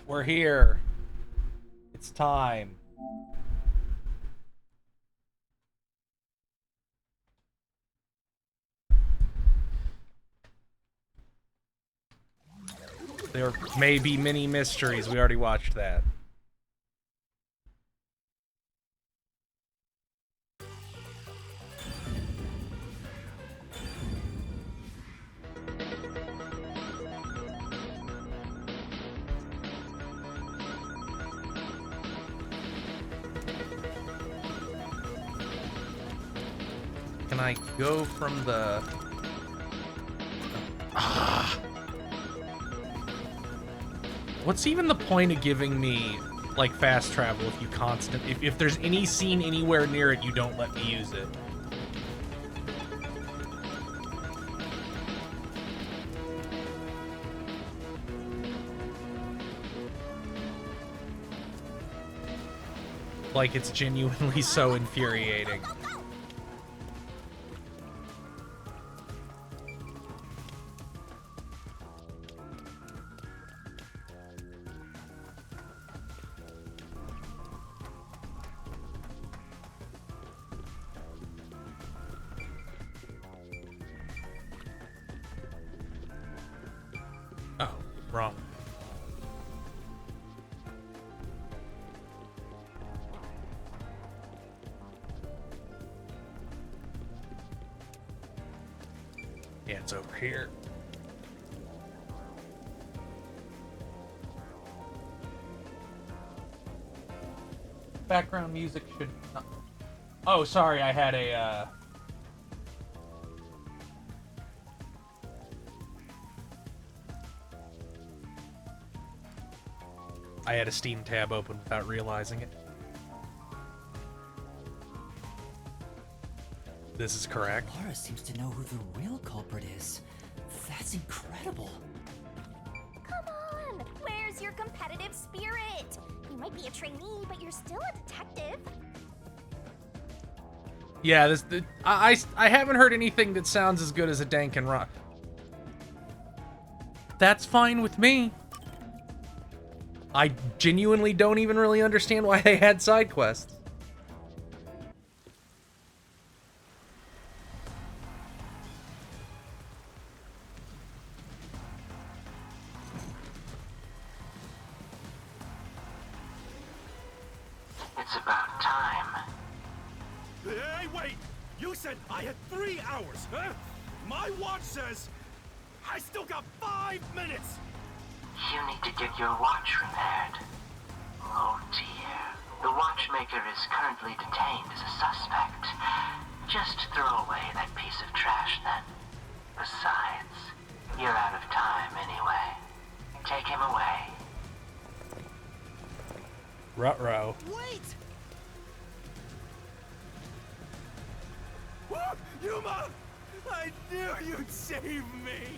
We're here. It's time. There may be many mysteries. We already watched that. Can I go from the... What's even the point of giving me, like, fast travel if you if there's any scene anywhere near it, you don't let me use it? Like, it's genuinely so infuriating. Oh, wrong. Yeah, it's over here. Background music should... Oh, sorry, I had a, I had a Steam tab open without realizing it. This is correct. Lara seems to know who the real culprit is. That's incredible. Come on! Where's your competitive spirit? You might be a trainee, but you're still a detective. Yeah, I haven't heard anything that sounds as good as a Danganronpa. That's fine with me. I genuinely don't even really understand why they had side quests. It's about time. Hey, wait! You said I had 3 hours, huh? My watch says I still got 5 minutes! You need to get your watch repaired. Oh dear. The watchmaker is currently detained as a suspect. Just throw away that piece of trash then. Besides, you're out of time anyway. Take him away. Ruh-roh. Wait! Yuma! I knew you'd save me!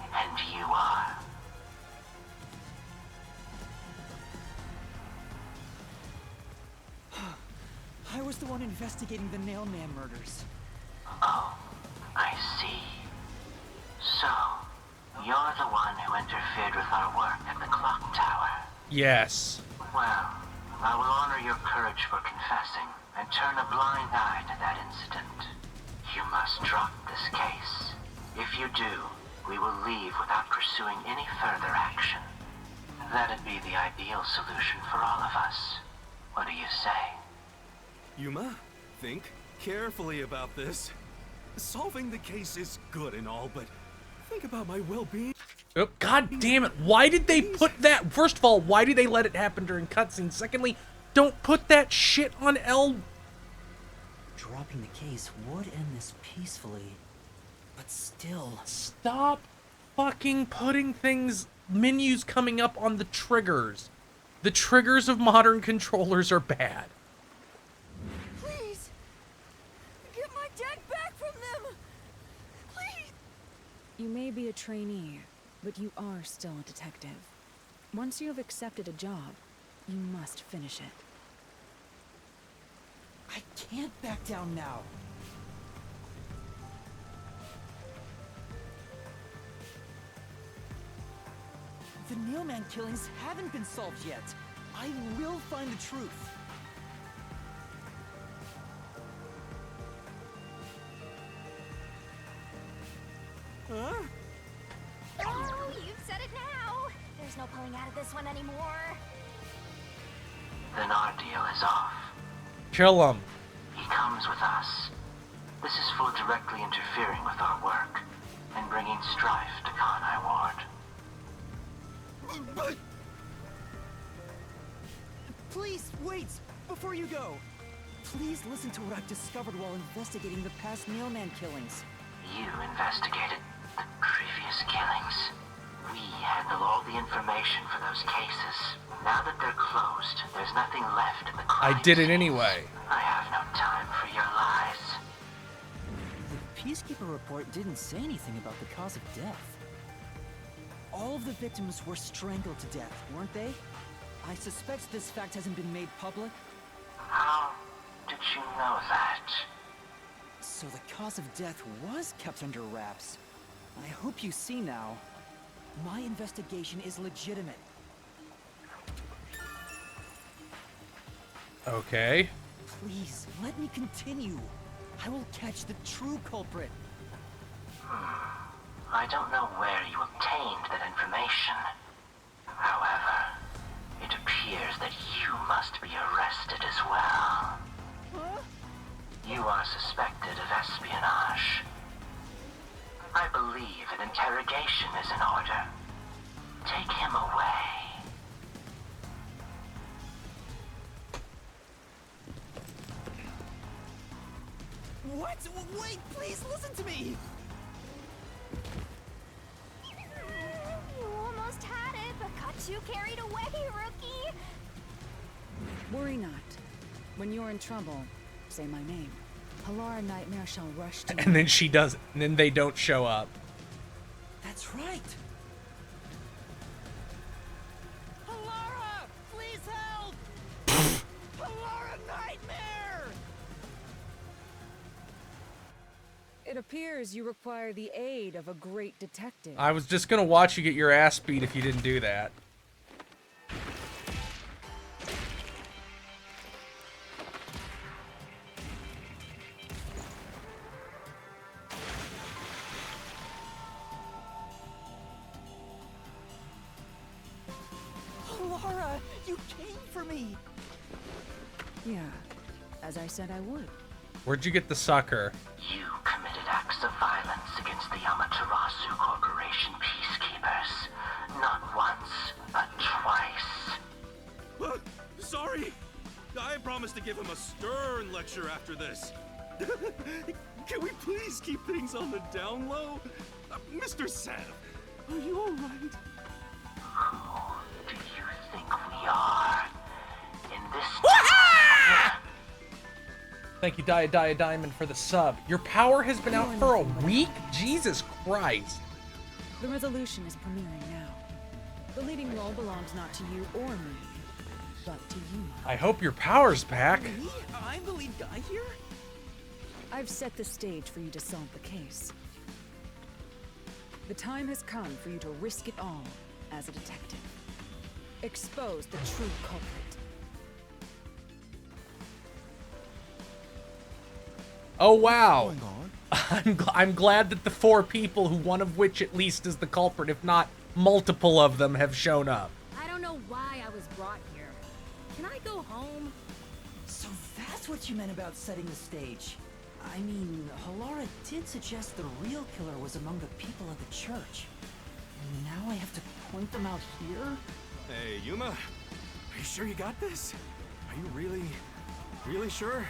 And you are. I was the one investigating the Nailman murders. Oh, I see. So, you're the one who interfered with our work at the clock tower. Yes. Well, I will honor your courage for confessing and turn a blind eye to that incident. You must drop this case. If you do, we will leave without pursuing any further action. That'd be the ideal solution for all of us. What do you say? Yuma, think carefully about this. Solving the case is good and all, but think about my well-being. Oh, God damn it. Why did they put that? First of all, why did they let it happen during cutscenes? Secondly, don't put that shit on L. Dropping the case would end this peacefully, but still. Stop fucking putting menus coming up on the triggers. The triggers of modern controllers are bad. Please! Get my dad back from them! Please! You may be a trainee, but you are still a detective. Once you have accepted a job, you must finish it. I can't back down now. The Nailman killings haven't been solved yet. I will find the truth. Huh? Oh, you've said it now. There's no pulling out of this one anymore. Then our deal is off. Kill him. He comes with us. This is for directly interfering with our work and bringing strife to Kanai Ward. But Please, wait! Before you go! Please listen to what I've discovered while investigating the past Nailman killings. You investigated the previous killings. We handle all the information for those cases. Now that they're closed, there's nothing left in the crime I did it scenes. anyway. I have no time for your lies. The Peacekeeper report didn't say anything about the cause of death. All of the victims were strangled to death, weren't they? I suspect this fact hasn't been made public. How did you know that? So the cause of death was kept under wraps. I hope you see now. My investigation is legitimate. Okay. Please, let me continue. I will catch the true culprit. I don't know where you obtained that information. However, it appears that you must be arrested as well. Huh? You are suspected of espionage. I believe an interrogation is in order. Take him away. What? Wait, please listen to me! You almost had it, but got you carried away, rookie. Worry not. When you're in trouble, say my name. Halara Nightmare shall rush to And then she does, and then they don't show up. That's right! Halara! Please help! Halara Nightmare! It appears you require the aid of a great detective. I was just gonna watch you get your ass beat if you didn't do that. Halara, you came for me! Yeah, as I said I would. Where'd you get the sucker? You committed acts of violence against the Amaterasu Corporation peacekeepers. Not once, but twice. sorry. I promised to give him a stern lecture after this. Can we please keep things on the down low? Mr. Sav, are you all right? Who do you think we are? In this Thank you, Dia Diamond, for the sub. Your power has been out for a week? Jesus Christ. The resolution is premiering now. The leading role belongs not to you or me, but to you. I hope your power's back. Me? I'm the lead guy here? I've set the stage for you to solve the case. The time has come for you to risk it all as a detective. Expose the true culprit. Oh wow. I'm glad that the 4 people, who one of which at least is the culprit, if not multiple of them, have shown up. I don't know why I was brought here. Can I go home? So that's what you meant about setting the stage. I mean, Halara did suggest the real killer was among the people of the church. And now I have to point them out here? Hey, Yuma, are you sure you got this? Are you really sure?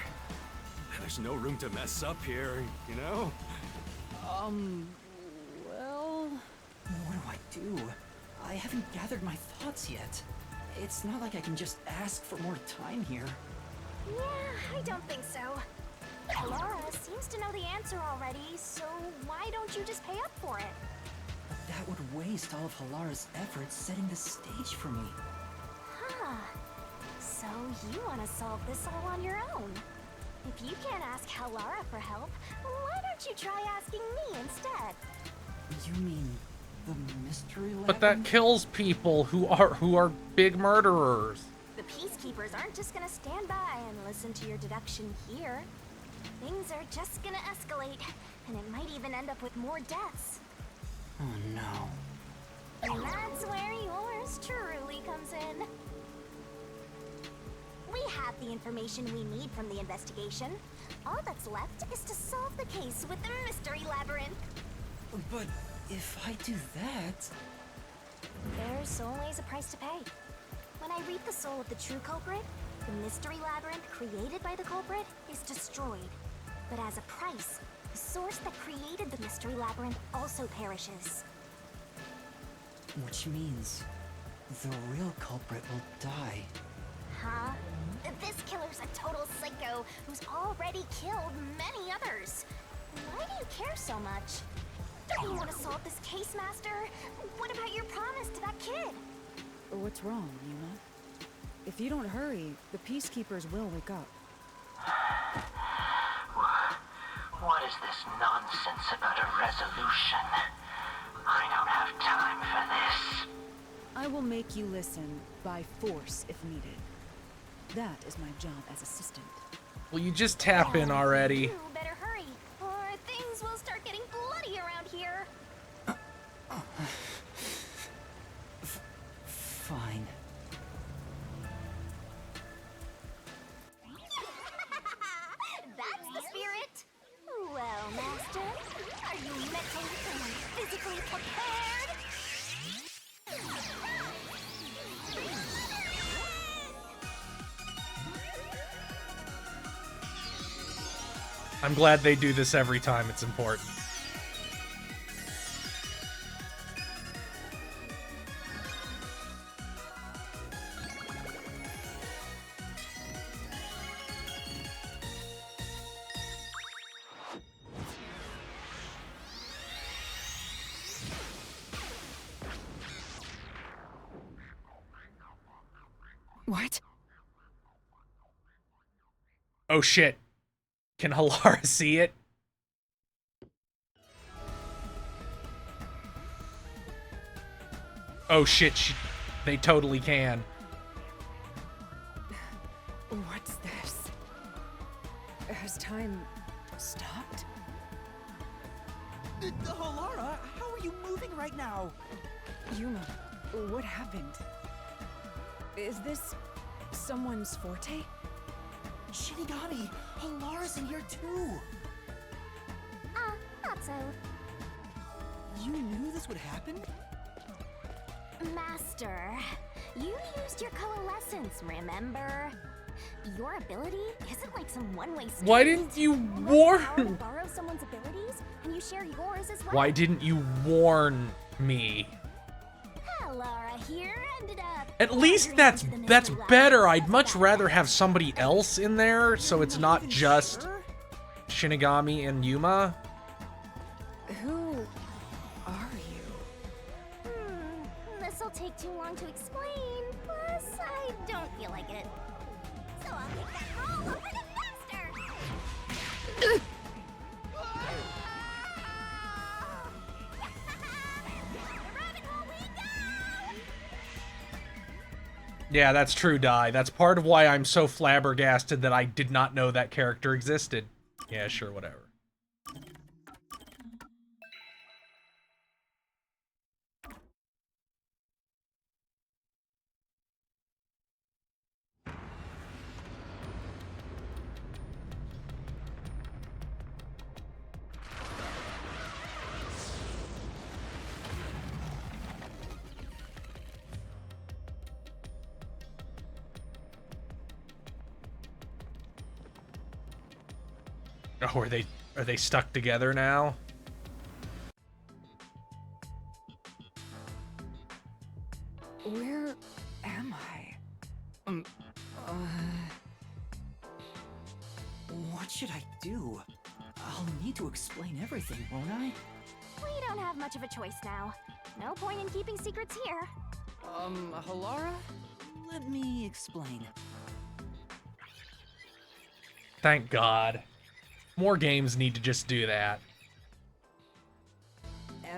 There's no room to mess up here, you know? Well... What do I do? I haven't gathered my thoughts yet. It's not like I can just ask for more time here. Yeah, I don't think so. Laura seems to know the answer already, so why don't you just pay up for it? But that would waste all of Halara's efforts setting the stage for me. Huh. So you want to solve this all on your own? If you can't ask Halara for help, why don't you try asking me instead? You mean The mystery lab? But that kills people who are big murderers. The Peacekeepers aren't just gonna stand by and listen to your deduction here. Things are just gonna escalate, and it might even end up with more deaths. Oh no. And that's where yours truly comes in. We have the information we need from the investigation. All that's left is to solve the case with the Mystery Labyrinth. But if I do that... There's always a price to pay. When I read the soul of the true culprit, the Mystery Labyrinth created by the culprit is destroyed. But as a price, the source that created the Mystery Labyrinth also perishes. Which means the real culprit will die. Huh? This killer's a total psycho who's already killed many others. Why do you care so much? Don't you want to solve this case, Master? What about your promise to that kid? What's wrong, Yuma? If you don't hurry, the Peacekeepers will wake up. What is this nonsense about a resolution? I don't have time for this. I will make you listen by force if needed. That is my job as assistant. Will you just tap in already? You better hurry, or things will start getting bloody around here. Fine. That's the spirit. Well, Master, are you mentally and physically prepared? I'm glad they do this every time it's important. What? Oh shit. Can Halara see it? Oh shit, they totally can. What's this? Has time stopped? Halara, how are you moving right now? Yuma, what happened? Is this someone's forte? Shinigami, Halara's in here too. Thought so. You knew this would happen? Master, you used your coalescence, remember? Your ability isn't like some one-way street. Why didn't you Power to warn? borrow someone's abilities, and you share yours as well. Why didn't you warn me? Laura here ended up. At least that's better. I'd much rather have somebody else in there, so it's not just Shinigami and Yuma. Who are you? This'll take too long to explain. Plus, I don't feel like it. So I'll take that role over the master. Yeah, that's true, Dai. That's part of why I'm so flabbergasted that I did not know that character existed. Yeah, sure, whatever. Oh, are they stuck together now? Where am I? What should I do? I'll need to explain everything, won't I? We don't have much of a choice now. No point in keeping secrets here. Halara? Let me explain. Thank God. More games need to just do that.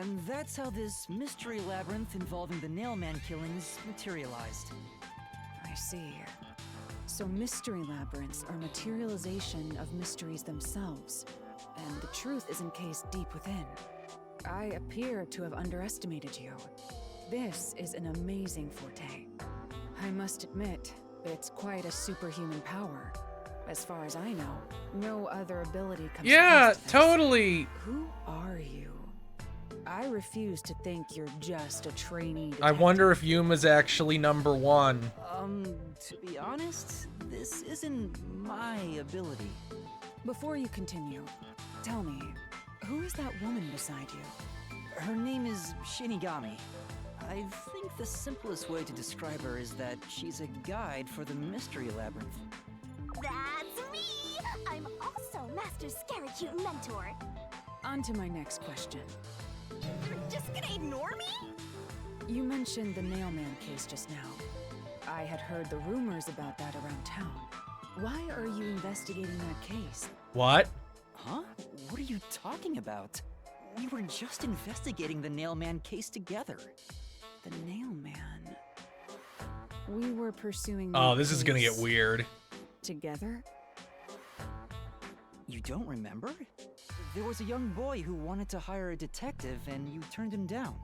And that's how this mystery labyrinth involving the Nailman killings materialized. I see. So mystery labyrinths are materialization of mysteries themselves, and the truth is encased deep within. I appear to have underestimated you. This is an amazing forte. I must admit, it's quite a superhuman power. As far as I know, no other ability comes Yeah, close to this. totally. Who are you? I refuse to think you're just a trainee I detective. wonder if Yuma's actually number one. To be honest, this isn't my ability. Before you continue, tell me, who is that woman beside you? Her name is Shinigami. I think the simplest way to describe her is that she's a guide for the Mystery Labyrinth. That's me! I'm also Master Scaracute Mentor. On to my next question. You're just gonna ignore me? You mentioned the Nailman case just now. I had heard the rumors about that around town. Why are you investigating that case? What? Huh? What are you talking about? We were just investigating the Nailman case together. The Nailman. We were pursuing Oh, that this is gonna get case weird. together? You don't remember? There was a young boy who wanted to hire a detective and you turned him down.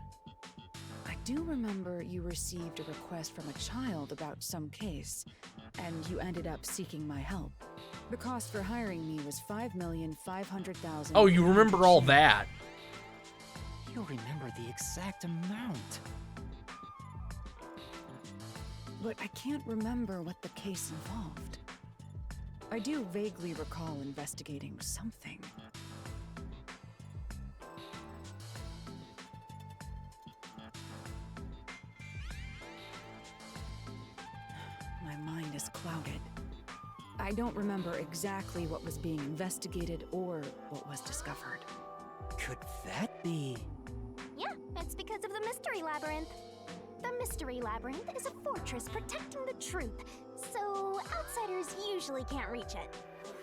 I do remember you received a request from a child about some case, and you ended up seeking my help. The cost for hiring me was $5,500,000. Oh, you remember all that. You remember the exact amount. But I can't remember what the case involved. I do vaguely recall investigating something. My mind is clouded. I don't remember exactly what was being investigated or what was discovered. Could that be? Yeah, it's because of the Mystery Labyrinth. The Mystery Labyrinth is a fortress protecting the truth, so outsiders usually can't reach it.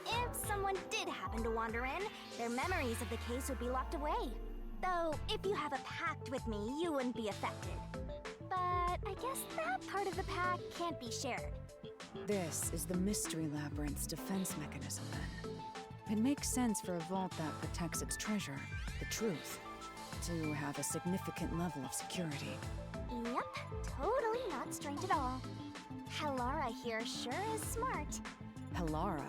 If someone did happen to wander in, their memories of the case would be locked away. Though, if you have a pact with me, you wouldn't be affected. But I guess that part of the pact can't be shared. This is the Mystery Labyrinth's defense mechanism, then. It makes sense for a vault that protects its treasure, the truth, to have a significant level of security. Yep, totally not strange at all. Halara here sure is smart. Halara.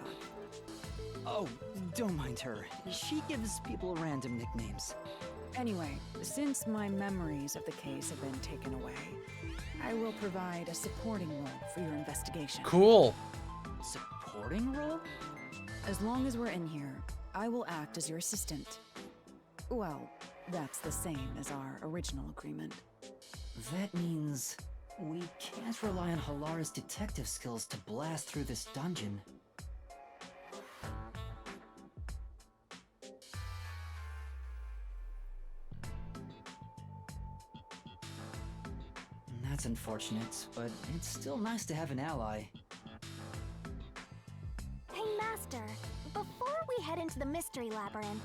Oh, don't mind her. She gives people random nicknames. Anyway, since my memories of the case have been taken away, I will provide a supporting role for your investigation. Cool. Supporting role? As long as we're in here, I will act as your assistant. Well, that's the same as our original agreement. That means we can't rely on Halara's detective skills to blast through this dungeon. That's unfortunate, but it's still nice to have an ally. Hey, Master, before we head into the Mystery Labyrinth,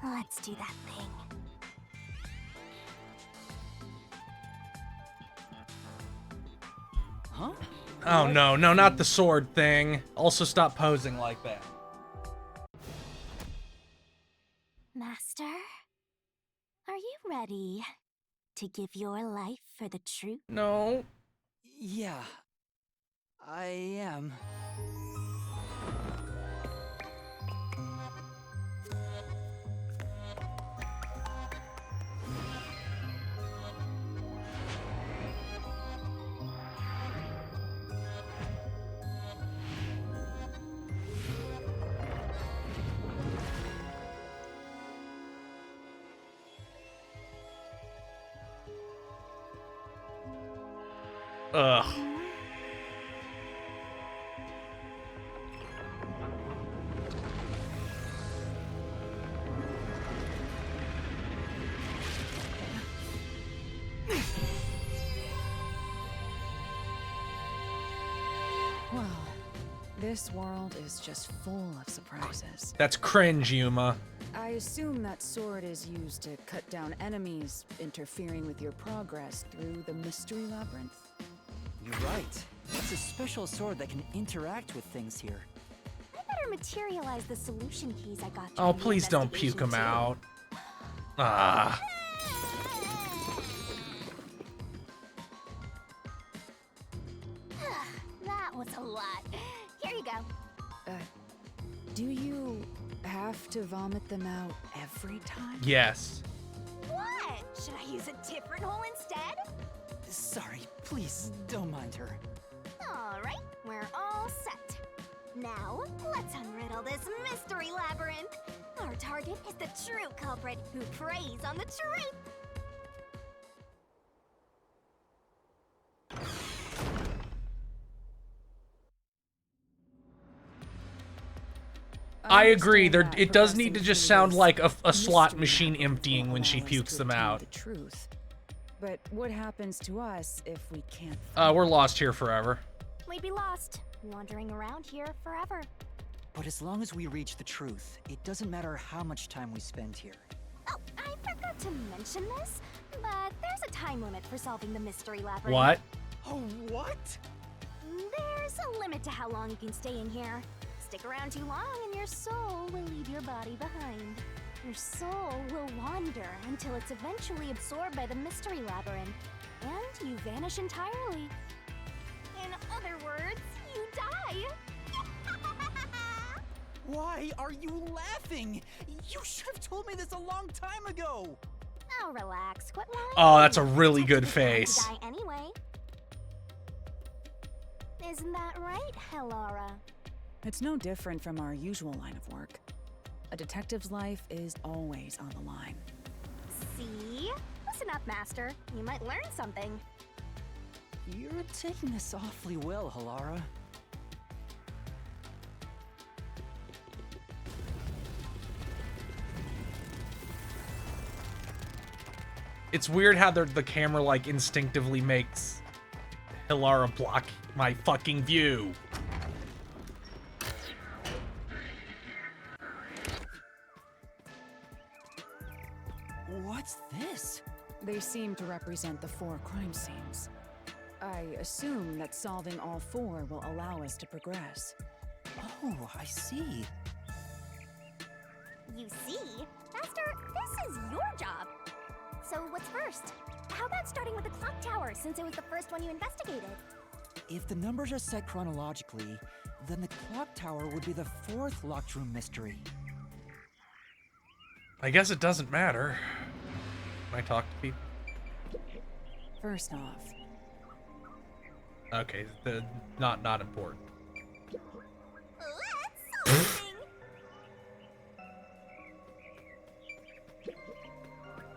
let's do that thing. Huh? Oh no, no, not the sword thing. Also stop posing like that. Master, are you ready to give your life for the truth? No. Yeah, I am. Ugh. This world is just full of surprises. That's cringe, Yuma. I assume that sword is used to cut down enemies interfering with your progress through the Mystery Labyrinth. You're right. It's a special sword that can interact with things here. I better materialize the solution keys I got. Oh, during the please don't puke him investigation, out. Ah. too. That was a lot. Here you go. Do you have to vomit them out every time? Yes. What? Should I use a different hole instead? Sorry, please don't mind her. All right, we're all set. Now, let's unriddle this mystery labyrinth. Our target is the true culprit who preys on the truth. I agree. understand that It does need to progressing just through sound this like a slot mystery machine labyrinth emptying will when she allow us pukes to them obtain out. The truth. But what happens to us if we can't? We're lost here forever. We'd be lost, wandering around here forever. But as long as we reach the truth, it doesn't matter how much time we spend here. Oh, I forgot to mention this, but there's a time limit for solving the mystery labyrinth. What? Oh, what? There's a limit to how long you can stay in here. Stick around too long and your soul will leave your body behind. Your soul will wander until it's eventually absorbed by the mystery labyrinth, and you vanish entirely. In other words, you die. Why are you laughing? You should have told me this a long time ago. Oh, relax. Quit lying. Oh, that's a really good Detectives are going to face. die anyway. Isn't that right, Helara? It's no different from our usual line of work. A detective's life is always on the line. See? Listen up, Master. You might learn something. You're taking this awfully well, Helara. It's weird how the camera like instinctively makes Helara block my fucking view. What's this? They seem to represent the 4 crime scenes. I assume that solving all 4 will allow us to progress. Oh, I see. You see? Master, this is your job. So what's first? How about starting with the clock tower, since it was the first one you investigated? If the numbers are set chronologically, then the clock tower would be the 4th locked room mystery. I guess it doesn't matter. Can I talk to people? First off, Okay, not important. Let's solve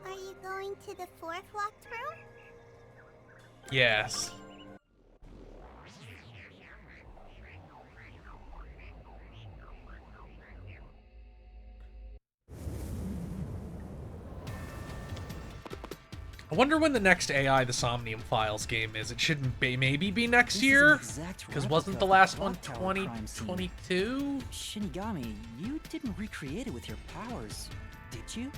Are you going to the 4th locked room? Yes. I wonder when the next AI the Somnium Files game is. It shouldn't be, maybe be next This is an year? exact Because replica wasn't the of last one clock tower crime scene. 2022? Shinigami, you didn't recreate it with your powers, did you?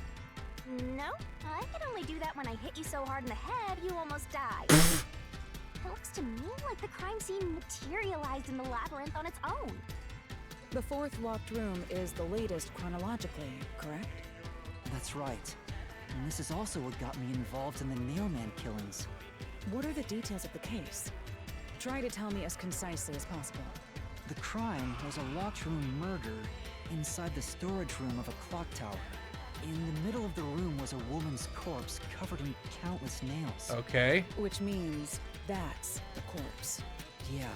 No, I can only do that when I hit you so hard in the head you almost died. It looks to me like the crime scene materialized in the labyrinth on its own. the 4th locked room is the latest chronologically, correct? That's right. And this is also what got me involved in the Nailman killings. What are the details of the case? Try to tell me as concisely as possible. The crime was a locked room murder inside the storage room of a clock tower. In the middle of the room was a woman's corpse covered in countless nails. Okay. Which means that's the corpse. Yeah,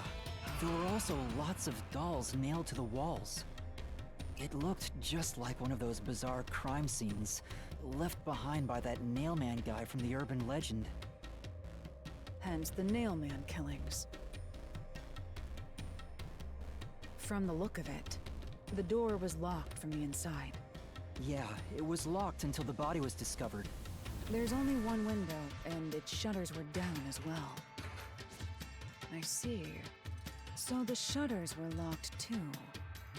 there were also lots of dolls nailed to the walls. It looked just like one of those bizarre crime scenes left behind by that Nailman guy from the urban legend. Hence the Nailman killings. From the look of it, the door was locked from the inside. Yeah, it was locked until the body was discovered. There's only one window, and its shutters were down as well. I see. So the shutters were locked too.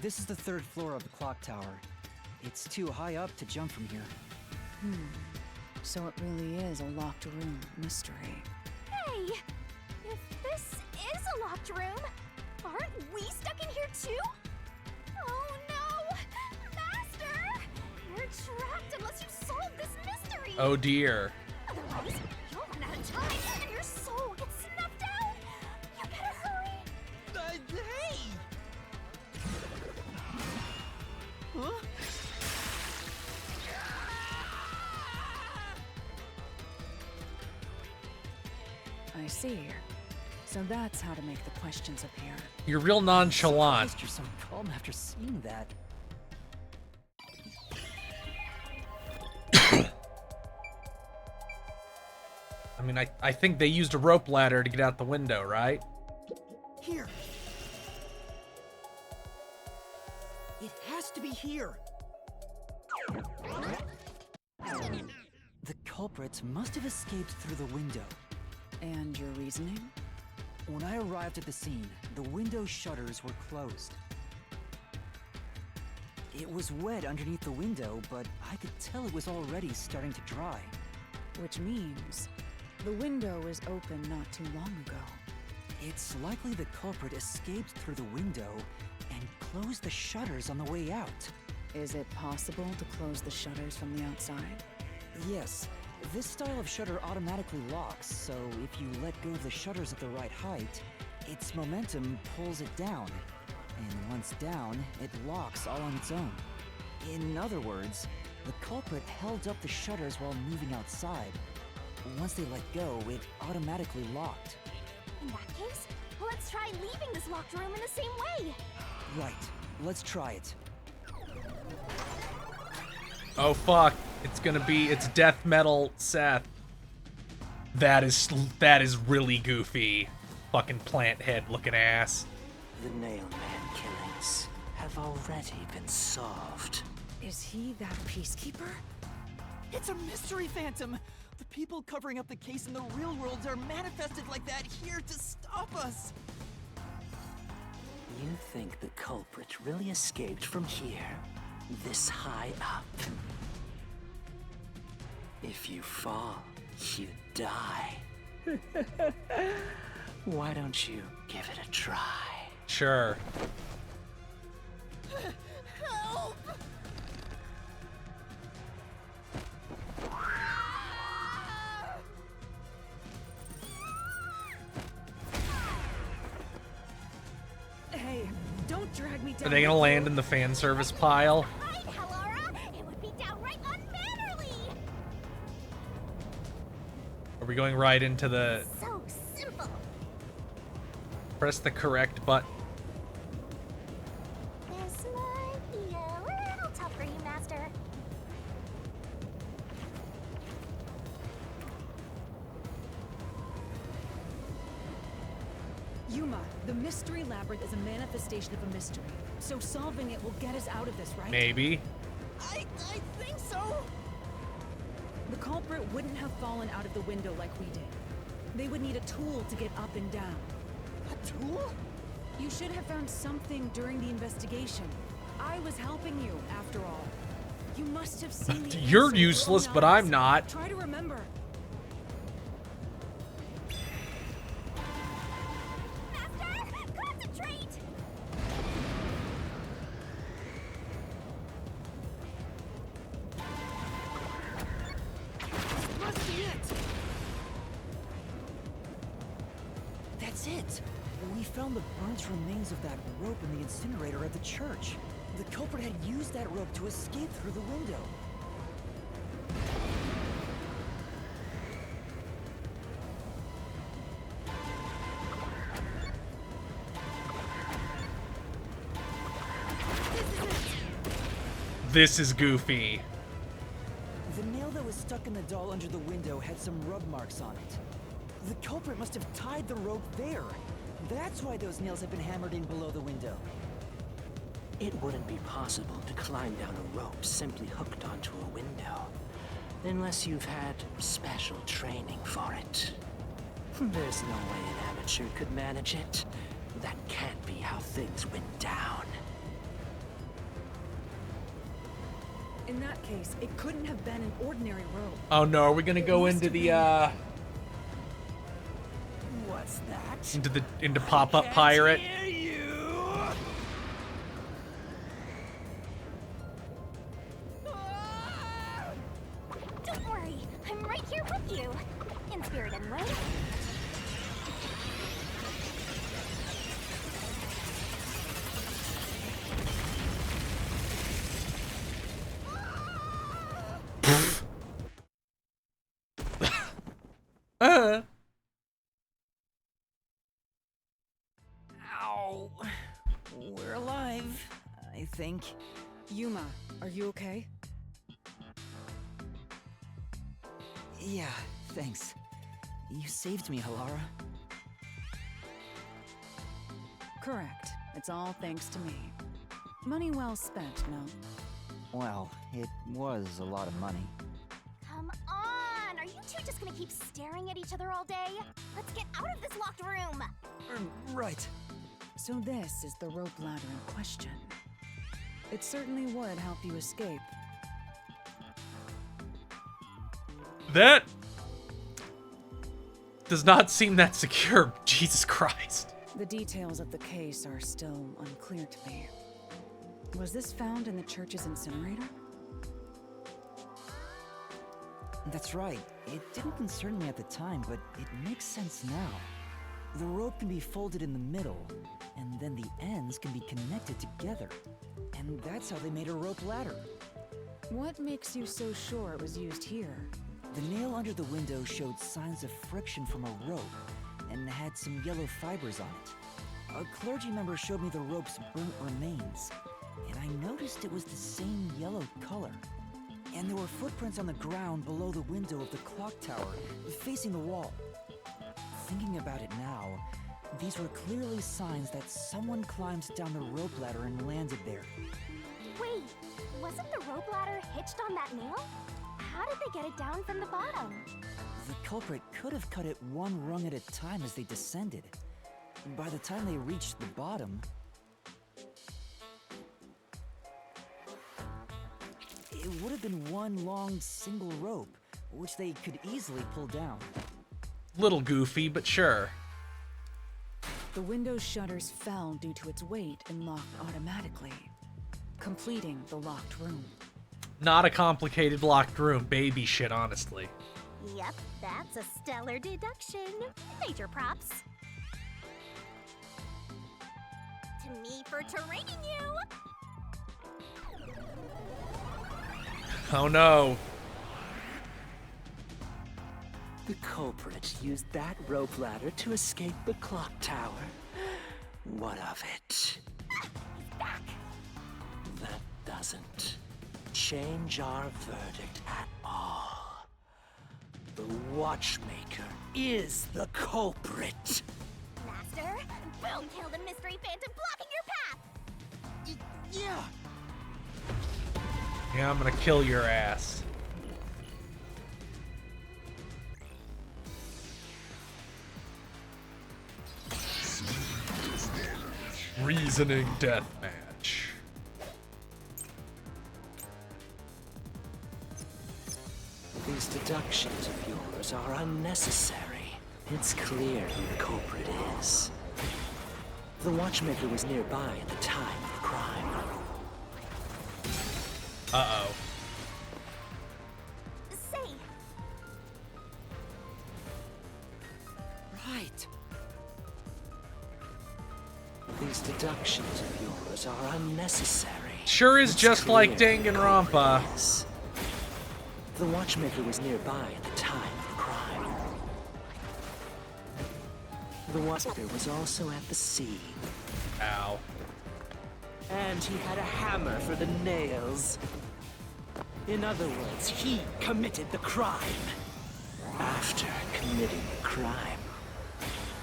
This is the 3rd floor of the clock tower. It's too high up to jump from here. So it really is a locked room mystery. Hey! If this is a locked room, aren't we stuck in here too? Oh no! Master! You're trapped unless you solve this mystery! Oh dear. Otherwise, you'll run out of time and your soul gets snuffed out! You better hurry! Hey! Huh? I see. So that's how to make the questions appear. You're real nonchalant. Surprised you're so calm after seeing that. I mean, I think they used a rope ladder to get out the window, right? Here. It has to be here. The culprits must have escaped through the window. And your reasoning? When I arrived at the scene, the window shutters were closed. It was wet underneath the window, but I could tell it was already starting to dry. Which means the window was open not too long ago. It's likely the culprit escaped through the window and closed the shutters on the way out. Is it possible to close the shutters from the outside? Yes, this style of shutter automatically locks, so if you let go of the shutters at the right height, its momentum pulls it down. And once down, it locks all on its own. In other words, the culprit held up the shutters while moving outside. Once they let go, it automatically locked. In that case, let's try leaving this locked room in the same way! Right, let's try it. Oh fuck. It's death metal Seth. That is really goofy. Fucking plant head looking ass. The Nailman killings have already been solved. Is he that peacekeeper? It's a mystery phantom! The people covering up the case in the real world are manifested like that here to stop us! You think the culprit really escaped from here, this high up? If you fall, you die. Why don't you give it a try? Sure. Help! Hey, don't drag me down. Are they gonna land in the fan service pile? Hide, Hallara! It would be downright unmannerly! Are we going right into the... So simple! Press the correct button. This might be a little tough for you, Master. Yuma, the mystery labyrinth is a manifestation of a mystery. So solving it will get us out of this, right? Maybe. I think so! The culprit wouldn't have fallen out of the window like we did. They would need a tool to get up and down. A tool? You should have found something during the investigation. I was helping you, after all. You must have seen the You're answer useless, early but on. I'm not. Try to remember. Master! Concentrate! Must be it! That's it! We found the burnt remains of that rope in the incinerator at the church. The culprit had used that rope to escape through the window. This is goofy. The nail that was stuck in the doll under the window had some rub marks on it. The culprit must have tied the rope there. That's why those nails have been hammered in below the window. It wouldn't be possible to climb down a rope simply hooked onto a window, unless you've had special training for it. There's no way an amateur could manage it. That can't be how things went down. In that case, it couldn't have been an ordinary rope. Oh no, are we gonna go into the What's that? into pop-up pirate? Hear you. Don't worry, I'm right here with you. In spirit, anyway. Ow. We're alive, I think. Yuma, are you okay? Yeah, thanks. You saved me, Halara. Correct. It's all thanks to me. Money well spent, no? Well, it was a lot of money. Come on! Are you two just gonna keep staring at each other all day? Let's get out of this locked room! Right. So this is the rope ladder in question. It certainly would help you escape. That does not seem that secure. Jesus Christ. The details of the case are still unclear to me. Was this found in the church's incinerator? That's right. It didn't concern me at the time, but it makes sense now. The rope can be folded in the middle, and then the ends can be connected together. And that's how they made a rope ladder. What makes you so sure it was used here? The nail under the window showed signs of friction from a rope, and had some yellow fibers on it. A clergy member showed me the rope's burnt remains, and I noticed it was the same yellow color. And there were footprints on the ground below the window of the clock tower, facing the wall. Thinking about it now, these were clearly signs that someone climbed down the rope ladder and landed there. Wait, wasn't the rope ladder hitched on that nail? How did they get it down from the bottom? The culprit could have cut it one rung at a time as they descended. By the time they reached the bottom, it would have been one long single rope, which they could easily pull down. Little goofy, but sure. The window's shutters fell due to its weight and locked automatically, completing the locked room. Not a complicated locked room. Baby shit, honestly. Yep, that's a stellar deduction. Major props. To me for training you! Oh no. The culprit used that rope ladder to escape the clock tower. What of it? He's back! That doesn't change our verdict at all. The Watchmaker is the culprit. Master, boom! Kill the mystery phantom blocking your path! Yeah! Yeah, I'm gonna kill your ass. Reasoning deathmatch. These deductions of yours are unnecessary. It's clear who the culprit is. The Watchmaker was nearby at the time of the crime. Uh-oh. Say, Right! These deductions of yours are unnecessary. Sure is It's just like clear who the Danganronpa. culprit is. The Watchmaker was nearby at the time of the crime. The Watchmaker was also at the scene. Ow. And he had a hammer for the nails. In other words, he committed the crime. After committing the crime,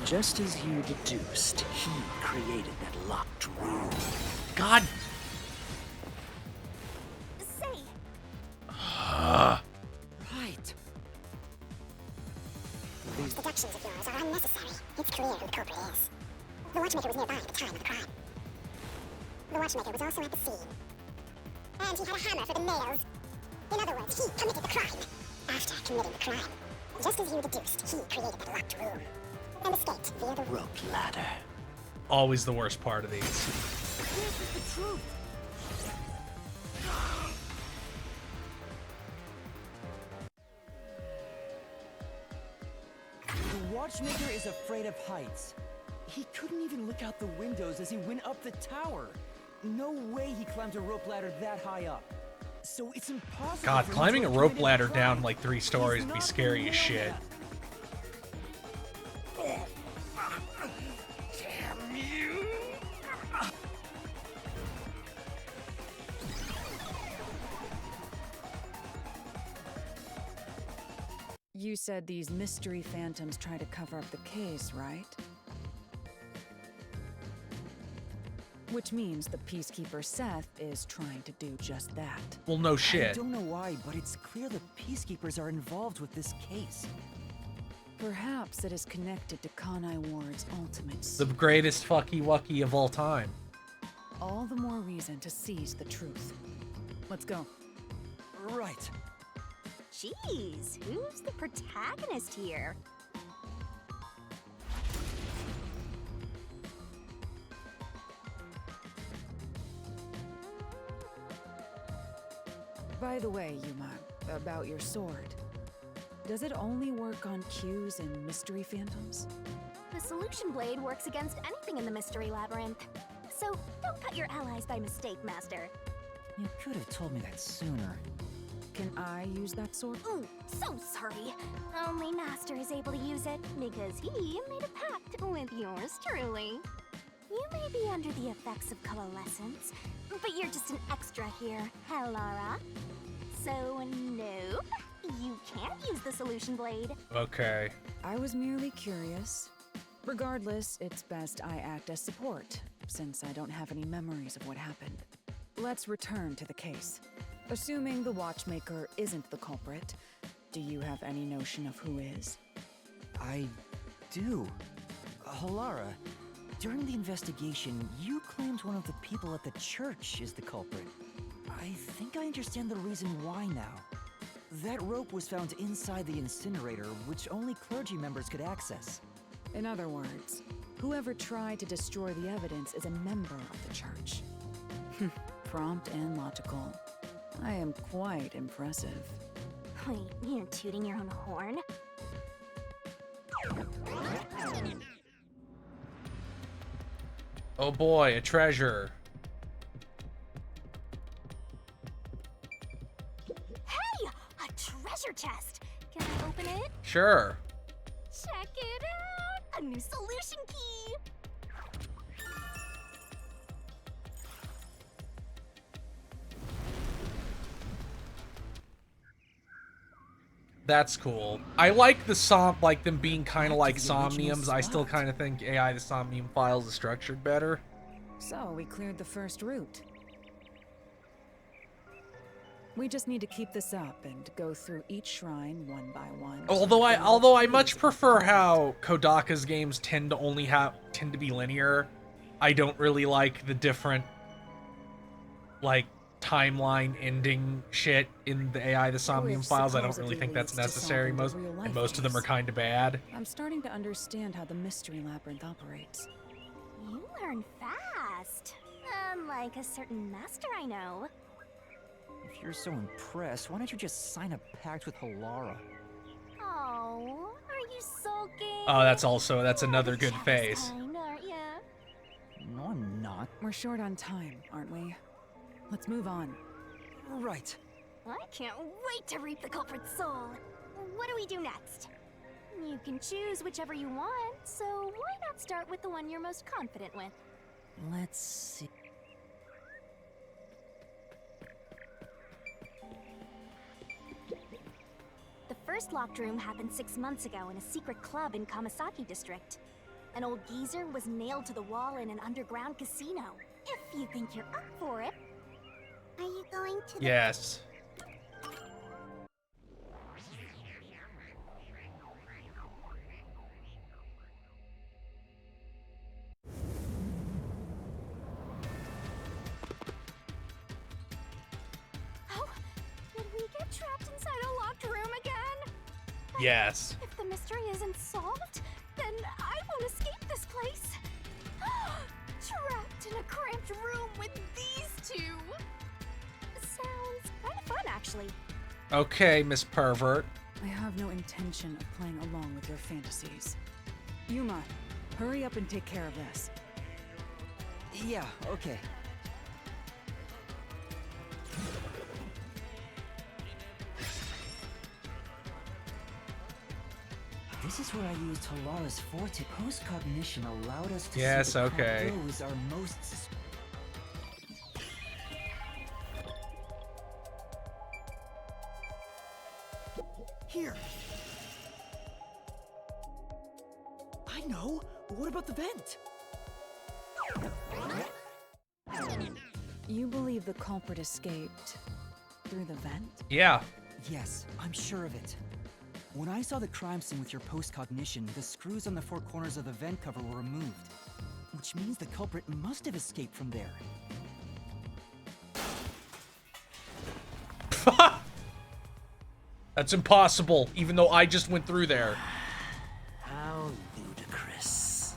just as you deduced, he created that locked room. God. say, Right! These deductions of yours are unnecessary. It's clear who the culprit is. The watchmaker was nearby at the time of the crime. The watchmaker was also at the scene. And he had a hammer for the nails. In other words, he committed the crime. After committing the crime, just as you deduced, he created that locked room and escaped via the Rope ladder. Always the worst part of these. This is the truth. The watchmaker is afraid of heights. He couldn't even look out the windows as he went up the tower. No way he climbed a rope ladder that high up. So it's impossible. God, for him climbing to a have rope committed ladder the down crime. like 3 He's stories would be not scary the as shit. man. You said these mystery phantoms try to cover up the case, right? Which means the Peacekeeper Seth is trying to do just that. Well, no I shit. don't know why, but it's clear the Peacekeepers are involved with this case. Perhaps it is connected to Kanai Ward's ultimate The secret. greatest fucky wucky of all time. All the more reason to seize the truth. Let's go. Right. Jeez, who's the protagonist here? By the way, Yuma, about your sword. Does it only work on cues and mystery phantoms? The solution blade works against anything in the mystery labyrinth. So don't cut your allies by mistake, Master. You could have told me that sooner. Can I use that sword? Ooh, so sorry. Only Master is able to use it because he made a pact with yours truly. You may be under the effects of coalescence, but you're just an extra here, Helara. So no, you can't use the solution blade. Okay. I was merely curious. Regardless, it's best I act as support, since I don't have any memories of what happened. Let's return to the case. Assuming the watchmaker isn't the culprit, do you have any notion of who is? I do. Halara, during the investigation, you claimed one of the people at the church is the culprit. I think I understand the reason why now. That rope was found inside the incinerator, which only clergy members could access. In other words, whoever tried to destroy the evidence is a member of the church. Prompt and logical. I am quite impressive. Wait, you're tooting your own horn? Oh boy, a treasure. Hey! A treasure chest! Can I open it? Sure. Check it out! A new solution key! That's cool. I like the like them being kind of like Back to the original Somniums. I still spot. kind of think AI the Somnium files is structured better. So, we cleared the first route. We just need to keep this up and go through each shrine one by one. Although I until the much clues prefer are how Kodaka's games tend to be linear. I don't really like the different like timeline ending shit in the AI the Somnium Which files. I don't really supposedly think that's leads to necessary. solving the real-life Most of them are case. kind of bad. I'm starting to understand how the mystery labyrinth operates. You learn fast. Unlike a certain master I know. If you're so impressed, why don't you just sign a pact with Halara? Oh, are you sulking? Oh, that's another good Jealous face. kind, aren't ya? No, I'm not. We're short on time, aren't we? Let's move on. Right. I can't wait to reap the culprit's soul. What do we do next? You can choose whichever you want, so why not start with the one you're most confident with? Let's see. The first locked room happened 6 months ago in a secret club in Kamasaki district. An old geezer was nailed to the wall in an underground casino. If you think you're up for it. Are you going to the Yes. locked room again? Yes. If the mystery isn't solved, then I won't escape this place. Trapped in a cramped room with these two. Sounds kind of fun, actually. Okay, Miss Pervert. I have no intention of playing along with your fantasies. Yuma, hurry up and take care of this. Yeah, okay. This is where I used Halara's Forte. Post-cognition allowed us to Yes, see okay. those are most Here. I know. What about the vent? You believe the culprit escaped through the vent? Yeah. Yes, I'm sure of it. When I saw the crime scene with your post-cognition, the screws on the four corners of the vent cover were removed. Which means the culprit must have escaped from there. That's impossible, even though I just went through there. How ludicrous.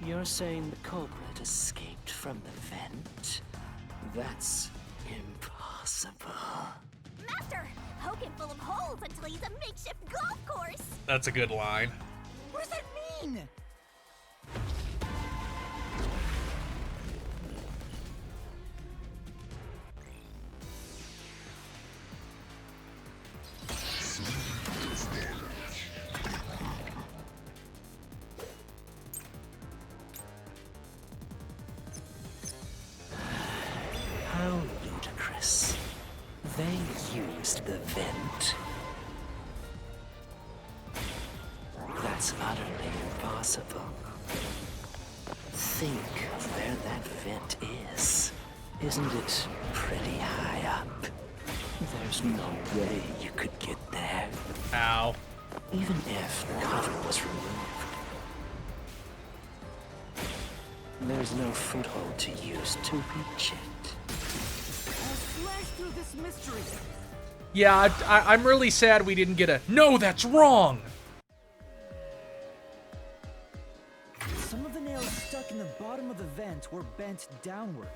You're saying the culprit escaped from the vent? That's impossible. Master, poke him full of holes until he's a makeshift golf course. That's a good line. What does that mean? How ludicrous. They used the vent. That's utterly impossible. Think of where that vent is. Isn't it pretty high up? There's no way you could get there. Ow. Even if the cover was removed. There's no foothold to use to reach it. I'll slash through this mystery. Yeah, I'm really sad we didn't get a no, that's wrong. Some of the nails stuck in the bottom of the vent were bent downward.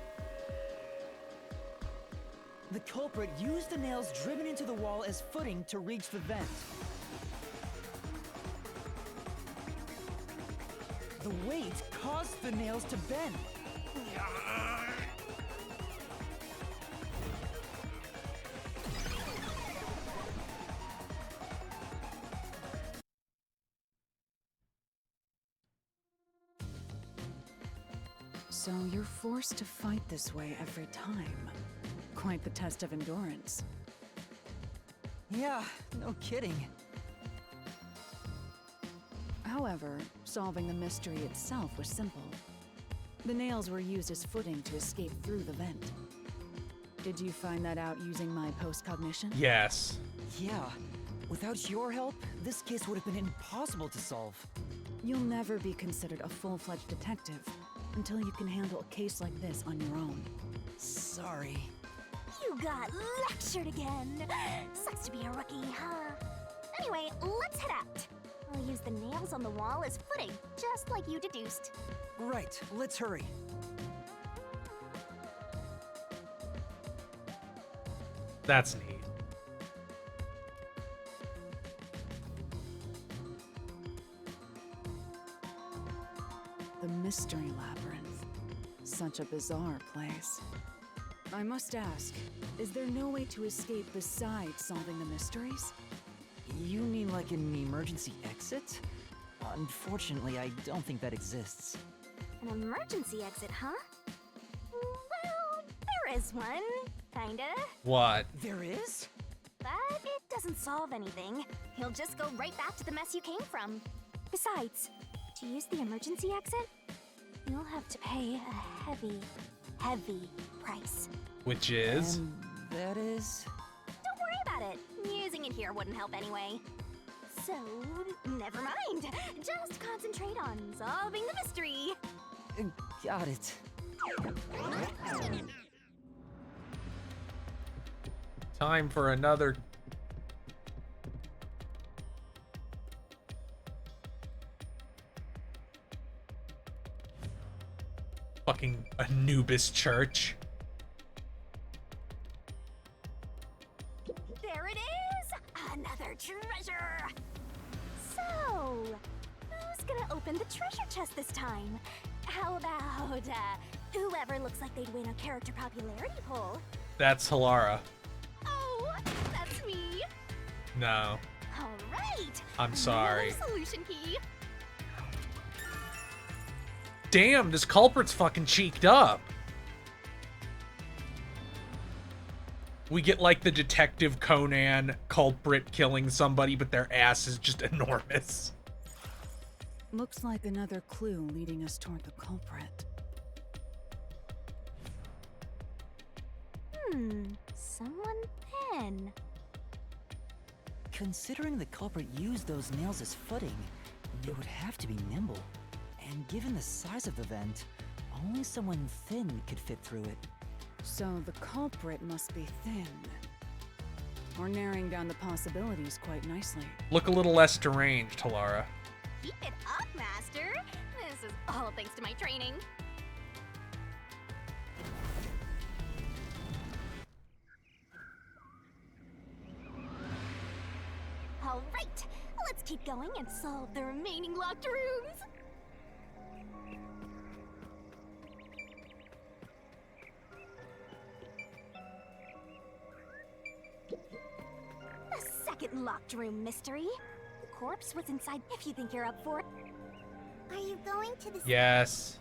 The culprit used the nails driven into the wall as footing to reach the vent. The weight caused the nails to bend. So you're forced to fight this way every time. Quite the test of endurance. Yeah, no kidding. However, solving the mystery itself was simple. The nails were used as footing to escape through the vent. Did you find that out using my post-cognition? Yes. Yeah, without your help, this case would have been impossible to solve. You'll never be considered a full-fledged detective until you can handle a case like this on your own. Sorry. You got lectured again. Sucks to be a rookie, huh? Anyway, let's head out. I'll use the nails on the wall as footing, just like you deduced. Right, let's hurry. That's neat. The Mystery Labyrinth. Such a bizarre place. I must ask, is there no way to escape besides solving the mysteries? You mean like an emergency exit? Unfortunately, I don't think that exists. An emergency exit, huh? Well, there is one, kinda. What? There is? But it doesn't solve anything. You'll just go right back to the mess you came from. Besides, to use the emergency exit, you'll have to pay a heavy, heavy price. Which is? And that is? Don't worry about it. Using it here wouldn't help anyway. So, never mind. Just concentrate on solving the mystery. Got it. Time for another. Fucking Anubis church. There it is! Another treasure! So, who's gonna open the treasure chest this time? How about, whoever looks like they'd win a character popularity poll? That's Halara. Oh, that's me! No. Alright! I'm sorry. Another solution key! Damn, this culprit's fucking cheeked up. We get like the Detective Conan culprit killing somebody, but their ass is just enormous. Looks like another clue leading us toward the culprit. Someone pen. Considering the culprit used those nails as footing, they would have to be nimble. And given the size of the vent, only someone thin could fit through it. So the culprit must be thin. We're narrowing down the possibilities quite nicely. Look a little less deranged, Halara. Keep it up, Master! This is all thanks to my training. Alright, let's keep going and solve the remaining locked rooms! The second locked room mystery. The corpse was inside if you think you're up for it. Are you going to the... Yes.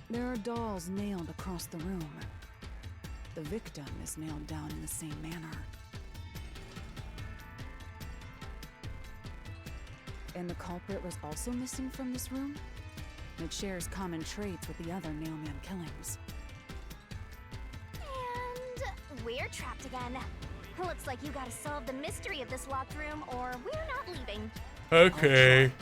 There are dolls nailed across the room. The victim is nailed down in the same manner. And the culprit was also missing from this room? It shares common traits with the other Nailman killings. And we're trapped again. Looks like you gotta solve the mystery of this locked room or we're not leaving. Okay.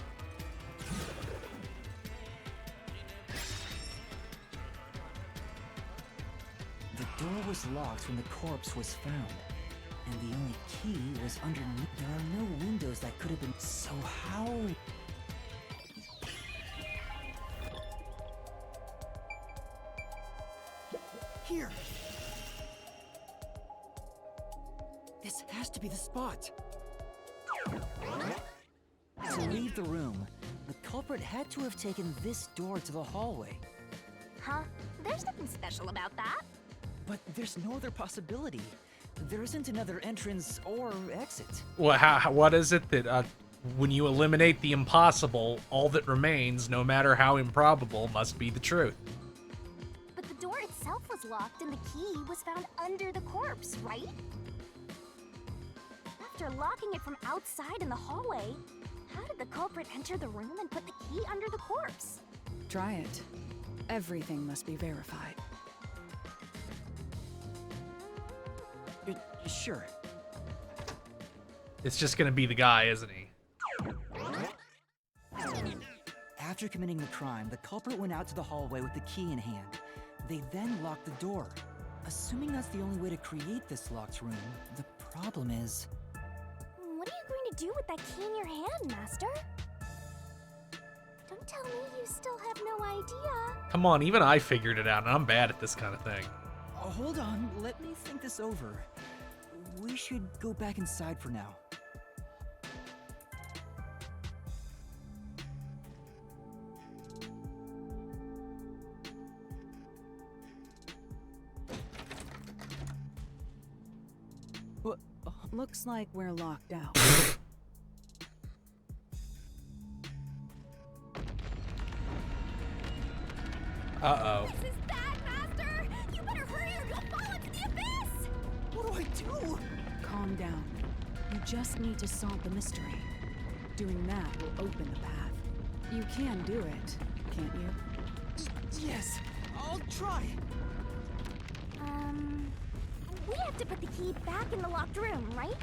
The door was locked when the corpse was found. And the only key was underneath. There are no windows that could have been... So how... Here! This has to be the spot! To leave the room, the culprit had to have taken this door to the hallway. Huh? There's nothing special about that. But there's no other possibility. There isn't another entrance or exit. Well, what is it that when you eliminate the impossible, all that remains, no matter how improbable, must be the truth? But the door itself was locked and the key was found under the corpse, right? After locking it from outside in the hallway, how did the culprit enter the room and put the key under the corpse? Try it. Everything must be verified. Sure. It's just gonna be the guy, isn't he? After committing the crime, the culprit went out to the hallway with the key in hand. They then locked the door. Assuming that's the only way to create this locked room, the problem is... What are you going to do with that key in your hand, Master? Don't tell me you still have no idea. Come on, even I figured it out, and I'm bad at this kind of thing. Hold on, let me think this over. We should go back inside for now. Looks like we're locked out. Uh-oh. This is bad, Master! You better hurry or you'll fall into the abyss! What do I do? Calm down. You just need to solve the mystery. Doing that will open the path. You can do it, can't you? Yes, I'll try. we have to put the key back in the locked room, right?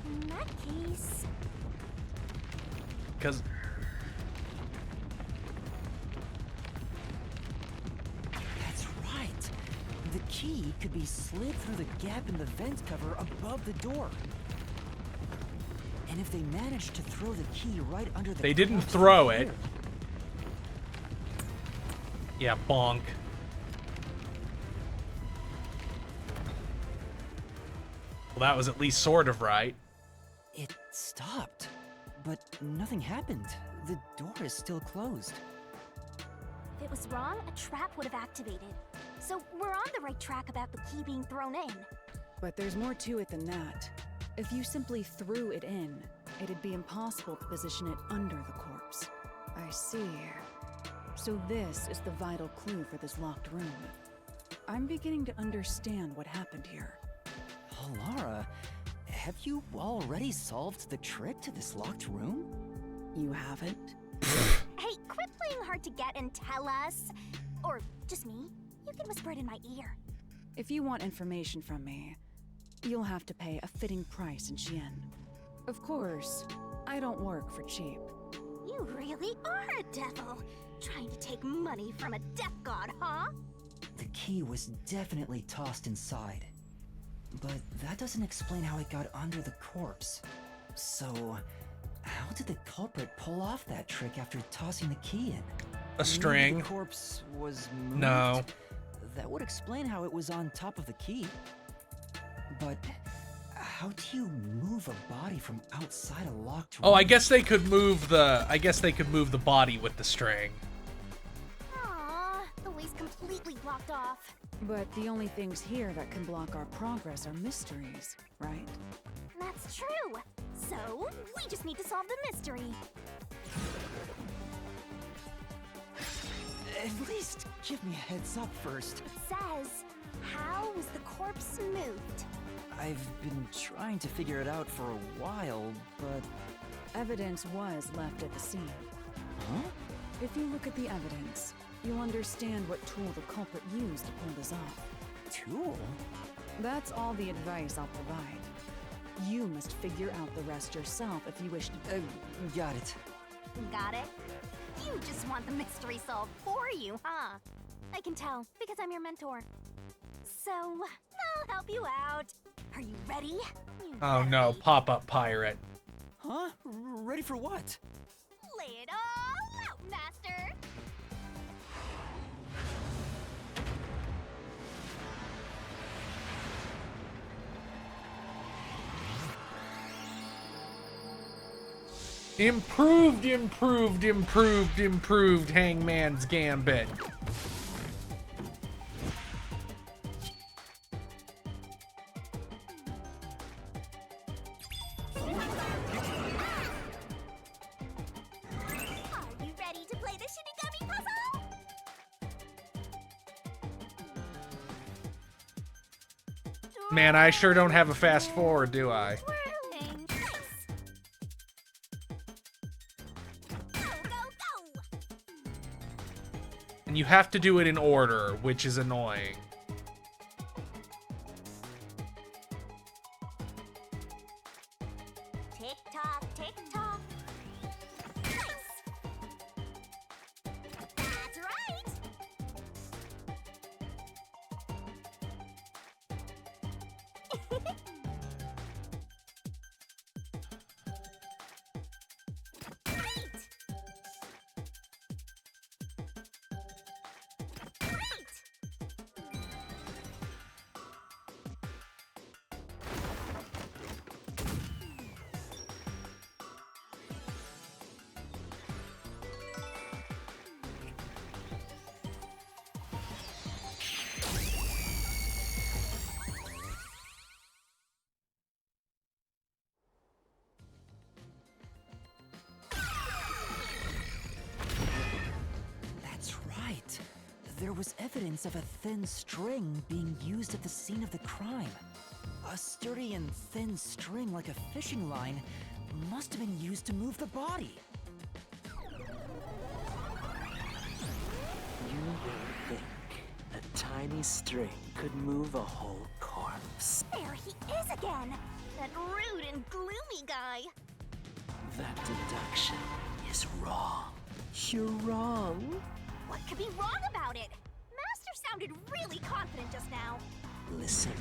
In that case... Because... That's right. The key could be slid through the gap in the vent cover above the door. And if they managed to throw the key right under the... They didn't corpse throw right it. here. Yeah, bonk. Well, that was at least sort of right. It stopped, but nothing happened. The door is still closed. If it was wrong, a trap would have activated. So we're on the right track about the key being thrown in. But there's more to it than that. If you simply threw it in, it'd be impossible to position it under the corpse. I see. So this is the vital clue for this locked room. I'm beginning to understand what happened here. Lara, have you already solved the trick to this locked room? You haven't? Hey, quit playing hard to get and tell us. Or just me. You can whisper it in my ear. If you want information from me, you'll have to pay a fitting price in Xian. Of course, I don't work for cheap. You really are a devil. Trying to take money from a death god, huh? The key was definitely tossed inside. But that doesn't explain how it got under the corpse. So, how did the culprit pull off that trick after tossing the key in? A Maybe string? the corpse was moved? No. That would explain how it was on top of the key. But how do you move a body from outside a locked room? Oh, I guess they could move the body with the string. Aww, the way's completely blocked off. But the only things here that can block our progress are mysteries, right? That's true. So, we just need to solve the mystery. At least give me a heads up first. It says, how was the corpse moved? I've been trying to figure it out for a while, but... Evidence was left at the scene. Huh? If you look at the evidence, you'll understand what tool the culprit used to pull this off. Tool? That's all the advice I'll provide. You must figure out the rest yourself if you wish to... Got it. Got it? You just want the mystery solved for you, huh? I can tell, because I'm your mentor. So, I'll help you out. Are you ready? You Oh better no, be. pop-up pirate. Huh? Ready for what? Lay it all out, Master! Improved Hangman's Gambit. Are you ready to play the Shinigami puzzle? Man, I sure don't have a fast forward, do I? Swirling dice. Go, go, go! And you have to do it in order, which is annoying. Tick tock, tick tock. Nice. That's right. Great. Great. That's right. There was evidence of a thin string being used at the scene of the crime. A sturdy and thin string like a fishing line must have been used to move the body. You will think a tiny string could move a whole corpse. corpse. There he is again! That rude and gloomy guy! That deduction is wrong. You're wrong. What could be wrong about it? Master sounded really confident just now. Listen.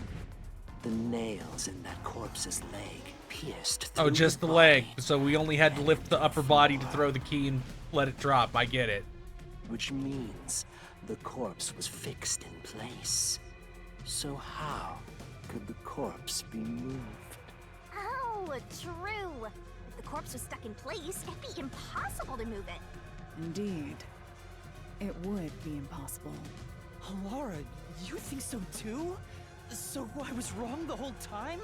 The nails in that corpse's leg pierced through Oh, just the body. leg. So we only had to lift the upper body to throw the key and let it drop. I get it. Which means the corpse was fixed in place. So how could the corpse be moved? Oh, true. If the corpse was stuck in place, it'd be impossible to move it. Indeed. It would be impossible. Laura, you think so too? So I was wrong the whole time?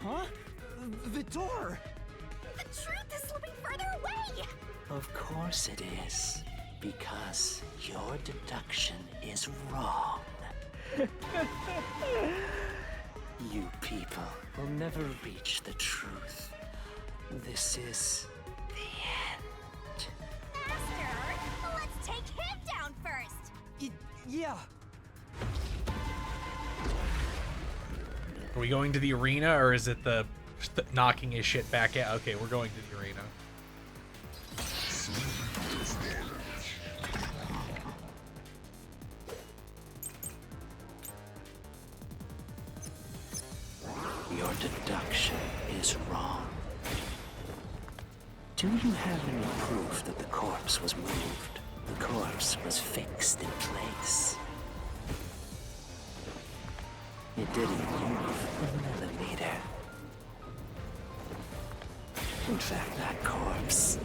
Huh? The door! The truth is slipping further away! Of course it is. Because your deduction is wrong. You people will never reach the truth. This is the end. Master, let's take him down first! Yeah. Are we going to the arena, or is it the knocking his shit back out? Okay, we're going to the arena. Your deduction is wrong. Do you have any proof that the corpse was moved? The corpse was fixed in place. It didn't move a millimeter. In fact, that corpse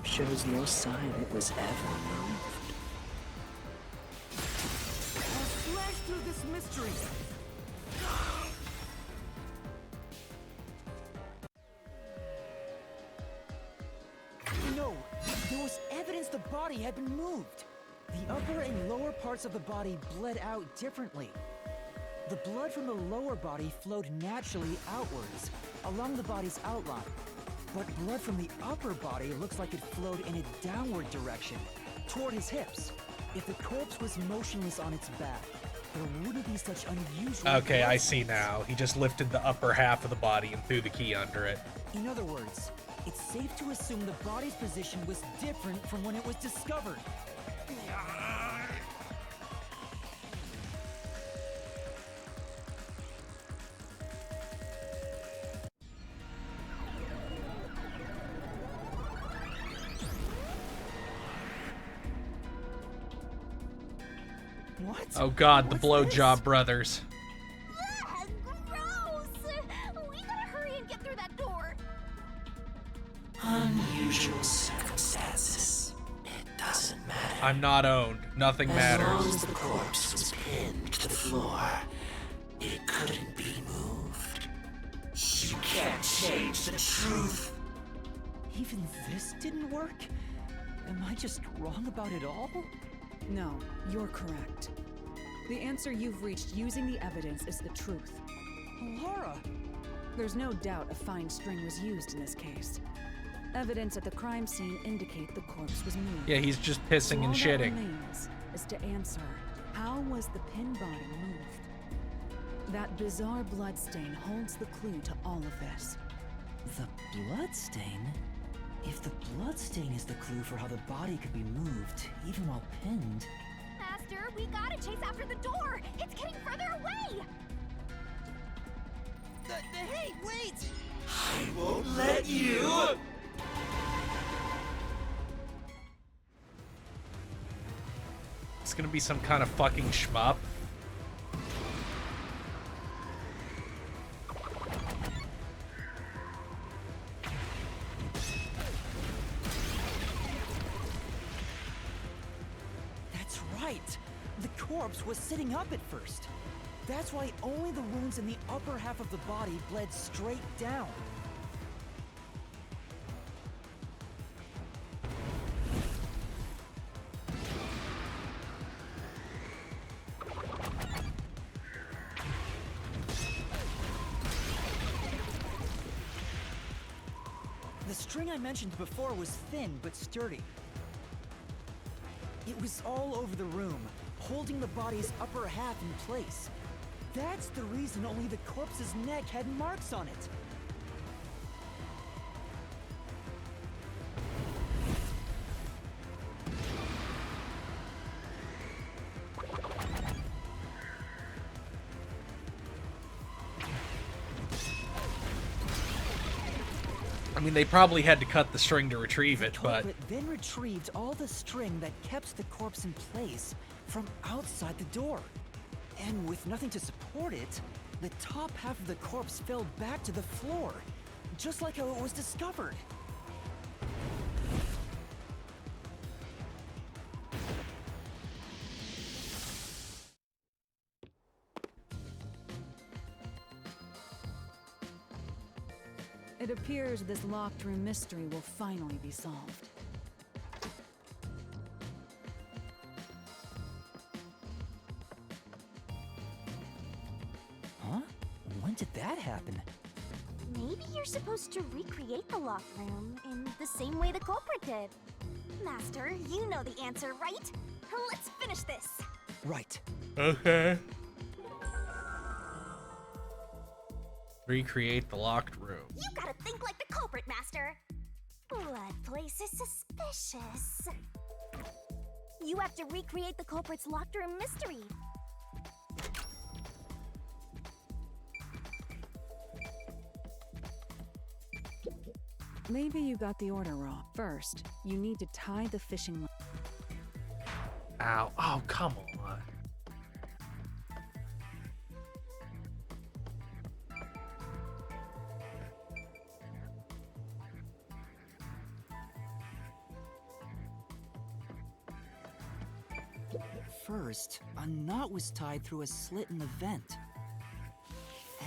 shows no sign it was ever moved. I'll slash through this mystery. No, there was evidence the body had been moved. The upper and lower parts of the body bled out differently. The blood from the lower body flowed naturally outwards, along the body's outline. But blood from the upper body looks like it flowed in a downward direction, toward his hips. If the corpse was motionless on its back, there wouldn't be such unusual... Okay, I blood see spots. now. He just lifted the upper half of the body and threw the key under it. In other words, it's safe to assume the body's position was different from when it was discovered. What? Oh god, the What's blowjob this? brothers. Ugh, gross! We gotta hurry and get through that door. Unusual circumstances. It doesn't matter. I'm not owned. Nothing As matters. long as the corpse was pinned to the floor, it couldn't be moved. You can't change the truth. Even this didn't work? Am I just wrong about it all? No, you're correct. The answer you've reached using the evidence is the truth. Laura! There's no doubt a fine string was used in this case. Evidence at the crime scene indicate the corpse was moved. Yeah, he's just So pissing all and that shitting. remains is to answer, how was the pin body moved? That bizarre bloodstain holds the clue to all of this. The bloodstain? If the bloodstain is the clue for how the body could be moved, even while pinned... Master, we gotta chase after the door! It's getting further away! Hey, wait! I won't let you. It's gonna be some kind of fucking shmup. That's right! The corpse was sitting up at first. That's why only the wounds in the upper half of the body bled straight down. The string I mentioned before was thin but sturdy. It was all over the room, holding the body's upper half in place. That's the reason only the corpse's neck had marks on it. I mean, they probably had to cut the string to retrieve it, The but culprit then retrieved all the string that kept the corpse in place from outside the door. And with nothing to support it, the top half of the corpse fell back to the floor, just like how it was discovered. It appears this locked room mystery will finally be solved. Huh? When did that happen? Maybe you're supposed to recreate the locked room in the same way the culprit did. Master, you know the answer, right? Let's finish this. Right. okay. Recreate the locked room. You gotta think like the culprit, Master. Blood place is suspicious. You have to recreate the culprit's locked room mystery. Maybe you got the order wrong. First, you need to tie the fishing line. Ow. Oh, come on. First, a knot was tied through a slit in the vent.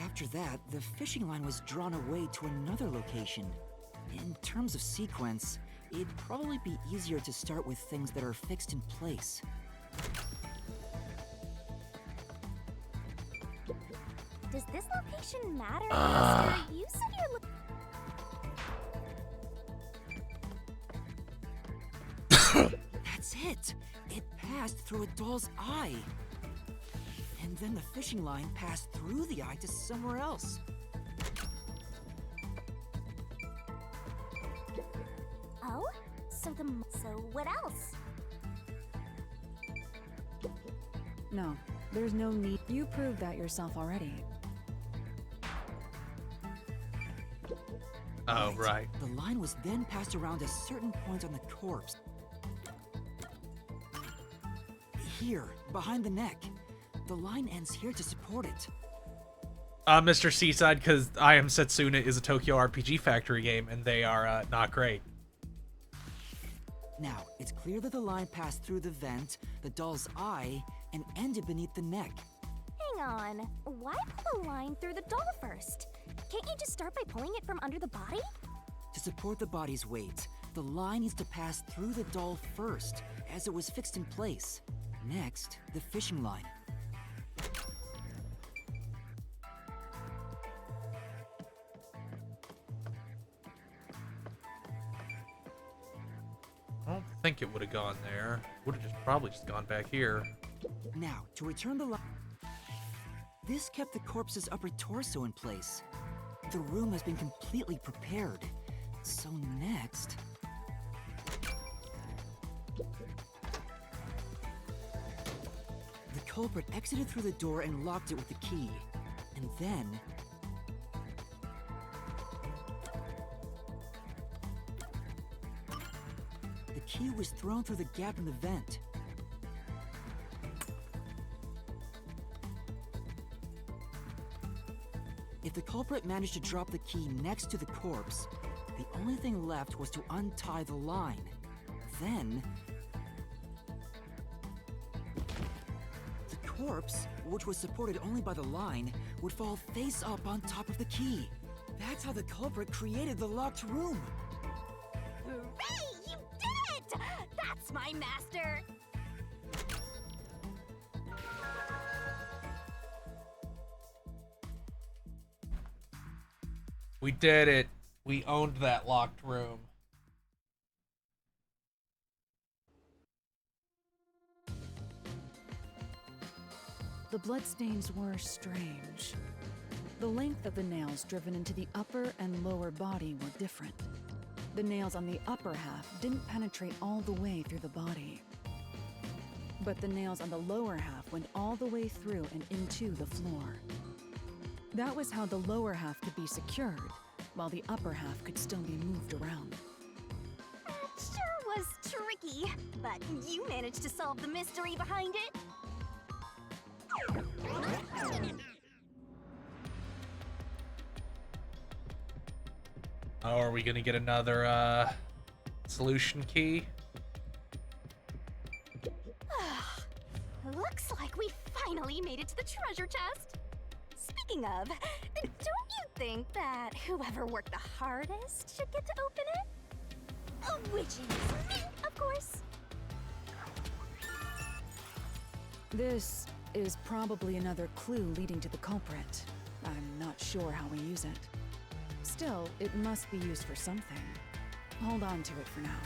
After that, the fishing line was drawn away to another location. In terms of sequence, it'd probably be easier to start with things that are fixed in place. Does this location matter, Master? You said you're That's it! It passed through a doll's eye. And then the fishing line passed through the eye to somewhere else. Oh? So what else? No, there's no need. You proved that yourself already. Oh, right. The line was then passed around a certain point on the corpse. Here, behind the neck. The line ends here to support it. Mr. Seaside, because I Am Setsuna is a Tokyo RPG Factory game, and they are not great. Now, it's clear that the line passed through the vent, the doll's eye, and ended beneath the neck. Hang on. Why pull a line through the doll first? Can't you just start by pulling it from under the body? To support the body's weight, the line needs to pass through the doll first, as it was fixed in place. Next, the fishing line. I don't think it would have gone there. Would have probably just gone back here. Now, to return the line... This kept the corpse's upper torso in place. The room has been completely prepared. So next... The culprit exited through the door and locked it with the key. And then... the key was thrown through the gap in the vent. If the culprit managed to drop the key next to the corpse, the only thing left was to untie the line. Then... the corpse, which was supported only by the line, would fall face up on top of the key. That's how the culprit created the locked room. Hooray! You did it! That's my master! We did it. We owned that locked room. The bloodstains were strange. The length of the nails driven into the upper and lower body were different. The nails on the upper half didn't penetrate all the way through the body. But the nails on the lower half went all the way through and into the floor. That was how the lower half could be secured, while the upper half could still be moved around. Sure was tricky, but you managed to solve the mystery behind it. Oh, are we gonna get another solution key? Looks like we finally made it to the treasure chest. Speaking of, don't you think that whoever worked the hardest should get to open it? Which is me, of course. This is probably another clue leading to the culprit. I'm not sure how we use it. Still, it must be used for something. Hold on to it for now.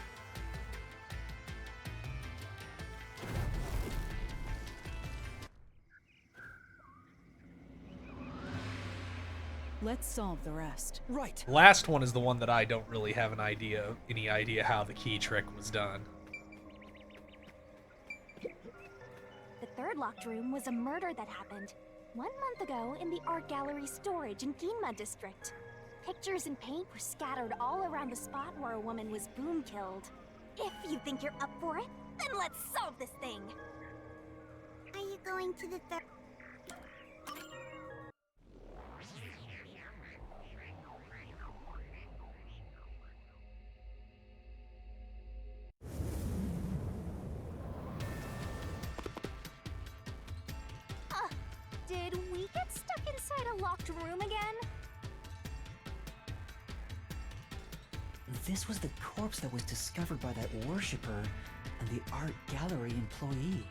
Let's solve the rest. Right. Last one is the one that I don't really have any idea how the key trick was done. The third locked room was a murder that happened 1 month ago in the art gallery storage in Ginma district. Pictures and paint were scattered all around the spot where a woman was boom killed. If you think you're up for it, then let's solve this thing. Are you going to the third? Did we get stuck inside a locked room again? This was the corpse that was discovered by that worshipper and the art gallery employee.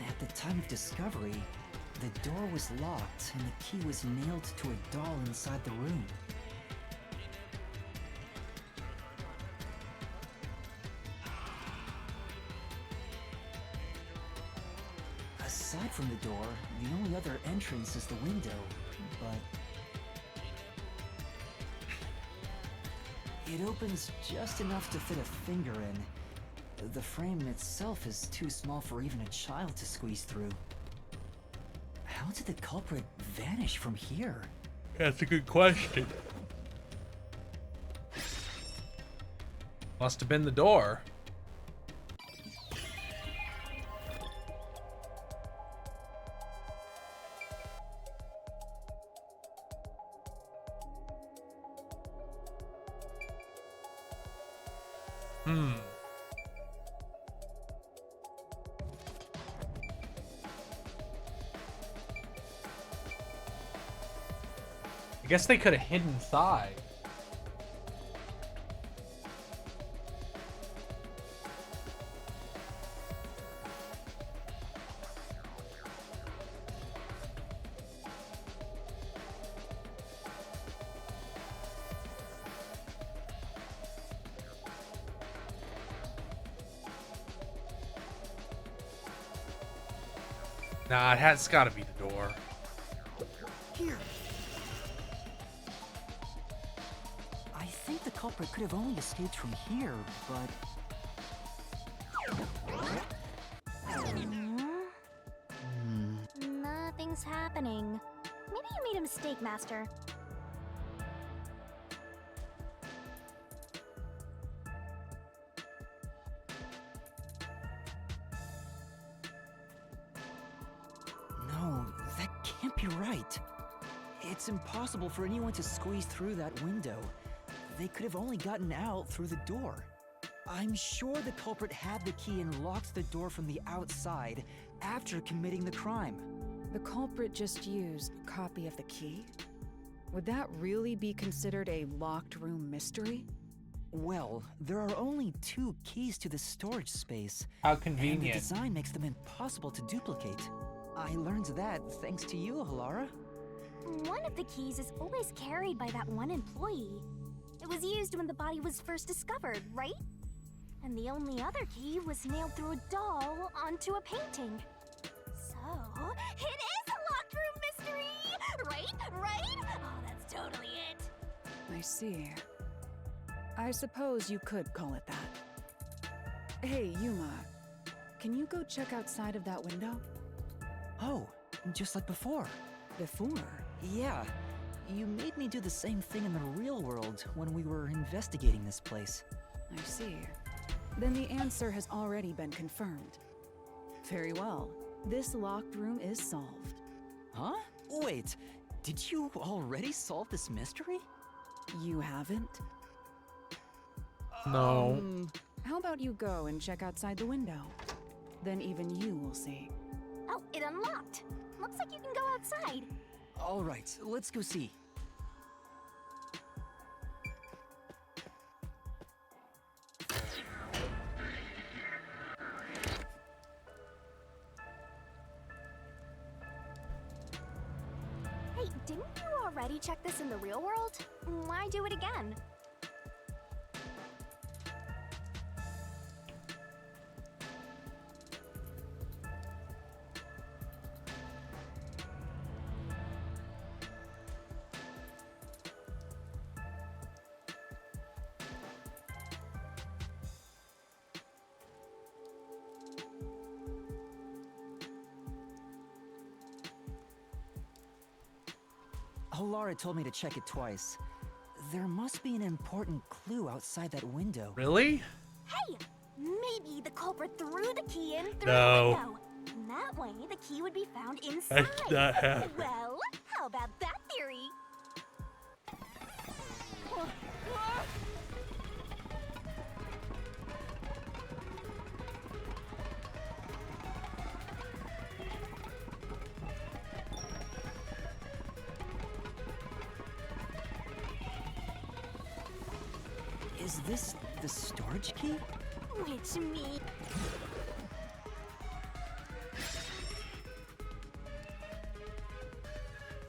At the time of discovery, the door was locked and the key was nailed to a doll inside the room. Aside from the door, the only other entrance is the window, but it opens just enough to fit a finger in. The frame itself is too small for even a child to squeeze through. How did the culprit vanish from here? That's a good question. Must have been the door. I guess they could have hidden inside. Nah, it's gotta be the door. Here. I think the culprit could have only escaped from here, but... Nothing's happening. Maybe you made a mistake, Master. No, that can't be right. It's impossible for anyone to squeeze through that window. They could have only gotten out through the door. I'm sure the culprit had the key and locked the door from the outside after committing the crime. The culprit just used a copy of the key? Would that really be considered a locked room mystery? Well, there are only 2 keys to the storage space. How And the convenient. design makes them impossible to duplicate. I learned that thanks to you, Halara. One of the keys is always carried by that one employee. It was used when the body was first discovered, right? And the only other key was nailed through a doll onto a painting. So, it is a locked room mystery! Right? Right? Oh, that's totally it. I see. I suppose you could call it that. Hey, Yuma. Can you go check outside of that window? Oh, just like before. Before? Yeah, you made me do the same thing in the real world when we were investigating this place. I see. Then the answer has already been confirmed. Very well. This locked room is solved. Huh? Wait, did you already solve this mystery? You haven't? No. How about you go and check outside the window? Then even you will see. Oh, it unlocked. Looks like you can go outside. All right, let's go see. Hey, didn't you already check this in the real world? Why do it again? Halara told me to check it twice. There must be an important clue outside that window. Really? Hey, maybe the culprit threw the key in through No. the window. And that way, the key would be found inside. That's not happening. Well, how about that theory? Is this the storage key? Which means...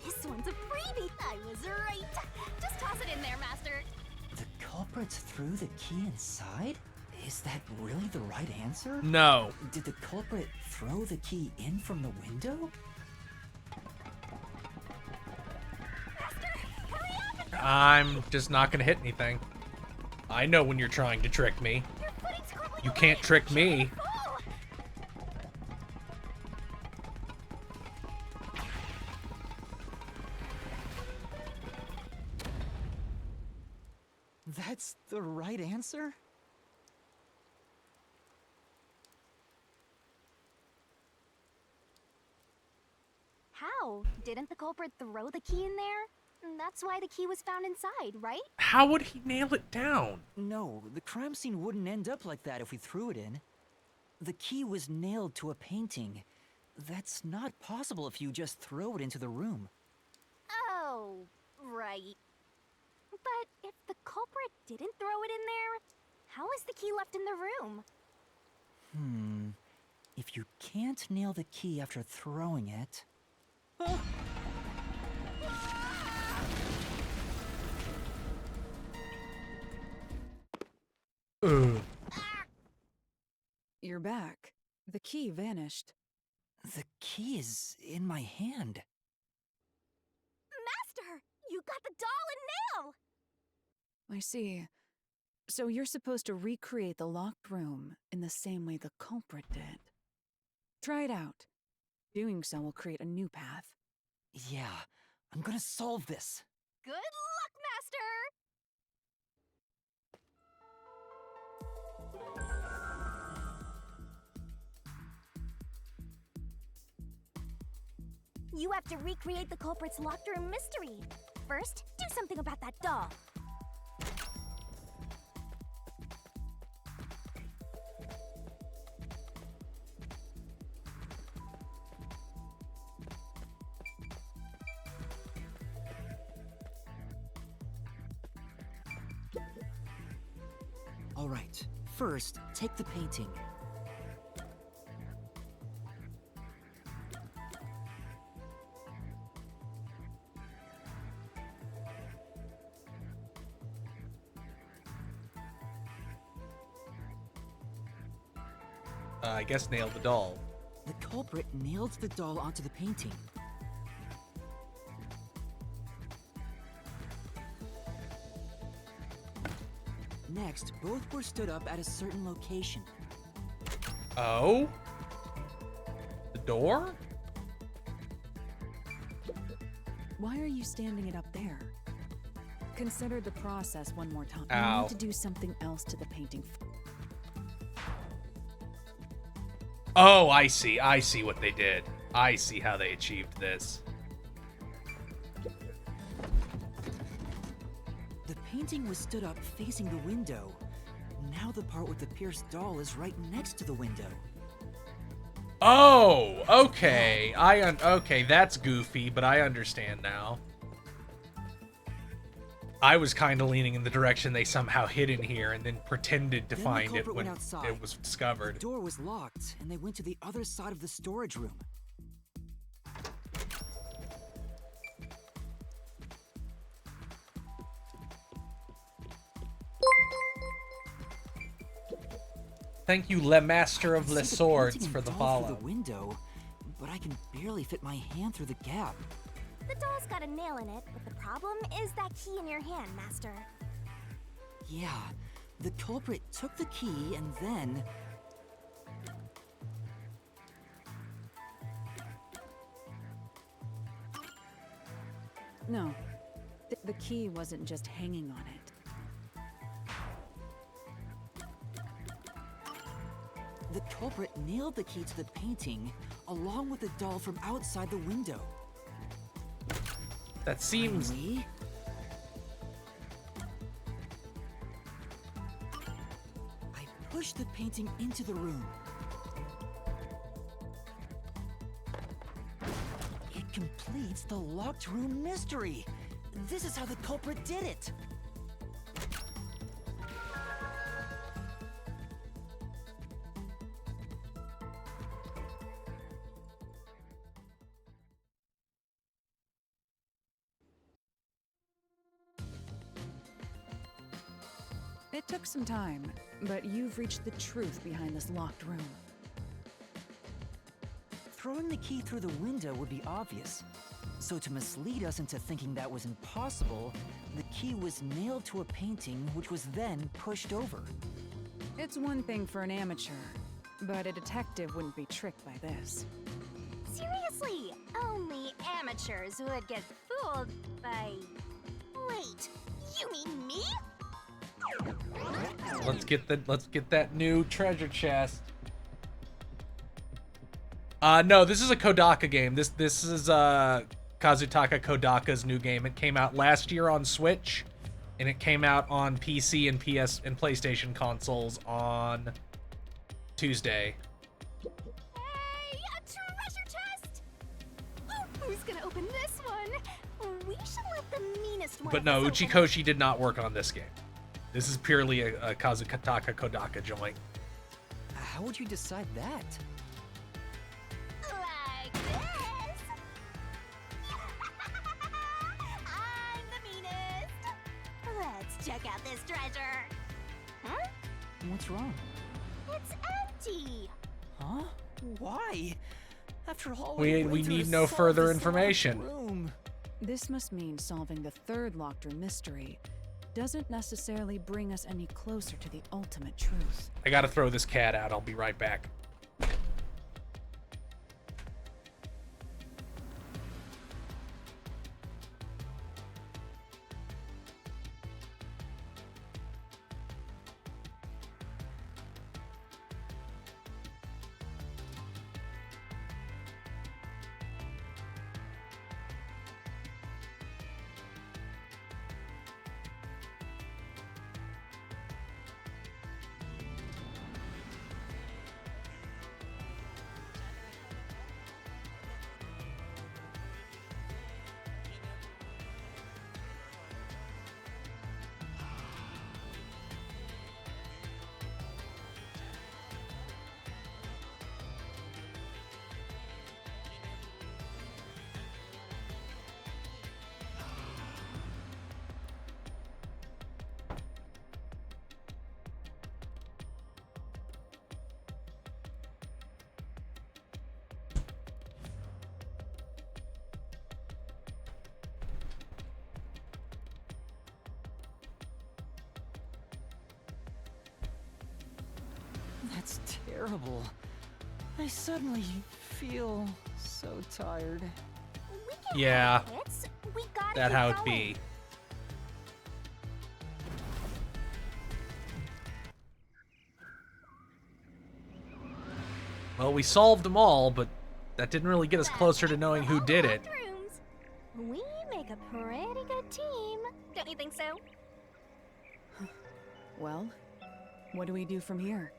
This one's a freebie! I was right! Just toss it in there, Master! The culprit threw the key inside? Is that really the right answer? No. Did the culprit throw the key in from the window? Master, hurry up! I'm just not gonna hit anything. I know when you're trying to trick me. Your footing's crumbling You away. can't trick me. Fall. That's the right answer? How? Didn't the culprit throw the key in there? That's why the key was found inside, right? How would he nail it down? No, the crime scene wouldn't end up like that if we threw it in. The key was nailed to a painting. That's not possible if you just throw it into the room. Oh, right. But if the culprit didn't throw it in there, how is the key left in the room? If you can't nail the key after throwing it... Ugh. You're back. The key vanished. The key is in my hand. Master, you got the doll and nail! I see. So you're supposed to recreate the locked room in the same way the culprit did. Try it out. Doing so will create a new path. Yeah, I'm gonna solve this. Good luck, Master! You have to recreate the culprit's locked room mystery. First, do something about that doll. All right, first, take the painting. I guess nail the doll. The culprit nailed the doll onto the painting. Next, both were stood up at a certain location. Oh? The door? Why are you standing it up there? Consider the process one more time. You Ow. need to do something else to the painting. Oh, I see. I see what they did. I see how they achieved this. The painting was stood up facing the window. Now the part with the pierced doll is right next to the window. Oh, okay. Okay, that's goofy, but I understand now. I was kind of leaning in the direction they somehow hid in here and then pretended to Then the find it culprit when went outside. it was discovered. The door was locked, and they went to the other side of the storage room. Thank you, Le Master of I Le can see the Swords, painting for and the doll follow. through the window, but I can barely fit my hand through the gap. The doll's got a nail in it, but the problem is that key in your hand, Master. Yeah, the culprit took the key and then... No, the key wasn't just hanging on it. The culprit nailed the key to the painting, along with the doll from outside the window. That seems... Finally, I pushed the painting into the room. It completes the locked room mystery. This is how the culprit did it. It took some time, but you've reached the truth behind this locked room. Throwing the key through the window would be obvious. So to mislead us into thinking that was impossible, the key was nailed to a painting which was then pushed over. It's one thing for an amateur, but a detective wouldn't be tricked by this. Seriously, only amateurs would get fooled by... Wait, you mean me? Let's get that new treasure chest. No, this is a Kodaka game. This is Kazutaka Kodaka's new game. It came out last year on Switch, and it came out on PC and PS and PlayStation consoles on Tuesday. Hey, a treasure chest! Who's gonna open this one? We should let the meanest one. But no, of us open. Uchikoshi did not work on this game. This is purely a Kazutaka Kodaka joint. How would you decide that? Like this. I'm the meanest. Let's check out this treasure. Huh? What's wrong? It's empty. Huh? Why? After all, We went through need to no solve further this information. locked room. This must mean solving the third locked room mystery doesn't necessarily bring us any closer to the ultimate truth. I gotta throw this cat out. I'll be right back. That's terrible. I suddenly feel so tired. We can Yeah. handle it. We gotta That keep how it going. be. Well, we solved them all, but that didn't really get us closer to knowing who did it. Rooms. We make a pretty good team. Don't you think so? Well, what do we do from here?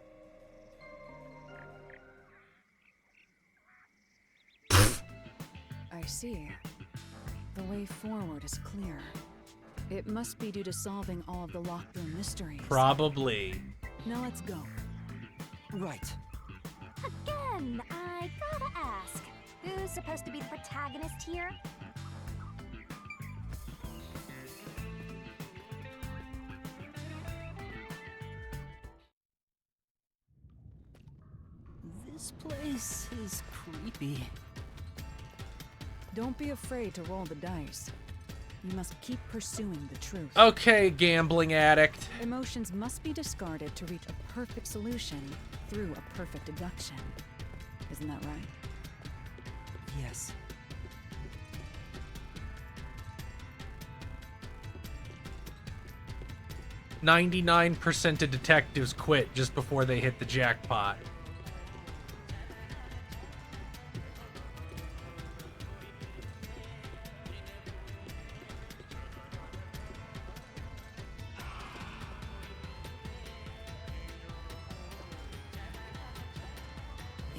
I see. The way forward is clear. It must be due to solving all of the locked room mysteries. Probably. Now let's go. Right. Again, I gotta ask. Who's supposed to be the protagonist here? This place is creepy. Don't be afraid to roll the dice. You must keep pursuing the truth. Okay, gambling addict. Emotions must be discarded to reach a perfect solution through a perfect deduction. Isn't that right? Yes. %99 of detectives quit just before they hit the jackpot.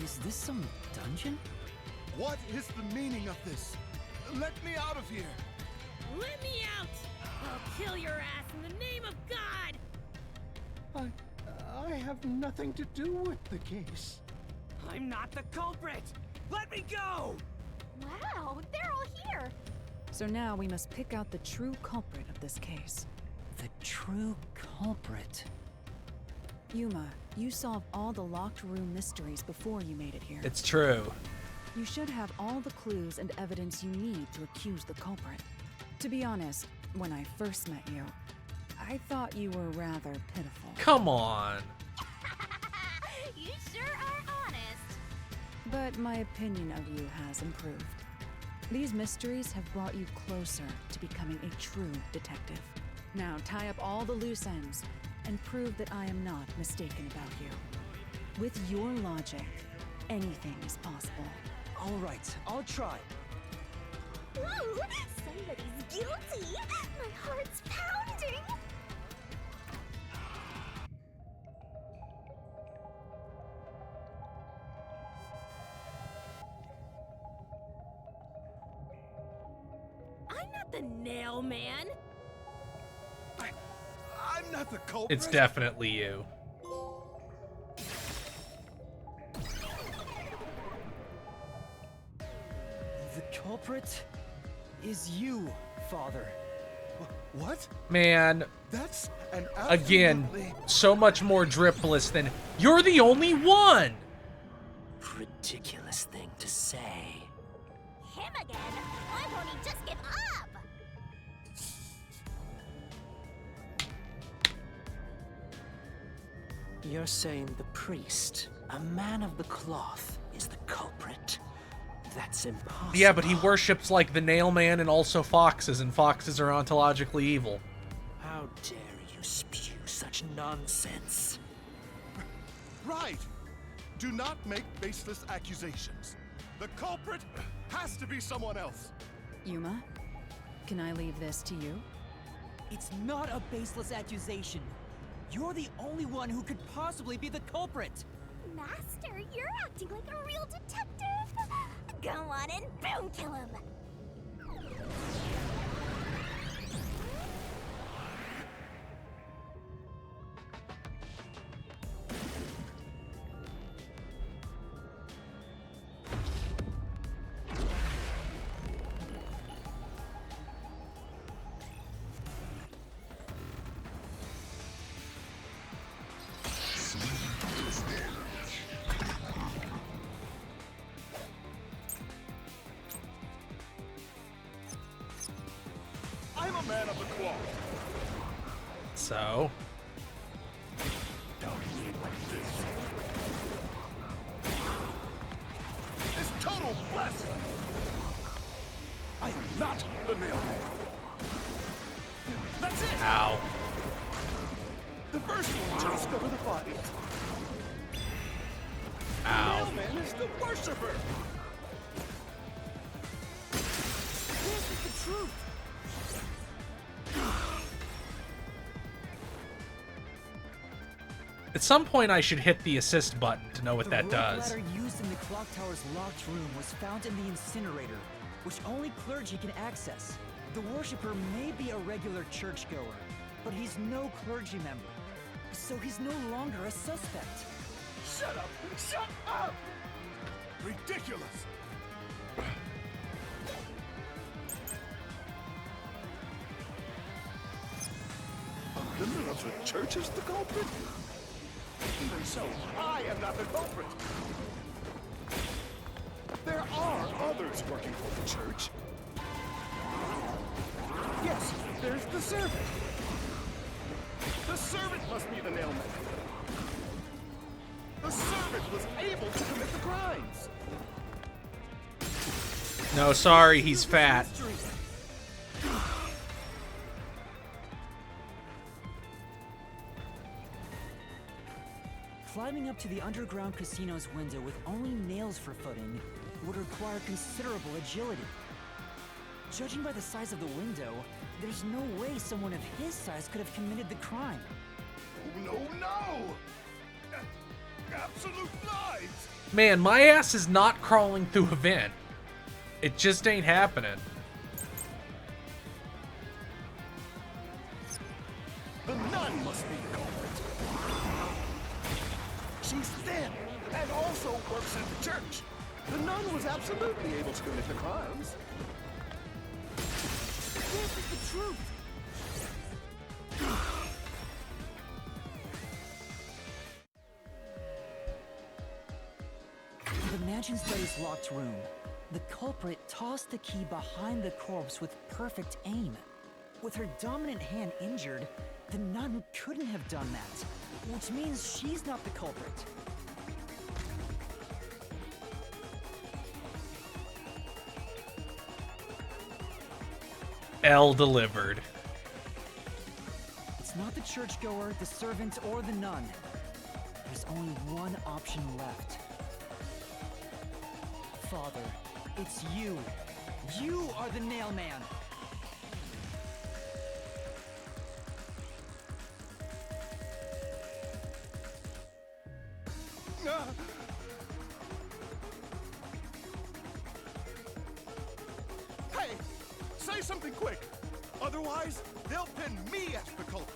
Is this some dungeon? What is the meaning of this? Let me out of here! Let me out! I'll kill your ass in the name of God! I have nothing to do with the case. I'm not the culprit! Let me go! Wow, they're all here. So now we must pick out the true culprit of this case. The true culprit. Yuma, you solved all the locked room mysteries before you made it here. It's true. You should have all the clues and evidence you need to accuse the culprit. To be honest, when I first met you, I thought you were rather pitiful. Come on. You sure are honest. But my opinion of you has improved. These mysteries have brought you closer to becoming a true detective. Now tie up all the loose ends and prove that I am not mistaken about you. With your logic, anything is possible. All right, I'll try. Ooh, somebody's guilty. My heart's pounding. I'm not the nail man. I'm not the culprit. It's definitely you. The culprit is you, Father. What? Man, That's an again, absolutely... so much more dripless than you're the only one. Ridiculous thing to say. Him again? Why won't he just give up? You're saying the priest, a man of the cloth, is the culprit? That's impossible. Yeah, but he worships like the nail man and also foxes, and foxes are ontologically evil. How dare you spew such nonsense? Right! Do not make baseless accusations. The culprit has to be someone else. Yuma, can I leave this to you? It's not a baseless accusation. You're the only one who could possibly be the culprit. Master, you're acting like a real detective. Go on and boom kill him. I'm a man of the cloth. So, not the Nailman. That's it! Ow. The first one to discover the body. Ow. Nailman is the worshipper! This is the truth! At some point, I should hit the assist button to know what The that rope does. ladder used in the clock tower's locked room was found in the incinerator, which only clergy can access. The worshipper may be a regular churchgoer, but he's no clergy member, so he's no longer a suspect. Shut up! Shut up! Ridiculous! The militant church is the culprit? Even so, I am not the culprit. There are others working for the church. Yes, there's the servant. The servant must be the nailman. The servant was able to commit the crimes. No, sorry, he's fat. Climbing up to the underground casino's window with only nails for footing would require considerable agility. Judging by the size of the window, there's no way someone of his size could have committed the crime. No, no! Absolute lies! Man, my ass is not crawling through a vent. It just ain't happening. The nun must be the culprit. She's thin and also works at the church. The nun was absolutely able to commit the crimes. This is the truth! In the Mansion Study's locked room, the culprit tossed the key behind the corpse with perfect aim. With her dominant hand injured, the nun couldn't have done that, which means she's not the culprit. L delivered. It's not the churchgoer, the servant, or the nun. There's only one option left. Father, it's you. You are the Nailman. Hey, say something quick. Otherwise, they'll pin me as the culprit.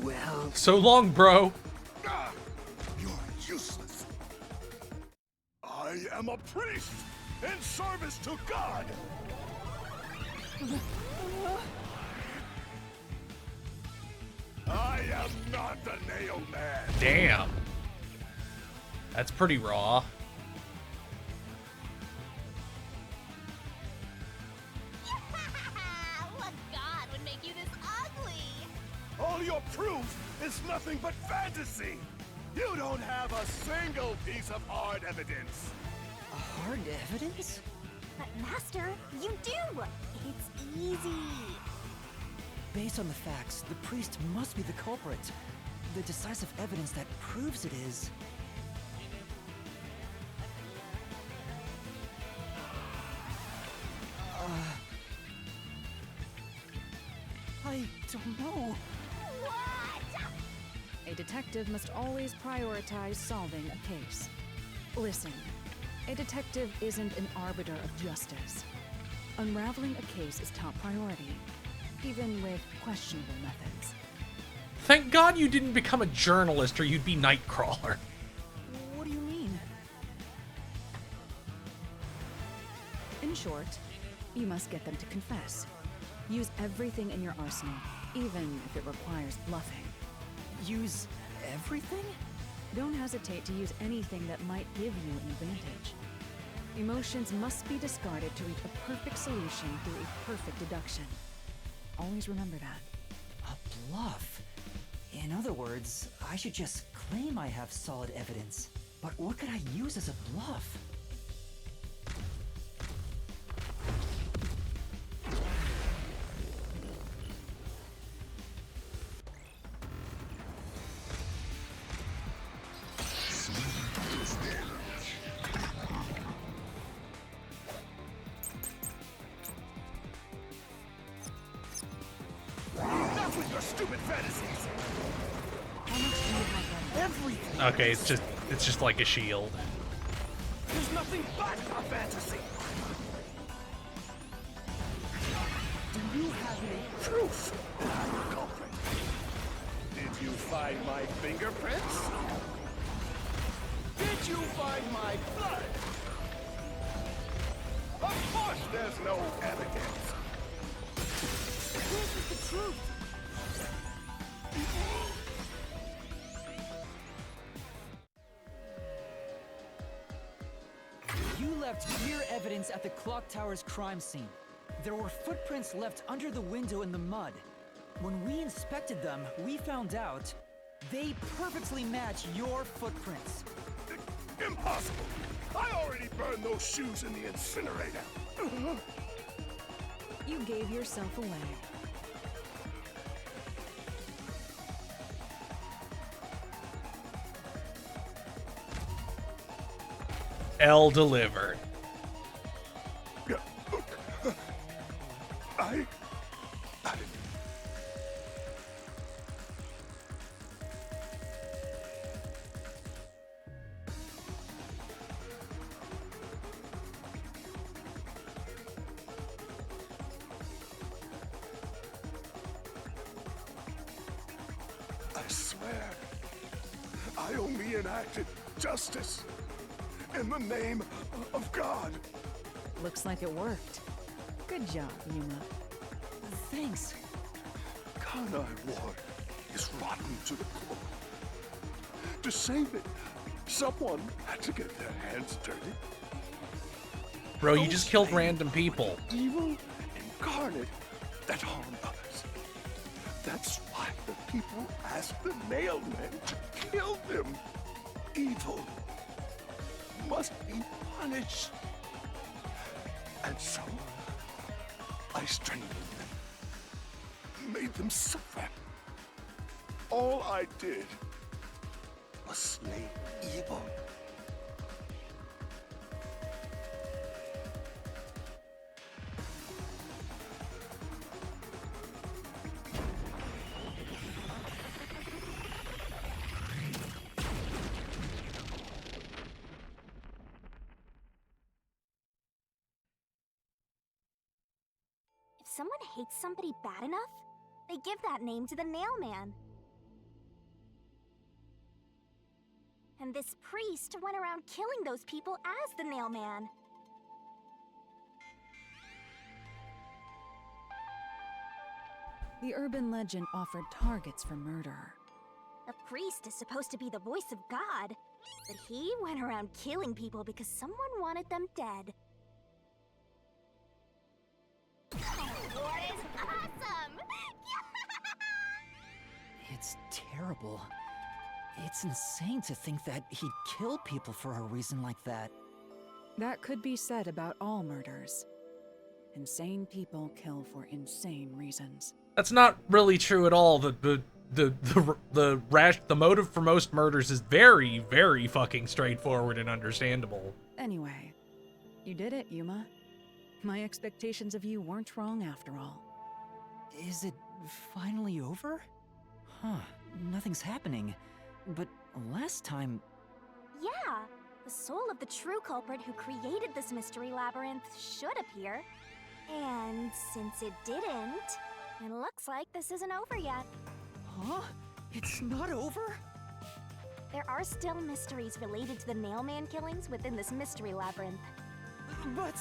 Well, So long, bro. Ah, you're useless. I am a priest in service to God. I am not the Nailman. Damn. That's pretty raw. What god would make you this ugly? All your proof is nothing but fantasy. You don't have a single piece of hard evidence. Hard evidence? But Master, you do! It's easy. Based on the facts, the priest must be the culprit. The decisive evidence that proves it is... I don't know. What? A detective must always prioritize solving a case. Listen, a detective isn't an arbiter of justice. Unraveling a case is top priority, even with questionable methods. Thank God you didn't become a journalist or you'd be Nightcrawler. What do you mean? In short, you must get them to confess. Use everything in your arsenal, even if it requires bluffing. Use everything? Don't hesitate to use anything that might give you an advantage. Emotions must be discarded to reach a perfect solution through a perfect deduction. Always remember that. A bluff? In other words, I should just claim I have solid evidence. But what could I use as a bluff? everything. Okay, it's just like a shield. There's nothing but a fantasy. Do you have any proof that I'm the culprit? Did you find my fingerprints? Did you find my blood? Of course there's no evidence. This is the truth. You left clear evidence at the Clock Tower's crime scene. There were footprints left under the window in the mud. When we inspected them, we found out they perfectly match your footprints. Impossible! I already burned those shoes in the incinerator. You gave yourself away. L delivered. I... I swear, I only enacted justice in the name of God. Looks like it worked. Good job, Yuma. Thanks. Kanai Ward is rotten to the core. To save it, someone had to get their hands dirty. Bro, you just killed random people. Evil incarnate that harm others. That's why the people asked the Nailmen to kill them. Evil must be punished. And so, I strangled them, made them suffer. All I did was slay evil. If someone hates somebody bad enough, they give that name to the Nailman. And this priest went around killing those people as the Nailman. The urban legend offered targets for murder. A priest is supposed to be the voice of God, but he went around killing people because someone wanted them dead. What is awesome! It's terrible. It's insane to think that he'd kill people for a reason like that. That could be said about all murders. Insane people kill for insane reasons. That's not really true at all. The motive for most murders is very, very fucking straightforward and understandable. Anyway, you did it, Yuma. My expectations of you weren't wrong after all. Is it finally over? Huh, nothing's happening. But last time... Yeah, the soul of the true culprit who created this mystery labyrinth should appear. And since it didn't, it looks like this isn't over yet. Huh? It's not over? There are still mysteries related to the Nailman killings within this mystery labyrinth. But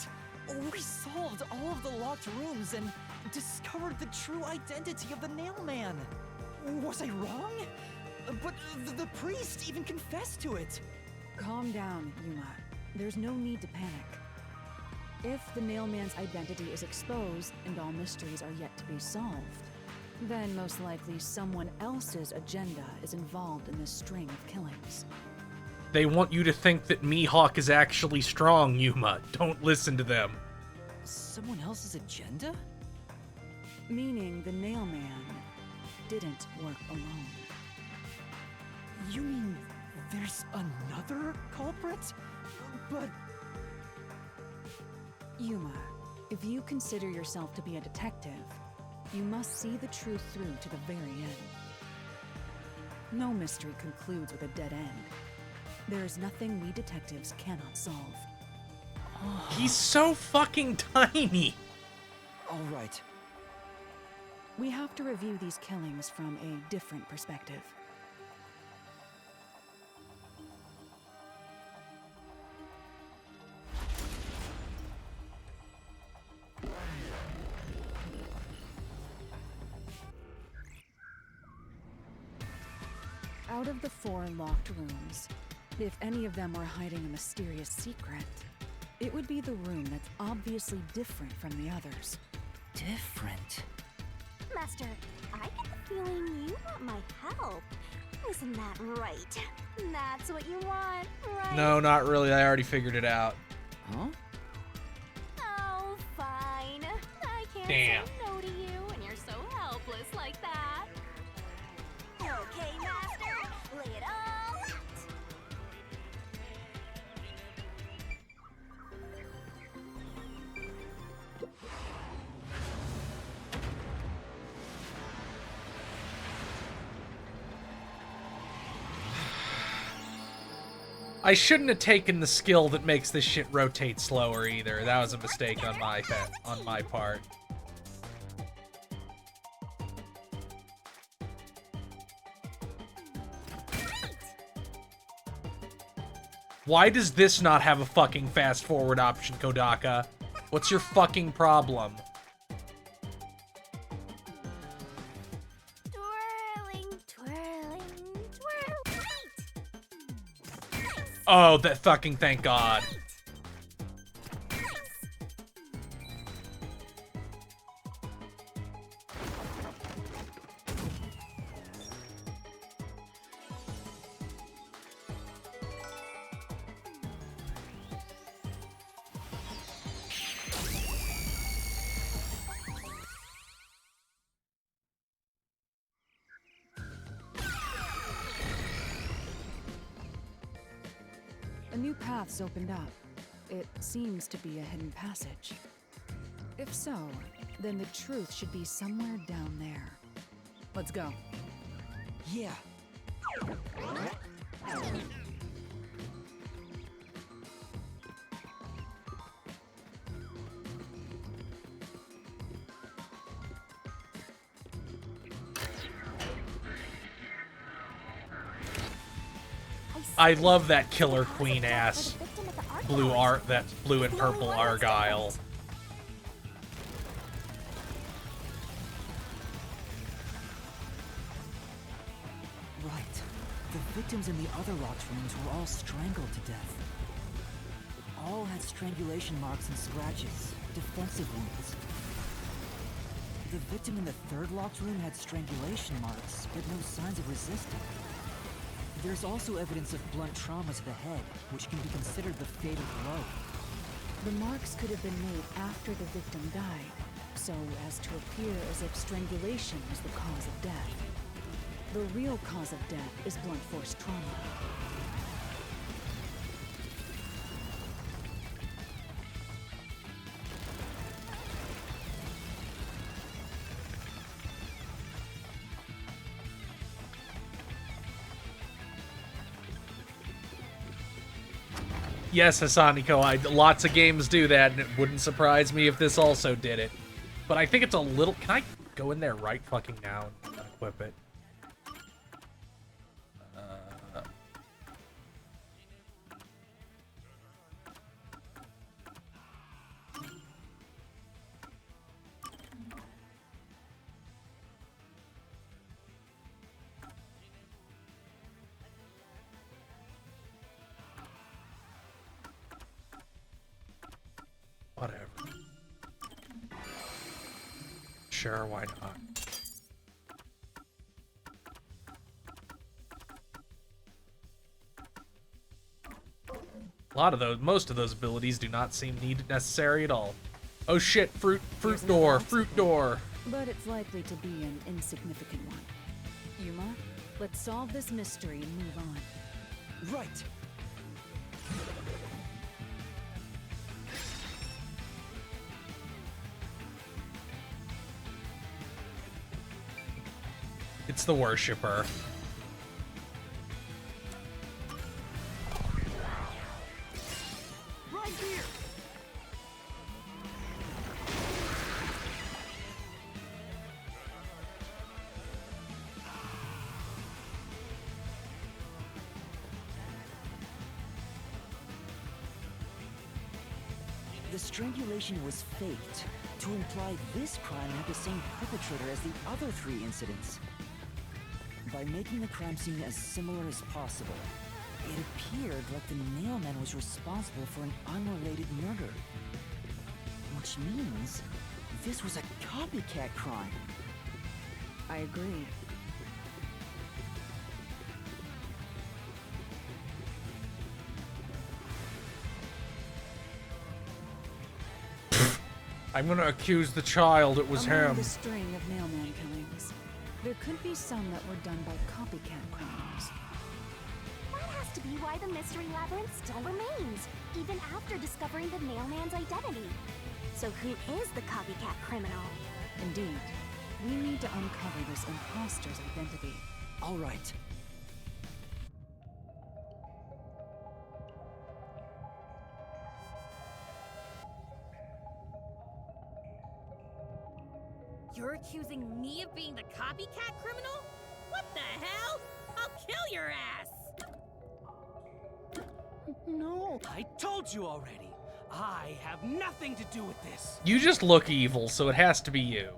we solved all of the locked rooms and discovered the true identity of the Nailman. Was I wrong? But the priest even confessed to it. Calm down, Yuma. There's no need to panic. If the Nailman's identity is exposed and all mysteries are yet to be solved, then most likely someone else's agenda is involved in this string of killings. They want you to think that Mihawk is actually strong, Yuma. Don't listen to them. Someone else's agenda? Meaning the Nailman didn't work alone. You mean there's another culprit? But... Yuma, if you consider yourself to be a detective, you must see the truth through to the very end. No mystery concludes with a dead end. There is nothing we detectives cannot solve. He's so fucking tiny. All right. We have to review these killings from a different perspective. Out of the 4 locked rooms, if any of them were hiding a mysterious secret, it would be the room that's obviously different from the others. Different? Master, I get the feeling you want my help. Isn't that right? That's what you want, right? No, not really. I already figured it out. Huh? Oh, fine. I can't Damn. say no to you when you're so helpless like that. Okay, Master, lay it all out. I shouldn't have taken the skill that makes this shit rotate slower either. That was a mistake on my part. Why does this not have a fucking fast forward option, Kodaka? What's your fucking problem? Twirling, twirling, twirl. Right. Oh, that fucking thank God. A new path's opened up. It seems to be a hidden passage. If so, then the truth should be somewhere down there. Let's go. Yeah. I love that Killer Queen ass blue art, that blue and purple Argyle. Right. The victims in the other locked rooms were all strangled to death. All had strangulation marks and scratches, defensive wounds. The victim in the third locked room had strangulation marks, but no signs of resisting. There's also evidence of blunt trauma to the head, which can be considered the fatal blow. The marks could have been made after the victim died, so as to appear as if strangulation was the cause of death. The real cause of death is blunt force trauma. Yes, Hasaniko, lots of games do that, and it wouldn't surprise me if this also did it. But I think it's a little... Can I go in there right fucking now and equip it? Whatever. Sure, why not? A lot of those, most of those abilities do not seem necessary at all. Oh shit, fruit door. But it's likely to be an insignificant one. Yuma, let's solve this mystery and move on. Right. It's the worshipper. The strangulation was faked to imply this crime had the same perpetrator as the other 3 incidents. By making the crime scene as similar as possible, it appeared like the mailman was responsible for an unrelated murder. Which means this was a copycat crime. I agree. I'm gonna accuse the child it was Among him. the string of mailman killings, there could be some that were done by copycat criminals. That has to be why the Mystery Labyrinth still remains, even after discovering the mailman's identity. So who is the copycat criminal? Indeed, we need to uncover this imposter's identity. All right. You're accusing me of being the copycat criminal? What the hell? I'll kill your ass! No, I told you already. I have nothing to do with this. You just look evil, so it has to be you.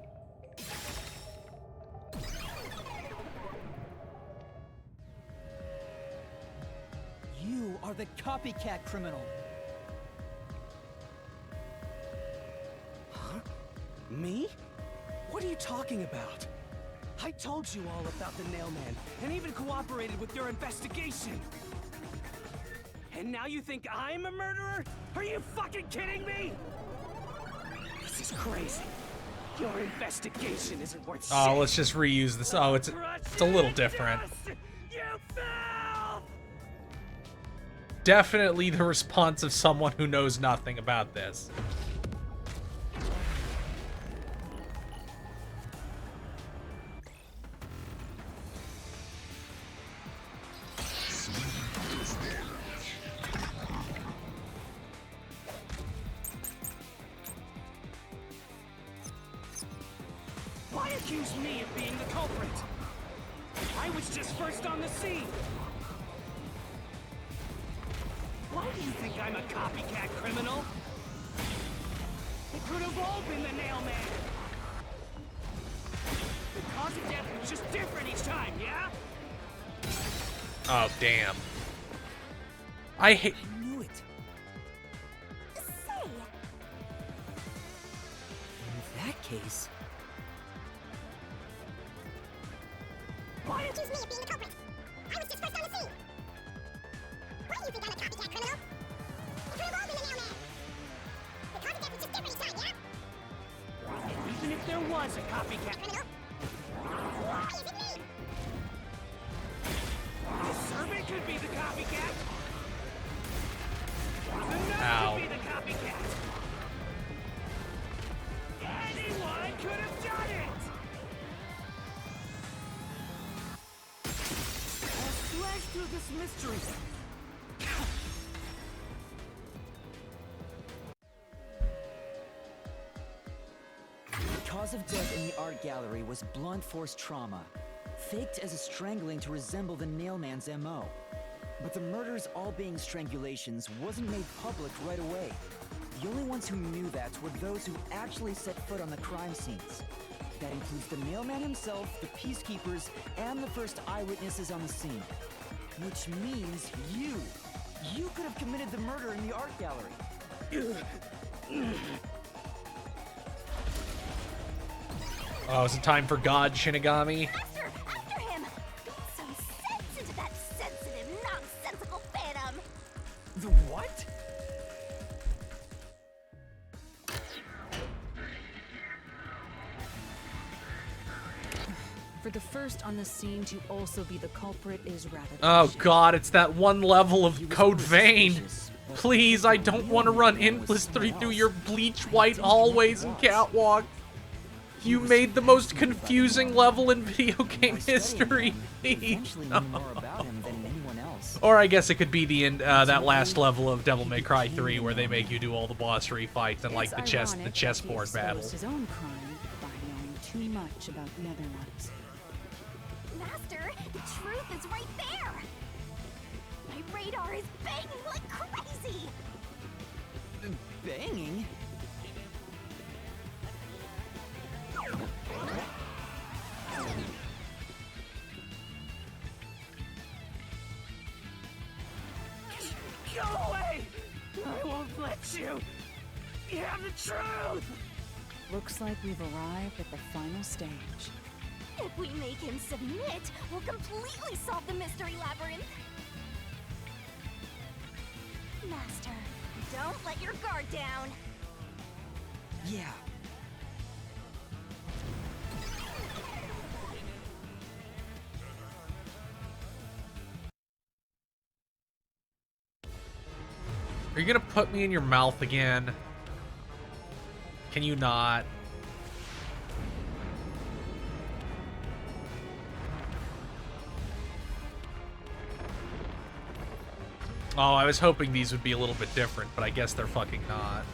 You are the copycat criminal. Huh? Me? What are you talking about? I told you all about the Nailman, and even cooperated with your investigation. And now you think I'm a murderer? Are you fucking kidding me? This is crazy. Your investigation isn't worth shit. Oh, let's just reuse this. Oh, it's a little different. You filth! Definitely the response of someone who knows nothing about this. Why accuse me of being the culprit? I was just first on the scene. Why do you think I'm a copycat criminal? It could have all been the Nailman. The cause of death was just different each time, yeah? Oh, damn. I hate... I knew it. Say, In that case, Why accuse me of being the culprit? I was just first on the scene. Why do you think I'm a copycat criminal? It could have all been the mailman. The cause of death was just different each time, yeah? And even if there was a copycat, Criminal? Why is it me? the servant could be the copycat. The nurse Ow. could be the copycat. Anyone could have done it. I'll slash through this mystery. the cause of death in the art gallery was blunt force trauma, faked as a strangling to resemble the Nailman's MO. But the murders all being strangulations wasn't made public right away. The only ones who knew that were those who actually set foot on the crime scenes. That includes the mailman himself, the peacekeepers, and the first eyewitnesses on the scene. Which means you! You could have committed the murder in the art gallery. Oh, is it time for God, Shinigami? Master, after him! Beat some sense into that sensitive, nonsensical phantom! The what? For the first on the scene to also be the culprit is rather... Oh pushing. god, it's that one level of He was Code always Vein. suspicious, but Please, I don't the want to run Nailman was endlessly someone through else. your bleach I white didn't hallways know and it was. catwalk. You was made the most thinking about confusing him. level in video By game studying history. him, I Please. eventually knew more about him than anyone else. Or I guess it could be the end, that last level of Devil May Cry 3 where they make you do all the boss fights and like It's the ironic that he chessboard exposed battles. his own crime by knowing too much about the other ones. Master, the truth is right there! My radar is banging like crazy! banging? Go away! I won't let you! You have the truth! Looks like we've arrived at the final stage. If we make him submit, we'll completely solve the mystery labyrinth. Master, don't let your guard down. Yeah. Are you gonna put me in your mouth again? Can you not? Oh, I was hoping these would be a little bit different, but I guess they're fucking not.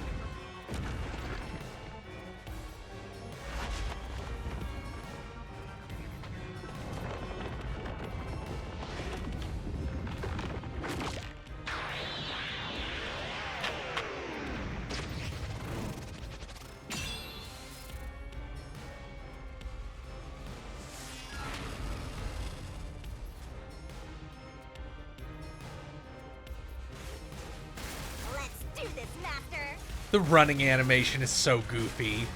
Let's do this, Master. The running animation is so goofy.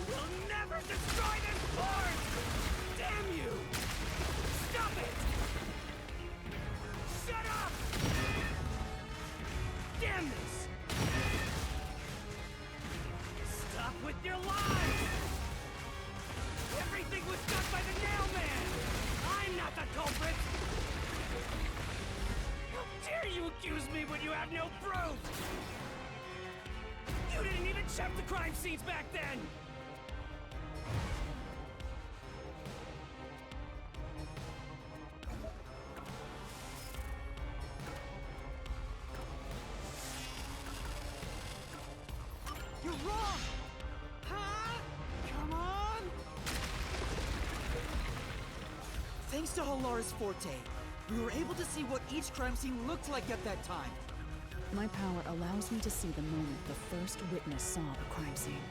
You'll never destroy this port! Damn you! Stop it! Shut up! Damn this! Stop with your lies! Everything was done by the Nailman! I'm not the culprit! How dare you accuse me when you have no proof? You didn't even check the crime scenes back then! You're wrong! Huh? Come on! Thanks to Halara's forte, we were able to see what each crime scene looked like at that time. My power allows me to see the moment the first witness saw the crime scene.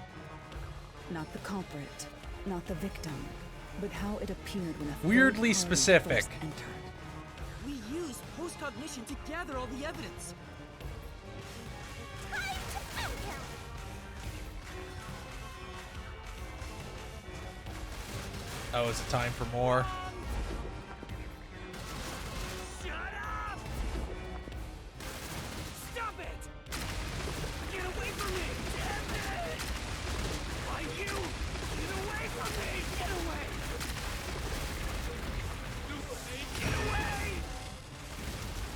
Not the culprit, not the victim, but how it appeared when a third Weirdly party specific. first entered. We used post-cognition to gather all the evidence. Time to end him. Oh, is it time for more? Shut up! Stop it! Get away from me! Damn it! Why you? Get away from me! Get away! Get away!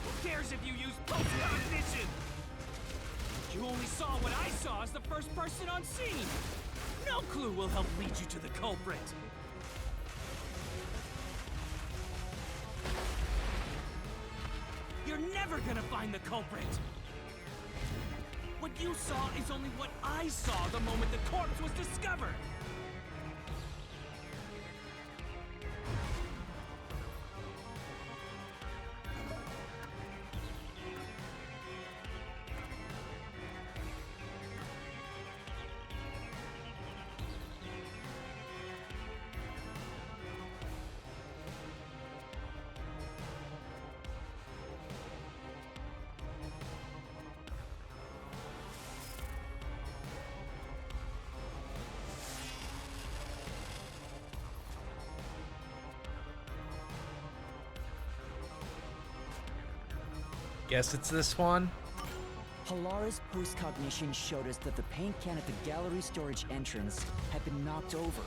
Who cares if you use post-cognition? You only saw what I saw as the first person on scene! No clue will help lead you to the culprit! You're never gonna find the culprit! What you saw is only what I saw the moment the corpse was discovered! Guess it's this one. Halara's post-cognition showed us that the paint can at the gallery storage entrance had been knocked over.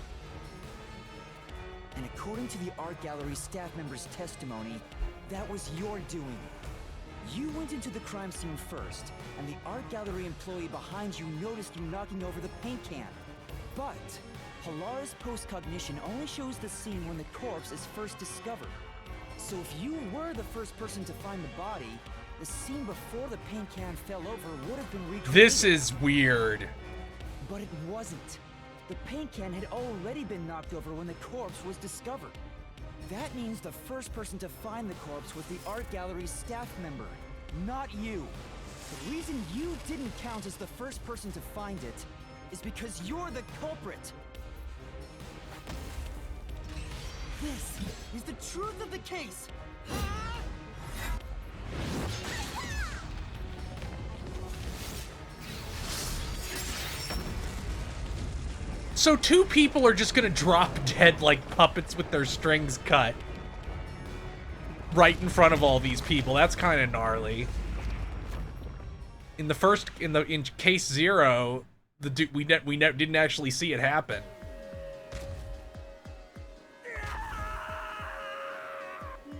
And according to the art gallery staff member's testimony, that was your doing. You went into the crime scene first, and the art gallery employee behind you noticed you knocking over the paint can. But Halara's post-cognition only shows the scene when the corpse is first discovered. So if you were the first person to find the body, the scene before the paint can fell over would have been recreated. This is weird. But it wasn't. The paint can had already been knocked over when the corpse was discovered. That means the first person to find the corpse was the art gallery's staff member. not you. The reason you didn't count as the first person to find it is because you're the culprit. This is the truth of the case. So 2 people are just gonna drop dead like puppets with their strings cut right in front of all these people. That's kind of gnarly. In case 0, we didn't actually see it happen.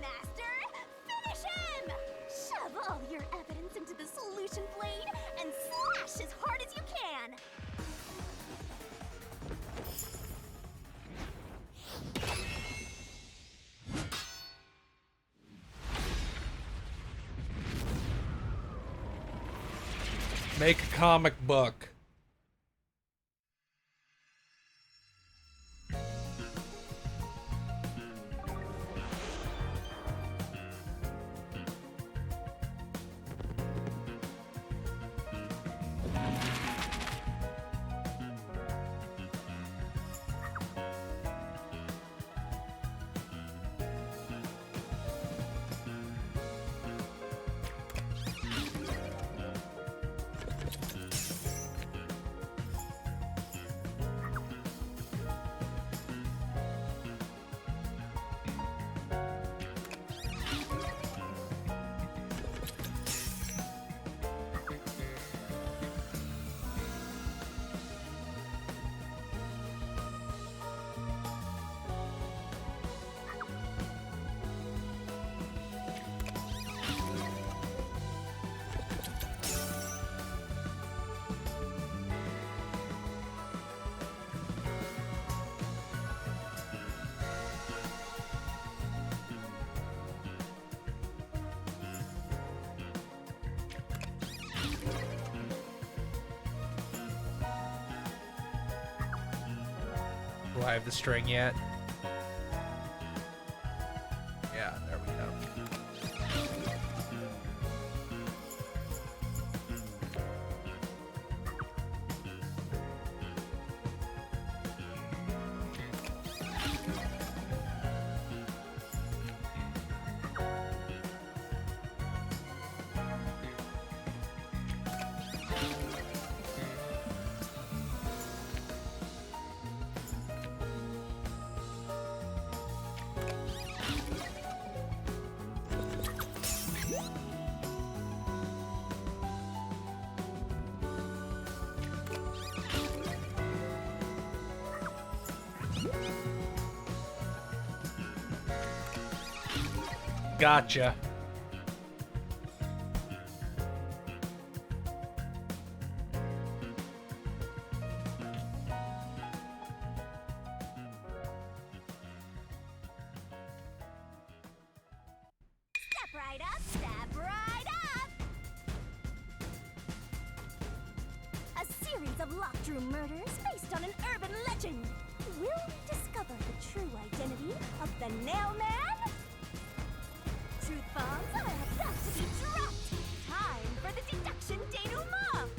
Master, finish him! Shove all your evidence into the solution blade and slash as hard as you can! Make a comic book. Do I have the string yet? Yeah, there we go. Gotcha. Step right up, step right up! A series of locked-room murders based on an urban legend. Will we discover the true identity of the Nail Man? Truth bombs are about to be dropped! Time for the deduction denouement!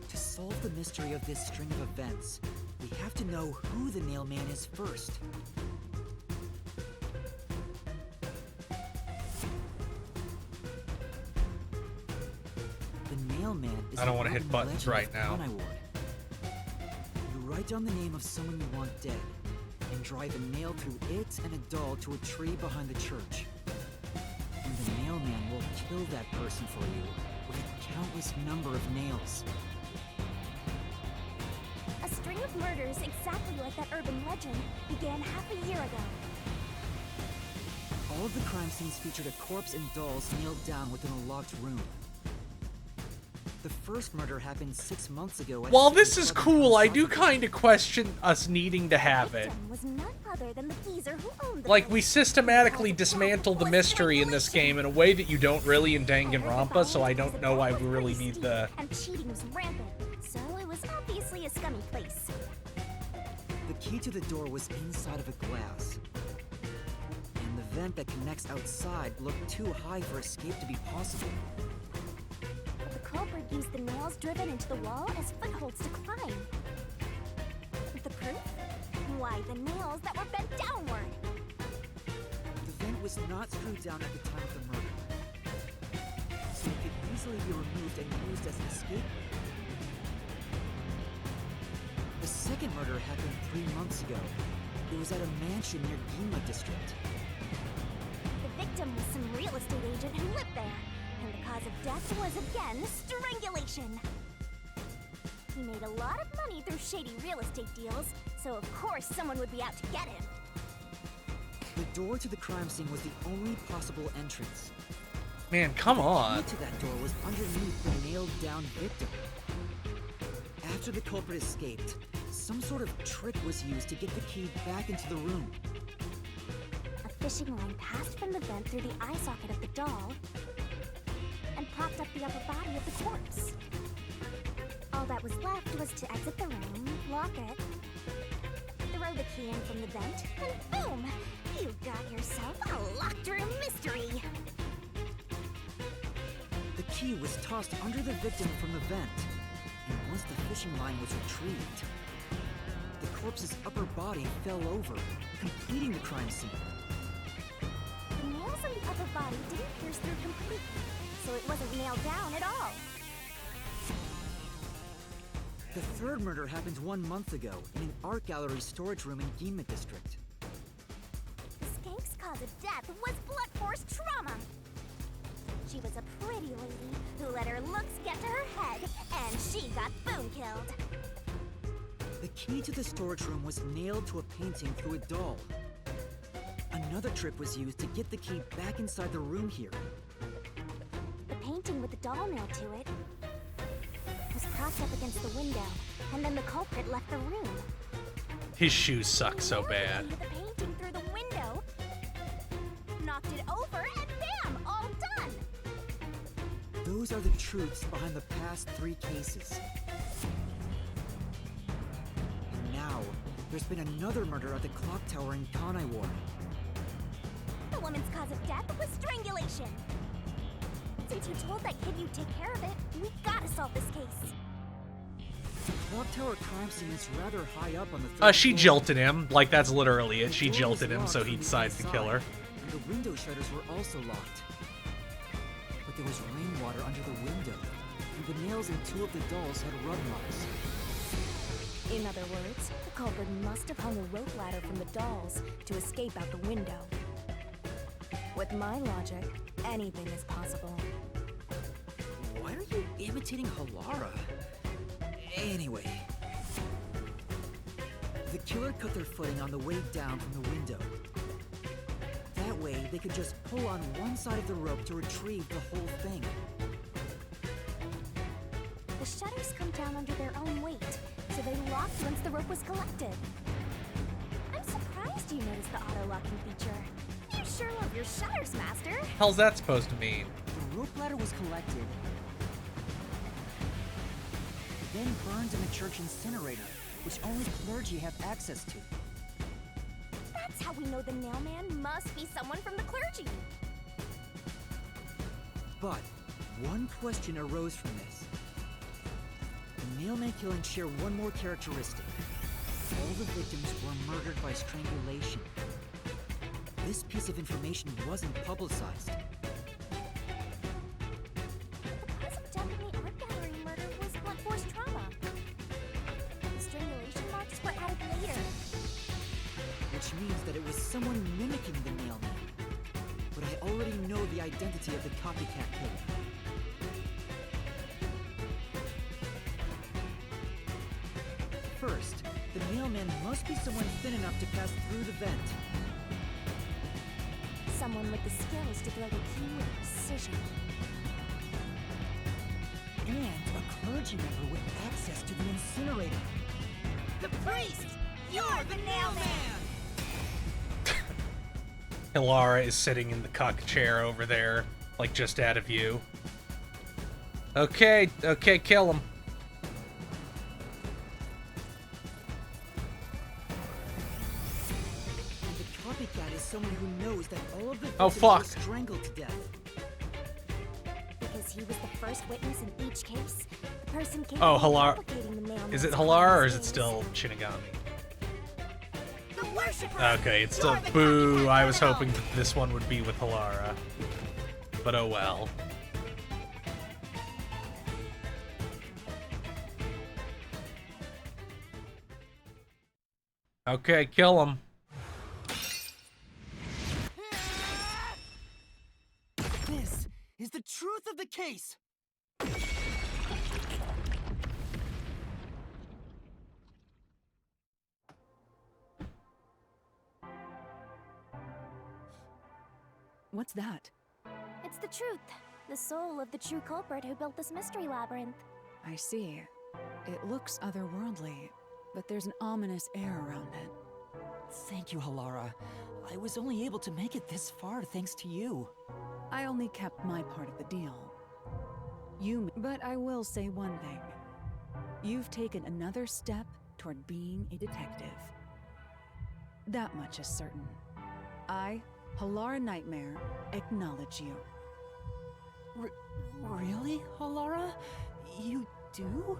To solve the mystery of this string of events, we have to know who the Nail Man is first. The Nail Man is I don't the want to hit urban buttons legend right of now. Pawniward. You write down the name of someone you want dead, and drive a nail through it and a doll to a tree behind the church. And the Nail Man will kill that person for you with a countless number of nails. A string of murders exactly like that urban legend began half a year ago. All of the crime scenes featured a corpse and dolls nailed down within a locked room. The first murder happened 6 months ago. at While City this is Club cool, I do Consolidated. kind of question us needing to have it. Victim was none other than the geezer who owned the Like, we place. systematically dismantled the mystery in this game in a way that you don't really in Danganronpa, so I don't know why we really need the... And cheating was rampant, so it was obviously a scummy place. The key to the door was inside of a glass. And the vent that connects outside looked too high for escape to be possible. The culprit used the nails driven into the wall as footholds to climb. The proof? Why, the nails that were bent downward. The vent was not screwed down at the time of the murder, so it could easily be removed and used as an escape route. The second murder happened 3 months ago. It was at a mansion near Ginma District. The victim was some real estate agent who lived there, and the cause of death was again strangulation. He made a lot of money through shady real estate deals, so of course someone would be out to get him. The door to the crime scene was the only possible entrance. Man, come on. The key to that door was underneath the nailed-down victim. After the culprit escaped, some sort of trick was used to get the key back into the room. A fishing line passed from the vent through the eye socket of the doll and propped up the upper body of the corpse. All that was left was to exit the room, lock it, throw the key in from the vent, and boom! You got yourself a locked room mystery! The key was tossed under the victim from the vent, and once the fishing line was retrieved, the corpse's upper body fell over, completing the crime scene. The nails on the upper body didn't pierce through completely, so it wasn't nailed down at all. The third murder happened 1 month ago in an art gallery storage room in Ginma District. The skank's cause of death was blunt force trauma. She was a pretty lady who let her looks get to her head, and she got boom killed. The key to the storage room was nailed to a painting through a doll. Another trick was used to get the key back inside the room here. The painting with the doll nailed to it was propped up against the window, and then the culprit left the room. His shoes suck so bad. The painting through the window, knocked it over, and bam! All done! Those are the truths behind the past 3 cases. And now, there's been another murder at the clock tower in Kanai Ward. The woman's cause of death was strangulation. Since you told that kid you'd take care of it, we gotta solve this case. The clock tower crime scene is rather high up on the third She floor. jilted him. Like, that's literally it. She The door was jilted him, locked so from he the decides to kill her. inside, and the window shutters were also locked. But there was rainwater under the window, and the nails in 2 of the dolls had rub marks. In other words, the culprit must have hung a rope ladder from the dolls to escape out the window. With my logic, anything is possible. Why are you imitating Halara? Anyway. The killer cut their footing on the way down from the window. That way, they could just pull on one side of the rope to retrieve the whole thing. The shutters come down under their own weight, so they locked once the rope was collected. I'm surprised you noticed the auto-locking feature. You sure love your shutters, Master. Hell's that supposed to mean? The rope ladder was collected, then burned in the church incinerator, which only clergy have access to. That's how we know the nailman must be someone from the clergy. But one question arose from this. The nailman killing share one more characteristic. All the victims were murdered by strangulation. This piece of information wasn't publicized. The cause of death in the art gallery murder was blunt force trauma. The strangulation marks were added later. Which means that it was someone mimicking the nailman. But I already know the identity of the copycat killer. First, the nailman must be someone thin enough to pass through the vent. Someone with the skills to throw the key with precision. And a clergy member with access to the incinerator. The priest! You're the nailman! Hilara is sitting in the cuck chair over there, like just out of view. Okay, kill him. And the copycat is someone who knows that all of the Oh, victims fuck. were strangled to death. Because he was the first witness in each case. The person capable Oh, of Halar. implicating the man Is it that's Halar or behind is it these still Shinigami? The worshiper! Okay, it's still You're the boo. copycat I was criminal! hoping that this one would be with Halara. But oh well. Okay, kill him. This is the truth of the case. What's that? It's the truth. The soul of the true culprit who built this mystery labyrinth. I see. It looks otherworldly, but there's an ominous air around it. Thank you, Halara. I was only able to make it this far thanks to you. I only kept my part of the deal. But I will say one thing. You've taken another step toward being a detective. That much is certain. I, Halara Nightmare, acknowledge you. Really, Halara? You do?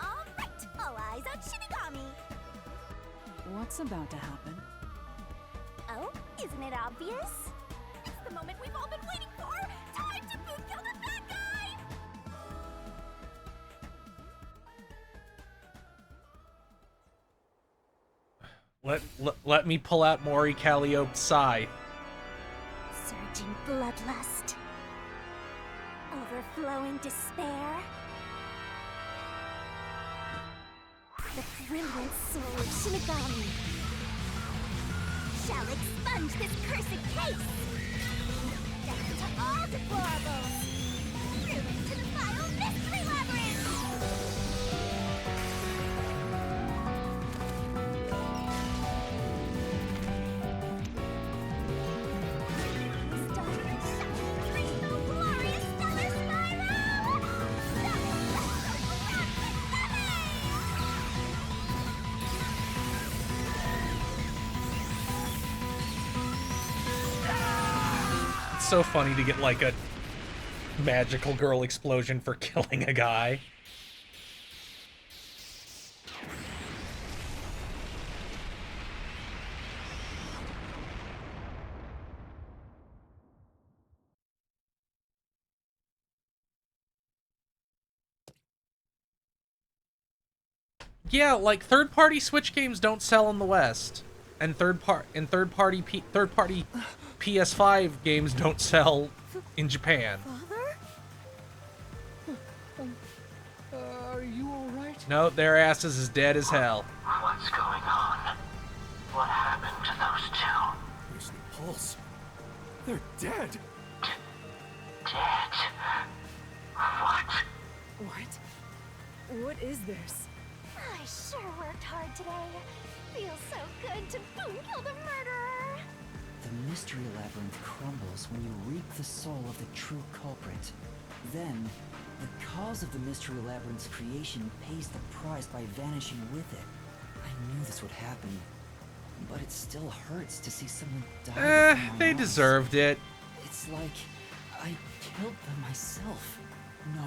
All right, all eyes on Shinigami. What's about to happen? Oh, isn't it obvious? It's the moment we've all been waiting for. Time to boot kill the bad guy. Let me pull out Mori Calliope's scythe. Surging bloodlust. Overflowing despair. The brilliant soul of Shinigami shall expunge this cursed case. Death to all deplorables. Ruin to the vile mystery labyrinth. It's so funny to get like a magical girl explosion for killing a guy. Yeah, like third-party Switch games don't sell in the West, and third-party PS5 games don't sell in Japan. Are you alright? No, their asses is dead as hell. What's going on? What happened to those two? There's no pulse. They're dead. Dead? What? What? What is this? I sure worked hard today. Feels so good to boom kill the murderer. The mystery labyrinth crumbles when you reap the soul of the true culprit. Then, the cause of the mystery labyrinth's creation pays the price by vanishing with it. I knew this would happen, but it still hurts to see someone die. before my They eyes. deserved it. It's like I killed them myself. No,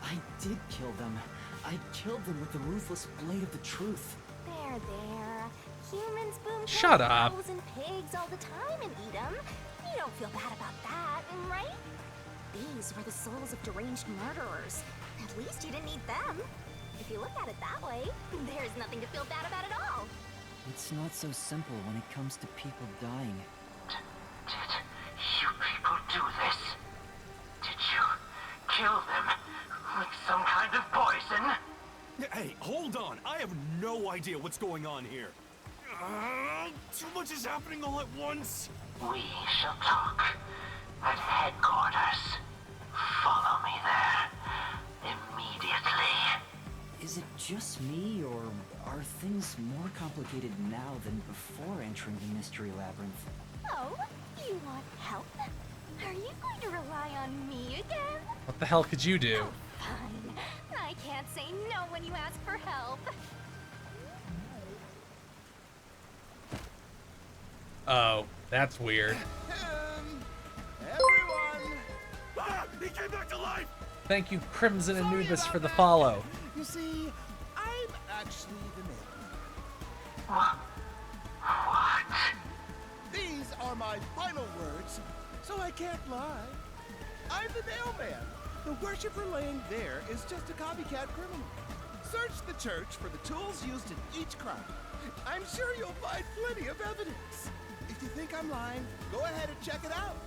I did kill them. I killed them with the ruthless blade of the truth. There. Humans boom kill Shut up. cows and pigs all the time and eat them. You don't feel bad about that, right? These were the souls of deranged murderers. At least you didn't eat them. If you look at it that way, there's nothing to feel bad about at all. It's not so simple when it comes to people dying. Did you people do this? Did you kill them with some kind of poison? Hey, hold on. I have no idea what's going on here. Too much is happening all at once. We shall talk at headquarters. Follow me there immediately. Is it just me, or are things more complicated now than before entering the mystery labyrinth? Oh, you want help? Are you going to rely on me again? What the hell could you do? Fine. I can't say no when you ask for help. Oh, that's weird. Everyone! Ah! He came back to life! Thank you, Crimson Anubis, for the follow. You see, I'm actually the mailman. What? These are my final words, so I can't lie. I'm the mailman. The worshiper laying there is just a copycat criminal. Search the church for the tools used in each crime. I'm sure you'll find plenty of evidence. If you think I'm lying, go ahead and check it out.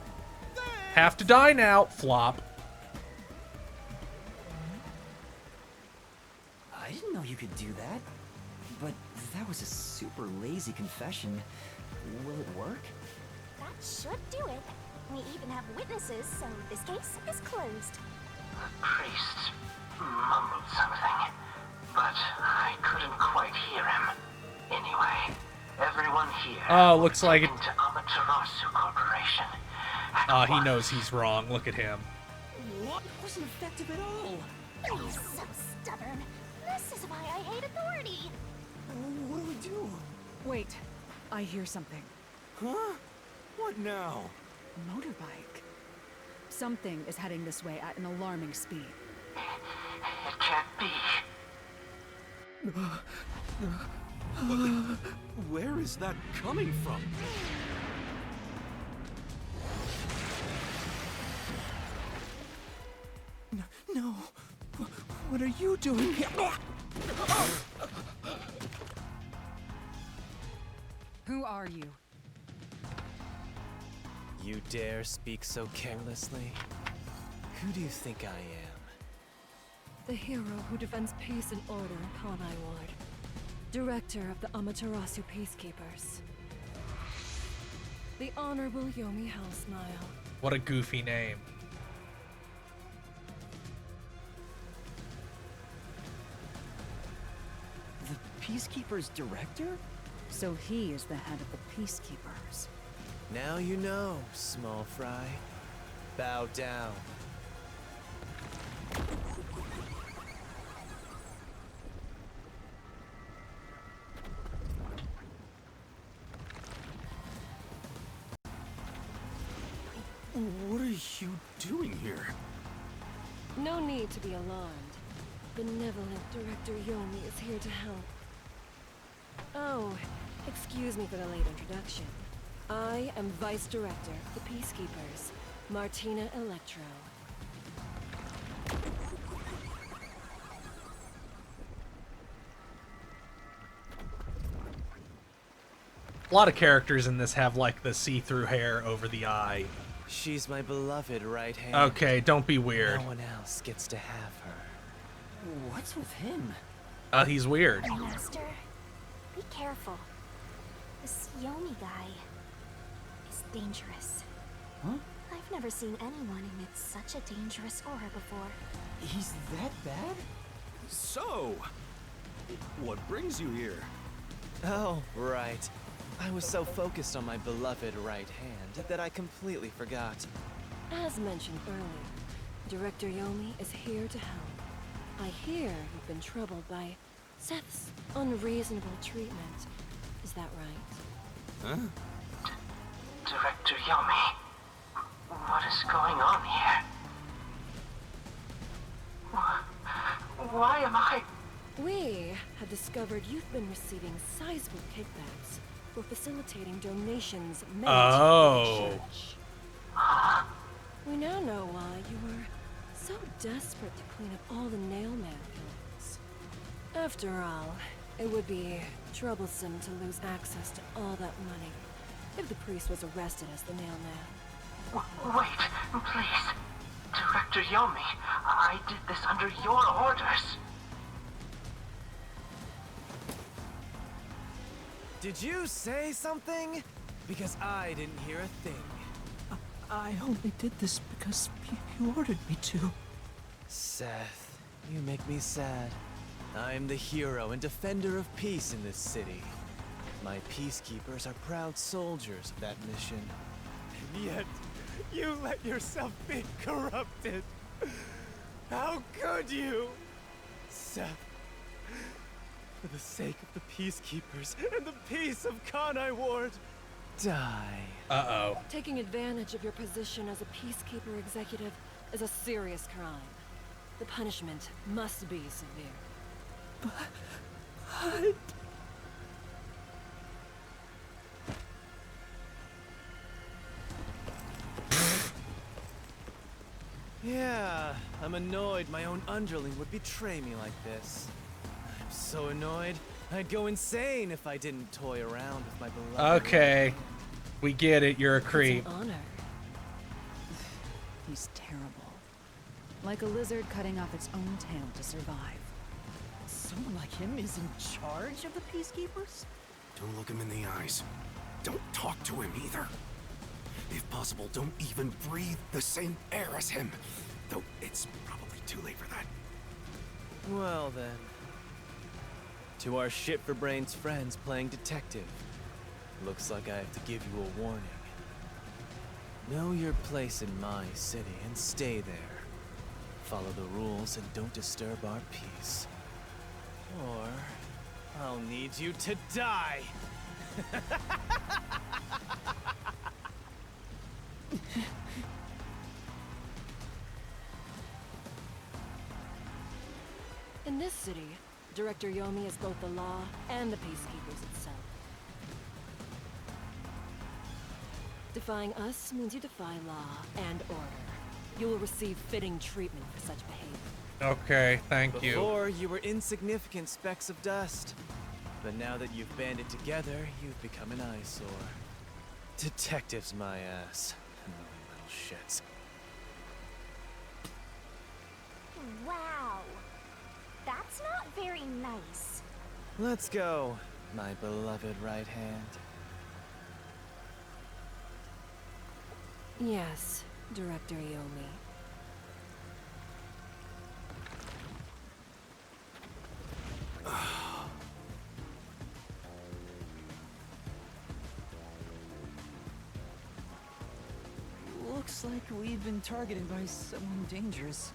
Thanks. Have to die now. Flop. I didn't know you could do that. But that was a super lazy confession. Will it work? That should do it. We even have witnesses, so this case is closed. The priest mumbled something, but I couldn't quite hear him. Anyway, everyone here. Oh, looks like it. To Amaterasu Corporation. He knows he's wrong. Look at him. What? It wasn't effective at all. He's so stubborn. This is why I hate authority. What do we do? Wait, I hear something. Huh? What now? Motorbike. Something is heading this way at an alarming speed. It can't be. Where is that coming from? No. What are you doing here? Who are you? You dare speak so carelessly? Who do you think I am? The hero who defends peace and order in Panai Ward. Director of the Amaterasu Peacekeepers. The Honorable Yomi Hellsmile. What a goofy name. The Peacekeepers director? So he is the head of the Peacekeepers. Now you know, small fry. Bow down. What are you doing here? No need to be alarmed. Benevolent Director Yomi is here to help. Oh, excuse me for the late introduction. I am Vice Director of the Peacekeepers, Martina Electro. A lot of characters in this have like the see-through hair over the eye. She's my beloved right hand. Okay, don't be weird. No one else gets to have her. What's with him? He's weird. Master, be careful. This Yomi guy is dangerous. Huh? I've never seen anyone emit such a dangerous aura before. He's that bad? So, what brings you here? Oh, right. I was so focused on my beloved right hand that I completely forgot. As mentioned earlier, Director Yomi is here to help. I hear you've been troubled by Seth's unreasonable treatment. Is that right? Huh? Director Yomi, what is going on here? Why am I... We have discovered you've been receiving sizable kickbacks for facilitating donations made to the church. We now know why you were so desperate to clean up all the Nailman killings. After all, it would be troublesome to lose access to all that money if the priest was arrested as the Nailman. Wait, please. Director Yomi, I did this under your orders. Did you say something? Because I didn't hear a thing. I only did this because you ordered me to. Seth, you make me sad. I'm the hero and defender of peace in this city. My peacekeepers are proud soldiers of that mission. And yet, you let yourself be corrupted. How could you? Seth, for the sake of the Peacekeepers and the peace of Kanai Ward, die. Uh-oh. Taking advantage of your position as a Peacekeeper executive is a serious crime. The punishment must be severe. But... Yeah, I'm annoyed my own underling would betray me like this. I'm so annoyed, I'd go insane if I didn't toy around with my beloved. Okay. We get it, you're a creep. It's an honor. He's terrible. Like a lizard cutting off its own tail to survive. Someone like him is in charge of the Peacekeepers? Don't look him in the eyes. Don't talk to him either. If possible, don't even breathe the same air as him. Though it's probably too late for that. Well then. To our shit-for-brains friends playing detective. Looks like I have to give you a warning. Know your place in my city and stay there. Follow the rules and don't disturb our peace. Or I'll need you to die! In this city, Director Yomi is both the law and the Peacekeepers itself. Defying us means you defy law and order. You will receive fitting treatment for such behavior. Okay, thank you. Before, you were insignificant specks of dust. But now that you've banded together, you've become an eyesore. Detectives, my ass. Annoying little shits. Wow. That's not very nice. Let's go, my beloved right hand. Yes, Director Yomi. Looks like we've been targeted by someone dangerous.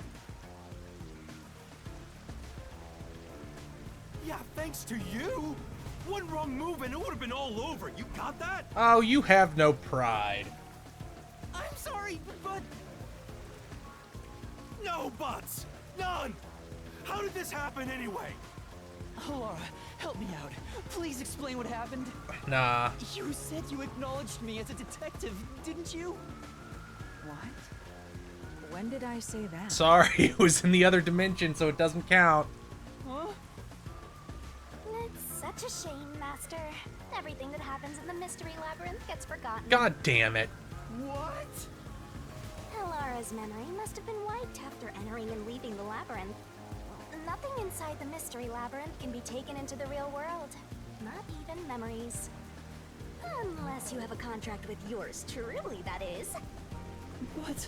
Yeah, thanks to you. One wrong move and it would have been all over. You got that? Oh, you have no pride. I'm sorry, but... No buts! None! How did this happen anyway? Laura, help me out. Please explain what happened. Nah. You said you acknowledged me as a detective, didn't you? What? When did I say that? Sorry, it was in the other dimension, so it doesn't count. Huh? It's such a shame, Master. Everything that happens in the Mystery Labyrinth gets forgotten. God damn it. What? Halara's memory must have been wiped after entering and leaving the labyrinth. Nothing inside the Mystery Labyrinth can be taken into the real world. Not even memories. Unless you have a contract with yours truly, that is. What?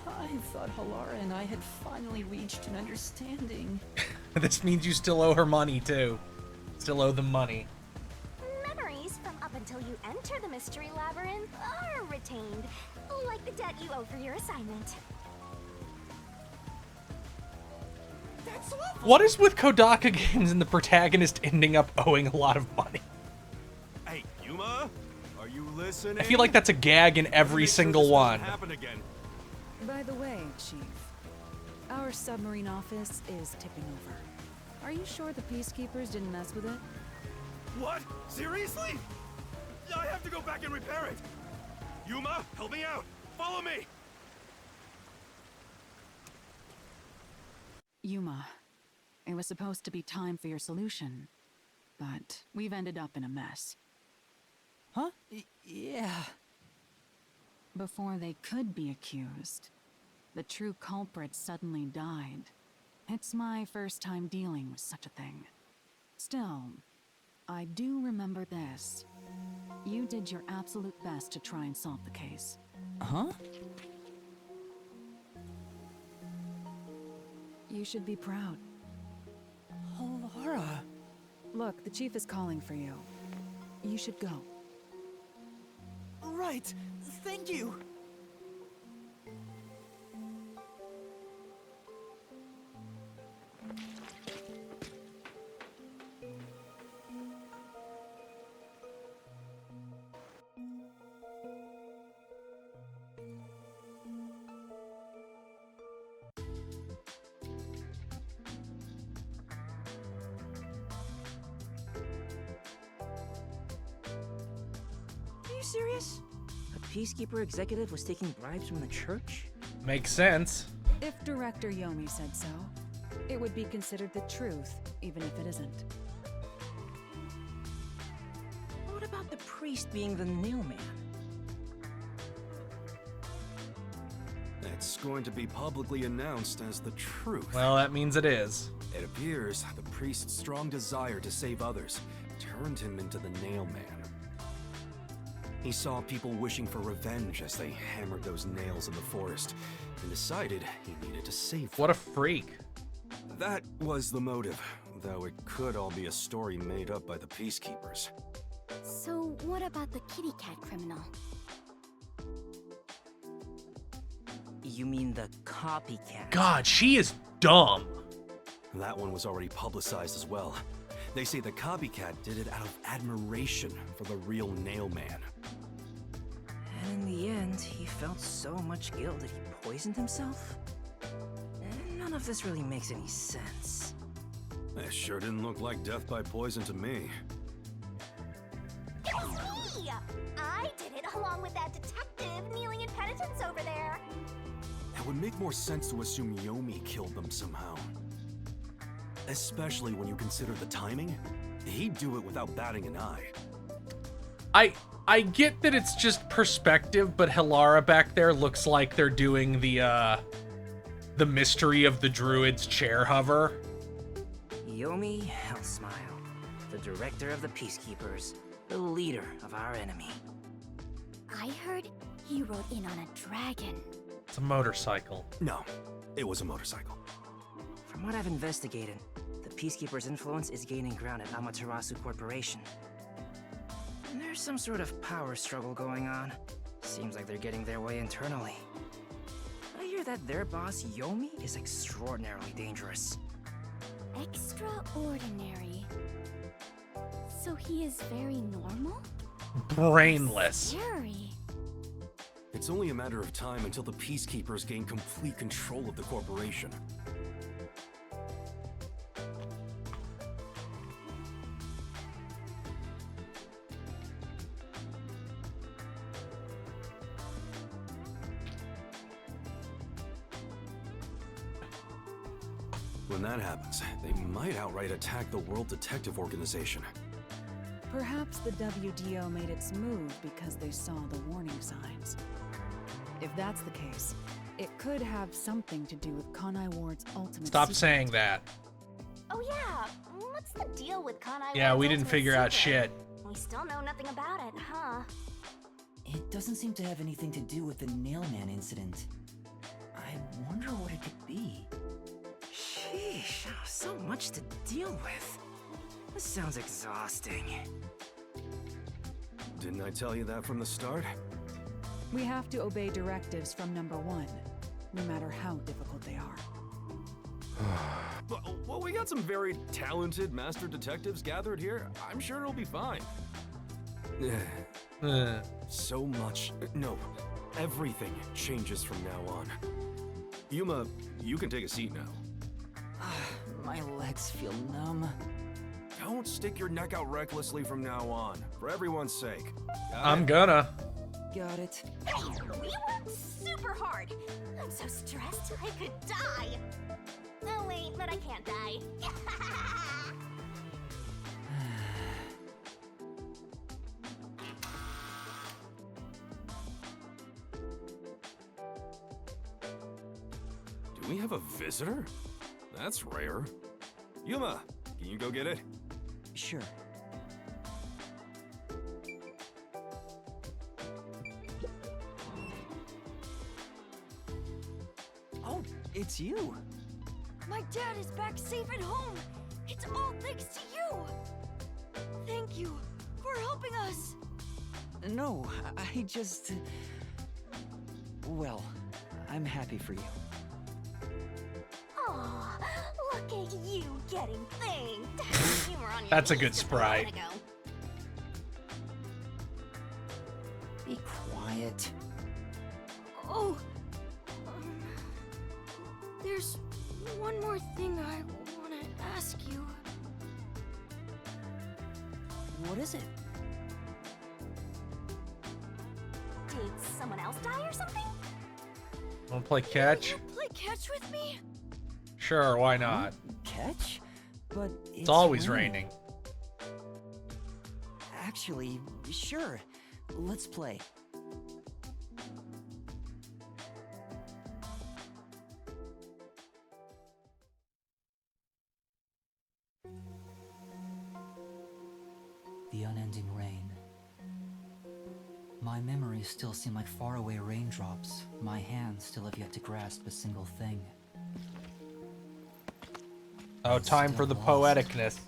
I thought Halara and I had finally reached an understanding. This means you still owe her money, too. Still owe them money. Memories from up until you enter the Mystery Labyrinth are retained, like the debt you owe for your assignment. That's awful. What is with Kodaka games and the protagonist ending up owing a lot of money? Hey, Yuma? Are you listening? I feel like that's a gag in every single one. Happen again. By the way, Chief, our submarine office is tipping over. Are you sure the Peacekeepers didn't mess with it? What? Seriously? I have to go back and repair it. Yuma, help me out. Follow me. Yuma, it was supposed to be time for your solution, but we've ended up in a mess. Huh? Yeah. Before they could be accused, the true culprit suddenly died. It's my first time dealing with such a thing. Still, I do remember this. You did your absolute best to try and solve the case. Huh? You should be proud. Laura. Look, the chief is calling for you. You should go. Right. Thank you. you serious? A Peacekeeper executive was taking bribes from the church? Makes sense. If Director Yomi said so, it would be considered the truth, even if it isn't. What about the priest being the nailman? It's going to be publicly announced as the truth. Well, that means it is. It appears the priest's strong desire to save others turned him into the nailman. He saw people wishing for revenge as they hammered those nails in the forest, and decided he needed to save them. What a freak. That was the motive, though it could all be a story made up by the Peacekeepers. So, what about the kitty cat criminal? You mean the copycat? God, she is dumb. That one was already publicized as well. They say the copycat did it out of admiration for the real nailman. And in the end, he felt so much guilt that he poisoned himself? None of this really makes any sense. It sure didn't look like death by poison to me. It's me! I did it along with that detective kneeling in penitence over there. It would make more sense to assume Yomi killed them somehow. Especially when you consider the timing. He'd do it without batting an eye. I get that it's just perspective, but Hilara back there looks like they're doing the mystery of the druid's chair hover. Yomi Hellsmile, the director of the Peacekeepers, the leader of our enemy. I heard he rode in on a dragon. It's a motorcycle. No, it was a motorcycle. From what I've investigated, the Peacekeepers' influence is gaining ground at Amaterasu Corporation. And there's some sort of power struggle going on. Seems like they're getting their way internally. I hear that their boss, Yomi, is extraordinarily dangerous. Extraordinary. So he is very normal? Brainless. Scary. It's only a matter of time until the Peacekeepers gain complete control of the corporation. When that happens, they might outright attack the World Detective Organization. Perhaps the WDO made its move because they saw the warning signs. If that's the case, it could have something to do with Kanai Ward's ultimate Stop secret. saying that. Oh yeah, what's the deal with Kanai? Yeah, Ward's we didn't ultimate figure out secret? shit. We still know nothing about it, huh? It doesn't seem to have anything to do with the Nailman incident. I wonder what it could be. Sheesh, so much to deal with. This sounds exhausting. Didn't I tell you that from the start? We have to obey directives from number one, no matter how difficult they are. Well, we got some very talented master detectives gathered here. I'm sure it'll be fine. So much. No, everything changes from now on. Yuma, you can take a seat now. My legs feel numb. Don't stick your neck out recklessly from now on, for everyone's sake. I'm gonna. Got it. Hey, we worked super hard. I'm so stressed I could die. Oh wait, but I can't die. Do we have a visitor? That's rare. Yuma, can you go get it? Sure. Oh, it's you. My dad is back safe at home. It's all thanks to you. Thank you for helping us. No, I just... Well, I'm happy for you. Aw, look at you getting thanked. You were on your That's a knees good just sprite. moment ago. Be quiet. Oh, there's one more thing I want to ask you. What is it? Did someone else die or something? Wanna play catch? Play catch with me? Sure, why not? Catch? But It's always raining. Actually, sure. Let's play. The unending rain. My memories still seem like faraway raindrops. My hands still have yet to grasp a single thing. Oh, time for the poeticness.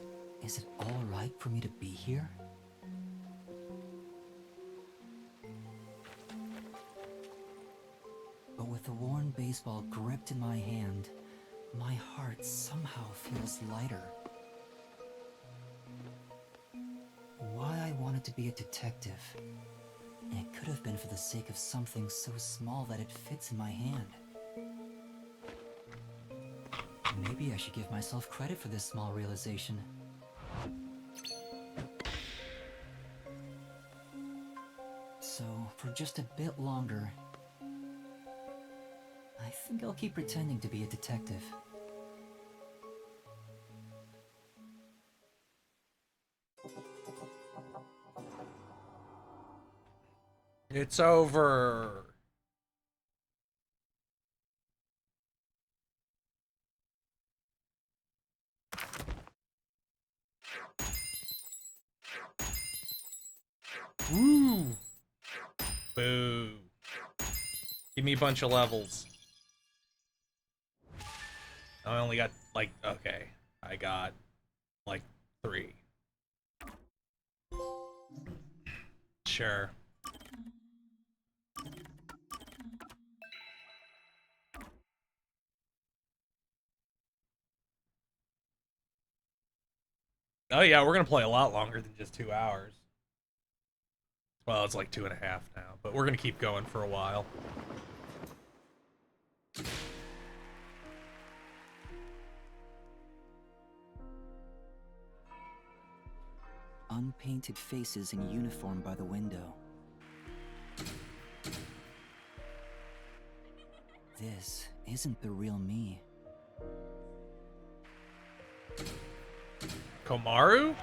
Is it all right for me to be here? But with the worn baseball gripped in my hand, my heart somehow feels lighter. Why I wanted to be a detective. It could have been for the sake of something so small that it fits in my hand. Maybe I should give myself credit for this small realization. So, for just a bit longer, I think I'll keep pretending to be a detective. It's over. Woo! Boo. Give me a bunch of levels. I only got, like, okay. I got, like, 3. Sure. Oh yeah, we're gonna play a lot longer than just 2 hours. Well, it's like 2.5 now, but we're gonna keep going for a while. Unpainted faces in uniform by the window. This isn't the real me. Komaru?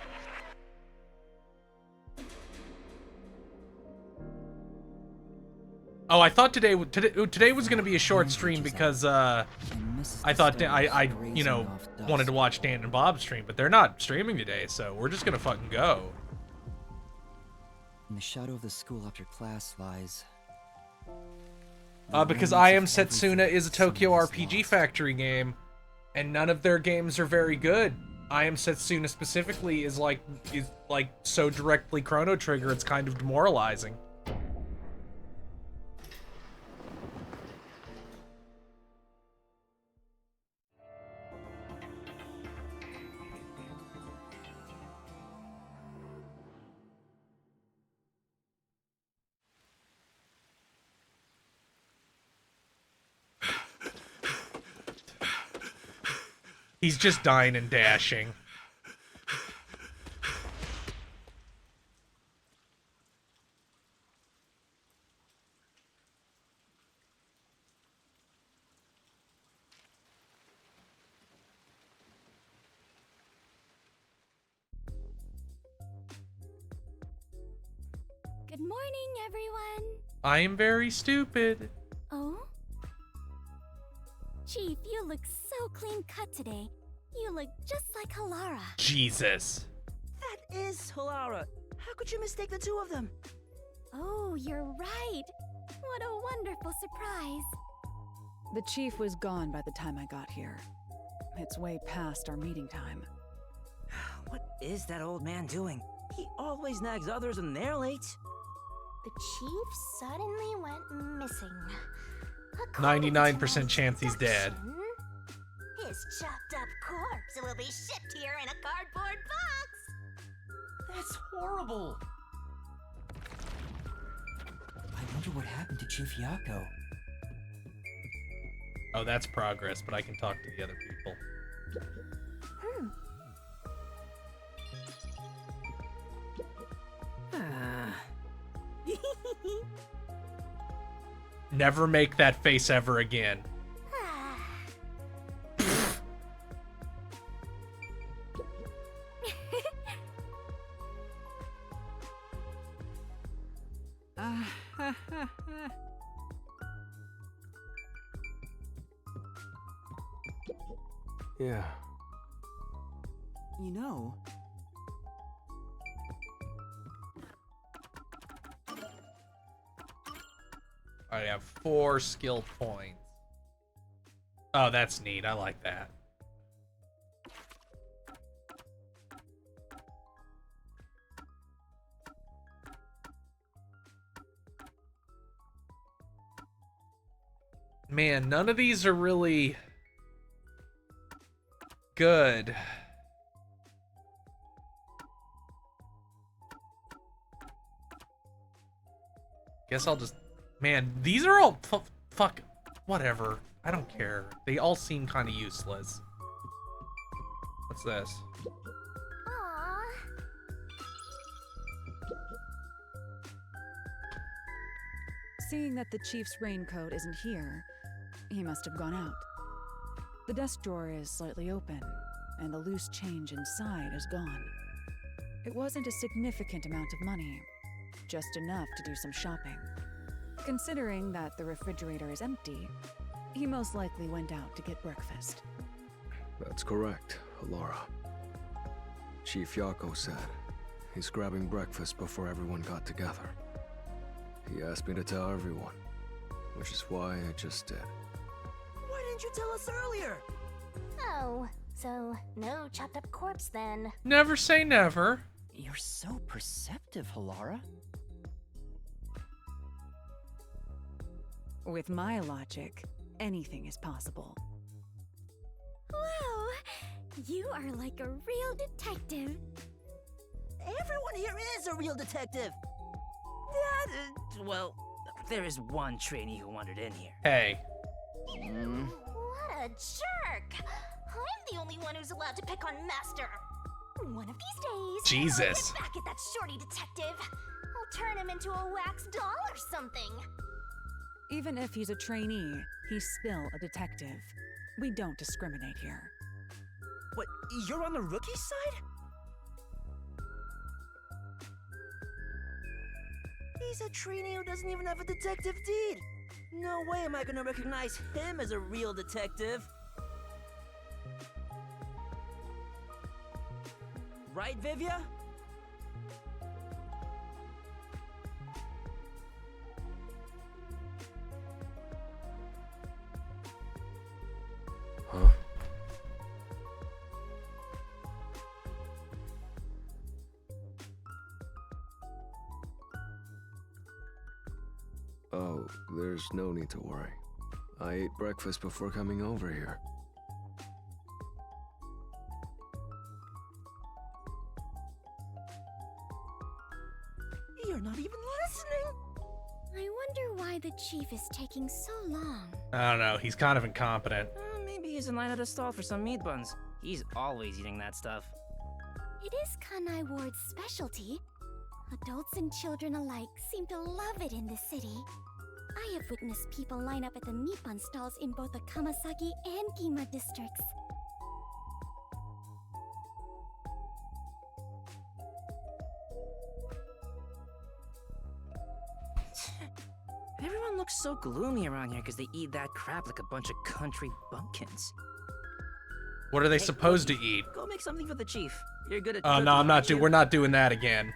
Oh, I thought today was gonna be a short stream because I thought I you know wanted to watch Dan and Bob's stream, but they're not streaming today, so we're just gonna fucking go. In the shadow of the school after class lies. Because I Am Setsuna is a Tokyo RPG Factory game, and none of their games are very good. I Am Setsuna specifically is like so directly Chrono Trigger, it's kind of demoralizing. He's just dying and dashing. Good morning, everyone. I am very stupid. Oh? Chief, you look so clean cut today. You look just like Halara. Jesus. That is Halara. How could you mistake the two of them? Oh, you're right. What a wonderful surprise. The chief was gone by the time I got here. It's way past our meeting time. What is that old man doing? He always nags others when they're late. The chief suddenly went missing. 99% chance he's dead. His chopped up corpse will be shipped here in a cardboard box. That's horrible. I wonder what happened to Chief Yako. Oh, that's progress, but I can talk to the other people. Never make that face ever again. Yeah. You know, I have 4 skill points. Oh, that's neat. I like that. Man, none of these are really good. Guess I'll just... Man, these are all... Fuck. Whatever. I don't care. They all seem kind of useless. What's this? Seeing that the chief's raincoat isn't here, he must have gone out. The desk drawer is slightly open, and the loose change inside is gone. It wasn't a significant amount of money, just enough to do some shopping. Considering that the refrigerator is empty, he most likely went out to get breakfast. That's correct, Laura. Chief Yako said he's grabbing breakfast before everyone got together. He asked me to tell everyone, which is why I just did. why didn't you tell us earlier? Oh, so no chopped up corpse then. Never say never. You're so perceptive, Halara. With my logic, anything is possible. Wow, you are like a real detective. Everyone here is a real detective. Well, there is one trainee who wandered in here. Hey. What a jerk! I'm the only one who's allowed to pick on Master. One of these days, Jesus. I'll get back at that shorty detective. I'll turn him into a wax doll or something. Even if he's a trainee, he's still a detective. We don't discriminate here. What, you're on the rookie side? He's a trainee who doesn't even have a detective deed. No way am I gonna recognize him as a real detective. Right, Vivia? Huh? Oh, there's no need to worry. I ate breakfast before coming over here. You're not even listening. I wonder why the chief is taking so long. I don't know. He's kind of incompetent. Maybe he's in line at a stall for some meat buns. He's always eating that stuff. It is Kanai Ward's specialty. Adults and children alike seem to love it in the city. I have witnessed people line up at the meat bun stalls in both the Kamasaki and Gima districts. Everyone looks so gloomy around here because they eat that crap like a bunch of country bumpkins. What are they supposed to eat? Go make something for the chief. You're good at Oh no, cooking, I'm not aren't you? we're not doing that again.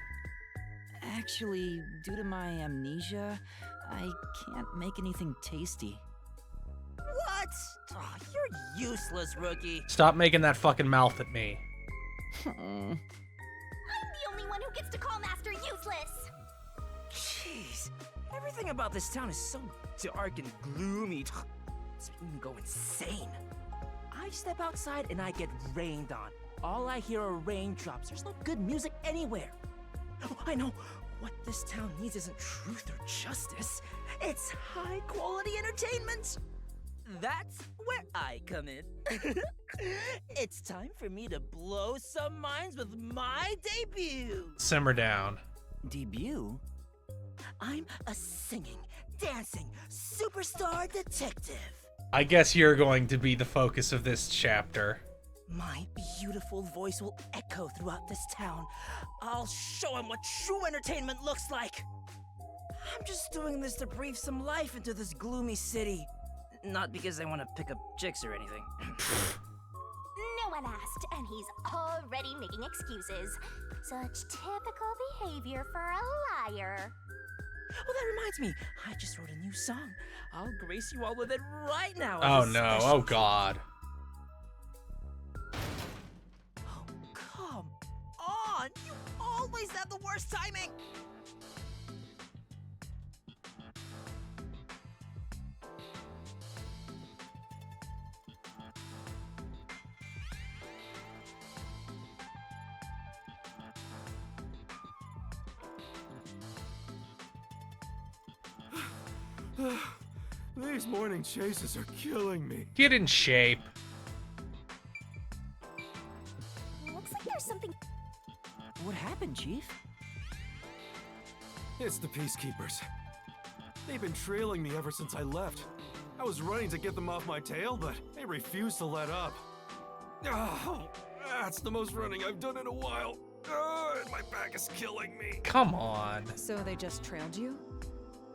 Actually, due to my amnesia, I can't make anything tasty. What? Oh, you're useless, rookie. Stop making that fucking mouth at me. I'm the only one who gets to call Master useless. Jeez, everything about this town is so dark and gloomy. It's making me go insane. I step outside and I get rained on. All I hear are raindrops. There's no good music anywhere. Oh, I know. What this town needs isn't truth or justice. It's high-quality entertainment. That's where I come in. It's time for me to blow some minds with my debut. Simmer down. Debut? I'm a singing, dancing superstar detective. I guess you're going to be the focus of this chapter. My beautiful voice will echo throughout this town. I'll show him what true entertainment looks like. I'm just doing this to breathe some life into this gloomy city. Not because I want to pick up chicks or anything. No one asked, and he's already making excuses. Such typical behavior for a liar. Oh, that reminds me. I just wrote a new song. I'll grace you all with it right now. Oh no, oh god. Oh, come on. You always have the worst timing. These morning chases are killing me. Get in shape. Looks like there's something. What happened, Chief? It's the Peacekeepers. They've been trailing me ever since I left. I was running to get them off my tail, but they refused to let up. Oh, that's the most running I've done in a while. And my back is killing me. Come on. So they just trailed you?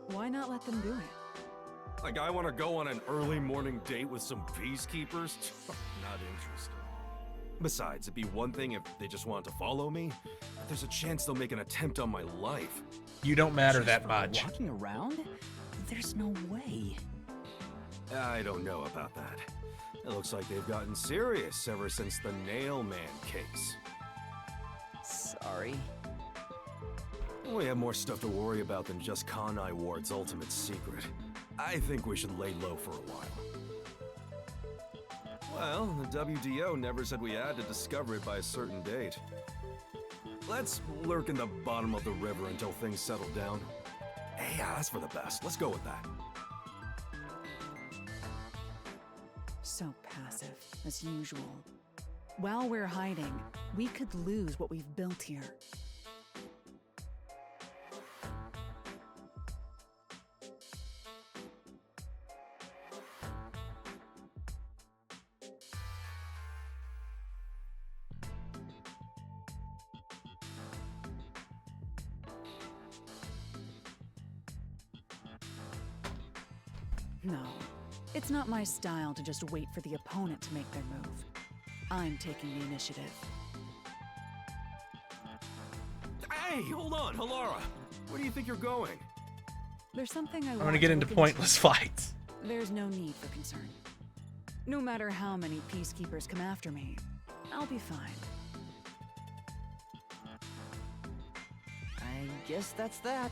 Why not let them do it? Like I want to go on an early morning date with some Peacekeepers? Not interested. Besides, it'd be one thing if they just wanted to follow me, but there's a chance they'll make an attempt on my life. You don't matter that much. Walking around? There's no way. I don't know about that. It looks like they've gotten serious ever since the Nail Man case. Sorry. We have more stuff to worry about than just Kanai Ward's ultimate secret. I think we should lay low for a while. Well, the WDO never said we had to discover it by a certain date. Let's lurk in the bottom of the river until things settle down. Hey, yeah, that's for the best. Let's go with that. So passive, as usual. While we're hiding, we could lose what we've built here. No, it's not my style to just wait for the opponent to make their move. I'm taking the initiative. Hey, hold on, Halara. Where do you think you're going? There's something I I'm want gonna get into look pointless fights. There's no need for concern. No matter how many Peacekeepers come after me, I'll be fine. I guess that's that.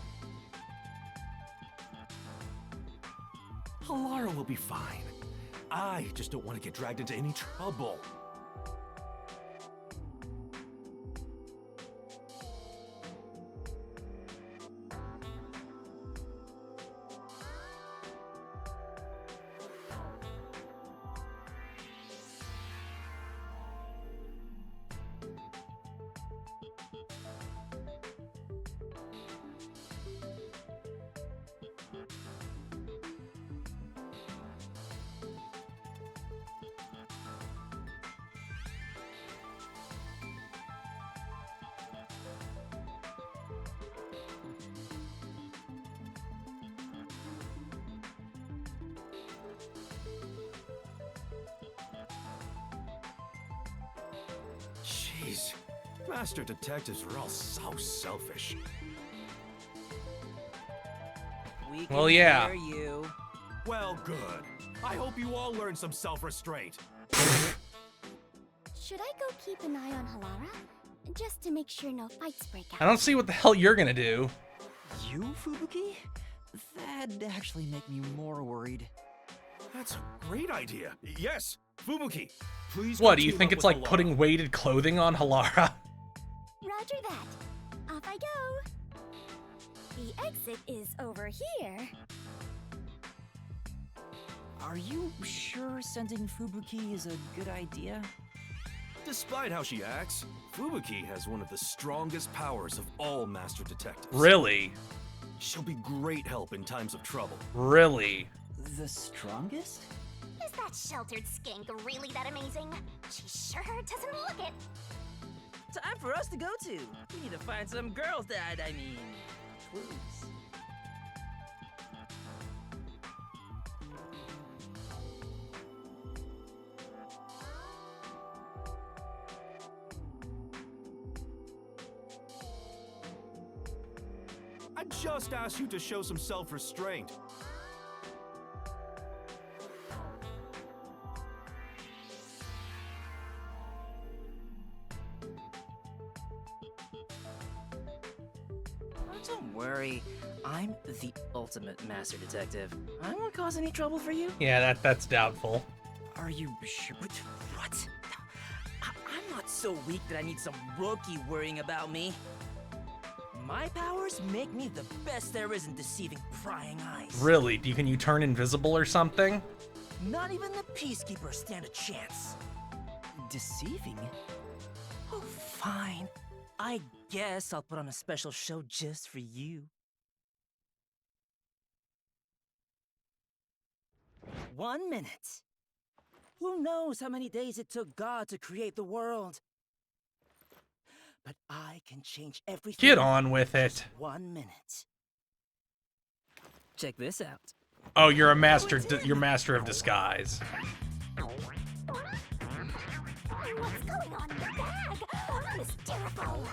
Halara will be fine. I just don't want to get dragged into any trouble. Jeez, master detectives are all so selfish. We can Well, yeah. hear you. Well, good. I hope you all learn some self-restraint. Should I go keep an eye on Halara? Just to make sure no fights break out. I don't see what the hell you're gonna do. You, Fubuki? That'd actually make me more worried. That's a great idea. Yes, Fubuki, please. What, go do you team think up it's with like Halara. putting weighted clothing on Halara? Roger that. Off I go. The exit is over here. Are you sure sending Fubuki is a good idea? Despite how she acts, Fubuki has one of the strongest powers of all master detectives. Really? She'll be great help in times of trouble. Really? The strongest? Is that sheltered skink really that amazing? She sure doesn't look it. Time for us to go to. We need to find some girls that, clues. I just asked you to show some self-restraint. Don't worry. I'm the ultimate master detective. I won't cause any trouble for you. Yeah, that's doubtful. Are you sure? What? I'm not so weak that I need some rookie worrying about me. My powers make me the best there is in deceiving prying eyes. Really? Can you turn invisible or something? Not even the Peacekeepers stand a chance. Deceiving? Oh, fine. I guess I'll put on a special show just for you. 1 minute. Who knows how many days it took God to create the world? But I can change everything. Get on with it. 1 minute. Check this out. Oh, you're a master. You're master of disguise. What's going on in the bag? I'm hysterical.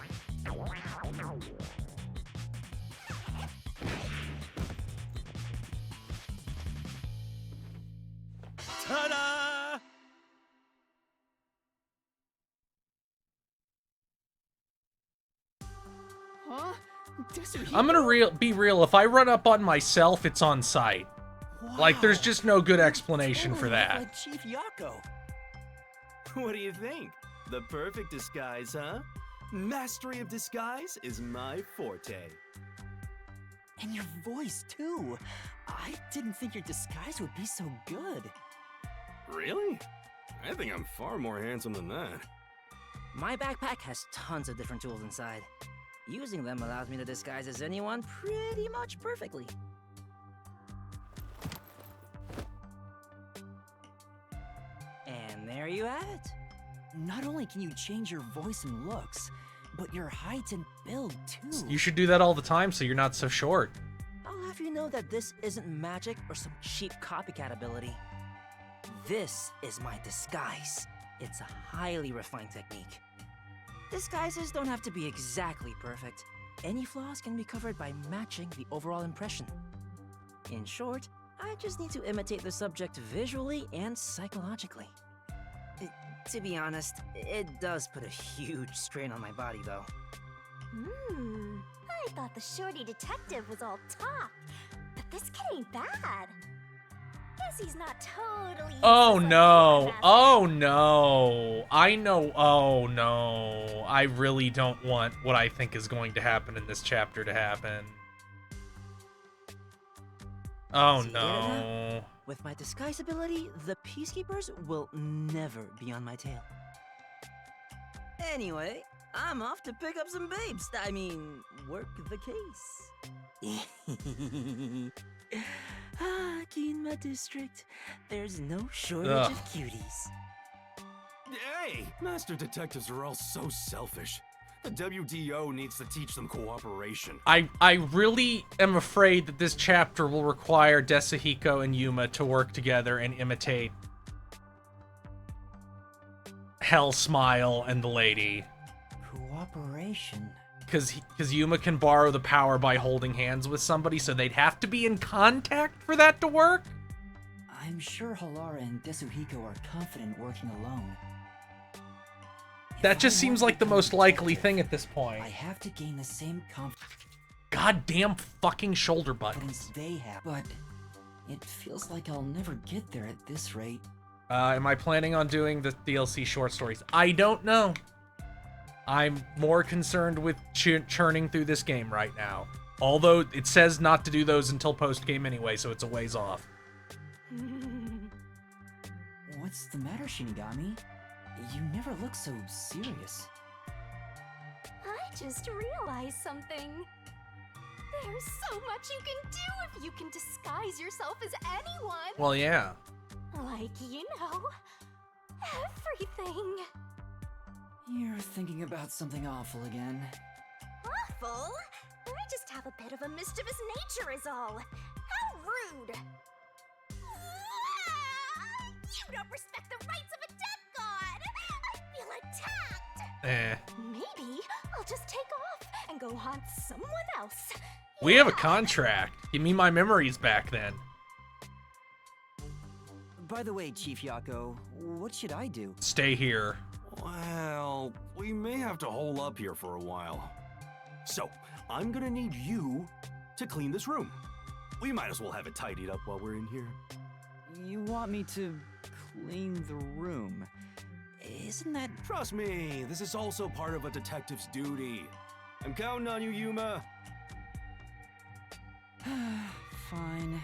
Ta-da! Huh? I'm gonna be real. If I run up on myself, it's on sight. Like, there's just no good explanation for that. Like Chief Yako. What do you think? The perfect disguise, huh? Mastery of disguise is my forte. And your voice, too. I didn't think your disguise would be so good. Really? I think I'm far more handsome than that. My backpack has tons of different tools inside. Using them allows me to disguise as anyone pretty much perfectly. And there you have it. Not only can you change your voice and looks, but your height and build, too. You should do that all the time so you're not so short. I'll have you know that this isn't magic or some cheap copycat ability. This is my disguise. It's a highly refined technique. Disguises don't have to be exactly perfect. Any flaws can be covered by matching the overall impression. In short, I just need to imitate the subject visually and psychologically. To be honest, it does put a huge strain on my body, though. I thought the shorty detective was all talk, but this kid ain't bad. Guess he's not totally. Oh no. Oh no. I know. Oh no. I really don't want what I think is going to happen in this chapter to happen. Oh no. With my disguise ability, the Peacekeepers will never be on my tail. Anyway, I'm off to pick up some babes. I mean, work the case. Kinma District. There's no shortage of cuties. Hey! Master detectives are all so selfish. The WDO needs to teach them cooperation. I really am afraid that this chapter will require Desuhiko and Yuma to work together and imitate Hell Smile and the lady. Cooperation? Because Yuma can borrow the power by holding hands with somebody, so they'd have to be in contact for that to work? I'm sure Halara and Desuhiko are confident working alone. That just seems like the most likely thing at this point. I have to gain the same Goddamn fucking shoulder buttons. they have, but it feels like I'll never get there at this rate. Am I planning on doing the DLC short stories? I don't know. I'm more concerned with churning through this game right now. Although it says not to do those until post-game anyway, so it's a ways off. What's the matter, Shinigami? You never look so serious. I just realized something. There's so much you can do if you can disguise yourself as anyone. Well, yeah. Like, you know, everything. You're thinking about something awful again. Awful? I just have a bit of a mischievous nature is all. How rude. You don't respect the rights of a death god. I feel attacked. Maybe I'll just take off and go haunt someone else. We have a contract. Give me my memories back then. By the way, Chief Yako, what should I do? Stay here. Well, we may have to hole up here for a while. So, I'm gonna need you to clean this room. We might as well have it tidied up while we're in here. You want me to clean the room? Isn't that... Trust me, this is also part of a detective's duty. I'm counting on you, Yuma. Fine.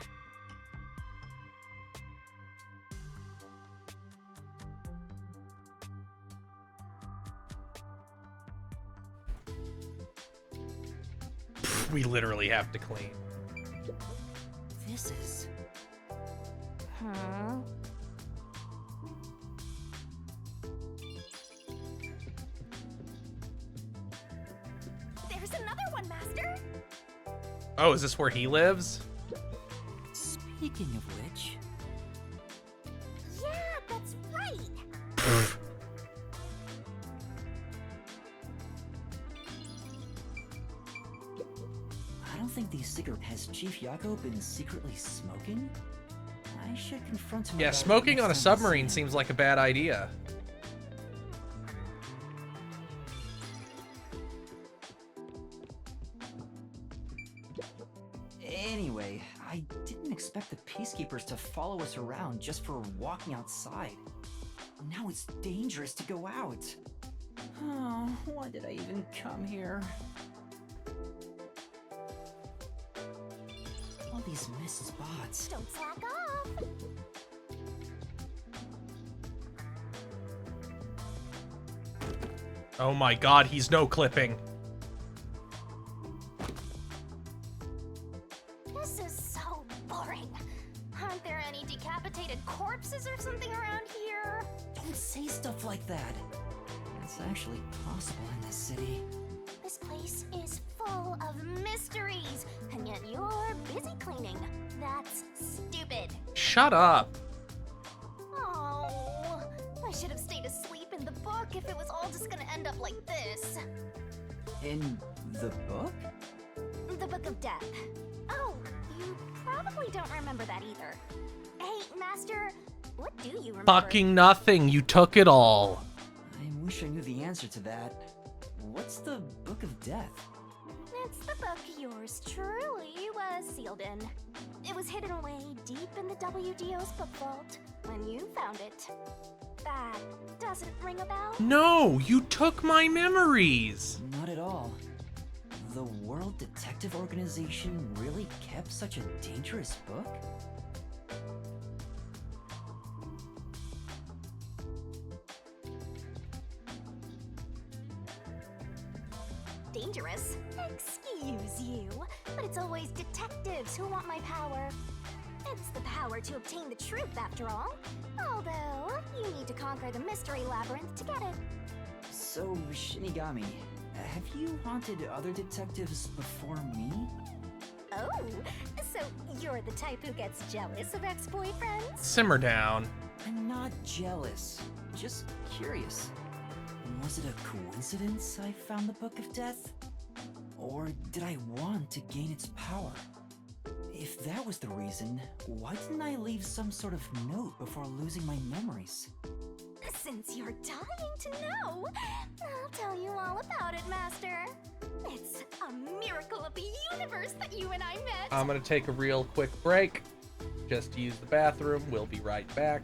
We literally have to clean. This is... Huh? There's another one, Master. Oh, is this where he lives? Speaking of which... Yeah, that's right. I don't think the cigarette... Has Chief Yako been secretly smoking? I should confront him. Yeah, about it smoking next on a time I see submarine him. seems like a bad idea. Anyway, I didn't expect the peacekeepers to follow us around just for walking outside. Now it's dangerous to go out. Oh, why did I even come here? All these missed spots. Don't slack off. Oh my god, he's no clipping. This is so boring. Aren't there any decapitated corpses or something around here? Don't say stuff like that. It's actually possible in this city. This place is full of mysteries, and yet you're busy cleaning. That's stupid. Shut up. Oh, I should have stayed asleep in the book if it was all just gonna end up like this. In the book? The Book of Death. Oh, you probably don't remember that either. Hey, Master, what do you remember? Fucking nothing. You took it all. I wish I knew the answer to that. What's the Book of Death? It's the book yours truly was sealed in. It was hidden away deep in the WDO's book vault when you found it. That doesn't ring a bell? No, you took my memories. Not at all. The World Detective Organization really kept such a dangerous book? Dangerous? Excuse you, but it's always detectives who want my power. It's the power to obtain the truth, after all. Although, you need to conquer the mystery labyrinth to get it. So, Shinigami, have you haunted other detectives before me? Oh, so you're the type who gets jealous of ex-boyfriends? Simmer down. I'm not jealous, just curious. Was it a coincidence I found the Book of Death? Or did I want to gain its power? If that was the reason, why didn't I leave some sort of note before losing my memories? Since you're dying to know, I'll tell you all about it, Master. It's a miracle of the universe that you and I met. I'm gonna take a real quick break. Just to use the bathroom. We'll be right back.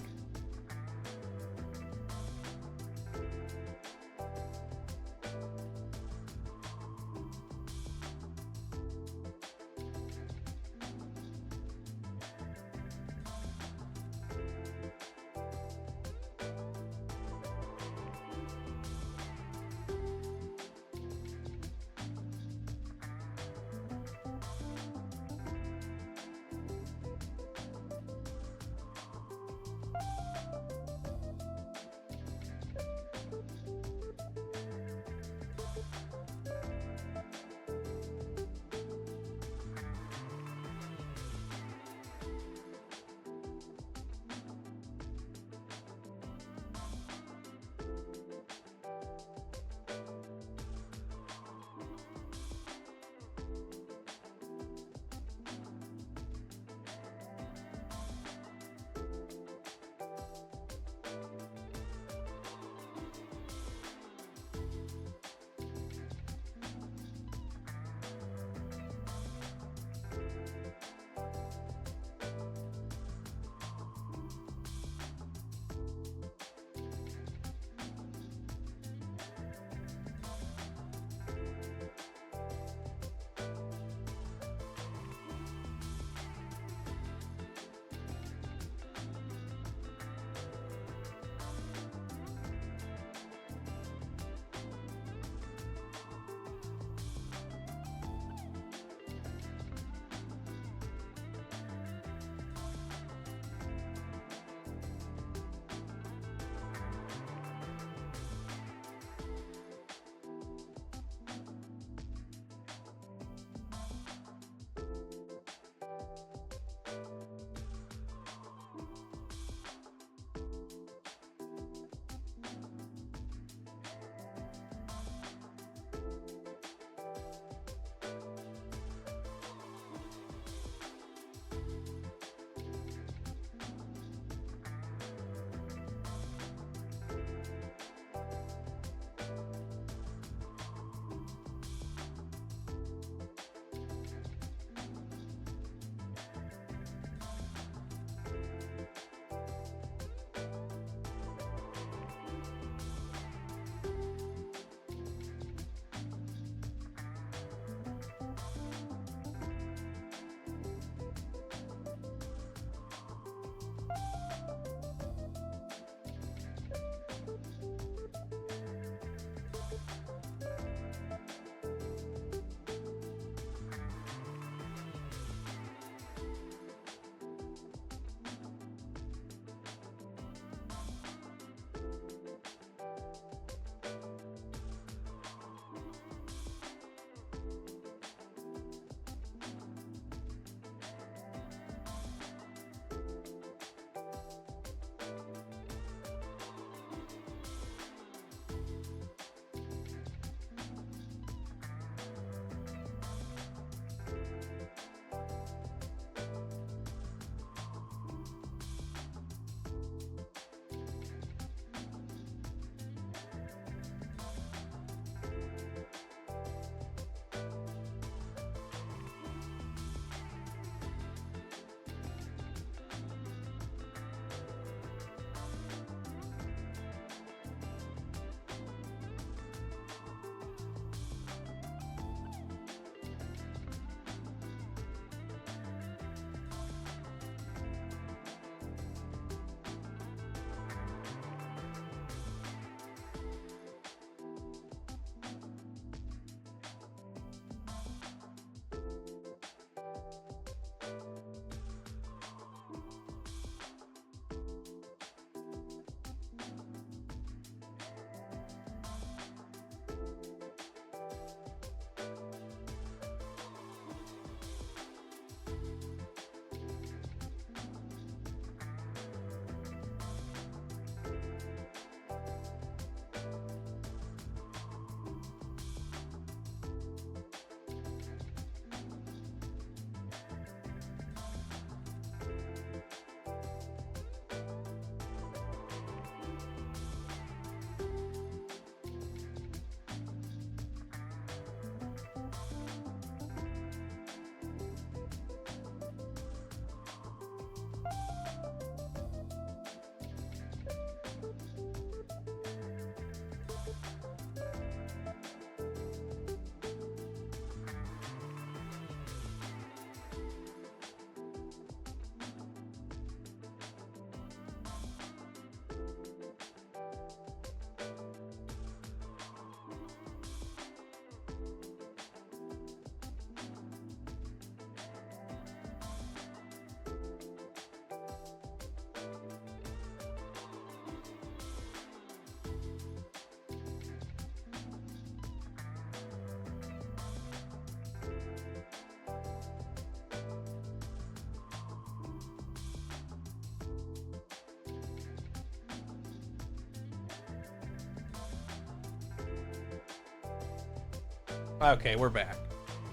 Okay, we're back.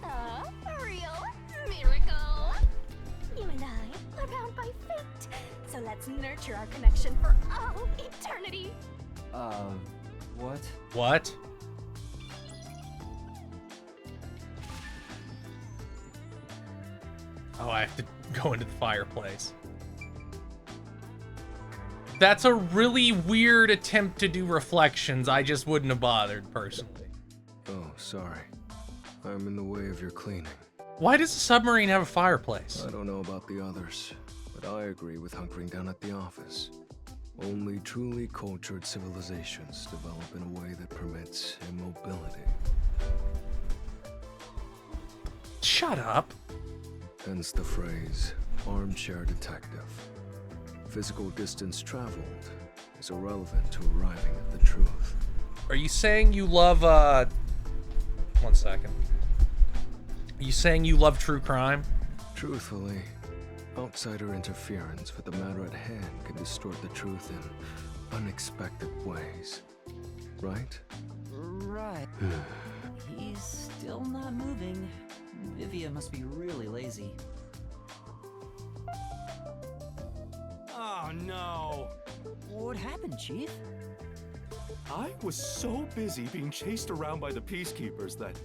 A real miracle. You and I are bound by fate, so let's nurture our connection for all eternity. What? What? Oh, I have to go into the fireplace. That's a really weird attempt to do reflections. I just wouldn't have bothered, personally. Oh, sorry. I'm in the way of your cleaning. Why does a submarine have a fireplace? I don't know about the others, but I agree with hunkering down at the office. Only truly cultured civilizations develop in a way that permits immobility. Shut up. Hence the phrase, armchair detective. Physical distance traveled is irrelevant to arriving at the truth. Are you saying you love, 1 second. Are you saying you love true crime? Truthfully, outsider interference with the matter at hand can distort the truth in unexpected ways. Right? Right. He's still not moving. Vivia must be really lazy. Oh no! What happened, Chief? I was so busy being chased around by the Peacekeepers that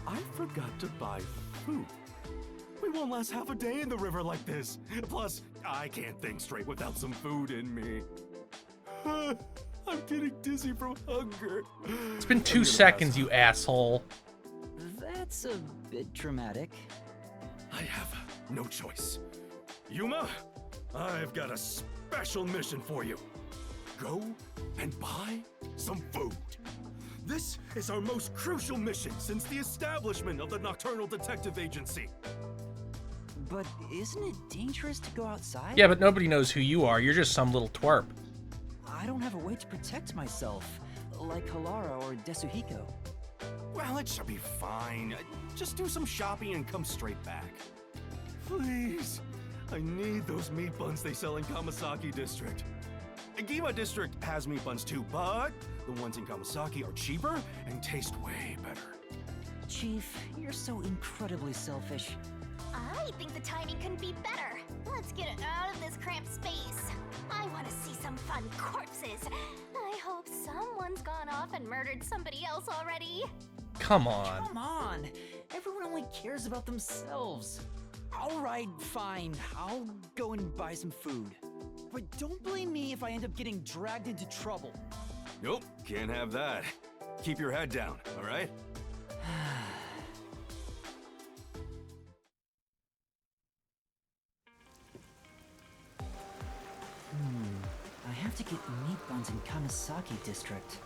I forgot to buy food. We won't last half a day in the river like this. Plus, I can't think straight without some food in me. I'm getting dizzy from hunger. It's been 2 seconds, you asshole. That's a bit dramatic. I have no choice. Yuma, I've got a special mission for you. Go and buy some food. This is our most crucial mission since the establishment of the Nocturnal Detective Agency. But isn't it dangerous to go outside? Yeah, but nobody knows who you are. You're just some little twerp. I don't have a way to protect myself, like Halara or Desuhiko. Well, it should be fine. Just do some shopping and come straight back. Please. I need those meat buns they sell in Kamasaki District. Giwa District has meat buns too, but the ones in Kamasaki are cheaper and taste way better. Chief, you're so incredibly selfish. I think the timing couldn't be better. Let's get out of this cramped space. I want to see some fun corpses. I hope someone's gone off and murdered somebody else already. Come on. Come on. Everyone only cares about themselves. All right, fine. I'll go and buy some food. But don't blame me if I end up getting dragged into trouble. Nope, can't have that. Keep your head down, all right? I have to get meat buns in Kamasaki District.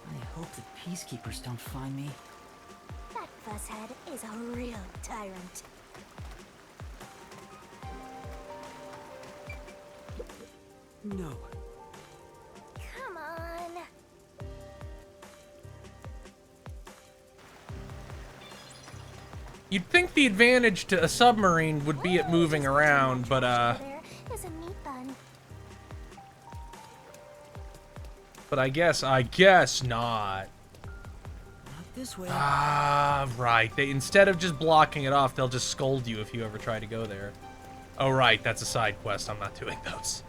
I hope the Peacekeepers don't find me. That fusshead is a real tyrant. No. Come on. You'd think the advantage to a submarine would be it moving around, but There is a meat bun. but I guess not. Not this way. Ah, right. They instead of just blocking it off, they'll just scold you if you ever try to go there. Oh, right. That's a side quest. I'm not doing those.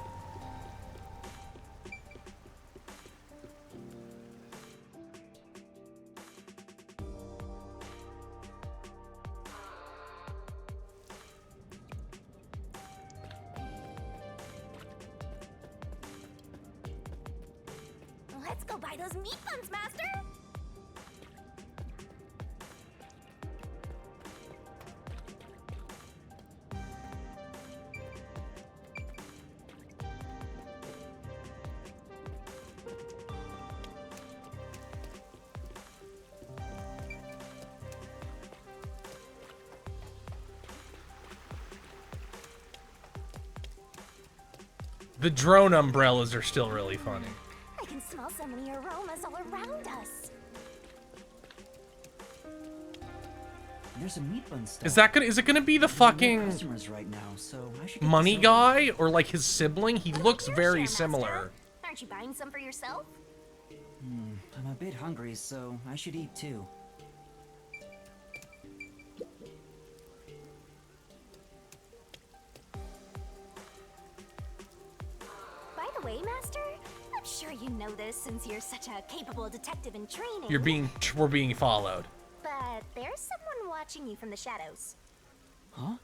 Let's go buy those meat buns, Master. The drone umbrellas are still really funny. I can smell so many aromas all around us. There's a meat bun stall. Is it gonna be the fucking customers right now, so I should get money this guy or like his sibling? He looks very similar. Aren't you buying some for yourself? I'm a bit hungry, so I should eat too. since you're such a capable detective in training. We're being followed. But there's someone watching you from the shadows. Huh?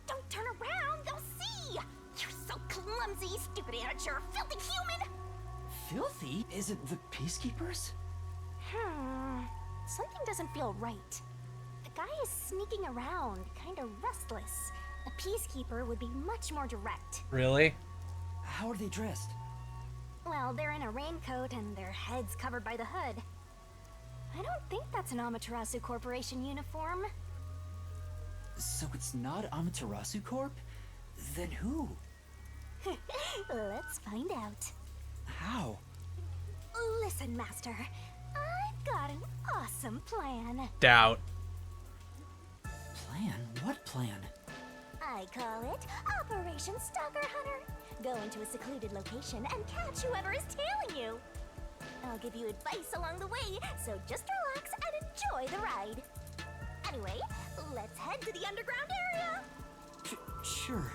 Don't turn around, they'll see! You're so clumsy, stupid amateur, filthy human! Filthy? Is it the Peacekeepers? Something doesn't feel right. The guy is sneaking around, kinda restless. A peacekeeper would be much more direct. Really? How are they dressed? Well, they're in a raincoat and their heads covered by the hood. I don't think that's an Amaterasu Corporation uniform. So it's not Amaterasu Corp? Then who? Let's find out. How? Listen, Master. I've got an awesome plan. Doubt. Plan? What plan? I call it Operation Stalker Hunter. Go into a secluded location and catch whoever is tailing you. I'll give you advice along the way, so just relax and enjoy the ride. Anyway, let's head to the underground area. Sure.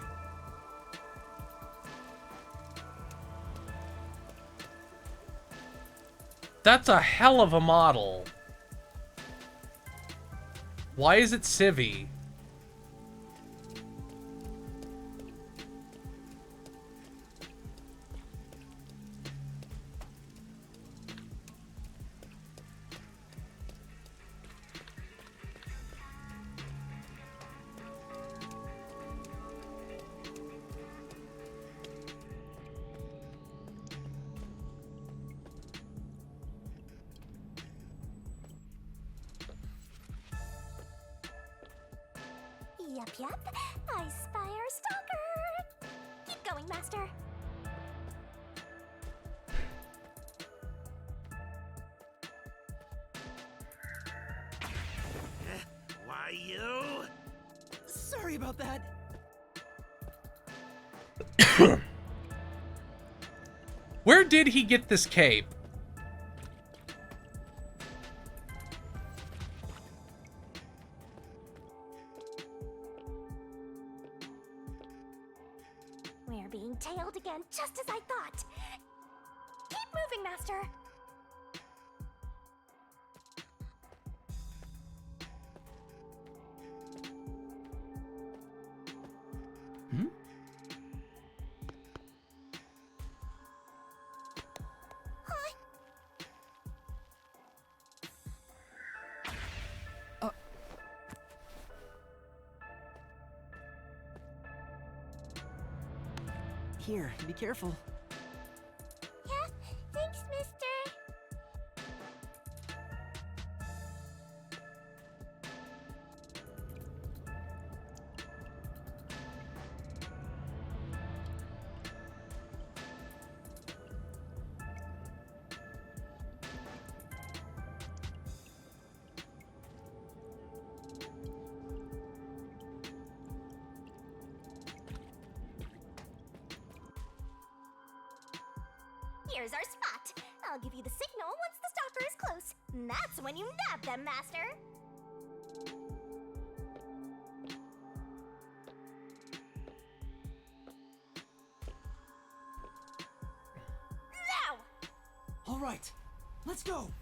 That's a hell of a model. Why is it Civvy? Yup. I spy our stalker. Keep going, Master. Why you? Sorry about that. Where did he get this cape? We're being tailed again, just as I thought. Keep moving, Master. Here, be careful. Yeah, thanks, mister. Here's our spot. I'll give you the signal once the stalker is close. That's when you nab them, Master. Now! All right, let's go.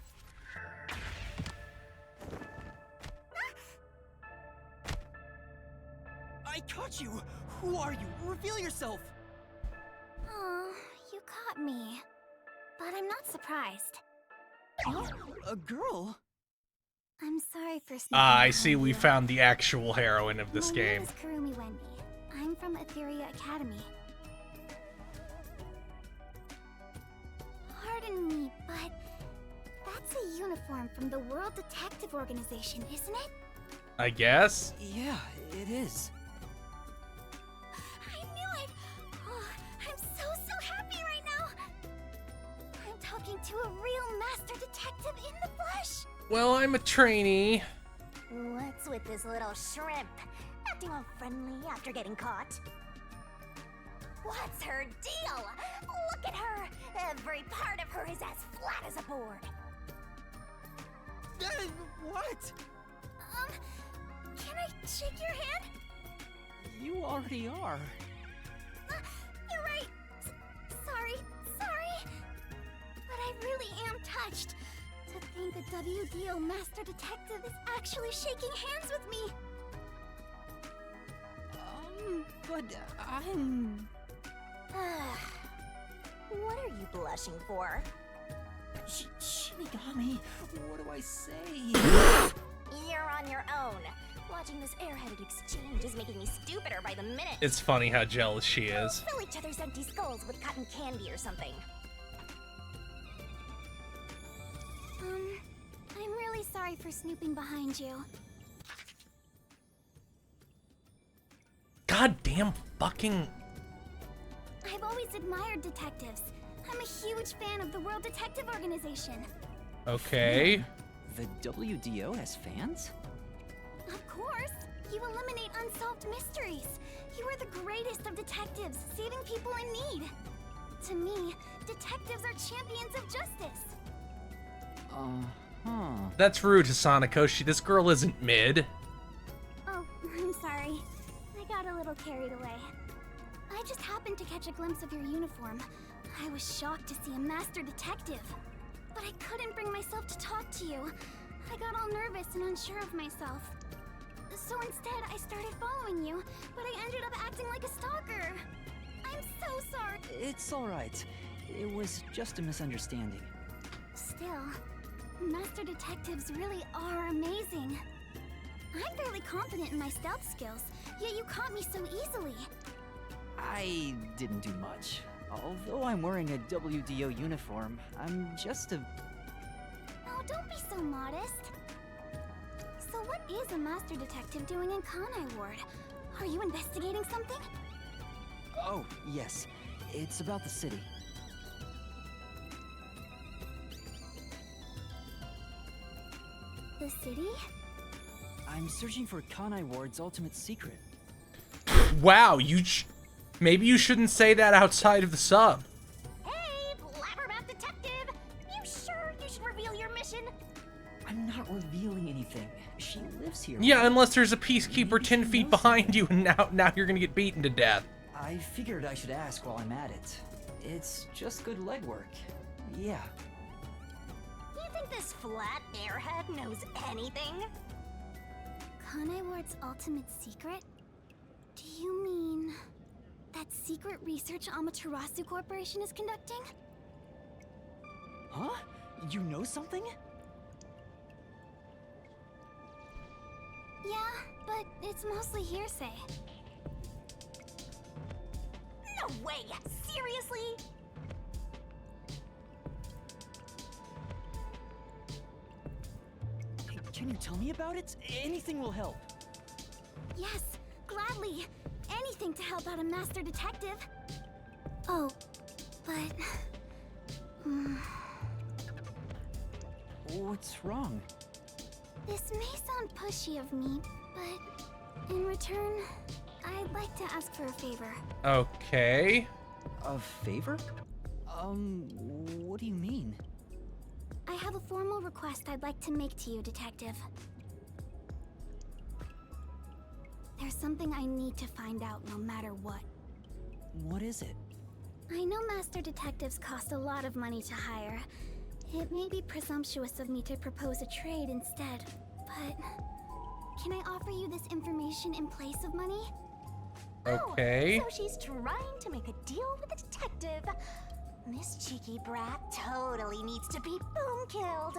I caught you. Who are you? Reveal yourself. Oh, you caught me. But I'm not surprised. A girl? I'm sorry for sneaking I up see on we you. found the actual heroine of this My game. name is Kurumi Wendy. I'm from Etheria Academy. Pardon me, but that's a uniform from the World Detective Organization, isn't it? I guess? Yeah, it is. I knew it! Oh, I'm so happy right now! I'm talking to a real master detective in the flesh! Well, I'm a trainee. What's with this little shrimp? Acting all friendly after getting caught. What's her deal? Look at her! Every part of her is as flat as a board. What? Can I shake your hand? You already are. You're right. Sorry. I really am touched. To think a WDO Master Detective is actually shaking hands with me. But I'm... What are you blushing for? Shinigami, what do I say? You're on your own. Watching this airheaded exchange is making me stupider by the minute. It's funny how jealous she is. Fill each other's empty skulls with cotton candy or something. I'm really sorry for snooping behind you. Goddamn fucking... I've always admired detectives. I'm a huge fan of the World Detective Organization. Okay. The WDO has fans? Of course. You eliminate unsolved mysteries. You are the greatest of detectives, saving people in need. To me, detectives are champions of justice. That's rude, Hasanako. This girl isn't mid. Oh, I'm sorry. I got a little carried away. I just happened to catch a glimpse of your uniform. I was shocked to see a master detective. But I couldn't bring myself to talk to you. I got all nervous and unsure of myself. So instead, I started following you, but I ended up acting like a stalker. I'm so sorry. It's alright. It was just a misunderstanding. Still, master detectives really are amazing. I'm fairly confident in my stealth skills, yet you caught me so easily. I didn't do much. Although I'm wearing a WDO uniform, I'm just a... Oh, don't be so modest. So what is a master detective doing in Kanai Ward? Are you investigating something? Oh, yes. It's about the city. The city? I'm searching for Kanai Ward's ultimate secret. Wow, maybe you shouldn't say that outside of the sub. Hey, Blabbermouth Detective! You sure you should reveal your mission? I'm not revealing anything. She lives here. Yeah, unless there's a peacekeeper 10 feet behind you and now you're gonna get beaten to death. I figured I should ask while I'm at it. It's just good legwork. Yeah. You think this flat airhead knows anything? Kanai Ward's ultimate secret? Do you mean that secret research Amaterasu Corporation is conducting? Huh? You know something? Yeah, but it's mostly hearsay. No way! Seriously? Can you tell me about it? Anything will help. Yes, gladly. Anything to help out a master detective. Oh, but... What's wrong? This may sound pushy of me, but in return, I'd like to ask for a favor. Okay. A favor? What do you mean? I have a formal request I'd like to make to you, Detective. There's something I need to find out no matter what. What is it? I know master detectives cost a lot of money to hire. It may be presumptuous of me to propose a trade instead, but... Can I offer you this information in place of money? Okay. Oh, so she's trying to make a deal with a detective. This cheeky brat totally needs to be boom killed.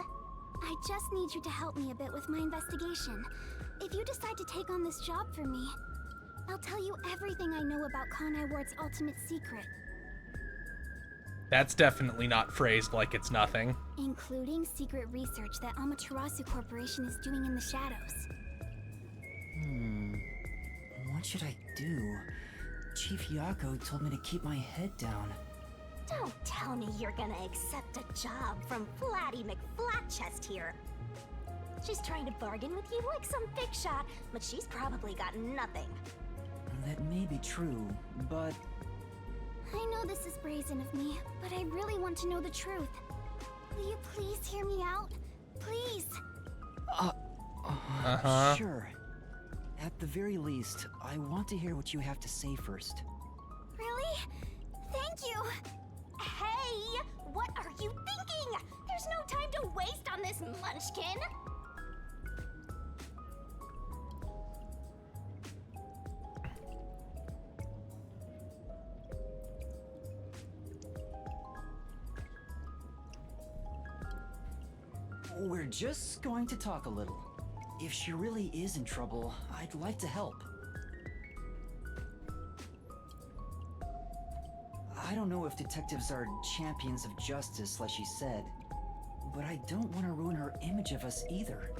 I just need you to help me a bit with my investigation. If you decide to take on this job for me, I'll tell you everything I know about Kanai Ward's ultimate secret. That's definitely not phrased like it's nothing. Including secret research that Amaterasu Corporation is doing in the shadows. What should I do? Chief Yako told me to keep my head down. Don't tell me you're gonna accept a job from Flatty McFlatchest here. She's trying to bargain with you like some big shot, but she's probably got nothing. That may be true, but... I know this is brazen of me, but I really want to know the truth. Will you please hear me out? Please! Sure. At the very least, I want to hear what you have to say first. Really? Thank you! Hey! What are you thinking? There's no time to waste on this munchkin! We're just going to talk a little. If she really is in trouble, I'd like to help. I don't know if detectives are champions of justice, like she said, but I don't want to ruin her image of us either.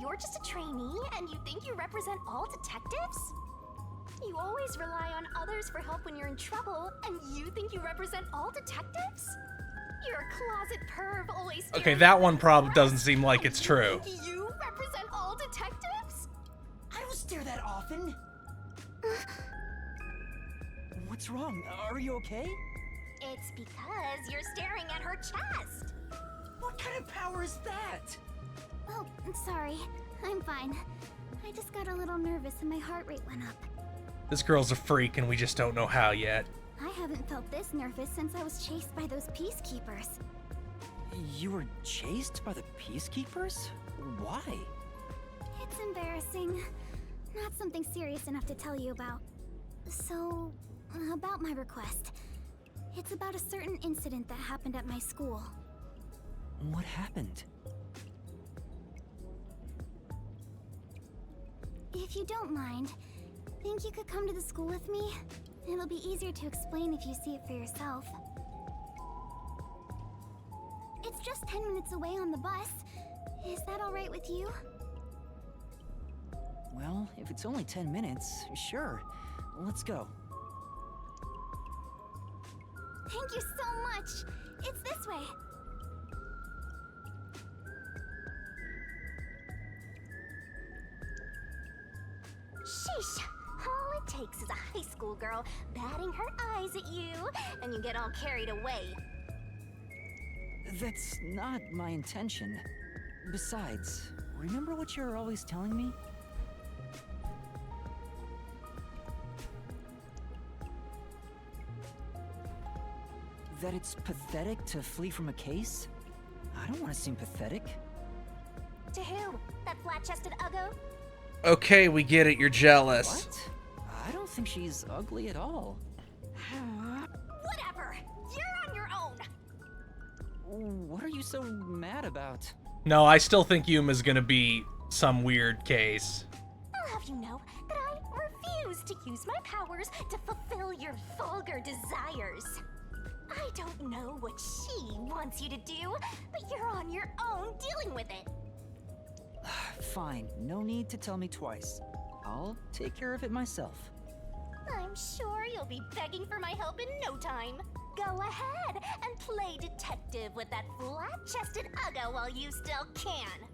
You're just a trainee, and you think you represent all detectives? You always rely on others for help when you're in trouble, and you think you represent all detectives? You're a closet perv, always staring Okay, that at one the probably press, doesn't seem like it's and true. You think you represent all detectives? I don't stare that often. What's wrong? Are you okay? It's because you're staring at her chest. What kind of power is that? Oh, I'm sorry. I'm fine. I just got a little nervous and my heart rate went up. This girl's a freak and we just don't know how yet. I haven't felt this nervous since I was chased by those peacekeepers. You were chased by the peacekeepers? Why? It's embarrassing. Not something serious enough to tell you about. So, about my request. It's about a certain incident that happened at my school. What happened? If you don't mind, think you could come to the school with me? It'll be easier to explain if you see it for yourself. It's just 10 minutes away on the bus. Is that all right with you? Well, if it's only 10 minutes, sure. Let's go. Thank you so much. It's this way. Sheesh. All it takes is a high school girl batting her eyes at you, and you get all carried away. That's not my intention. Besides, remember what you're always telling me? That it's pathetic to flee from a case? I don't want to seem pathetic. To who? That flat-chested uggo? Okay, we get it, you're jealous. What? I don't think she's ugly at all. Whatever! You're on your own! What are you so mad about? No, I still think Yuma's gonna be some weird case. I'll have you know that I refuse to use my powers to fulfill your vulgar desires. I don't know what she wants you to do, but you're on your own dealing with it. Fine, no need to tell me twice. I'll take care of it myself. I'm sure you'll be begging for my help in no time. Go ahead and play detective with that flat-chested uggo while you still can.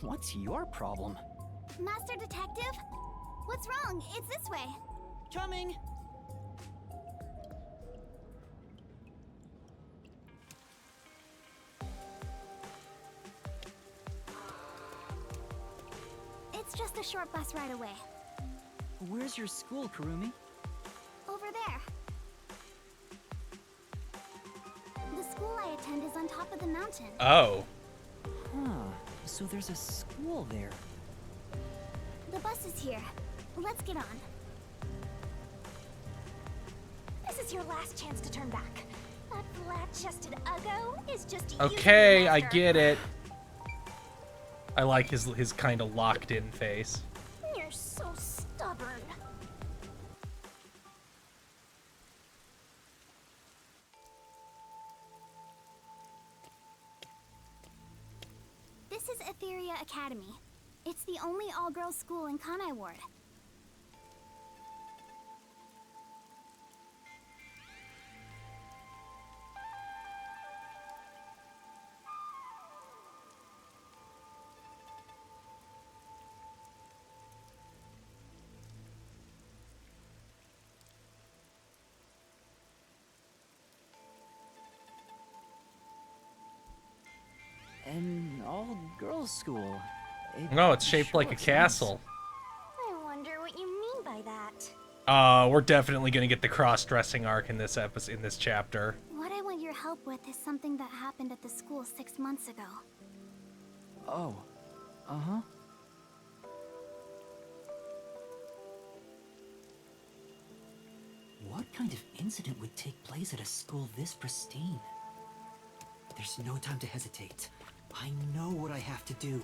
What's your problem? Master Detective? What's wrong? It's this way. Coming! It's just a short bus ride away. Where's your school, Kurumi? Over there. The school I attend is on top of the mountain. Oh. Huh, so there's a school there. The bus is here. Let's get on. This is your last chance to turn back. That flat-chested uggo is just a Okay, useless I master. get it. I like his kind of locked in face. You're so stubborn. This is Etheria Academy. It's the only all-girls school in Kanai Ward. An all-girls school. No, it's shaped sure like a looks castle. I wonder what you mean by that. We're definitely gonna get the cross-dressing arc in this episode, in this chapter. What your help with is something that happened at the school 6 months ago. Oh. Uh-huh. What kind of incident would take place at a school this pristine? There's no time to hesitate. I know what I have to do.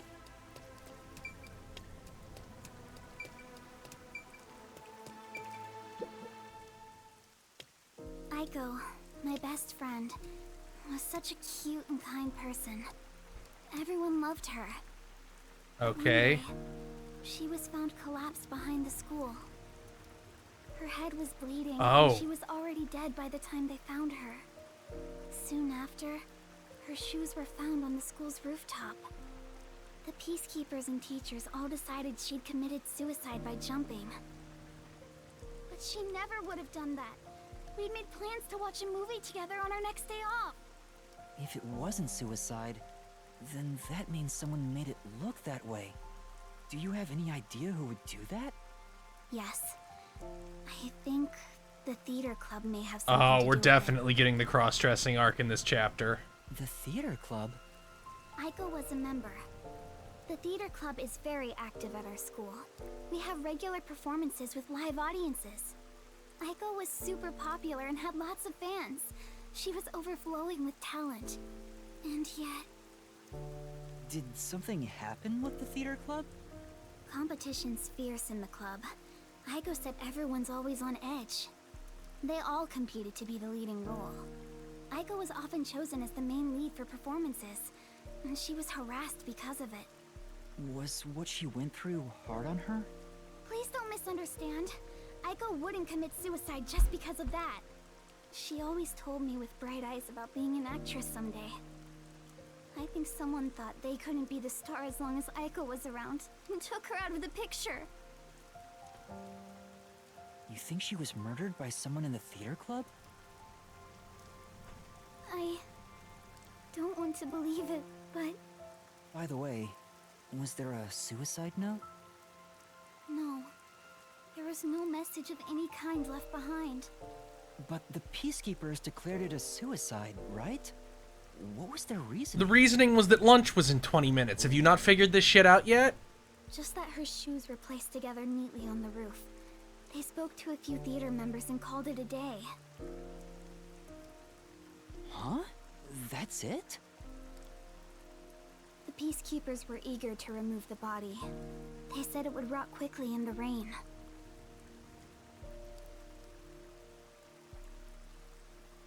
Aiko, my best friend, was such a cute and kind person. Everyone loved her. Okay. One day, she was found collapsed behind the school. Her head was bleeding, and she was already dead by the time they found her. Soon after, her shoes were found on the school's rooftop. The peacekeepers and teachers all decided she'd committed suicide by jumping. But she never would have done that. We'd made plans to watch a movie together on our next day off. If it wasn't suicide, then that means someone made it look that way. Do you have any idea who would do that? Yes. I think the theater club may have something to we're do definitely getting the cross-dressing arc in this chapter. The theater club? Aiko was a member. The theater club is very active at our school. We have regular performances with live audiences. Aiko was super popular and had lots of fans. She was overflowing with talent. And yet... Did something happen with the theater club? Competition's fierce in the club. Aiko said everyone's always on edge. They all competed to be the leading role. Aiko was often chosen as the main lead for performances, and she was harassed because of it. Was what she went through hard on her? Please don't misunderstand. Aiko wouldn't commit suicide just because of that. She always told me with bright eyes about being an actress someday. I think someone thought they couldn't be the star as long as Aiko was around, and took her out of the picture. You think she was murdered by someone in the theater club? I don't want to believe it, but... By the way, was there a suicide note? No. There was no message of any kind left behind. But the Peacekeepers declared it a suicide, right? What was their reason? The reasoning was that lunch was in 20 minutes. Have you not figured this shit out yet? Just that her shoes were placed together neatly on the roof. They spoke to a few theater members and called it a day. Huh? That's it? The peacekeepers were eager to remove the body. They said it would rot quickly in the rain.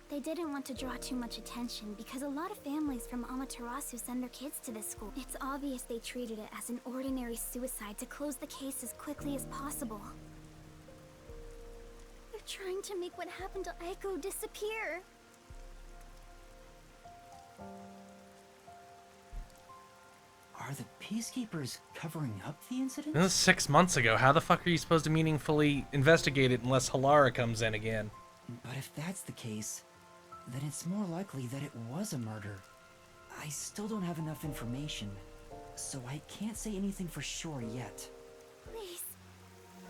They didn't want to draw too much attention because a lot of families from Amaterasu send their kids to this school. It's obvious they treated it as an ordinary suicide to close the case as quickly as possible. They're trying to make what happened to Aiko disappear. Are the Peacekeepers covering up the incident? This was 6 months ago. How the fuck are you supposed to meaningfully investigate it unless Halara comes in again? But if that's the case, then it's more likely that it was a murder. I still don't have enough information, so I can't say anything for sure yet.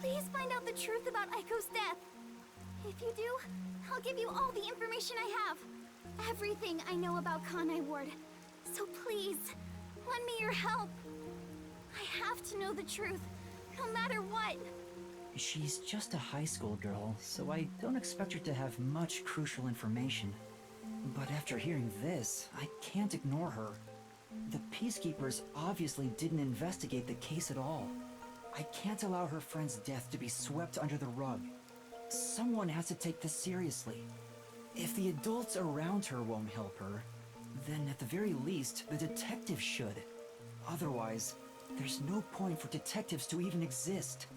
Please find out the truth about Aiko's death. If you do, I'll give you all the information I have. Everything I know about Kanai Ward. So please, lend me your help. I have to know the truth, no matter what. She's just a high school girl, so I don't expect her to have much crucial information. But after hearing this, I can't ignore her. The Peacekeepers obviously didn't investigate the case at all. I can't allow her friend's death to be swept under the rug. Someone has to take this seriously. If the adults around her won't help her, then at the very least, the detectives should. Otherwise, there's no point for detectives to even exist.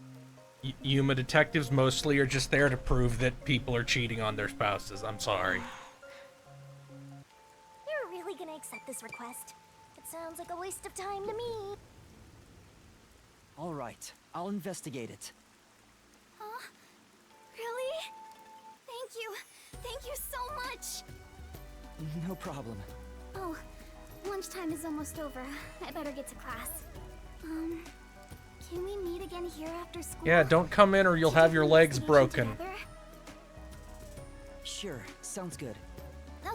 Yuma detectives mostly are just there to prove that people are cheating on their spouses. I'm sorry. You're really gonna accept this request? It sounds like a waste of time to me. All right, I'll investigate it. Huh? Really? Thank you. Thank you so much. No problem. Oh, lunchtime is almost over. I better get to class. Can we meet again here after school? Yeah, don't come in or you'll have your legs broken. Sure, sounds good.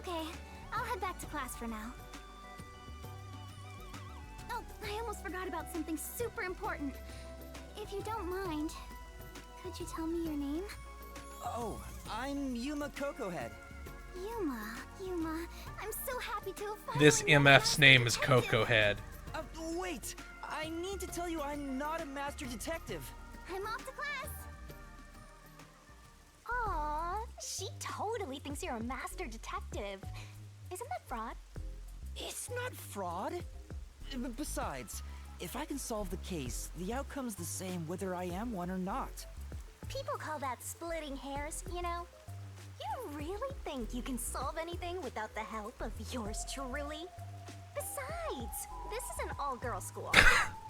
Okay, I'll head back to class for now. Oh, I almost forgot about something super important. If you don't mind, could you tell me your name? Oh, I'm Yuma Cocohead. Yuma, I'm so happy to have finally This met a MF's name is master detective. Coco Head. Wait! I need to tell you I'm not a master detective. I'm off to class. Aw, she totally thinks you're a master detective. Isn't that fraud? It's not fraud. Besides, if I can solve the case, the outcome's the same whether I am one or not. People call that splitting hairs, you know? You really think you can solve anything without the help of yours truly? Besides, this is an all-girls school.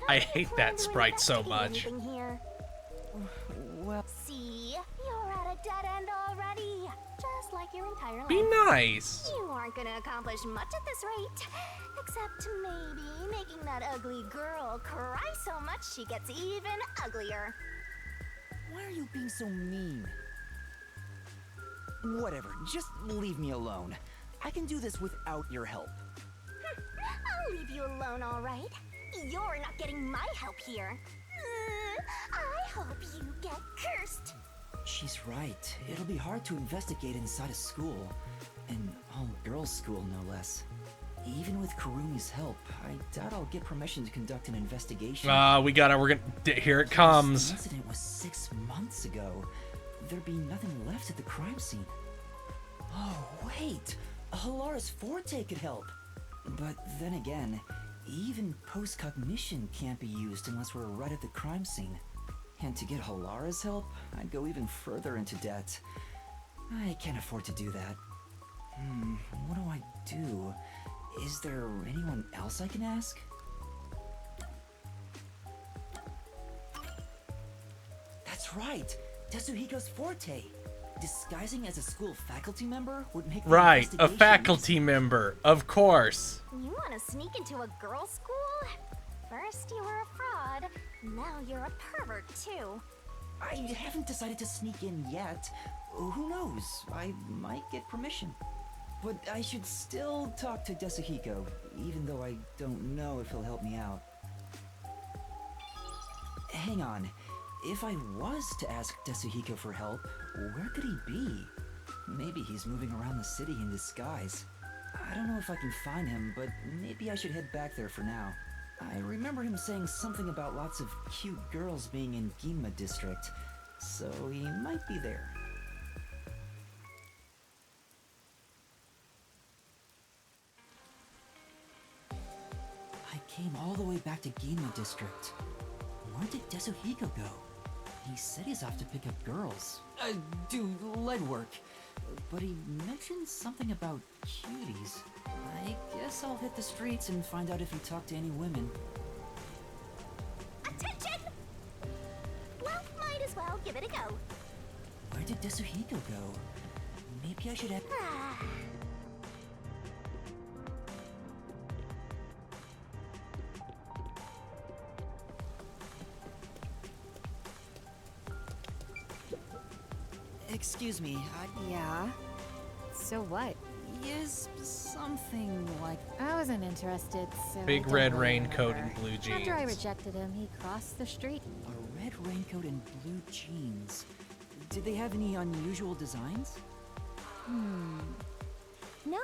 I hate that sprite so much. Here? Well, see, you're at a dead end already, just like your entire life. Be nice. You aren't gonna accomplish much at this rate, except maybe making that ugly girl cry so much she gets even uglier. why are you being so mean? Whatever, just leave me alone. I can do this without your help. I'll leave you alone, all right? You're not getting my help here. I hope you get cursed. She's right. It'll be hard to investigate inside a school. An all-girls school, no less. Even with Kurumi's help, I doubt I'll get permission to conduct an investigation. We're gonna, here it comes. The incident was 6 months ago. There'd be nothing left at the crime scene. Oh, wait! Hilara's Forte could help! But then again, even post-cognition can't be used unless we're right at the crime scene. And to get Hilara's help, I'd go even further into debt. I can't afford to do that. What do I do? Is there anyone else I can ask? That's right! Tetsuhiko's Forte! Disguising as a school faculty member would make the Right, a investigation faculty member, of course. You want to sneak into a girls' school? First you were a fraud, now you're a pervert too. I haven't decided to sneak in yet. Who knows? I might get permission. But I should still talk to Tetsuhiko, even though I don't know if he'll help me out. Hang on. If I was to ask Tetsuhiko for help, where could he be? Maybe he's moving around the city in disguise. I don't know if I can find him, but maybe I should head back there for now. I remember him saying something about lots of cute girls being in Ginma District, so he might be there. I came all the way back to Ginma District. Where did Tetsuhiko go? He said he's off to pick up girls. Do lead work. But he mentioned something about cuties. I guess I'll hit the streets and find out if he talked to any women. Attention! Well, might as well give it a go. Where did Tetsuhiko go? Maybe I should have... Excuse me, Yeah? So what? Yes, something like... I wasn't interested, so... Big don't red worry raincoat anymore. and blue jeans. After I rejected him, he crossed the street. A red raincoat and blue jeans. Did they have any unusual designs? No,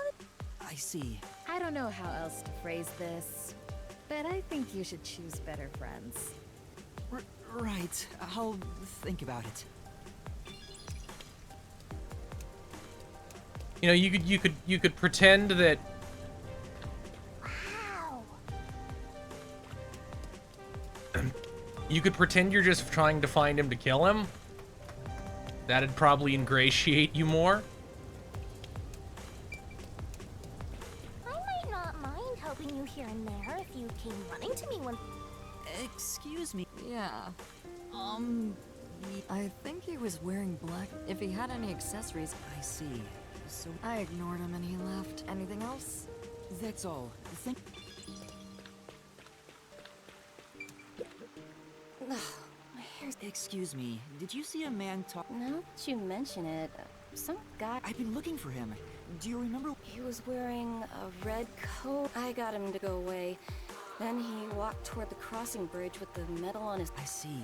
I see. I don't know how else to phrase this, but I think you should choose better friends. Right, I'll think about it. You know, you could pretend that. Wow. You could pretend you're just trying to find him to kill him. That'd probably ingratiate you more. I might not mind helping you here and there if you came running to me when... Excuse me. Yeah. I think he was wearing black. If he had any accessories, I see. So I ignored him and he left. Anything else? that's all. Thank... My hair's... Excuse me, did you see a man talk... Now that you mention it, some guy... I've been looking for him. Do you remember? He was wearing a red coat. I got him to go away. Then he walked toward the crossing bridge with the medal on his... I see.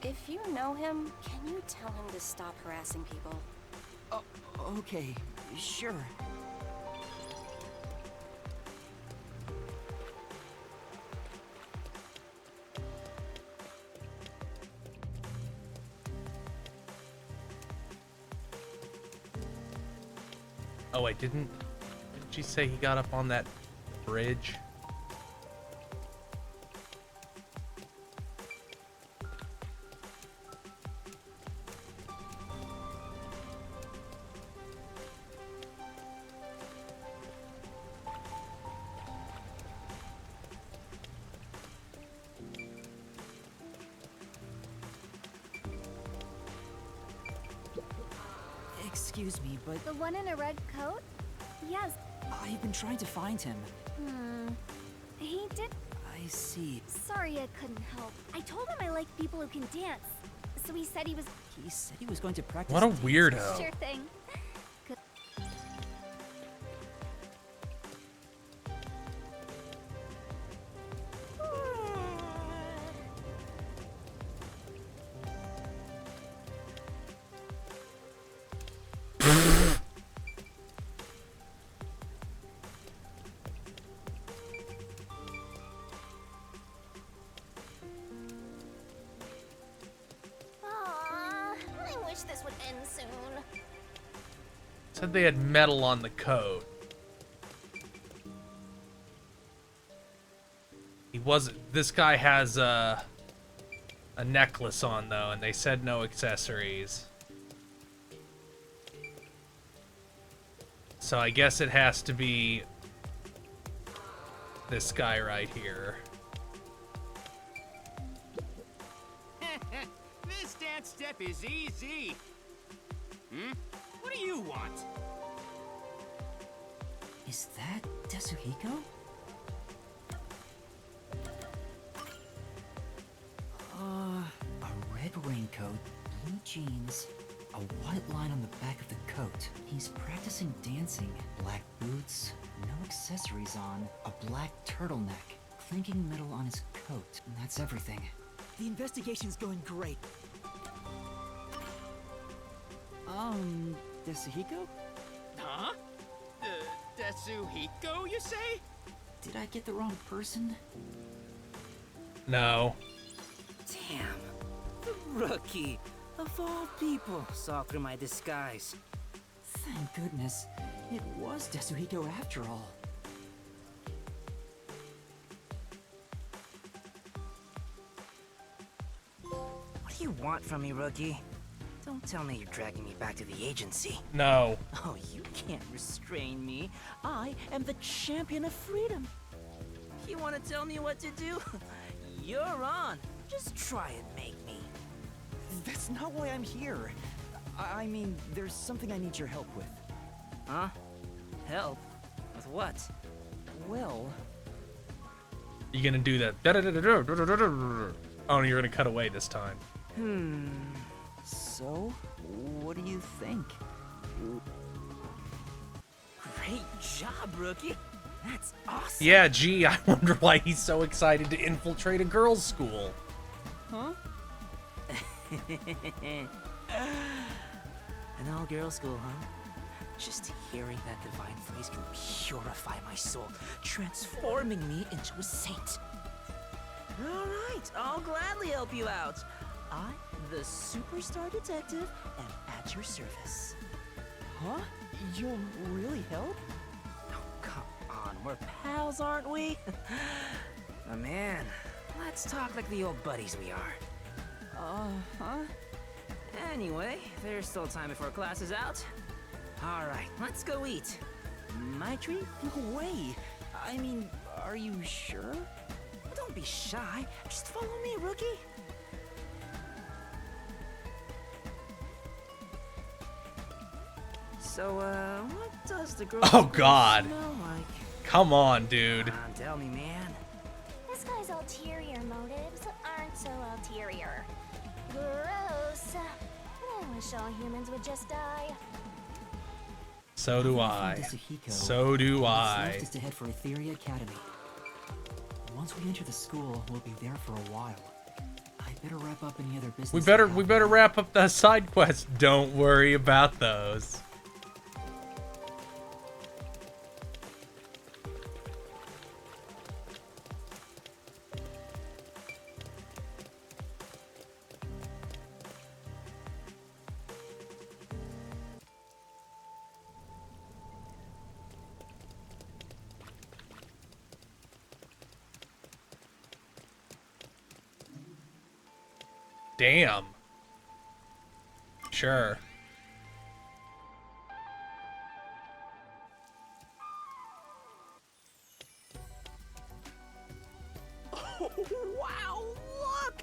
If you know him, can you tell him to stop harassing people? Oh, okay. Sure. Oh, wait, didn't she say he got up on that bridge? Excuse me, but... The one in a red coat? Yes. I've been trying to find him. He did... I see. Sorry I couldn't help. I told him I like people who can dance. So he said he was... He said he was going to practice... What a weirdo. Sure thing. Good. Aw, I wish this would end soon. Said they had metal on the coat. He wasn't. This guy has a necklace on though, and they said no accessories. So I guess it has to be this guy right here. This dance step is easy. What do you want? Is that Tetsuhiko? A red raincoat, blue jeans, a white line on the back of the coat. He's practicing dancing. Black boots, no accessories on, a black turtleneck, clinking metal on his coat, and that's everything. The investigation's going great. Tetsuhiko? Huh? Tetsuhiko, you say? Did I get the wrong person? No. Damn. The rookie, of all people, saw through my disguise. Thank goodness. It was Tetsuhiko after all. What do you want from me, rookie? Don't tell me you're dragging me back to the agency. No. Oh, you can't restrain me. I am the champion of freedom. You want to tell me what to do? You're on. Just try and make me. That's not why I'm here. I mean, there's something I need your help with. Huh? Help? With what? Well... You gonna do that? Oh, and you're gonna cut away this time. So, what do you think? Great job, rookie. That's awesome. Yeah, gee, I wonder why he's so excited to infiltrate a girls' school. Huh? An all-girls school, huh? Just hearing that divine phrase can purify my soul, transforming me into a saint. All right, I'll gladly help you out. I, the superstar detective, am at your service. Huh? You'll really help? Oh, come on, we're pals, aren't we? Oh, man, let's talk like the old buddies we are. Uh-huh. Anyway, there's still time before class is out. All right, let's go eat. My treat? No way. I mean, are you sure? Don't be shy. Just follow me, rookie. So, what does the girl Oh, God. smell like? Come on, dude. Come on, tell me, man. This guy's ulterior motives aren't so ulterior. Gross. I wish all humans would just die. So do I. So do I. What's left is to head for Etheria Academy. Once we enter the school, we'll be there for a while. I better wrap up any other business. We better wrap up the side quests. Don't worry about those. Damn. Sure. Oh, wow, look!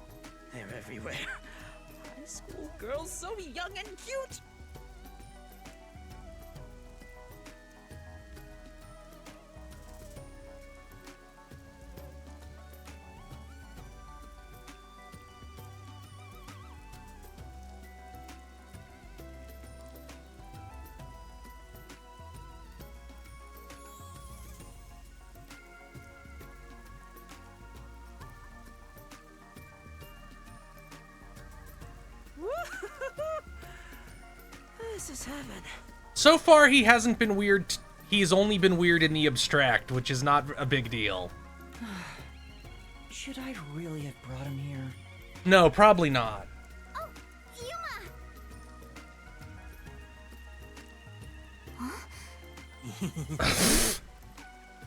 They're everywhere. High school girls so young and cute! This is heaven. So far, he hasn't been weird. He's only been weird in the abstract, which is not a big deal. Should I really have brought him here? No, probably not. Oh, Yuma!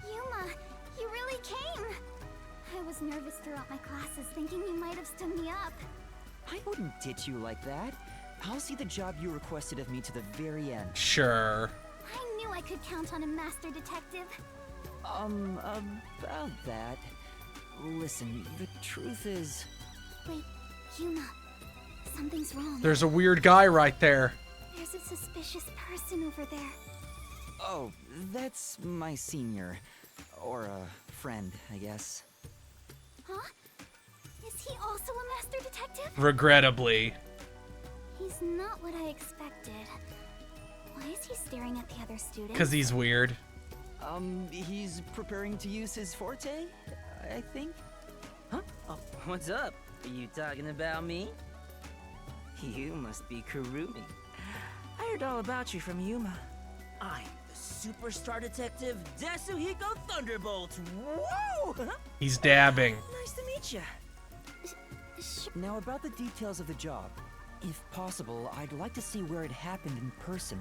Yuma, you really came! I was nervous throughout my classes, thinking you might have stood me up. I wouldn't ditch you like that. I'll see the job you requested of me to the very end. Sure. I knew I could count on a master detective. About that. Listen, the truth is... Wait, Yuma. Something's wrong. There's a weird guy right there. There's a suspicious person over there. Oh, that's my senior. Or a friend, I guess. Huh? Is he also a master detective? Regrettably. He's not what I expected. Why is he staring at the other students? Because he's weird. He's preparing to use his forte, I think. Huh? Oh, what's up? Are you talking about me? You must be Kurumi. I heard all about you from Yuma. I'm the superstar detective, Desuhiko Thunderbolt. Whoa! He's dabbing. Nice to meet you. Now about the details of the job. If possible, I'd like to see where it happened in person.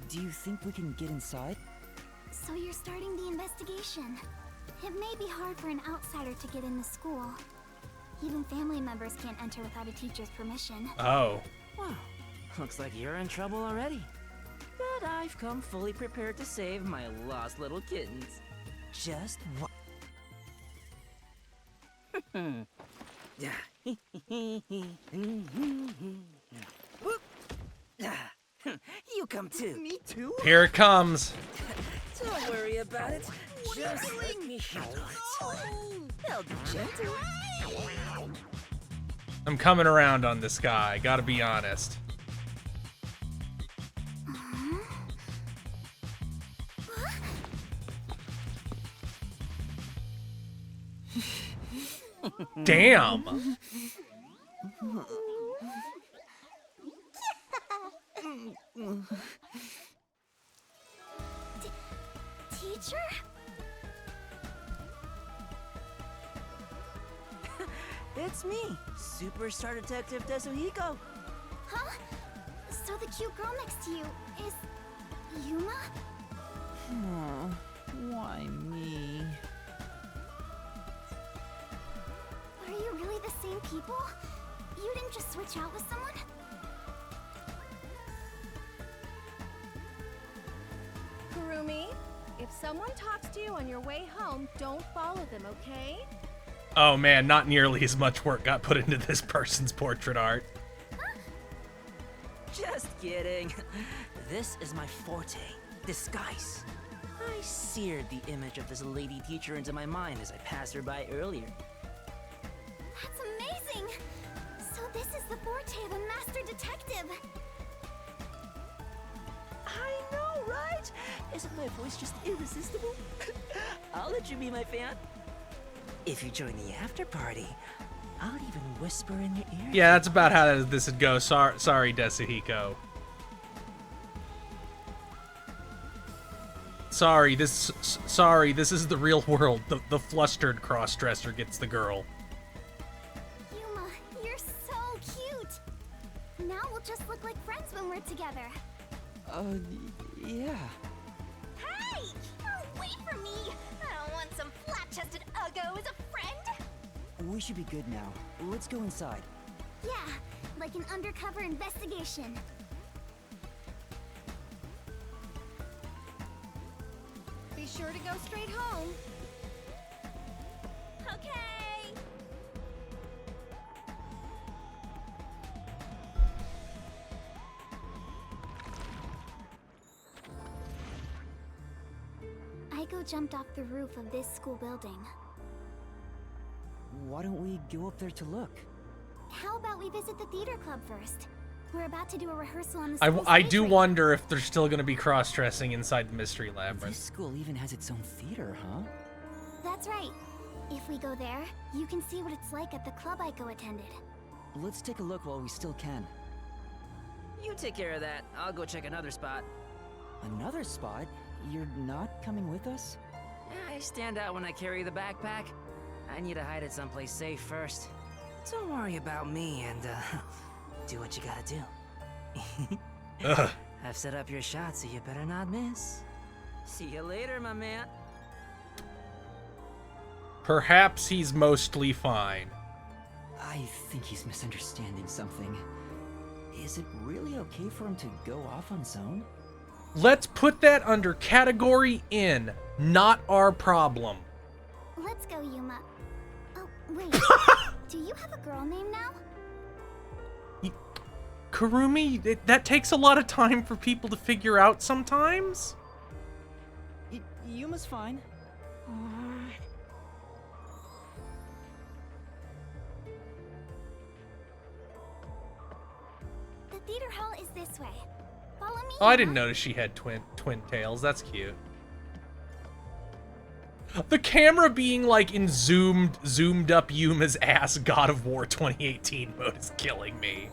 Do you think we can get inside? So you're starting the investigation. It may be hard for an outsider to get in the school. Even family members can't enter without a teacher's permission. Oh. Wow. Looks like you're in trouble already. But I've come fully prepared to save my lost little kittens. Just what? You come too. Me too? Here it comes. Don't worry about it. Just let me handle it. They'll be gentle. I'm coming around on this guy, gotta be honest. Damn. Teacher? It's me, Superstar Detective Desuhiko. Huh? So the cute girl next to you is... Yuma? Oh, why me? Are you really the same people? You didn't just switch out with someone? Kurumi, if someone talks to you on your way home, don't follow them, okay? Oh man, not nearly as much work got put into this person's portrait art. Just kidding. This is my forte, disguise. I seared the image of this lady teacher into my mind as I passed her by earlier. That's amazing! So this is the forte of a master detective. I know, Isn't my voice just irresistible? I'll let you be my fan. If you join the after party, I'll even whisper in your ear. Yeah, that's about how this would go. Sorry, Desahiko. Sorry, this is the real world. The flustered cross-dresser gets the girl. Yuma, you're so cute. Now we'll just look like friends when we're together. Yeah. Hey! Oh, wait for me! I don't want some flat-chested uggo as a friend! We should be good now. Let's go inside. Yeah, like an undercover investigation. Be sure to go straight home. Okay! Aiko jumped off the roof of this school building. Why don't we go up there to look? How about we visit the theater club first? We're about to do a rehearsal on the school I stage do right wonder if there's still going to be cross-dressing inside the Mystery Labyrinth. This school even has its own theater, huh? That's right. If we go there, you can see what it's like at the club Aiko attended. Let's take a look while we still can. You take care of that. I'll go check another spot. Another spot? You're not coming with us? I stand out when I carry the backpack. I need to hide it someplace safe first. Don't worry about me and, do what you gotta do. I've set up your shot, so you better not miss. See you later, my man. Perhaps he's mostly fine. I think he's misunderstanding something. Is it really okay for him to go off on his own? Let's put that under category in, not our problem. Let's go, Yuma. Oh, wait. Do you have a girl name now? Kurumi, that takes a lot of time for people to figure out sometimes. Yuma's fine. The theater hall is this way. Follow me. Oh, I didn't notice she had twin tails. That's cute. The camera being like in zoomed up Yuma's ass God of War 2018 mode is killing me.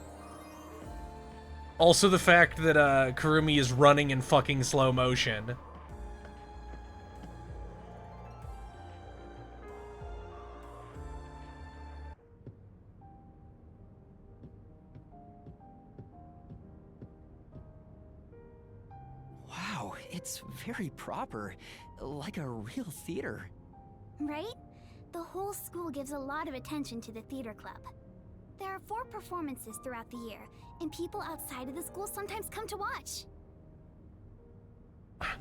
Also the fact that Kurumi is running in fucking slow motion. Wow, it's very proper. Like a real theater. Right? The whole school gives a lot of attention to the theater club. There are 4 performances throughout the year, and people outside of the school sometimes come to watch.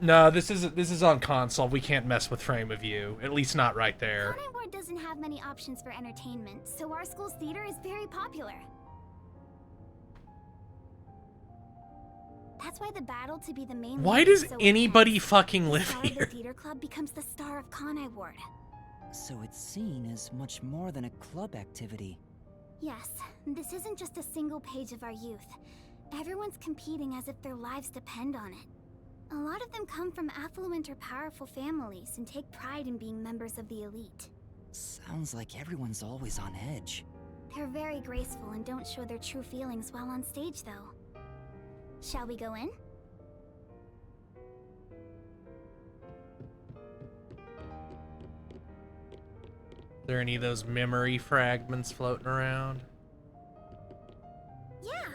No, this is on console. We can't mess with frame of view. At least not right there. Kanai Ward doesn't have many options for entertainment, so our school's theater is very popular. That's why the battle to be the main Why lead does is so anybody intense. fucking live The star of here? the theater club becomes the star of Kanai Ward. So it's seen as much more than a club activity. Yes, this isn't just a single page of our youth. Everyone's competing as if their lives depend on it. A lot of them come from affluent or powerful families and take pride in being members of the elite. Sounds like everyone's always on edge. They're very graceful and don't show their true feelings while on stage, though. Shall we go in? Are there any of those memory fragments floating around? Yeah.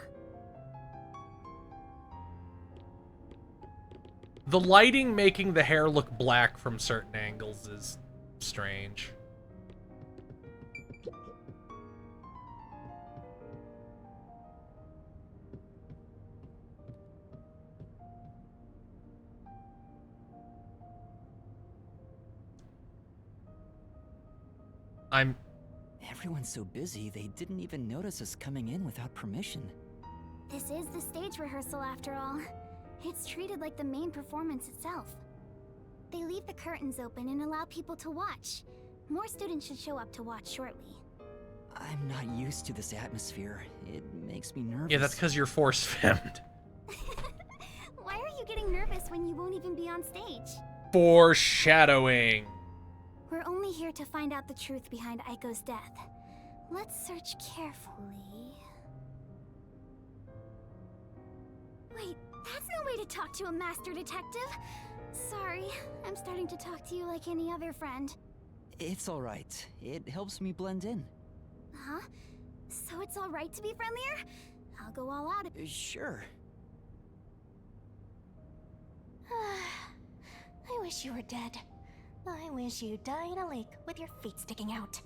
The lighting making the hair look black from certain angles is strange. Everyone's so busy, they didn't even notice us coming in without permission. This is the stage rehearsal after all. It's treated like the main performance itself. They leave the curtains open and allow people to watch. More students should show up to watch shortly. I'm not used to this atmosphere. It makes me nervous. Yeah, that's because you're force-femmed. Why are you getting getting nervous when you won't even be on stage. Foreshadowing. We're only here to find out the truth behind Aiko's death. Let's search carefully. Wait, that's no way to talk to a master detective. Sorry, I'm starting to talk to you like any other friend. It's alright. It helps me blend in. Huh? So it's alright to be friendlier? I'll go all out. Sure. I wish you were dead. I wish you died in a lake with your feet sticking out.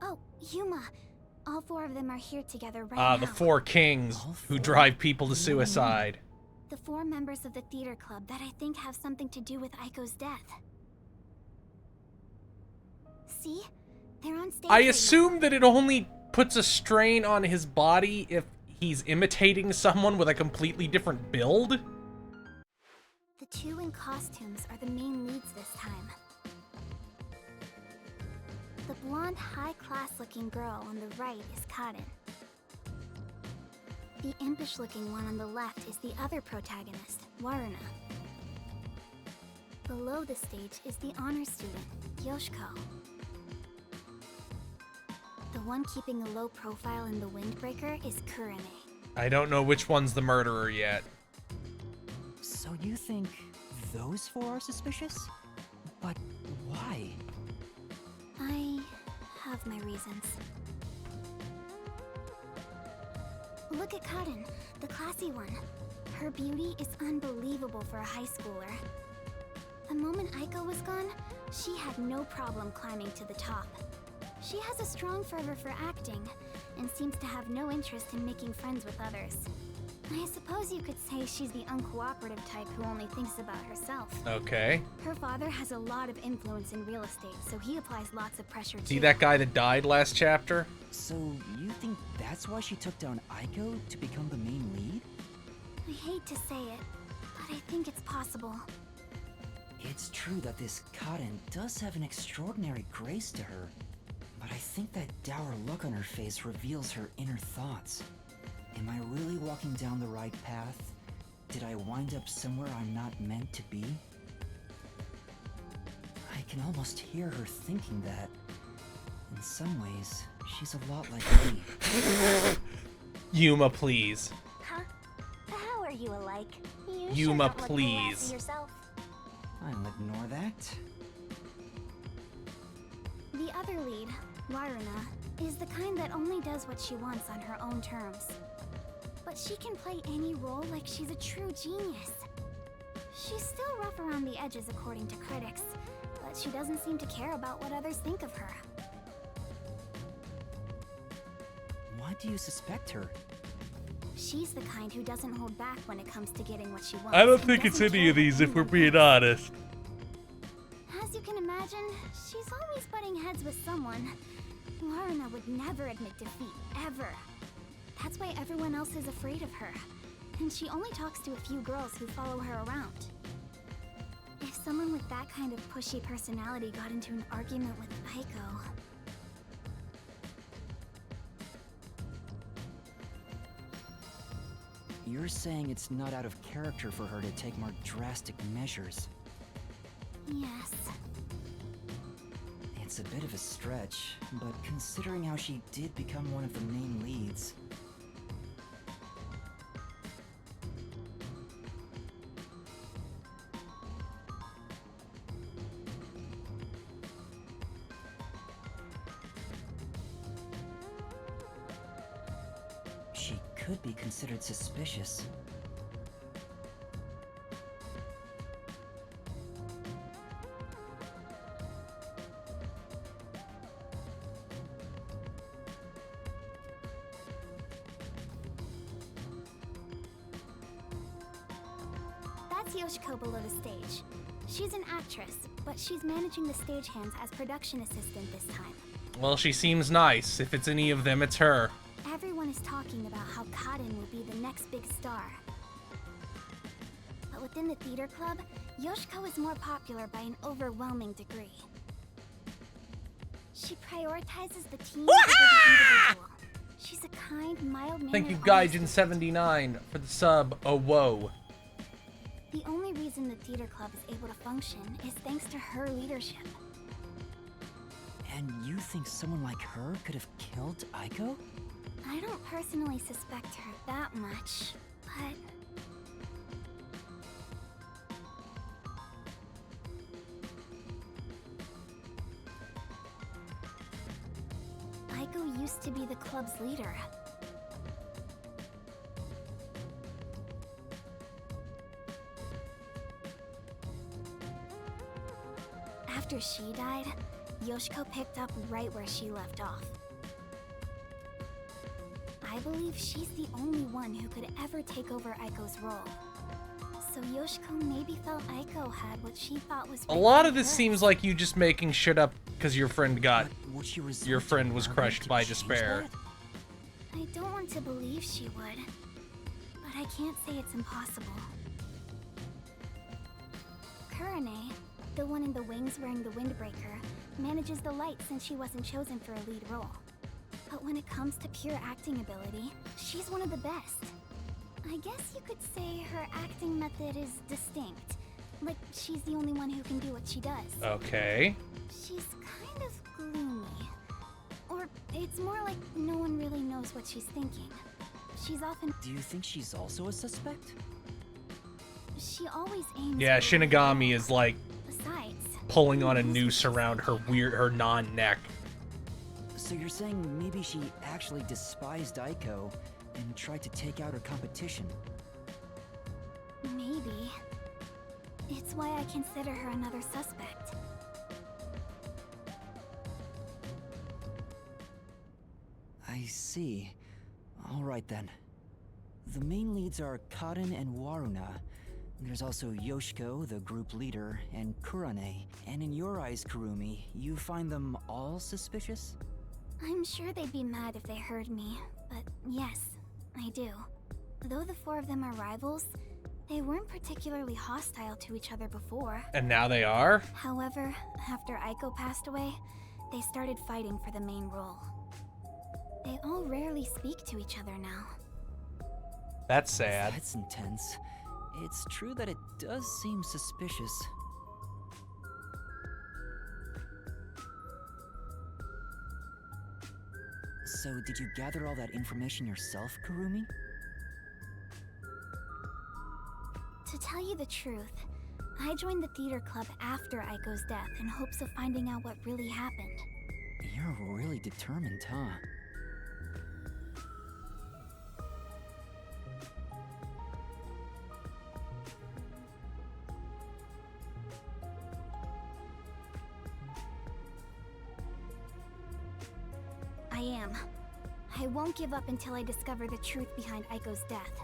Oh, Yuma. All 4 of them are here together right now. The 4 kings who drive people to suicide. The 4 members of the theater club that I think have something to do with Aiko's death. See? They're on stage. I assume that it only puts a strain on his body if he's imitating someone with a completely different build. The 2 in costumes are the main leads this time. The blonde, high-class-looking girl on the right is Kaden. The impish-looking one on the left is the other protagonist, Waruna. Below the stage is the honor student, Yoshiko. The one keeping a low profile in the Windbreaker is Kurene. I don't know which one's the murderer yet. So you think those 4 are suspicious? But why? I have my reasons. Look at Kaden, the classy one. Her beauty is unbelievable for a high schooler. The moment Aiko was gone, she had no problem climbing to the top. She has a strong fervor for acting, and seems to have no interest in making friends with others. I suppose you could say she's the uncooperative type who only thinks about herself. Okay. Her father has a lot of influence in real estate, so he applies lots of pressure too. See that guy that died last chapter? So you think that's why she took down Aiko to become the main lead? I hate to say it, but I think it's possible. It's true that this Kaden does have an extraordinary grace to her, but I think that dour look on her face reveals her inner thoughts. Am I really walking down the right path? Did I wind up somewhere I'm not meant to be? I can almost hear her thinking that. In some ways, she's a lot like me. Yuma, please. Huh? How are you alike? You Yuma, sure don't look please. classy yourself. I'll ignore that. The other lead, Waruna, is the kind that only does what she wants on her own terms. But she can play any role like she's a true genius. She's still rough around the edges according to critics, but she doesn't seem to care about what others think of her. Why do you suspect her? She's the kind who doesn't hold back when it comes to getting what she wants. I don't and think it's doesn't any care of these what if we're anyone being thinks. honest. As you can imagine, she's always butting heads with someone. Waruna would never admit defeat, ever. That's why everyone else is afraid of her. And she only talks to a few girls who follow her around. If someone with that kind of pushy personality got into an argument with Aiko... You're saying it's not out of character for her to take more drastic measures. Yes. It's a bit of a stretch, but considering how she did become one of the main leads... She could be considered suspicious. That's Yoshiko below the stage. She's an actress, but she's managing the stagehands as production assistant this time. Well, she seems nice. If it's any of them, it's her. Everyone is talking about how Kaden will be the next big star. But within the theater club, Yoshiko is more popular by an overwhelming degree. She prioritizes the team over the individual. She's a kind, mild-mannered. Thank you, honest Gaijin79, for the sub. Oh, whoa. The only reason the theater club is able to function is thanks to her leadership. And you think someone like her could have killed Aiko? I don't personally suspect her that much, but... Aiko used to be the club's leader. After she died, Yoshiko picked up right where she left off. I believe she's the only one who could ever take over Aiko's role. So Yoshiko maybe felt Aiko had what she thought was A lot of this seems like you just making shit up because your friend got... Would Your friend was crushed by despair. I don't want to believe she would, but I can't say it's impossible. Kurane, the one in the wings wearing the windbreaker, manages the light since she wasn't chosen for a lead role. But when it comes to pure acting ability, she's one of the best. I guess you could say her acting method is distinct. Like, she's the only one who can do what she does. Okay. She's kind of gloomy. Or it's more like no one really knows what she's thinking. She's often... Do you think she's also a suspect? She always aims... Yeah, for the Shinigami is like Besides, pulling on a noose around her non-neck. So you're saying maybe she actually despised Aiko and tried to take out her competition? maybe. It's why I consider her another suspect. I see. Alright then. The main leads are Kaden and Waruna. There's also Yoshiko, the group leader, and Kurane. And in your eyes, Kurumi, you find them all suspicious? I'm sure they'd be mad if they heard me, but yes, I do. Though the four of them are rivals, they weren't particularly hostile to each other before. And now they are? However, after Aiko passed away, they started fighting for the main role. They all rarely speak to each other now. That's sad. That's intense. It's true that it does seem suspicious. So, did you gather all that information yourself, Kurumi? To tell you the truth, I joined the theater club after Aiko's death in hopes of finding out what really happened. You're really determined, huh? I am. I won't give up until I discover the truth behind Aiko's death.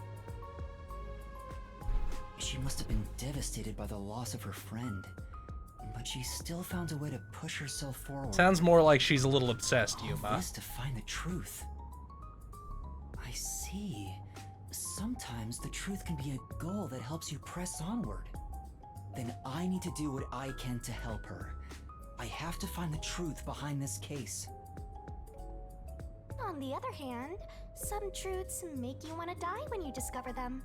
She must have been devastated by the loss of her friend. But she still found a way to push herself forward. Sounds more like she's a little obsessed, All Yuma. this to find the truth. I see. Sometimes the truth can be a goal that helps you press onward. Then I need to do what I can to help her. I have to find the truth behind this case. On the other hand, some truths make you want to die when you discover them.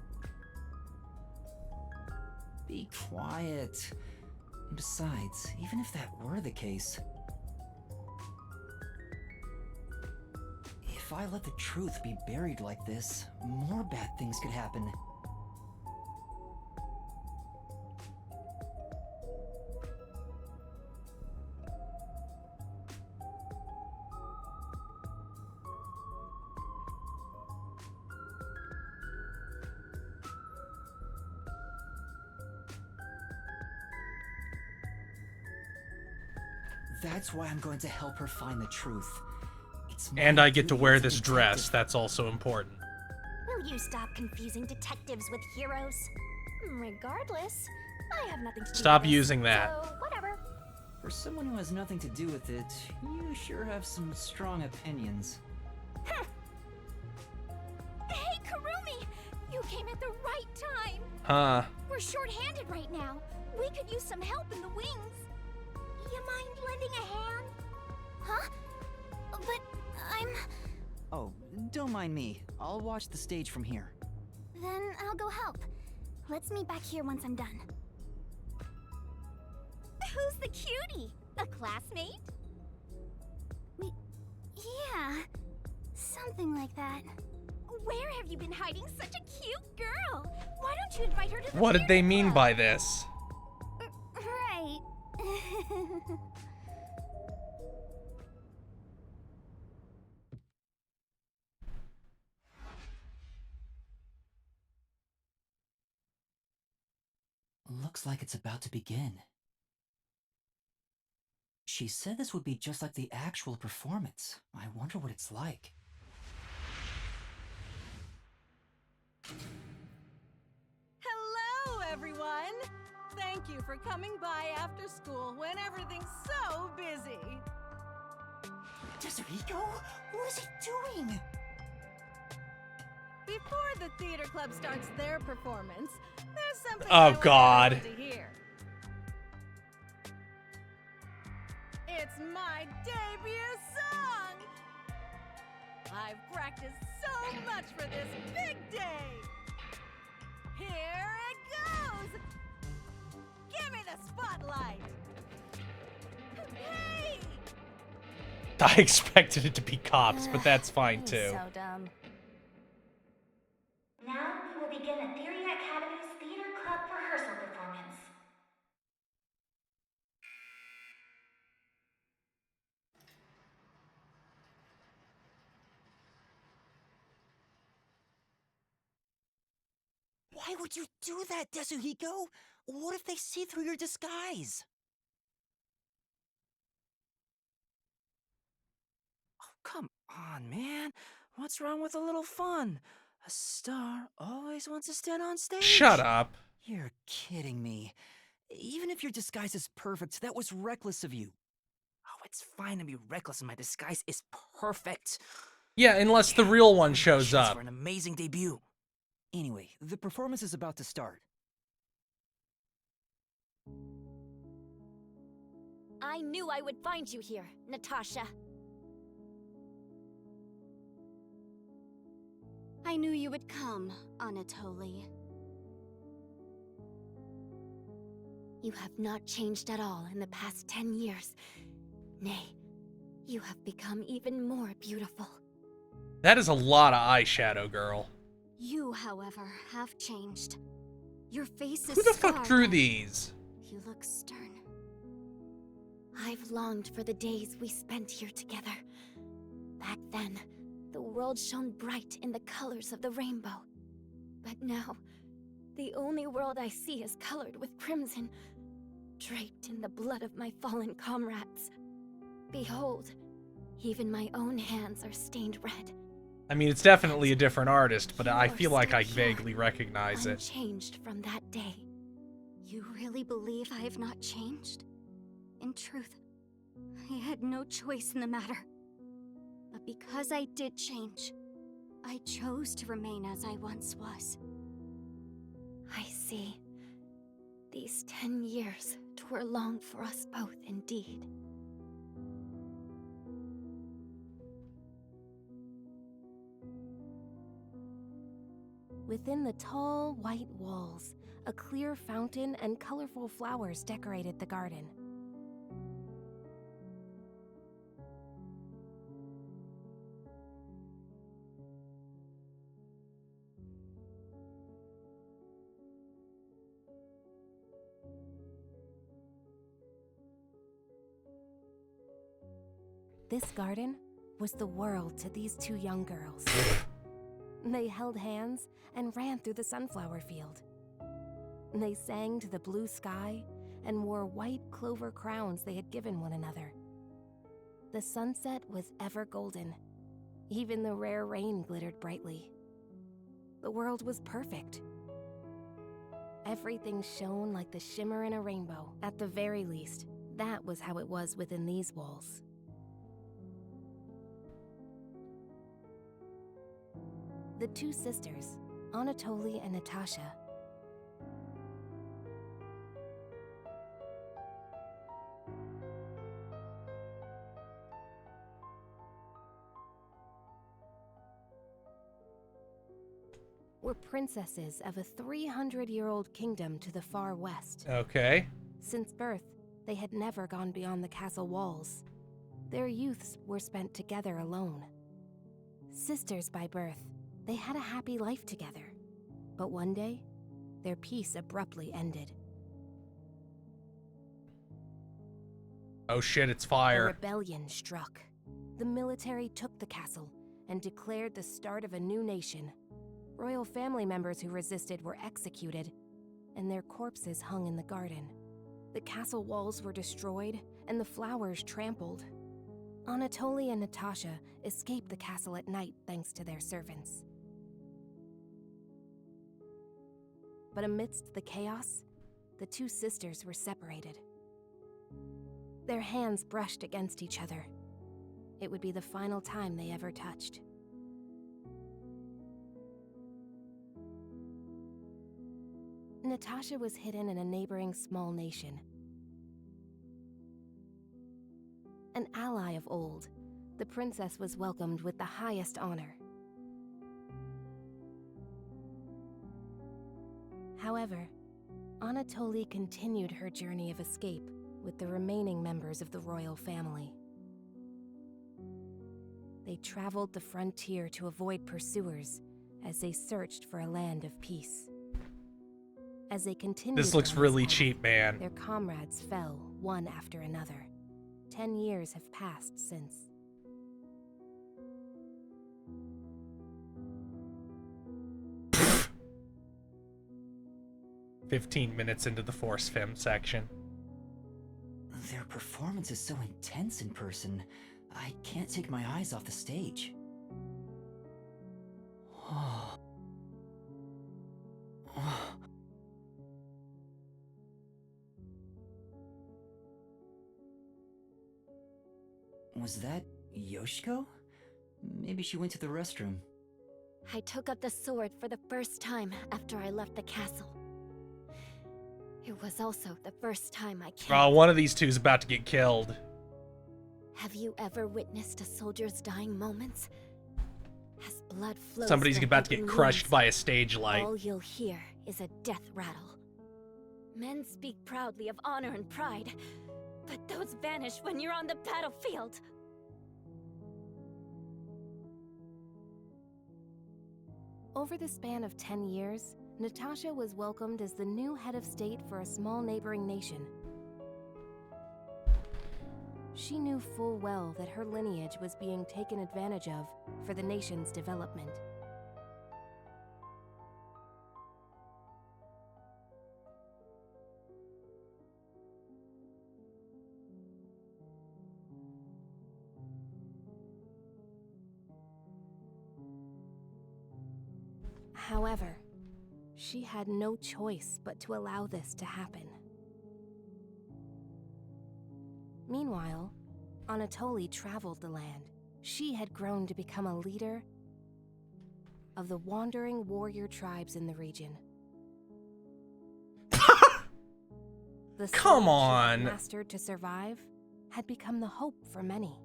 Be quiet. Besides, even if that were the case, if I let the truth be buried like this, more bad things could happen. That's why I'm going to help her find the truth. And I get to wear this dress. That's also important. Will you stop confusing detectives with heroes? Regardless, I have nothing to do Stop with this, using that. So whatever. For someone who has nothing to do with it, you sure have some strong opinions. Hey, Kurumi! You came at the right time! Huh. We're short-handed right now. We could use some help in the wings. You mind lending a hand? Huh? But Oh, don't mind me. I'll watch the stage from here. Then I'll go help. Let's meet back here once I'm done. Who's the cutie? A classmate? Yeah, something like that. Where have you been hiding such a cute girl? Why don't you invite her to the What did they theater mean club? by this? Right. Looks like it's about to begin. She said this would be just like the actual performance. I wonder what it's like. Hello, everyone! Thank you for coming by after school when everything's so busy. Tetsuhiko? What is he doing? Before the theater club starts their performance, there's something Oh, I want God. everyone to hear. It's my debut song! I've practiced so much for this big day! Here it goes! Give me the spotlight! Hey! I expected it to be cops, but that's fine too. So dumb. Now we will begin Etheria Academy's Theater Club rehearsal performance. Why would you do that, Tetsuhiko? What if they see through your disguise? Oh, come on, man. What's wrong with a little fun? A star always wants to stand on stage. Shut up. You're kidding me. Even if your disguise is perfect, that was reckless of you. Oh, it's fine to be reckless and my disguise is perfect. Yeah, unless the real one shows Chance up. for an amazing debut. Anyway, the performance is about to start. I knew I would find you here, Natasha. I knew you would come, Anatoly. You have not changed at all in the past 10 years. Nay, you have become even more beautiful. That is a lot of eyeshadow, girl. You, however, have changed. Your face is Who the fuck scarred. drew these? You look stern. I've longed for the days we spent here together. Back then, the world shone bright in the colors of the rainbow. But now, the only world I see is colored with crimson, draped in the blood of my fallen comrades. Behold, even my own hands are stained red. I mean, it's definitely a different artist, but I feel like I vaguely recognize it. Unchanged from that day. You really believe I have not changed? In truth, I had no choice in the matter. But because I did change, I chose to remain as I once was. I see. These 10 years were long for us both indeed. Within the tall, white walls, a clear fountain and colorful flowers decorated the garden. This garden was the world to these two young girls. They held hands and ran through the sunflower field. They sang to the blue sky and wore white clover crowns they had given one another. The sunset was ever golden. Even the rare rain glittered brightly. The world was perfect. Everything shone like the shimmer in a rainbow. At the very least, that was how it was within these walls. The two sisters, Anatoly and Natasha, were princesses of a 300-year-old kingdom to the far west. Okay. Since birth, they had never gone beyond the castle walls. Their youths were spent together alone. Sisters by birth, they had a happy life together. But one day, their peace abruptly ended. Oh shit, it's A fire. rebellion struck. The military took the castle and declared the start of a new nation. Royal family members who resisted were executed, and their corpses hung in the garden. The castle walls were destroyed, and the flowers trampled. Anatoly and Natasha escaped the castle at night thanks to their servants. But amidst the chaos, the two sisters were separated. Their hands brushed against each other. It would be the final time they ever touched. Natasha was hidden in a neighboring small nation. An ally of old, the princess was welcomed with the highest honor. However, Anatoly continued her journey of escape with the remaining members of the royal family. They traveled the frontier to avoid pursuers as they searched for a land of peace. As they continued, This looks really cheap, man. Their comrades fell one after another. 10 years have passed since. Pfft. 15 minutes into the Force Fem section. Their performance is so intense in person, I can't take my eyes off the stage. Was that Yoshiko? Maybe she went to the restroom. I took up the sword for the first time after I left the castle. It was also the first time I killed. Oh, one of these two is about to get killed. Have you ever witnessed a soldier's dying moments? As blood flows Somebody's from about to get open crushed wounds, by a stage light. all you'll hear is a death rattle. Men speak proudly of honor and pride, but those vanish when you're on the battlefield. Over the span of 10 years, Natasha was welcomed as the new head of state for a small neighboring nation. She knew full well that her lineage was being taken advantage of for the nation's development. However, she had no choice but to allow this to happen. Meanwhile, Anatoly traveled the land. She had grown to become a leader of the wandering warrior tribes in the region. The Come skill she on. had mastered to survive had become the hope for many.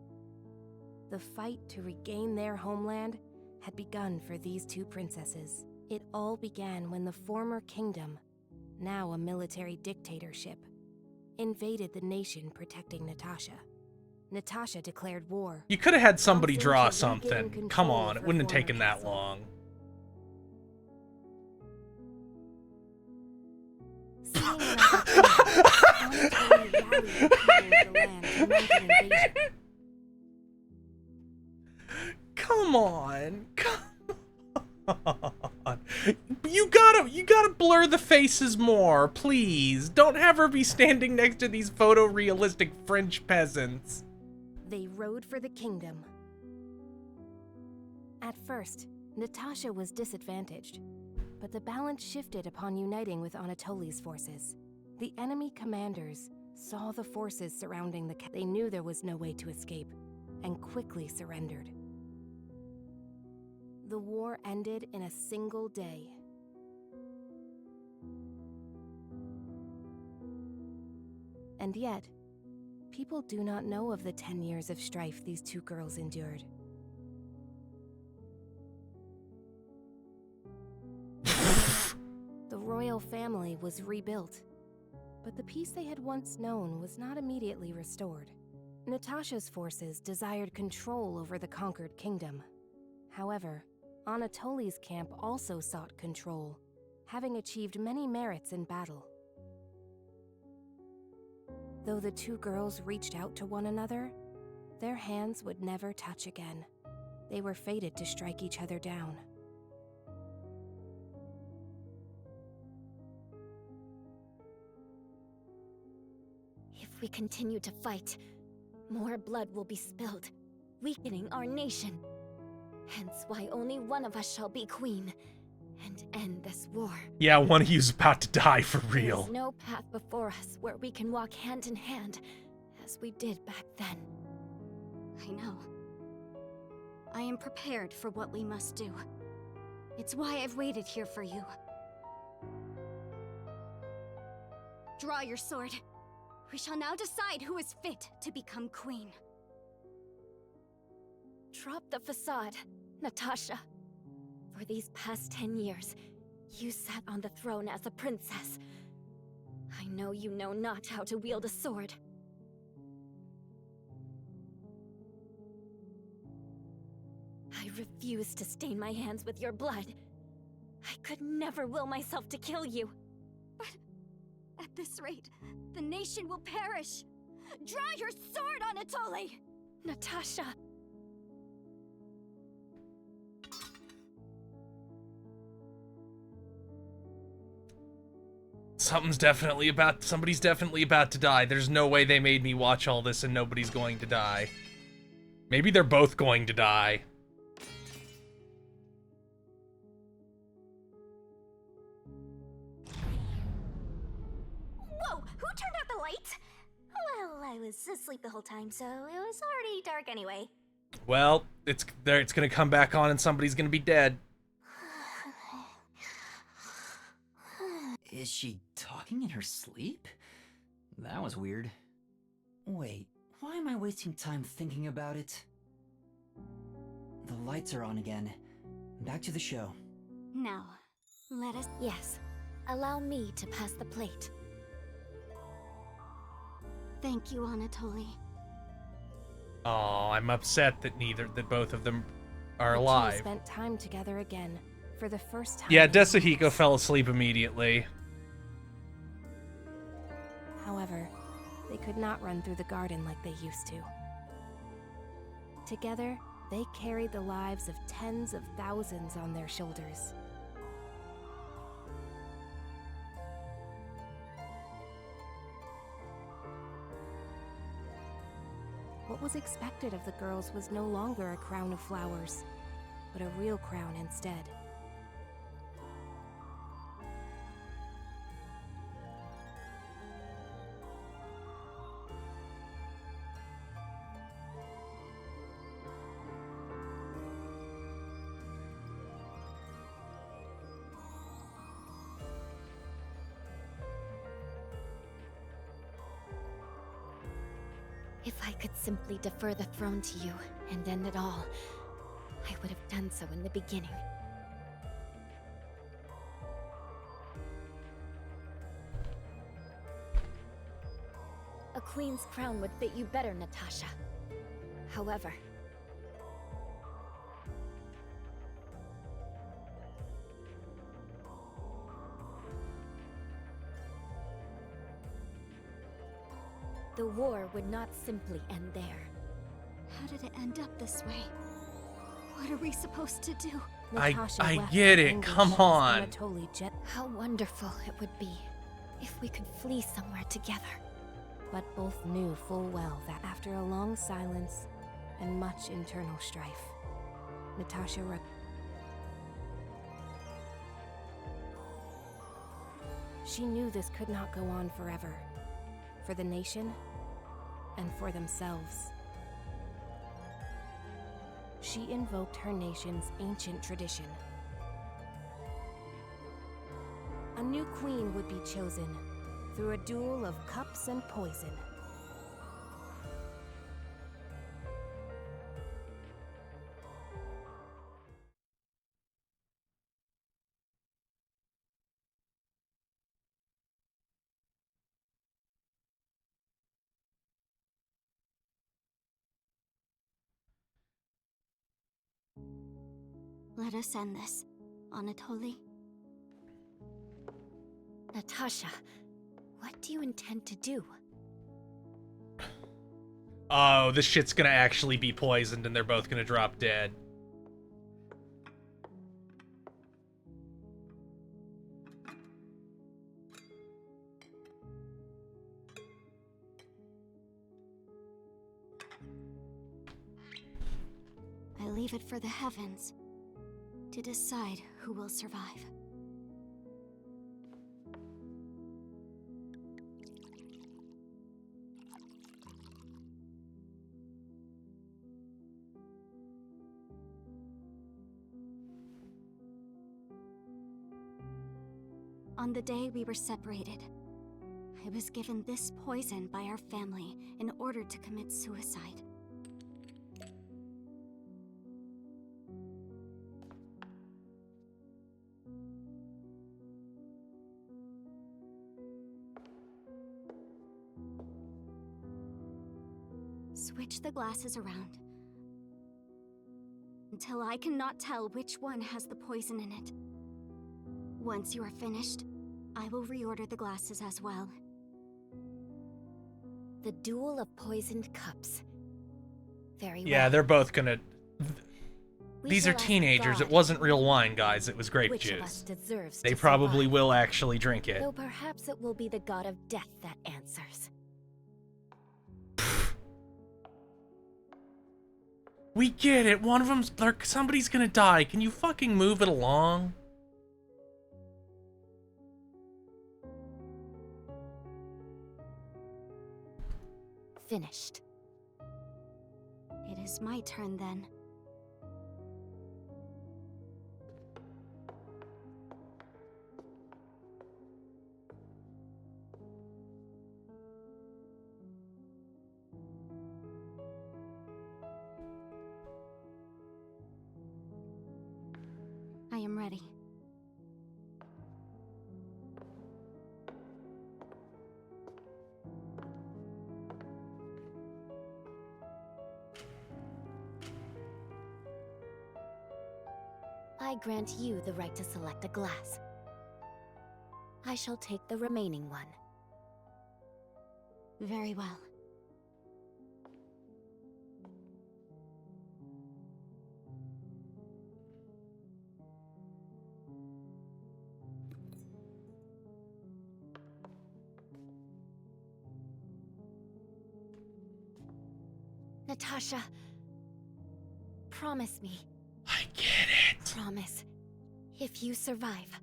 The fight to regain their homeland had begun for these two princesses. It all began when the former kingdom, now a military dictatorship, invaded the nation protecting Natasha. Natasha declared war. You could have had somebody promising draw to regain something. control Come on, of it her wouldn't have former taken that castle. long. Seeing an opportunity, Anatoly rallied the people of the land to mount an invasion. Come on. Come on. You gotta blur the faces more, please. Don't have her be standing next to these photorealistic French peasants. They rode for the kingdom. At first, Natasha was disadvantaged, but the balance shifted upon uniting with Anatoly's forces. The enemy commanders saw the forces surrounding the They knew there was no way to escape, and quickly surrendered. The war ended in a single day. And yet, people do not know of the 10 years of strife these two girls endured. royal family was rebuilt. But the peace they had once known was not immediately restored. Natasha's forces desired control over the conquered kingdom. However, Anatoly's camp also sought control, having achieved many merits in battle. Though the two girls reached out to one another, their hands would never touch again. They were fated to strike each other down. If we continue to fight, more blood will be spilled, weakening our nation. Hence why only one of us shall be queen and end this war. Yeah, one of you's about to die for real. There's no path before us where we can walk hand in hand, as we did back then. I know. I am prepared for what we must do. It's why I've waited here for you. Draw your sword. We shall now decide who is fit to become queen. Drop the facade, Natasha. For these past 10 years, you sat on the throne as a princess. I know you know not how to wield a sword. I refuse to stain my hands with your blood. I could never will myself to kill you. But at this rate, the nation will perish. Draw your sword, Anatoly! Natasha. Somebody's definitely about to die. There's no way they made me watch all this and nobody's going to die. Maybe they're both going to die. Whoa! Who turned out the lights? Well, I was asleep the whole time, so it was already dark anyway. Well, it's gonna come back on and somebody's gonna be dead. Is she talking in her sleep? That was weird. Wait, why am I wasting time thinking about it? The lights are on again. Back to the show. Now, let us... Yes. Allow me to pass the plate. Thank you, Anatoly. Oh, I'm upset that both of them are The two alive. spent time together again, for the first time. Yeah, Desuhiko fell asleep immediately. However, they could not run through the garden like they used to. Together, they carried the lives of tens of thousands on their shoulders. What was expected of the girls was no longer a crown of flowers, but a real crown instead. If I could simply defer the throne to you and end it all, I would have done so in the beginning. A queen's crown would fit you better, Natasha. However, the war would not simply end there. How did it end up this way? What are we supposed to do? Natasha I wept get in it, anguish come as on. Anatoly How wonderful it would be if we could flee somewhere together. But both knew full well that after a long silence and much internal strife, Natasha She knew this could not go on forever, for the nation and for themselves. She invoked her nation's ancient tradition. A new queen would be chosen through a duel of cups and poison. Let us end this, Anatoly. Natasha, what do you intend to do? Oh, this shit's gonna actually be poisoned and they're both gonna drop dead. I leave it for the heavens to decide who will survive. On the day we were separated, I was given this poison by our family in order to commit suicide. Switch the glasses around until I cannot tell which one has the poison in it. Once you are finished, I will reorder the glasses as well. The Duel of Poisoned Cups. Very well. Yeah, they're both gonna... We These shall are ask teenagers. God It wasn't real wine, guys. It was grape which of us juice. deserves They to probably survive. will actually drink it. Though perhaps it will be the god of death that answers. We get it. One of them's... Somebody's gonna die. Can you fucking move it along? Finished. It is my turn then. I am ready. I grant you the right to select a glass. I shall take the remaining one. Very well. Natasha, promise me. I get it. Promise. If you survive.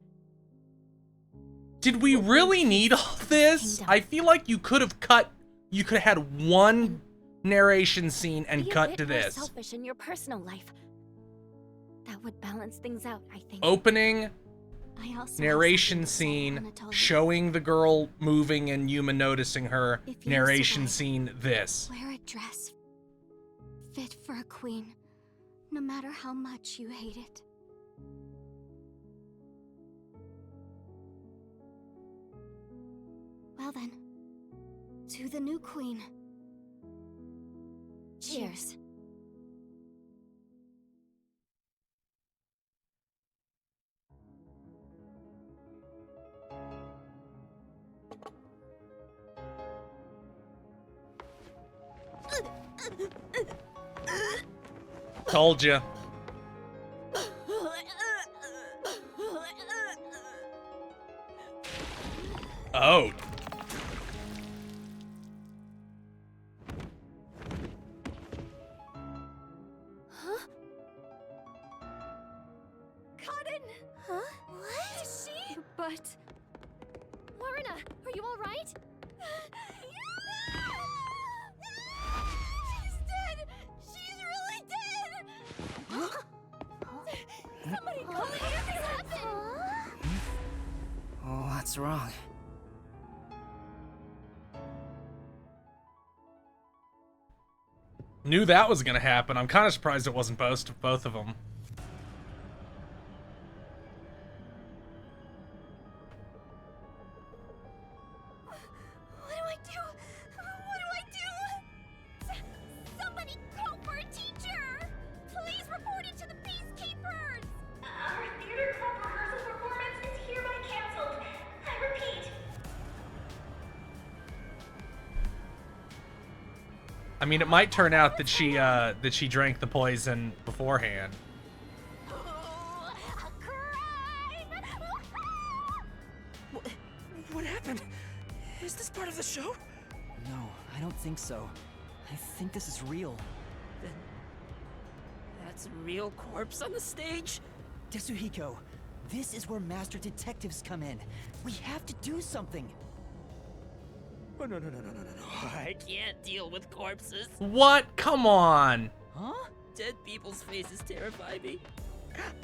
Did we really need all this? I feel like you could have cut... You could have had one narration scene and Be a cut bit to more this. selfish in your personal life. That would balance things out, I think. Opening I also narration scene showing the girl moving and Yuma noticing her. If you Narration survive, scene this. wear a dress fit for a queen, no matter how much you hate it. Well then, to the new queen. Cheers. Told you. Oh. Huh? Cotton! Huh? What? Is she? But... Lorna, are you alright? She's dead! She's really dead! Somebody call me! What happened? What's wrong? Knew that was gonna happen. I'm kind of surprised it wasn't both of them. What do I do? What do I do? Somebody call for a teacher! Please report it to the Peacekeepers! I mean, it might turn out that she drank the poison beforehand. What happened? Is this part of the show? No, I don't think so. I think this is real. Then that's a real corpse on the stage? Tetsuhiko, this is where master detectives come in. We have to do something. Oh, no. I can't deal with corpses. What? Come on. Huh? Dead people's faces terrify me.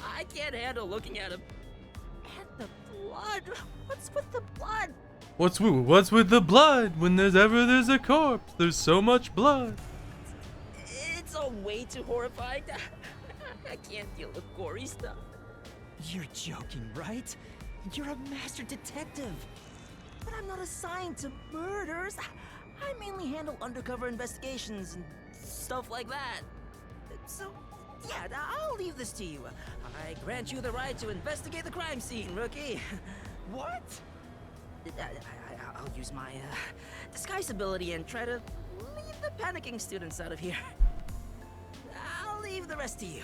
I can't handle looking at them. And the blood. What's with the blood? What's with the blood? When there's a corpse, there's so much blood. It's all way too horrifying. I can't deal with gory stuff. You're joking, right? You're a master detective. But I'm not assigned to murders. I mainly handle undercover investigations and stuff like that. So, yeah, I'll leave this to you. I grant you the right to investigate the crime scene, rookie. What? I'll use my disguise ability and try to leave the panicking students out of here. I'll leave the rest to you.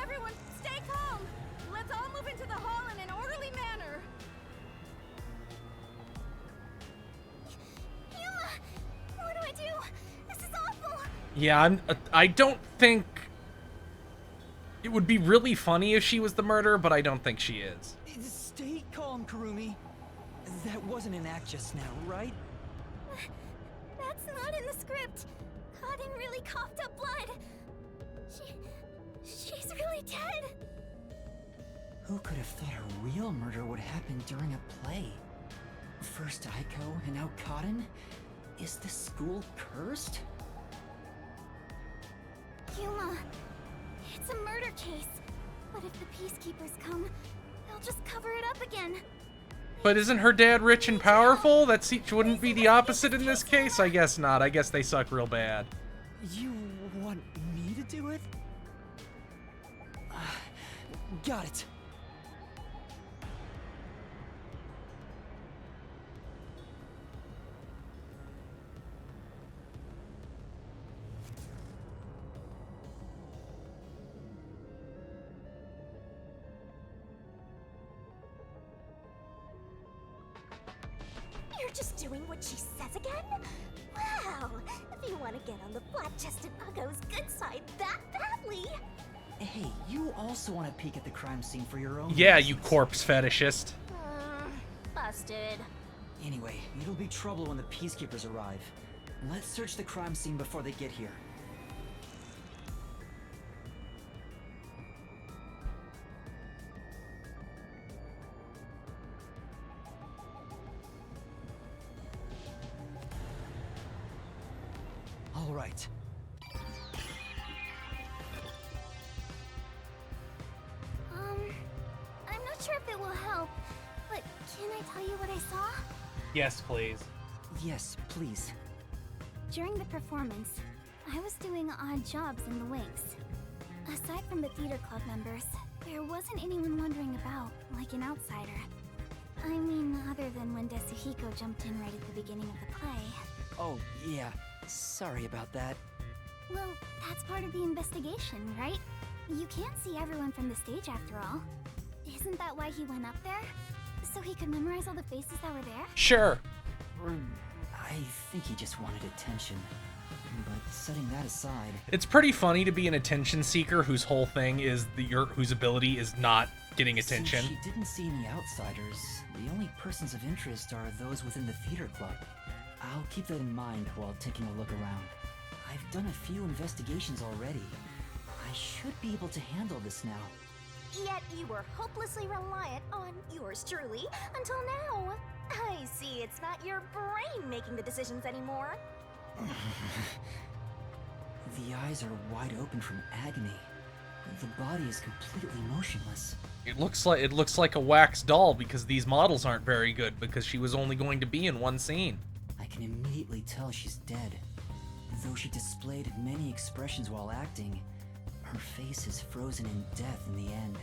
Everyone, stay calm! Let's all move into the hall in an orderly manner! Yuma! What do I do? This is awful! Yeah, I don't think... It would be really funny if she was the murderer, but I don't think she is. Stay calm, Kurumi. That wasn't an act just now, right? That's not in the script. Kaden really coughed up blood. She's really dead. Who could have thought a real murder would happen during a play? First Aiko and now Kaden? Is this school cursed? Yuma, it's a murder case. But if the peacekeepers come, they'll just cover it up again. But isn't her dad rich and powerful? Wouldn't be the opposite in this case? I guess not. I guess they suck real bad. You want me to do it? Got it. You're just doing what she says again? Wow! If you want to get on the flat-chested Uggo's good side that badly! Hey, you also want to peek at the crime scene for your own Yeah, reasons. you corpse fetishist. Busted. Anyway, it'll be trouble when the peacekeepers arrive. Let's search the crime scene before they get here. All right. I'm not sure if it will help, but can I tell you what I saw? Yes, please. Yes, please. During the performance, I was doing odd jobs in the wings. Aside from the theater club members, there wasn't anyone wandering about, like an outsider. I mean, other than when Tetsuhiko jumped in right at the beginning of the play. Oh, yeah. Sorry about that. Well, that's part of the investigation, right? You can't see everyone from the stage after all. Isn't that why he went up there? So he could memorize all the faces that were there? Sure. I think he just wanted attention. But setting that aside... It's pretty funny to be an attention seeker whose whole thing is whose ability is not getting attention. Since she didn't see any outsiders, the only persons of interest are those within the theater club. I'll keep that in mind while taking a look around. I've done a few investigations already. I should be able to handle this now. Yet you were hopelessly reliant on yours truly until now. I see it's not your brain making the decisions anymore. The eyes are wide open from agony. The body is completely motionless. It looks like a wax doll because these models aren't very good because she was only going to be in one scene. I can immediately tell she's dead. Though she displayed many expressions while acting, her face is frozen in death in the end.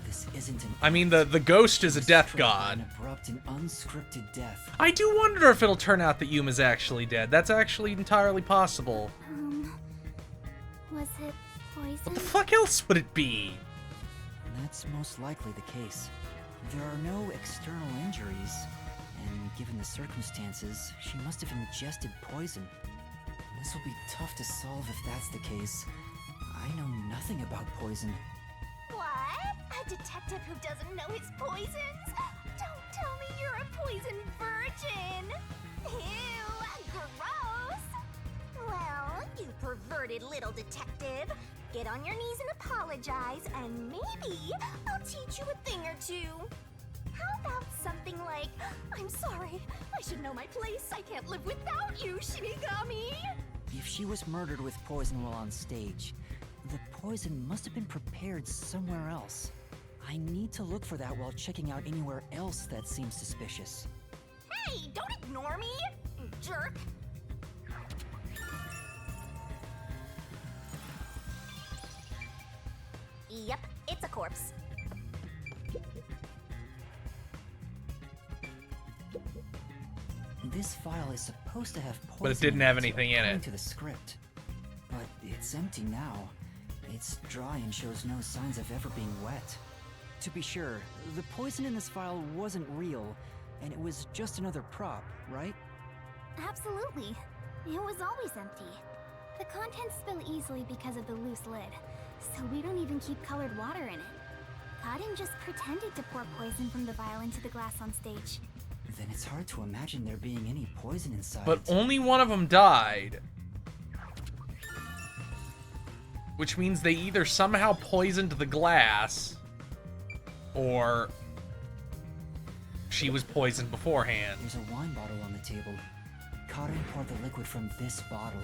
The This isn't an I mean, the ghost is a death Struck by god. An abrupt and unscripted death. I do wonder if it'll turn out that Yuma's actually dead. That's actually entirely possible. Was it poison? What the fuck else would it be? That's most likely the case. There are no external injuries, and given the circumstances, she must have ingested poison. This will be tough to solve if that's the case. I know nothing about poison. What? A detective who doesn't know his poisons? Don't tell me you're a poison virgin! Ew, gross! Well, you perverted little detective. Get on your knees and apologize, and maybe I'll teach you a thing or two. How about something like, I'm sorry, I should know my place, I can't live without you, Shinigami! If she was murdered with poison while on stage, the poison must have been prepared somewhere else. I need to look for that while checking out anywhere else that seems suspicious. Hey, don't ignore me, jerk! Yep, it's a corpse. This file is supposed to have poison But it didn't have in anything in according it. to the script. But it's empty now. It's dry and shows no signs of ever being wet. To be sure, the poison in this file wasn't real, and it was just another prop, right? Absolutely. It was always empty. The contents spill easily because of the loose lid, so we don't even keep colored water in it. Cotton just pretended to pour poison from the vial into the glass on stage. Then it's hard to imagine there being any poison inside. But only one of them died. Which means they either somehow poisoned the glass, or she was poisoned beforehand. There's a wine bottle on the table. Cotton poured the liquid from this bottle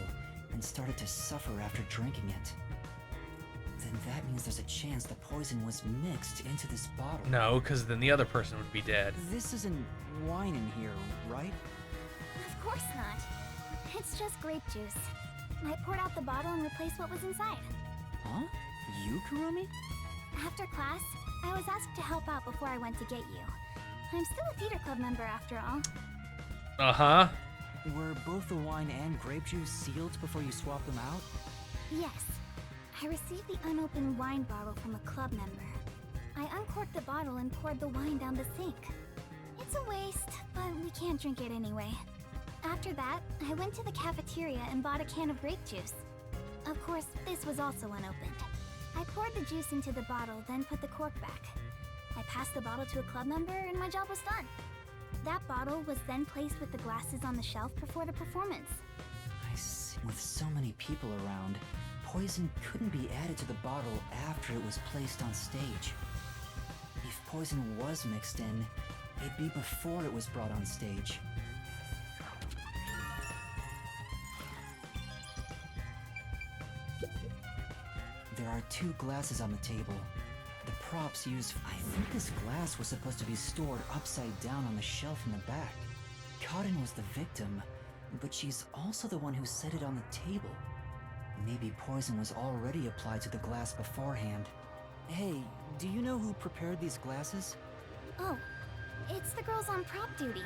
and started to suffer after drinking it. Then that means there's a chance the poison was mixed into this bottle. No, because then the other person would be dead. This isn't wine in here, right? Of course not. It's just grape juice. I poured out the bottle and replaced what was inside. Huh? You, Kurumi? After class, I was asked to help out before I went to get you. I'm still a theater club member after all. Uh-huh. Were both the wine and grape juice sealed before you swapped them out? Yes. I received the unopened wine bottle from a club member. I uncorked the bottle and poured the wine down the sink. It's a waste, but we can't drink it anyway. After that, I went to the cafeteria and bought a can of grape juice. Of course, this was also unopened. I poured the juice into the bottle, then put the cork back. I passed the bottle to a club member and my job was done. That bottle was then placed with the glasses on the shelf before the performance. I see. With so many people around, poison couldn't be added to the bottle after it was placed on stage. If poison was mixed in, it'd be before it was brought on stage. There are 2 glasses on the table. The props used... I think this glass was supposed to be stored upside down on the shelf in the back. Cotton was the victim, but she's also the one who set it on the table. Maybe poison was already applied to the glass beforehand. Hey, do you know who prepared these glasses? Oh, it's the girls on prop duty.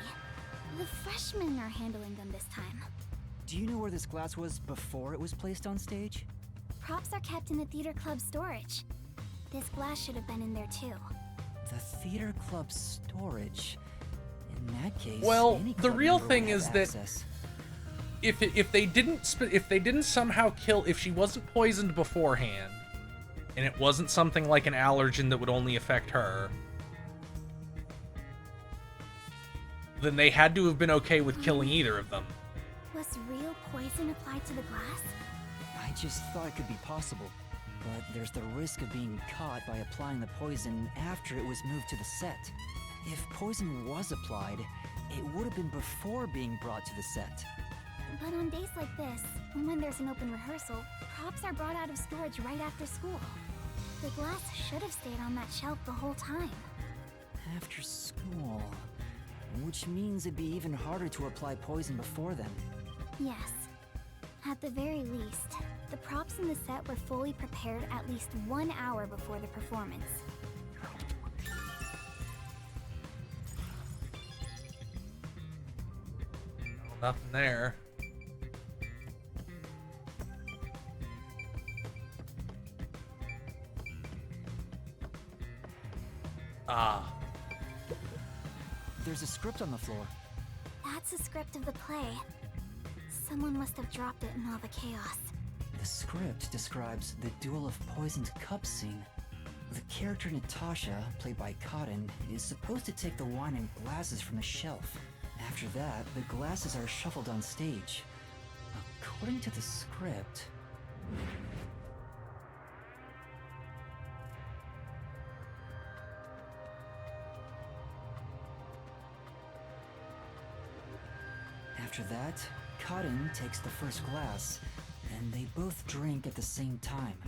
The freshmen are handling them this time. Do you know where this glass was before it was placed on stage? Props are kept in the theater club storage. This glass should have been in there too. The theater club storage? In that case, Well, any the club real member thing would have is that access. if they didn't somehow kill, if she wasn't poisoned beforehand, and it wasn't something like an allergen that would only affect her, then they had to have been okay with killing either of them. Was real poison applied to the glass? I just thought it could be possible. But there's the risk of being caught by applying the poison after it was moved to the set. If poison was applied, it would have been before being brought to the set. But on days like this, when there's an open rehearsal, props are brought out of storage right after school. The glass should have stayed on that shelf the whole time. After school... which means it'd be even harder to apply poison before then. Yes. At the very least, the props in the set were fully prepared at least 1 hour before the performance. Nothing there. Ah. There's a script on the floor. That's a script of the play. Someone must have dropped it in all the chaos. The script describes the Duel of Poisoned Cups scene. The character Natasha, played by Cotton, is supposed to take the wine and glasses from the shelf. After that, the glasses are shuffled on stage. According to the script... After that, Cotton takes the first glass, and they both drink at the same time.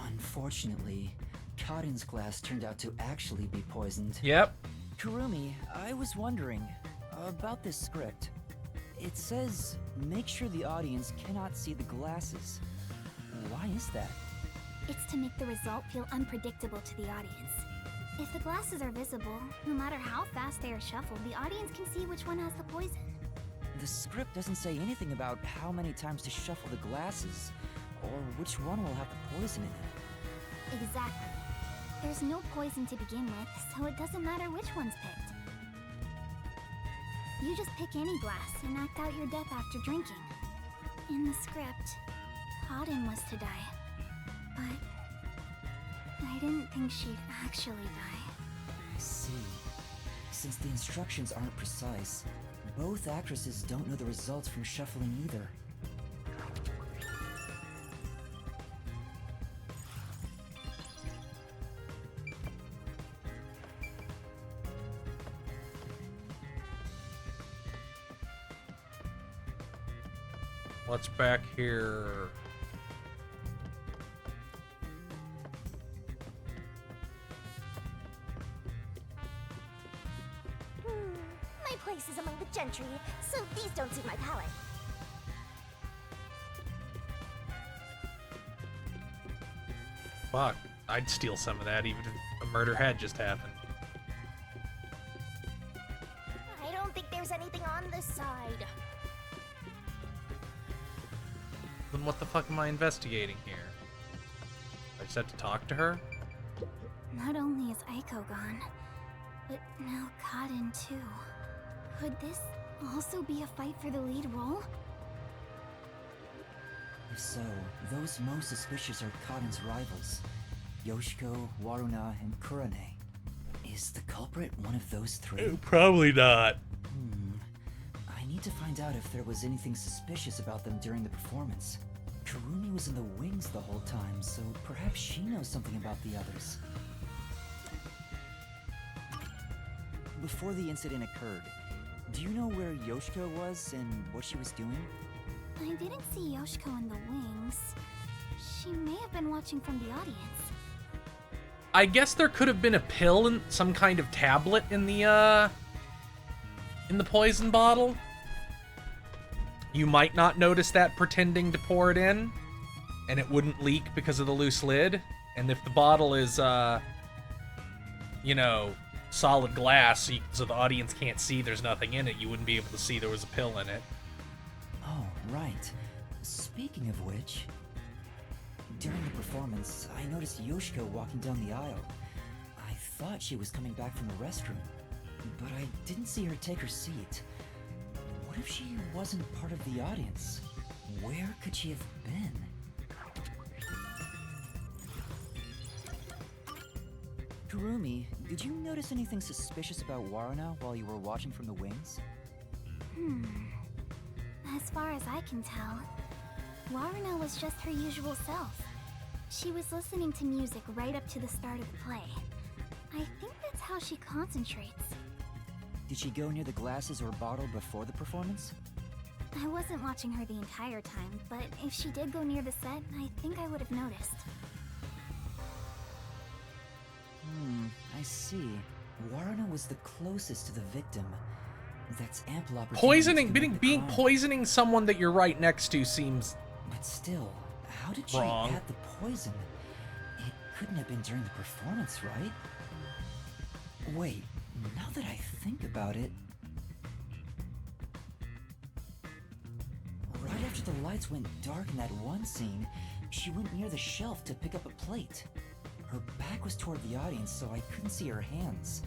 Unfortunately, Cotton's glass turned out to actually be poisoned. Yep. Kurumi, I was wondering about this script. It says, make sure the audience cannot see the glasses. Why is that? It's to make the result feel unpredictable to the audience. If the glasses are visible, no matter how fast they are shuffled, the audience can see which one has the poison. The script doesn't say anything about how many times to shuffle the glasses, or which one will have the poison in it. Exactly. There's no poison to begin with, so it doesn't matter which one's picked. You just pick any glass and act out your death after drinking. In the script, Cotton was to die. But I didn't think she'd actually die. I see. Since the instructions aren't precise, both actresses don't know the results from shuffling either. What's back here? My place is among the gentry, so these don't suit my palate. Fuck, I'd steal some of that even if a murder had just happened. I don't think there's anything on this side. Then what the fuck am I investigating here? I just have to talk to her? Not only is Aiko gone, but now Cotton too. Could this also be a fight for the lead role? If so, those most suspicious are Cotton's rivals. Yoshiko, Waruna, and Kurane. Is the culprit one of those three? Probably not. I need to find out if there was anything suspicious about them during the performance. Kurumi was in the wings the whole time, so perhaps she knows something about the others. Before the incident occurred, do you know where Yoshiko was and what she was doing? I didn't see Yoshiko in the wings. She may have been watching from the audience. I guess there could have been a pill and some kind of tablet in the poison bottle. You might not notice that pretending to pour it in, and it wouldn't leak because of the loose lid. And if the bottle is, you know, solid glass, so the audience can't see there's nothing in it, you wouldn't be able to see there was a pill in it. Oh, right. Speaking of which, during the performance, I noticed Yoshiko walking down the aisle. I thought she was coming back from the restroom, but I didn't see her take her seat. What if she wasn't part of the audience? Where could she have been? Kurumi, did you notice anything suspicious about Waruna while you were watching from the wings? As far as I can tell, Waruna was just her usual self. She was listening to music right up to the start of the play. I think that's how she concentrates. Did she go near the glasses or bottle before the performance? I wasn't watching her the entire time, but if she did go near the set, I think I would have noticed. I see. Waruna was the closest to the victim. That's ample opportunity. Poisoning someone that you're right next to seems. But still, how did she wrong. add the poison? It couldn't have been during the performance, right? Wait, now that I think about it... After the lights went dark in that one scene, she went near the shelf to pick up a plate. Her back was toward the audience, so I couldn't see her hands.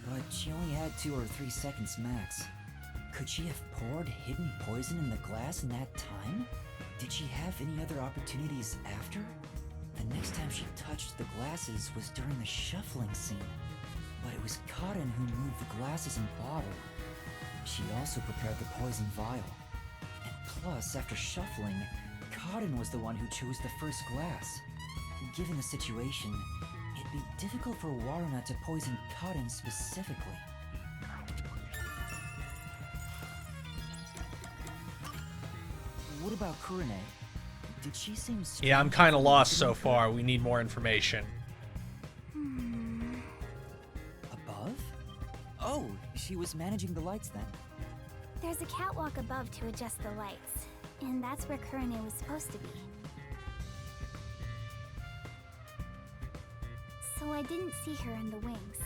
But she only had 2 or 3 seconds max. Could she have poured hidden poison in the glass in that time? Did she have any other opportunities after? The next time she touched the glasses was during the shuffling scene. But it was Cotton who moved the glasses and bottle. She also prepared the poison vial. And plus, after shuffling, Cotton was the one who chose the first glass. Given the situation, it'd be difficult for Waruna to poison Cotton specifically. What about Kurine? Did she seem strange? Yeah, I'm kind of lost so far. We need more information. Above? Oh, she was managing the lights then. There's a catwalk above to adjust the lights, and that's where Kurine was supposed to be. So I didn't see her in the wings.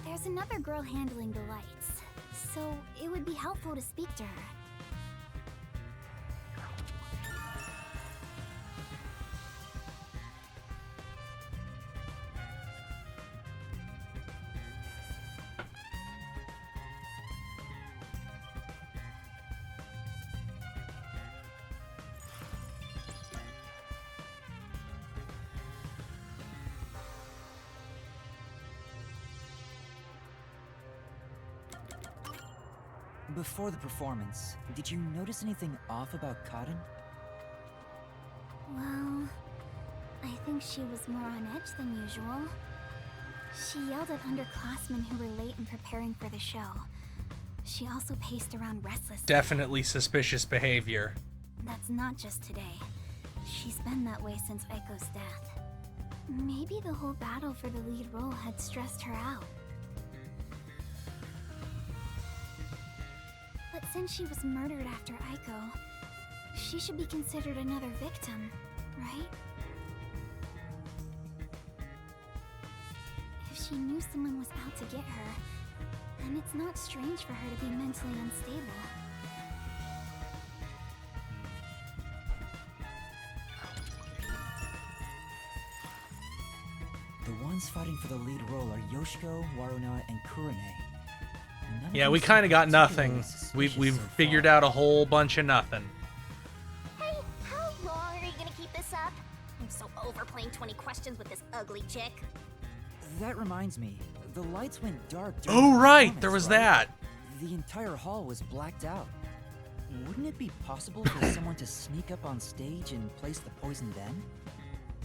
There's another girl handling the lights, so it would be helpful to speak to her. Before the performance, did you notice anything off about Cotton? Well, I think she was more on edge than usual. She yelled at underclassmen who were late in preparing for the show. She also paced around restlessly. Definitely suspicious behavior. That's not just today. She's been that way since Eiko's death. Maybe the whole battle for the lead role had stressed her out. But since she was murdered after Eiko, she should be considered another victim, right? If she knew someone was out to get her, then it's not strange for her to be mentally unstable. The ones fighting for the lead role are Yoshiko, Waruna, and Kurine. Yeah, we kind of got nothing. We've figured out a whole bunch of nothing. Hey, how long are you gonna keep this up? I'm so over playing 20 questions with this ugly chick. That reminds me, the lights went dark. Oh, right, there was that. The entire hall was blacked out. Wouldn't it be possible for someone to sneak up on stage and place the poison then?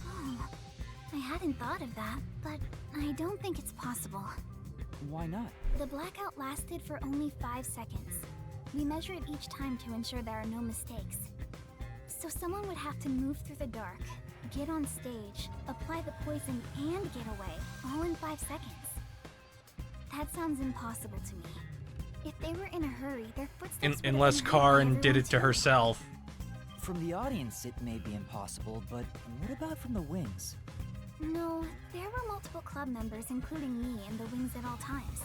Oh, I hadn't thought of that, but I don't think it's possible. Why not? The blackout lasted for only 5 seconds. We measure it each time to ensure there are no mistakes. So someone would have to move through the dark, get on stage, apply the poison, and get away, all in 5 seconds. That sounds impossible to me. If they were in a hurry, their footsteps would Unless have been heard by Karin did it everyone to too. herself. From the audience, it may be impossible, but what about from the wings? No, there were multiple club members, including me, in the wings at all times.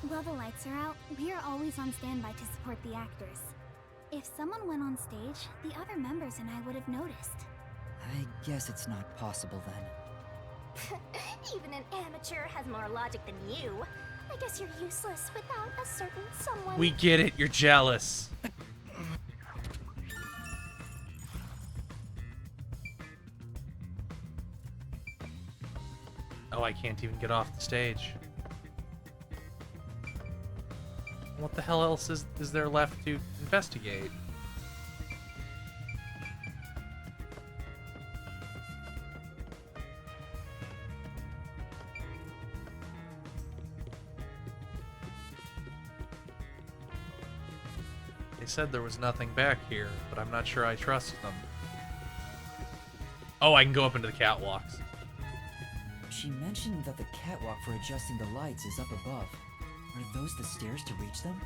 While the lights are out, we are always on standby to support the actors. If someone went on stage, the other members and I would have noticed. I guess it's not possible then. Even an amateur has more logic than you. I guess you're useless without a certain someone. We get it, you're jealous. Oh, I can't even get off the stage. What the hell else is there left to investigate? They said there was nothing back here, but I'm not sure I trust them. Oh, I can go up into the catwalks. She mentioned that the catwalk for adjusting the lights is up above. Are those the stairs to reach them?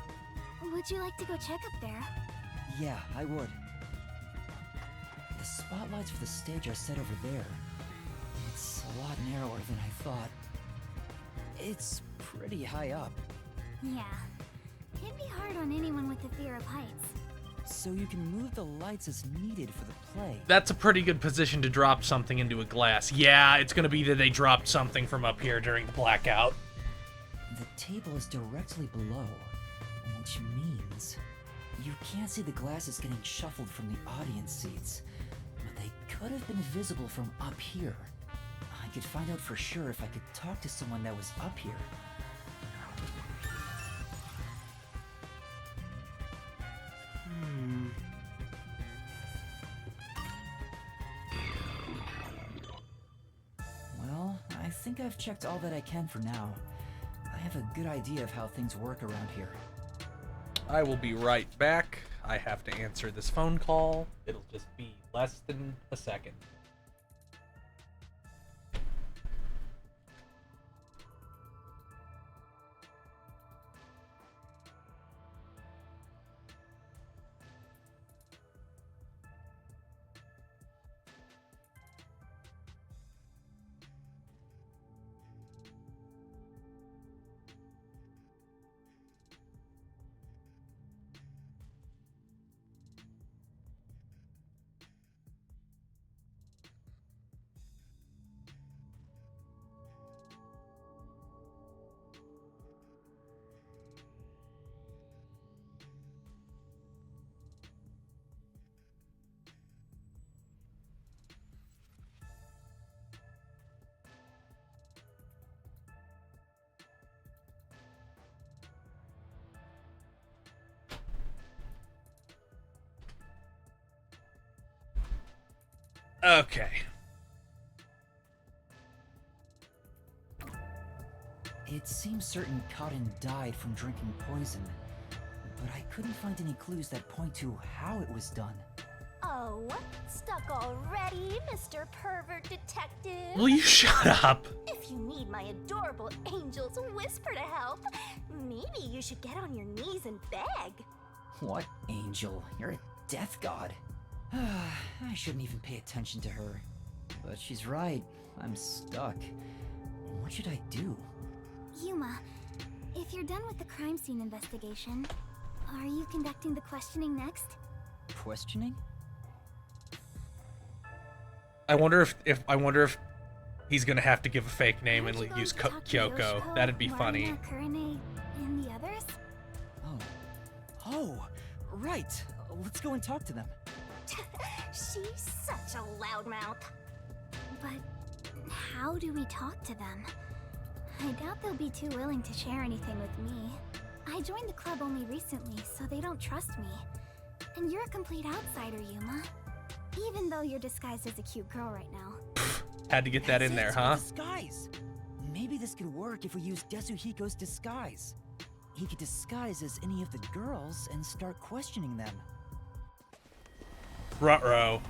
Would you like to go check up there? Yeah, I would. The spotlights for the stage are set over there. It's a lot narrower than I thought. It's pretty high up. Yeah. can be hard on anyone with the fear of heights. So you can move the lights as needed for the play. That's a pretty good position to drop something into a glass. Yeah, it's gonna be that they dropped something from up here during the blackout. The table is directly below, which means you can't see the glasses getting shuffled from the audience seats, but they could have been visible from up here. I could find out for sure if I could talk to someone that was up here. Well, I think I've checked all that I can for now. I have a good idea of how things work around here. I will be right back. I have to answer this phone call. It'll just be less than a second. Okay. It seems certain Cotton died from drinking poison, but I couldn't find any clues that point to how it was done. Oh, stuck already, Mr. Pervert Detective? Will you shut up? If you need my adorable angel's whisper to help, maybe you should get on your knees and beg. What angel? You're a death god. I shouldn't even pay attention to her. But she's right. I'm stuck. What should I do? Yuma, if you're done with the crime scene investigation, are you conducting the questioning next? Questioning? I wonder if he's gonna have to give a fake name and use Kyoko. That'd be funny. Marina, Kurane, and the others? Oh, right. Let's go and talk to them. She's such a loudmouth. But how do we talk to them? I doubt they'll be too willing to share anything with me. I joined the club only recently, so they don't trust me. And you're a complete outsider, Yuma. Even though you're disguised as a cute girl right now. Had to get that in there, huh? Disguise. Maybe this could work if we use Desuhiko's disguise. He could disguise as any of the girls and start questioning them. Ruh-roh.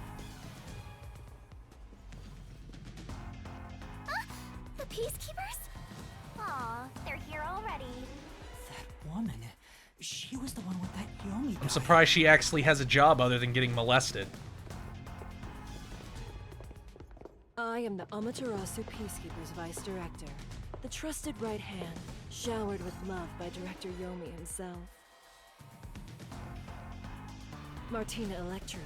The Peacekeepers? Aw, they're here already. That woman, she was the one with that Yomi guy. I'm surprised she actually has a job other than getting molested. I am the Amaterasu Peacekeepers Vice Director, the trusted right hand, showered with love by Director Yomi himself. Martina Electra.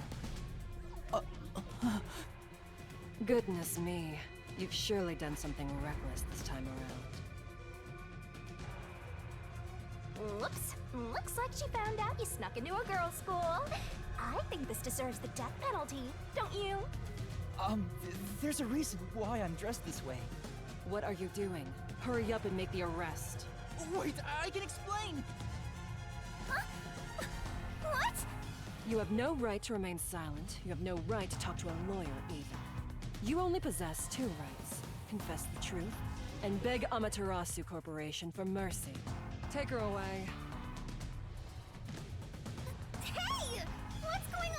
Goodness me, you've surely done something reckless this time around. Whoops. Looks like she found out you snuck into a girls' school. I think this deserves the death penalty, don't you? There's a reason why I'm dressed this way. What are you doing? Hurry up and make the arrest. Wait, I can explain! What? You have no right to remain silent. You have no right to talk to a lawyer, either. You only possess two rights. Confess the truth, and beg Amaterasu Corporation for mercy. Take her away. Hey! What's going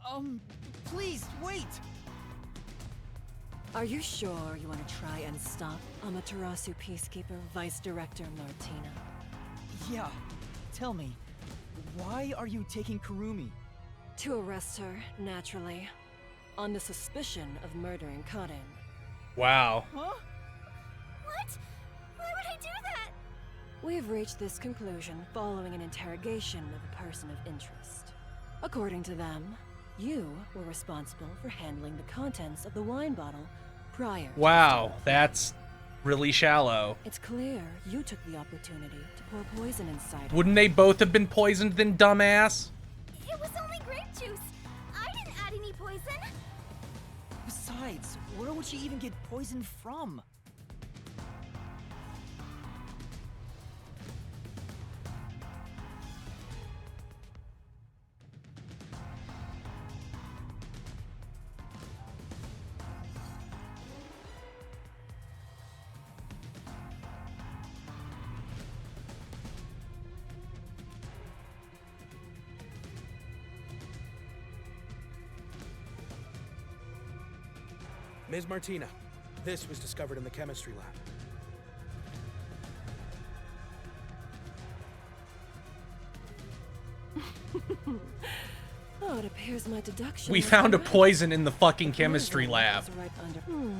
on? Please, wait! Are you sure you want to try and stop Amaterasu Peacekeeper Vice Director Martina? Yeah. Tell me, why are you taking Kurumi? To arrest her, naturally. On the suspicion of murdering Kaden. Wow. Huh? What? Why would I do that? We've reached this conclusion following an interrogation of a person of interest. According to them, you were responsible for handling the contents of the wine bottle prior to Wow, that's really shallow. It's clear you took the opportunity to pour poison inside. Wouldn't they both have been poisoned then, dumbass? It was only grape juice. I didn't add any poison. Besides, where would she even get poisoned from? Ms. Martina, this was discovered in the chemistry lab. Oh, it appears my deduction. We was found a correct. poison in the fucking The chemistry poison lab. was right under.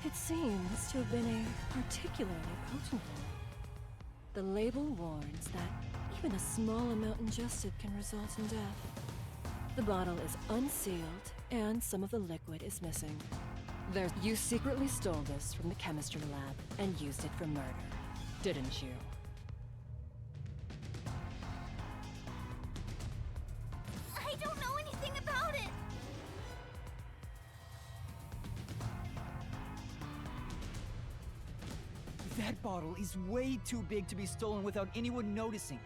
It seems to have been a particularly potent one. The label warns that even a small amount ingested can result in death. The bottle is unsealed, and some of the liquid is missing. You secretly stole this from the chemistry lab and used it for murder, didn't you? I don't know anything about it. That bottle is way too big to be stolen without anyone noticing.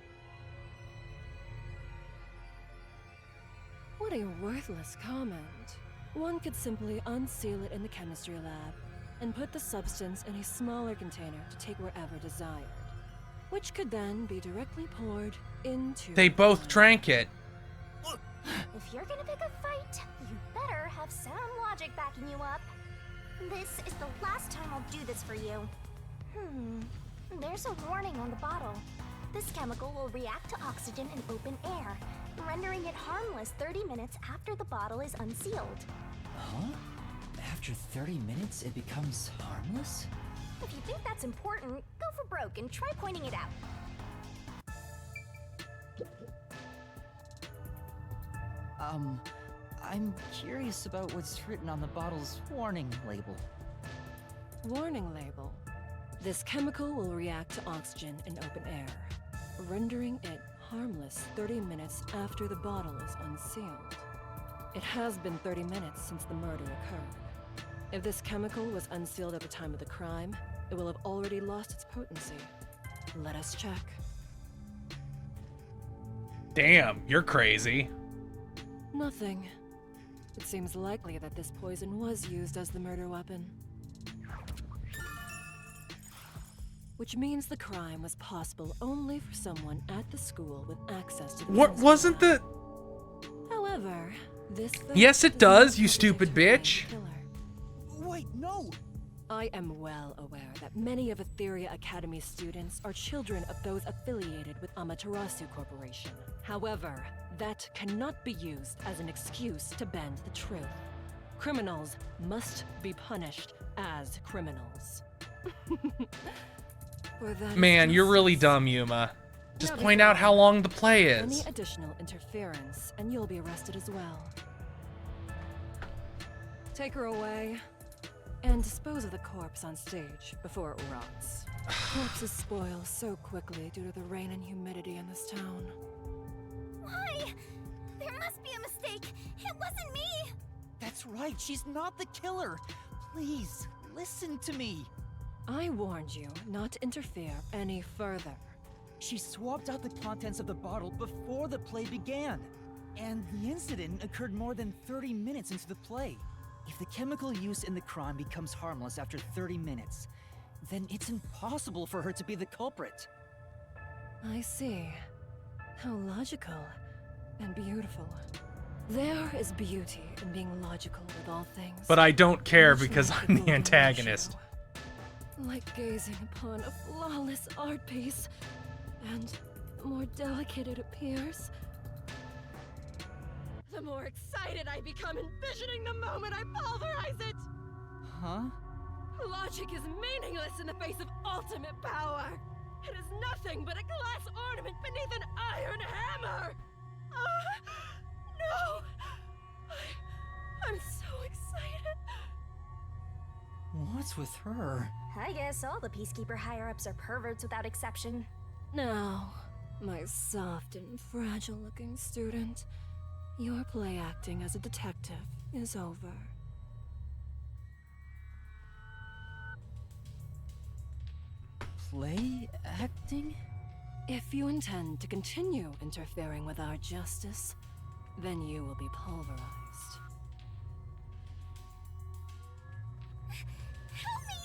What a worthless comment. One could simply unseal it in the chemistry lab and put the substance in a smaller container to take wherever desired, which could then be directly poured into... They both drank it. If you're gonna pick a fight, you better have sound logic backing you up. This is the last time I'll do this for you. There's a warning on the bottle. This chemical will react to oxygen in open air, rendering it harmless 30 minutes after the bottle is unsealed. Huh? After 30 minutes, it becomes harmless? If you think that's important, go for broke and try pointing it out. I'm curious about what's written on the bottle's warning label. Warning label. This chemical will react to oxygen in open air, rendering it harmless 30 minutes after the bottle is unsealed. It has been 30 minutes since the murder occurred. If this chemical was unsealed at the time of the crime, it will have already lost its potency. Let us check. Damn, you're crazy. Nothing. It seems likely that this poison was used as the murder weapon. Which means the crime was possible only for someone at the school with access to the What chemistry wasn't lab. the... However, this fact Yes, it does, you stupid bitch. Wait, no! I am well aware that many of Etheria Academy's students are children of those affiliated with Amaterasu Corporation. However, that cannot be used as an excuse to bend the truth. Criminals must be punished as criminals. For that Man, you're really dumb, Yuma. Just point out how long the play Any is. additional interference, and you'll be arrested as well. Take her away, and dispose of the corpse on stage before it rots. Corpses spoil so quickly due to the rain and humidity in this town. Why? There must be a mistake. It wasn't me. That's right, she's not the killer. Please, listen to me. I warned you not to interfere any further. She swapped out the contents of the bottle before the play began. And the incident occurred more than 30 minutes into the play. If the chemical used in the crime becomes harmless after 30 minutes, then it's impossible for her to be the culprit. I see. How logical and beautiful. There is beauty in being logical with all things. But I don't care Much because like I'm the the golden antagonist. ratio. Like gazing upon a flawless art piece, and the more delicate it appears, the more excited I become envisioning the moment I pulverize it! Huh? Logic is meaningless in the face of ultimate power! It is nothing but a glass ornament beneath an iron hammer! No! I'm so excited. What's with her? I guess all the Peacekeeper higher-ups are perverts without exception. Now, my soft and fragile-looking student, your play acting as a detective is over. Play acting? If you intend to continue interfering with our justice, then you will be pulverized. Help me,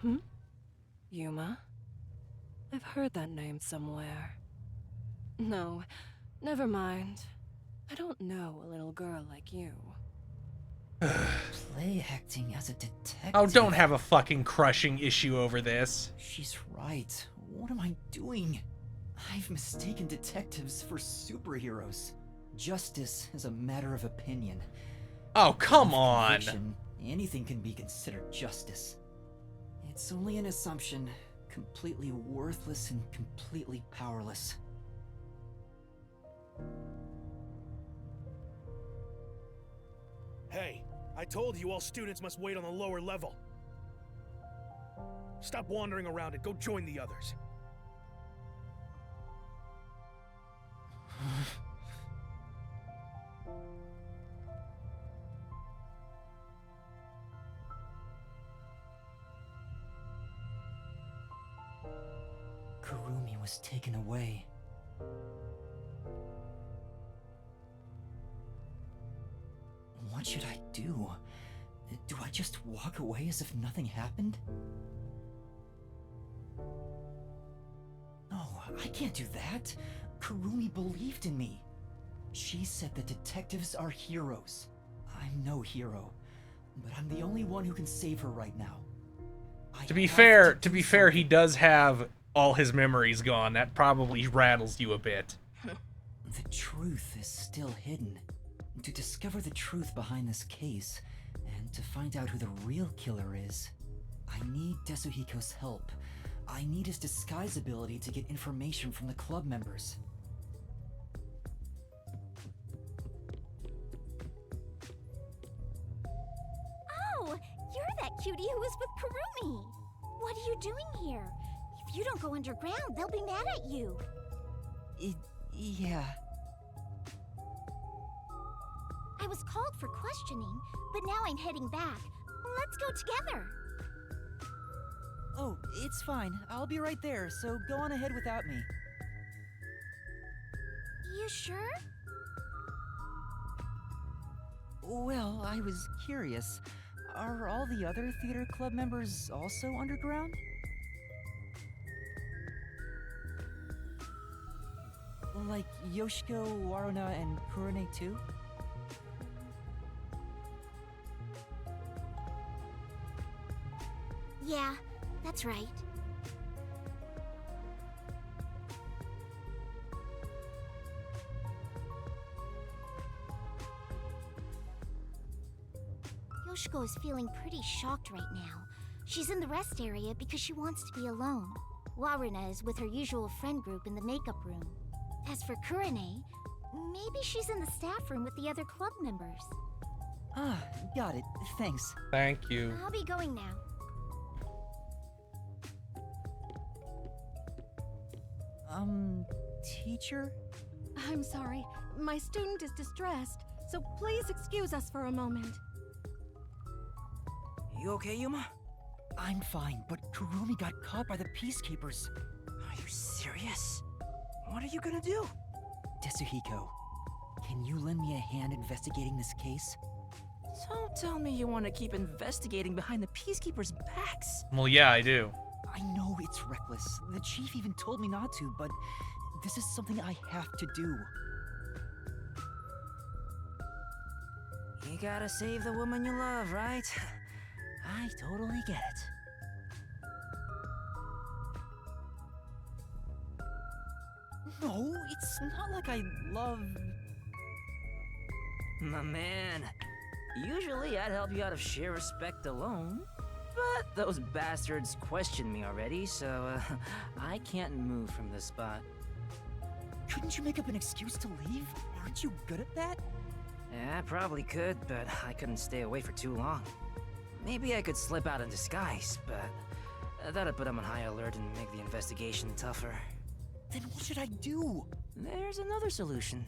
Yuma! Yuma? I've heard that name somewhere. No, never mind. I don't know a little girl like you. Play acting as a detective? Oh, don't have a fucking crushing issue over this. She's right. What am I doing? I've mistaken detectives for superheroes. Justice is a matter of opinion. Oh, come With on. conviction, anything can be considered justice. It's only an assumption, completely worthless and completely powerless. Hey, I told you all students must wait on the lower level. Stop wandering around and go join the others. Kurumi was taken away. What should I do? Do I just walk away as if nothing happened? No, I can't do that. Kurumi believed in me. She said that detectives are heroes. I'm no hero, but I'm the only one who can save her right now. To be fair, he does have all his memories gone. That probably rattles you a bit. The truth is still hidden. To discover the truth behind this case, and to find out who the real killer is, I need Desuhiko's help. I need his disguise ability to get information from the club members. Oh, you're that cutie who was with Kurumi. What are you doing here? If you don't go underground, they'll be mad at you. Yeah. I was called for questioning, but now I'm heading back. Let's go together. Oh, it's fine. I'll be right there, so go on ahead without me. You sure? Well, I was curious. Are all the other theater club members also underground? Like Yoshiko, Waruna, and Kurone too? Yeah, that's right. Yoshiko is feeling pretty shocked right now. She's in the rest area because she wants to be alone. Waruna is with her usual friend group in the makeup room. As for Kurone, maybe she's in the staff room with the other club members. Ah, got it. Thanks. Thank you. I'll be going now. Teacher? I'm sorry. My student is distressed, so please excuse us for a moment. You okay, Yuma? I'm fine, but Kurumi got caught by the Peacekeepers. Are you serious? What are you gonna do? Desuhiko, can you lend me a hand investigating this case? Don't tell me you want to keep investigating behind the Peacekeepers' backs. Well, yeah, I do. I know it's reckless. The chief even told me not to, but this is something I have to do. You gotta save the woman you love, right? I totally get it. No, it's not like I love... My man, usually I'd help you out of sheer respect alone, But those bastards questioned me already, so I can't move from this spot. Couldn't you make up an excuse to leave? Aren't you good at that? Yeah, I probably could, but I couldn't stay away for too long. Maybe I could slip out in disguise, but that'd put them on high alert and make the investigation tougher. Then what should I do? There's another solution.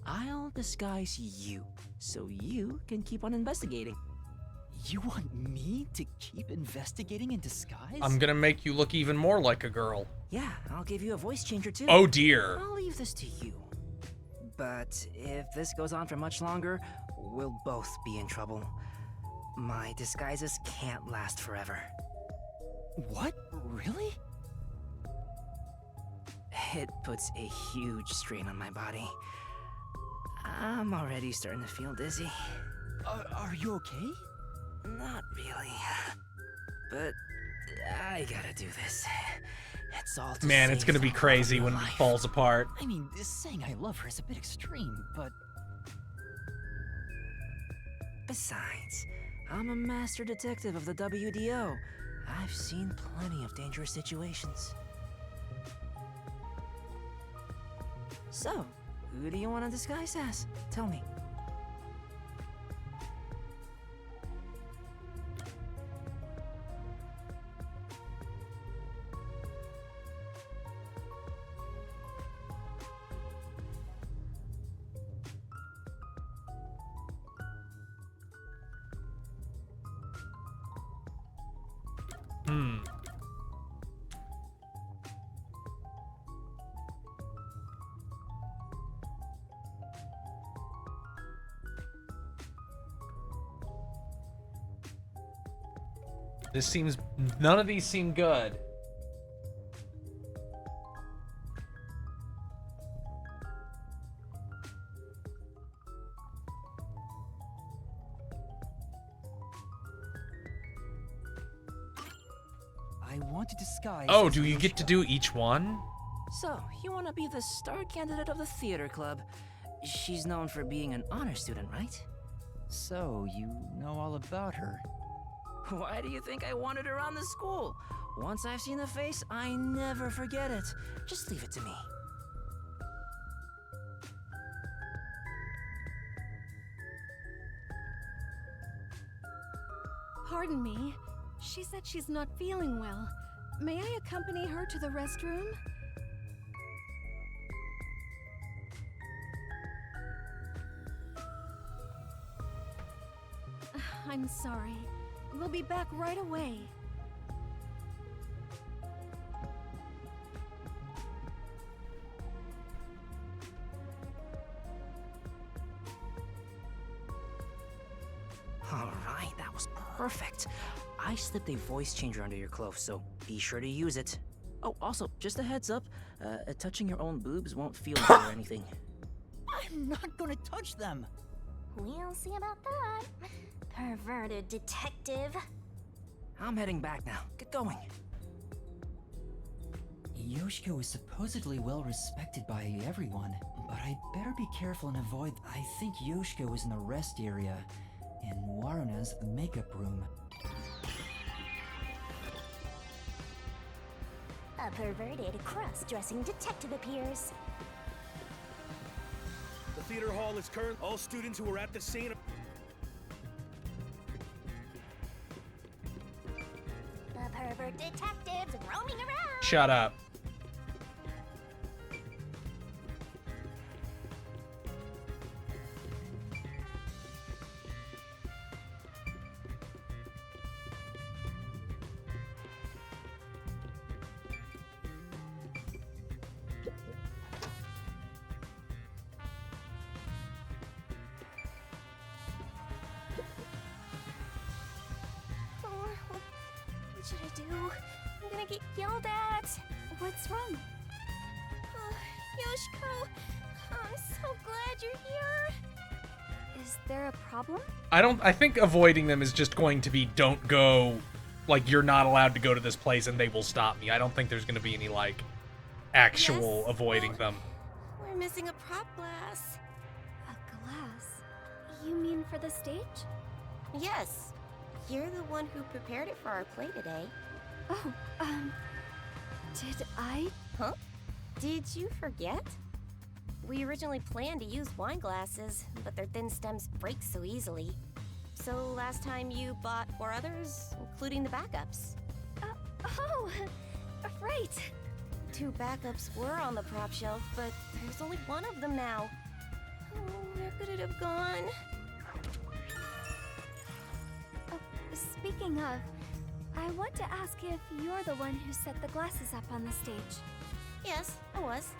I'll disguise you, so you can keep on investigating. You want me to keep investigating in disguise? I'm gonna make you look even more like a girl. Yeah, I'll give you a voice changer too. Oh dear. I'll leave this to you. But if this goes on for much longer, we'll both be in trouble. My disguises can't last forever. What? Really? It puts a huge strain on my body. I'm already starting to feel dizzy. Are you okay? Not really. But I gotta do this. It's all to Man, it's gonna be crazy when it falls apart. I mean, saying I love her is a bit extreme, but... Besides, I'm a master detective of the WDO. I've seen plenty of dangerous situations. So, who do you want to disguise as? Tell me. This seems... None of these seem good. I want to disguise... Oh, do you get to do each one? So, you want to be the star candidate of the theater club. She's known for being an honor student, right? So, you know all about her. Why do you think I wanted her on the school? Once I've seen a face, I never forget it. Just leave it to me. Pardon me. She said she's not feeling well. May I accompany her to the restroom? I'm sorry. We'll be back right away. Alright, that was perfect. I slipped a voice changer under your clothes, so be sure to use it. Oh, also, just a heads up, touching your own boobs won't feel good or anything. I'm not gonna touch them! We'll see about that. Perverted detective. I'm heading back now. Get going. Yoshiko is supposedly well respected by everyone, but I'd better be careful and avoid... I think Yoshiko is in the rest area, in Waruna's makeup room. A perverted cross-dressing detective appears. The theater hall is current. All students who were at the scene... The pervert detectives roaming around. Shut up. What should I do? I'm gonna get yelled at. What's wrong? Yoshiko, I'm so glad you're here. Is there a problem? I think avoiding them is just going to be don't go, like you're not allowed to go to this place and they will stop me. I don't think there's going to be any like actual avoiding them. We're missing a prop glass. A glass? You mean for the stage? Yes. You're the one who prepared it for our play today. Oh, did I? Huh? Did you forget? We originally planned to use wine glasses, but their thin stems break so easily. So last time you bought 4 others, including the backups. Oh, right. 2 backups were on the prop shelf, but there's only 1 of them now. Oh, where could it have gone? Speaking of, I want to ask if you're the one who set the glasses up on the stage. Yes, I was.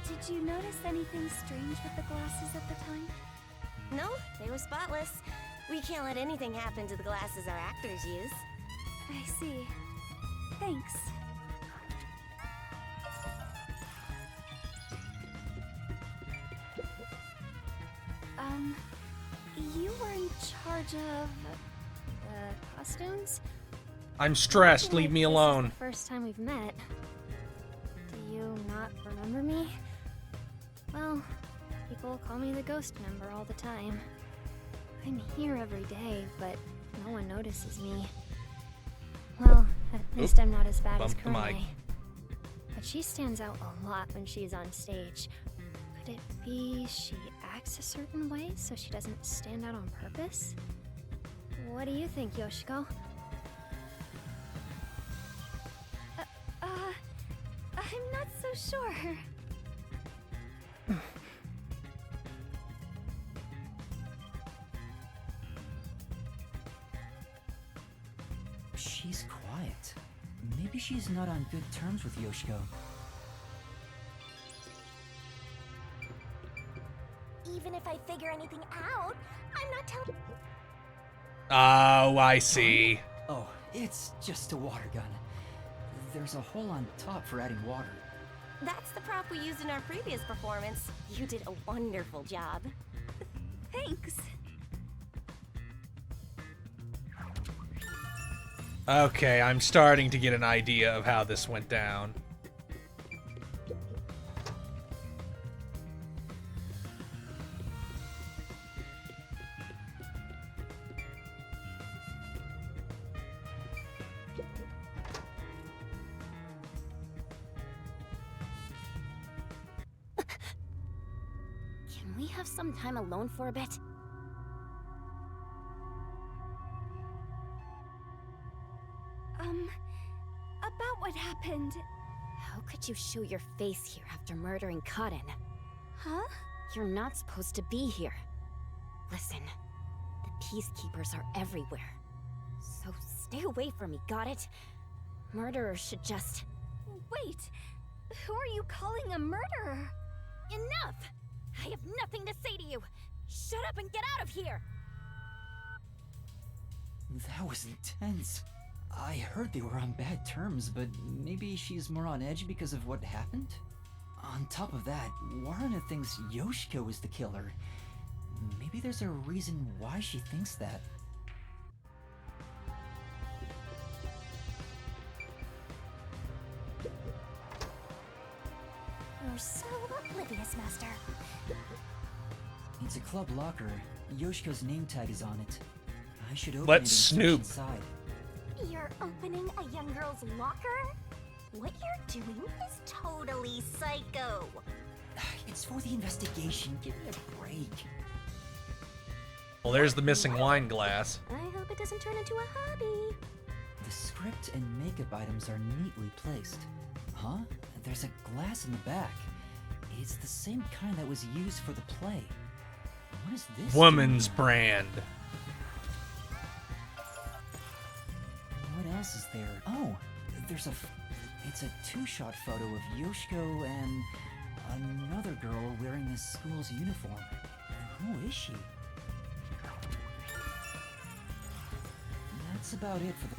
Did you notice anything strange with the glasses at the time? No, they were spotless. We can't let anything happen to the glasses our actors use. I see. Thanks. You were in charge of the costumes? I'm stressed. Leave me alone. This is the first time we've met. Do you not remember me? Well, people call me the ghost member all the time. I'm here every day, but no one notices me. Well, at least I'm not as bad as Kurme. But she stands out a lot when she's on stage. Could it be she acts a certain way so she doesn't stand out on purpose? What do you think, Yoshiko? I'm not so sure. She's quiet. Maybe she's not on good terms with Yoshiko. Even if I figure anything out, I'm not telling. Oh, I see. Oh, it's just a water gun. There's a hole on top for adding water. That's the prop we used in our previous performance. You did a wonderful job. Thanks. Okay, I'm starting to get an idea of how this went down. Can we have some time alone for a bit? About what happened? How could you show your face here after murdering Kaden? Huh? You're not supposed to be here. Listen, the peacekeepers are everywhere. So stay away from me, got it? Murderers should just... Wait! Who are you calling a murderer? Enough! I have nothing to say to you! Shut up and get out of here! That was intense. I heard they were on bad terms, but maybe she's more on edge because of what happened? On top of that, Warren thinks Yoshiko is the killer. Maybe there's a reason why she thinks that. You're so oblivious, Master. It's a club locker. Yoshiko's name tag is on it. I should open Let's it and snoop. search inside. You're opening a young girl's locker? What you're doing is totally psycho. It's for the investigation. Give me a break. Well, there's the missing wine glass. I hope it doesn't turn into a hobby. The script and makeup items are neatly placed. Huh? There's a glass in the back. It's the same kind that was used for the play. What is this? Woman's brand. What else is there? Oh, it's a two-shot photo of Yoshiko and another girl wearing the school's uniform. Who is she? That's about it for the...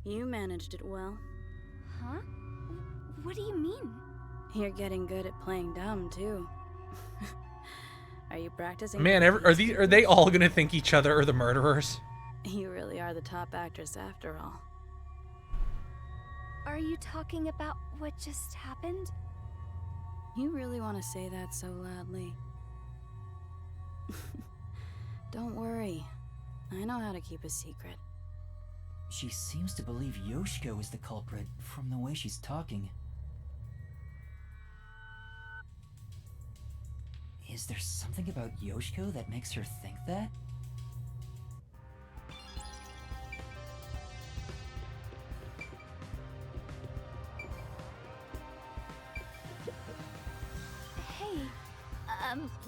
You managed it well. Huh? What do you mean? You're getting good at playing dumb, too. Are you practicing? Man, are they all gonna think each other are the murderers? You really are the top actress after all. Are you talking about what just happened? You really want to say that so loudly? Don't worry. I know how to keep a secret. She seems to believe Yoshiko is the culprit from the way she's talking. Is there something about Yoshiko that makes her think that? Hey,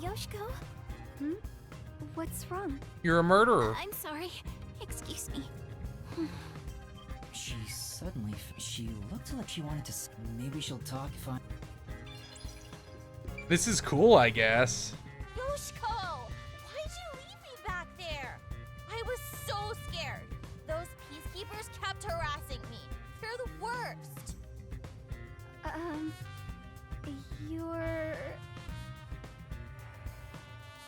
Yoshiko? Hmm? What's wrong? You're a murderer. I'm sorry. Excuse me. She looked like she wanted to. Maybe she'll talk if I. This is cool, I guess. Yoshiko! Why'd you leave me back there? I was so scared. Those peacekeepers kept harassing me. They're the worst. You're...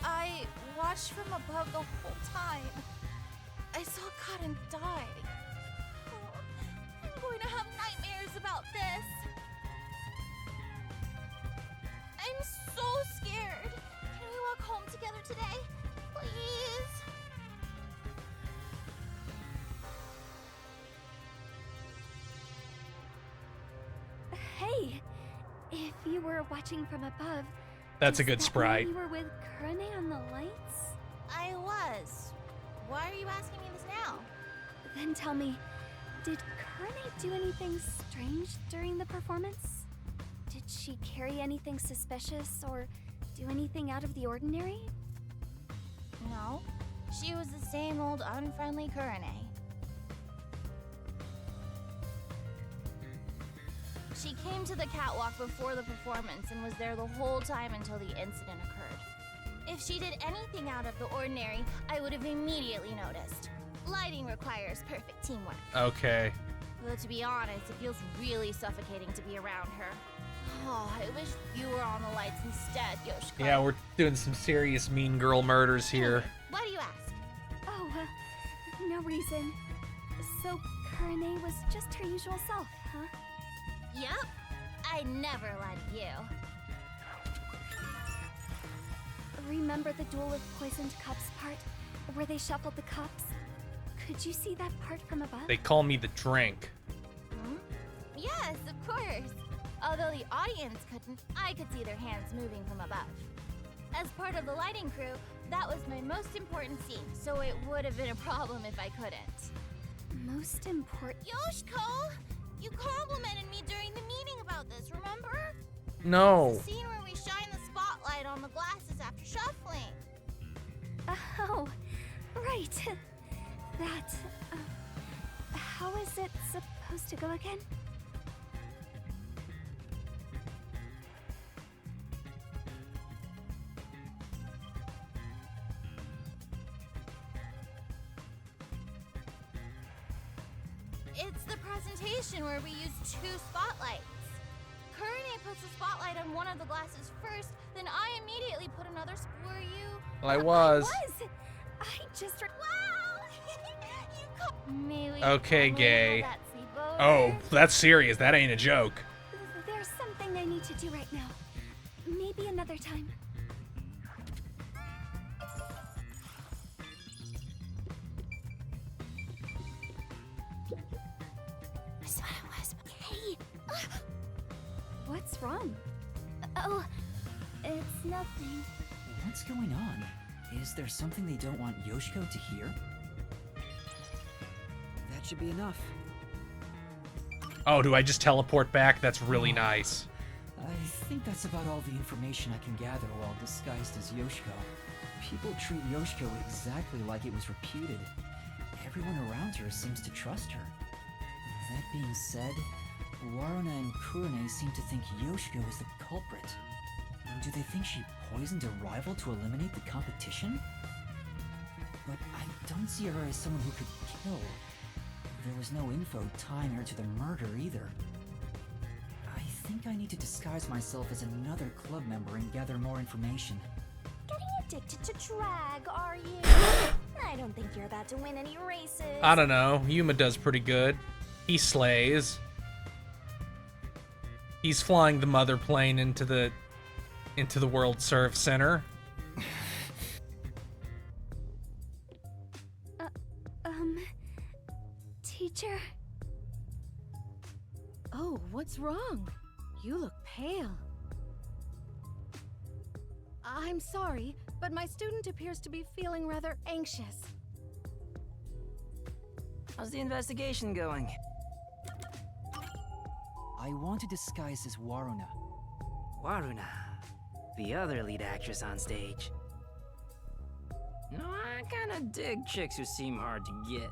I watched from above the whole time. I saw Kaden die. Oh, I'm going to have nightmares about this. I'm so scared. Can we walk home together today? Please? Hey, if you were watching from above... That's a good does that sprite. mean you were with Kurane on the lights? I was. Why are you asking me this now? Then tell me, did Kurane do anything strange during the performance? Did she carry anything suspicious or do anything out of the ordinary? No. She was the same old unfriendly Kurane. She came to the catwalk before the performance and was there the whole time until the incident occurred. If she did anything out of the ordinary, I would have immediately noticed. Lighting requires perfect teamwork. Okay. Though to be honest, it feels really suffocating to be around her. Oh, I wish you were on the lights instead, Yoshiko. Yeah, we're doing some serious mean girl murders here. Why do you ask? Oh, no reason. So Kurane was just her usual self, huh? Yep. I never lied to you. Remember the Duel with Poisoned Cups part, where they shuffled the cups? Could you see that part from above? They call me the drink. Hmm? Yes, of course. Although the audience couldn't, I could see their hands moving from above. As part of the lighting crew, that was my most important scene, so it would have been a problem if I couldn't. Most important? Yoshiko! You complimented me during the meeting about this, remember? No. It's the scene where we shine the spotlight on the glasses after shuffling. Oh, right. That... how is it supposed to go again? It's the presentation where we use 2 spotlights. Kurane puts the spotlight on one of the glasses first, then I immediately put another were you? Well, I was. I just... Wow! Okay, gay. Oh, that's serious. That ain't a joke. There's something I need to do right now. Maybe another time. That's what it was. Hey! What's wrong? Oh, it's nothing. What's going on? Is there something they don't want Yoshiko to hear? That should be enough. Oh, do I just teleport back? That's really nice. I think that's about all the information I can gather while disguised as Yoshiko. People treat Yoshiko exactly like it was reputed. Everyone around her seems to trust her. That being said, Waruna and Kurane seem to think Yoshiko is the culprit. Do they think she poisoned a rival to eliminate the competition? But I don't see her as someone who could kill. There was no info tying her to the murder either. I think I need to disguise myself as another club member and gather more information. Getting addicted to drag, are you? I don't think you're about to win any races. I don't know. Yuma does pretty good. He slays. He's flying the mother plane into the into the World Serve Center. Teacher? Oh, what's wrong? You look pale. I'm sorry, but my student appears to be feeling rather anxious. How's the investigation going? I want to disguise as Waruna. Waruna, the other lead actress on stage. No, I kinda dig chicks who seem hard to get.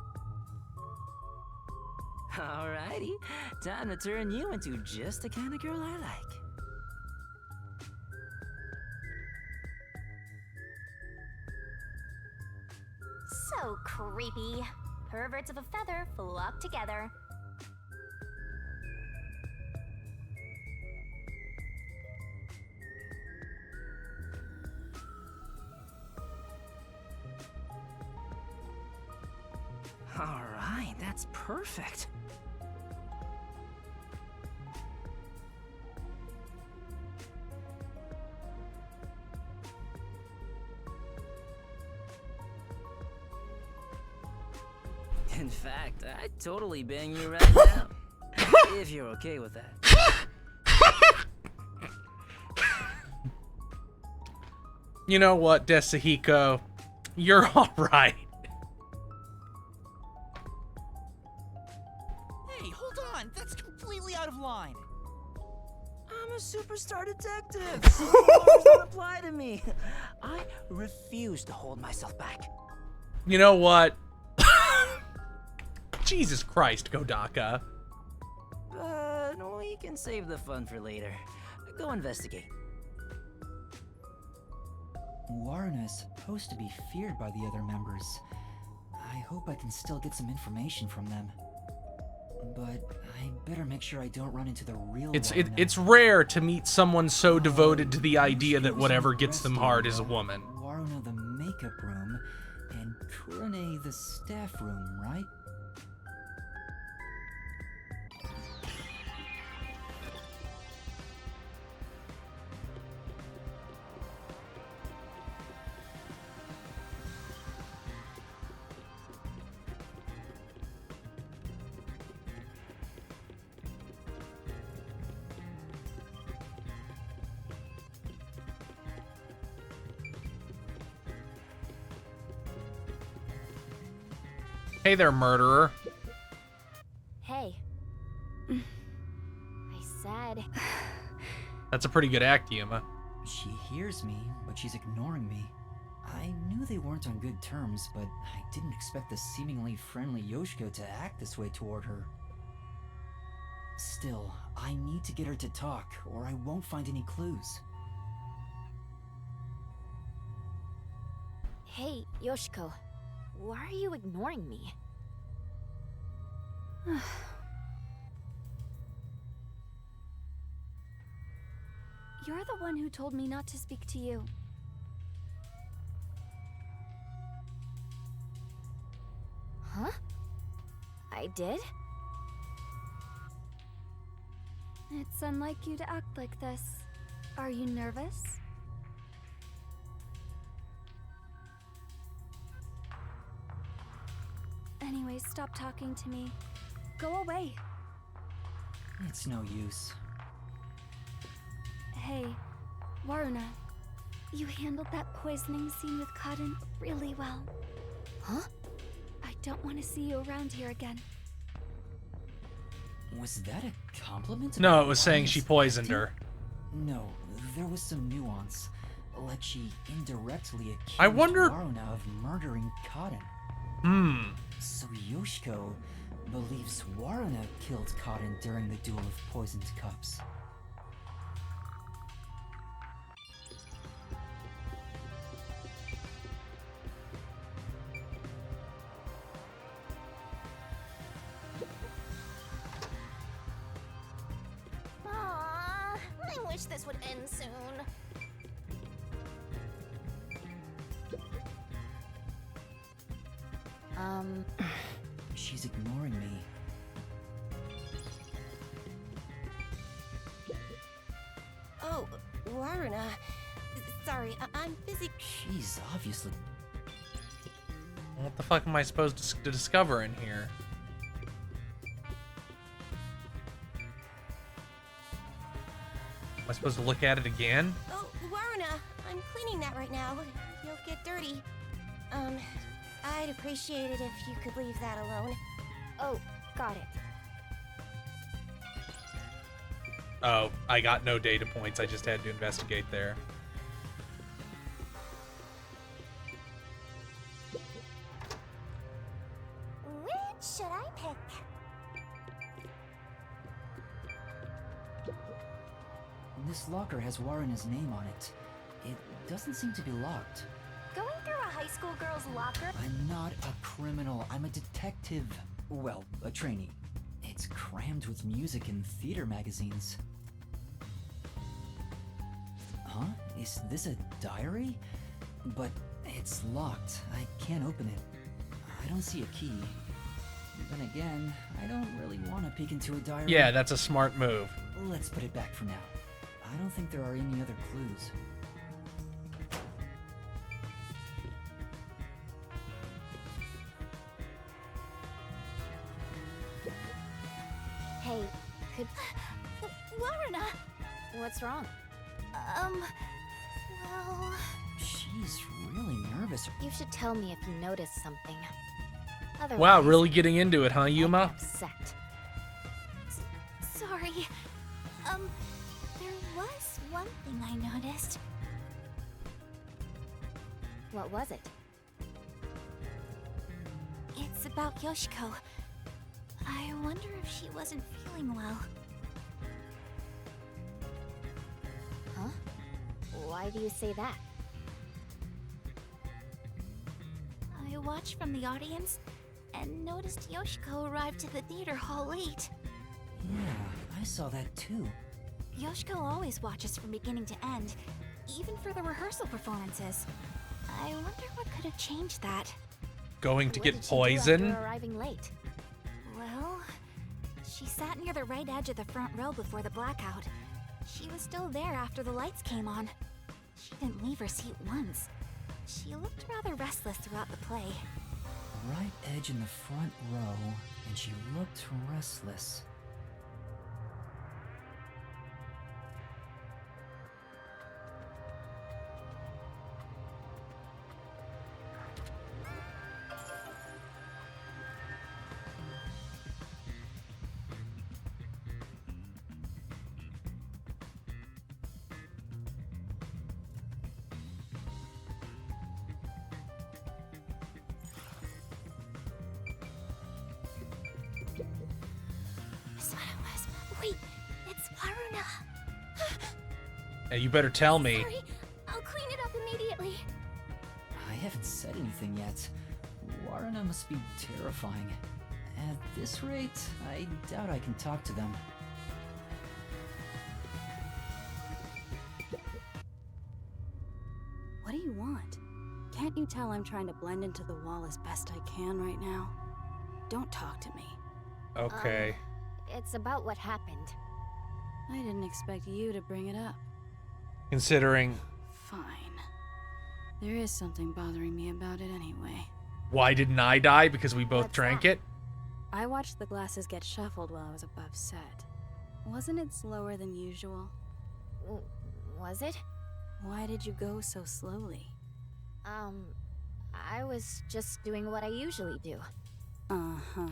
Alrighty, time to turn you into just the kind of girl I like. So creepy. Perverts of a feather flock together. Alright, that's perfect. In fact, I'd totally bang you right now. If you're okay with that. You know what, Desahiko? You're alright. Hey, hold on! That's completely out of line! I'm a superstar detective! So laws don't apply to me. I refuse to hold myself back. You know what? Jesus Christ, Kodaka. But we can save the fun for later. Go investigate. Waruna is supposed to be feared by the other members. I hope I can still get some information from them. But I better make sure I don't run into the real Waruna. It's rare to meet someone so devoted to the idea that whatever gets them hard is a woman. Waruna the makeup room, and Kurane the staff room, right? Hey there, murderer. Hey. I said... That's a pretty good act, Yuma. She hears me, but she's ignoring me. I knew they weren't on good terms, but I didn't expect the seemingly friendly Yoshiko to act this way toward her. Still, I need to get her to talk, or I won't find any clues. Hey, Yoshiko. Why are you ignoring me? You're the one who told me not to speak to you. Huh? I did? It's unlike you to act like this. Are you nervous? Anyway, stop talking to me. Go away. It's no use. Hey, Waruna. You handled that poisoning scene with Cotton really well. Huh? I don't want to see you around here again. Was that a compliment? No, it was saying she poisoned her. No, there was some nuance. Like she indirectly accused I wonder... Waruna of murdering Cotton. So Yoshiko believes Waruna killed Cotton during the duel of poisoned cups. Aww, I wish this would end soon. She's ignoring me. Oh, Waruna. Warren, sorry, I'm busy. She's obviously... What the fuck am I supposed to discover in here? Am I supposed to look at it again? Oh, Warren, I'm cleaning that right now. You'll get dirty. I'd appreciate it if you could leave that alone. Oh, got it. Oh, I got no data points. I just had to investigate there. Which should I pick? This locker has Warrena's name on it. It doesn't seem to be locked. Going through a high school girl's locker? I'm not a criminal. I'm a detective. Well, a trainee. It's crammed with music and theater magazines. Huh? Is this a diary? But it's locked. I can't open it. I don't see a key. Then again, I don't really want to peek into a diary. Yeah, that's a smart move. Let's put it back for now. I don't think there are any other clues. Hey, could... Warren, What's wrong? well... She's really nervous. You should tell me if you notice something. Otherwise, Wow, really getting into it, huh, Yuma? I'd get upset. Sorry. There was one thing I noticed. What was it? It's about Yoshiko. I wonder if she wasn't feeling well. Huh? Why do you say that? I watched from the audience and noticed Yoshiko arrived to the theater hall late. Yeah, I saw that too. Yoshiko always watches from beginning to end, even for the rehearsal performances. I wonder what could have changed that. Going to What get did she do poison? after arriving late? Well, she sat near the right edge of the front row before the blackout. She was still there after the lights came on. She didn't leave her seat once. She looked rather restless throughout the play. Right edge in the front row, and she looked restless. That's what it was. Wait, it's Waruna. Hey, you better tell me. Sorry, I'll clean it up immediately. I haven't said anything yet. Warrena must be terrifying. At this rate, I doubt I can talk to them. What do you want? Can't you tell I'm trying to blend into the wall as best I can right now? Don't talk to me. Okay. It's about what happened. I didn't expect you to bring it up. Considering Fine. There is something bothering me about it anyway. why didn't I die? Because we both drank it? I watched the glasses get shuffled while I was above set. Wasn't it slower than usual? Was it? Why did you go so slowly? I was just doing what I usually do. Uh-huh.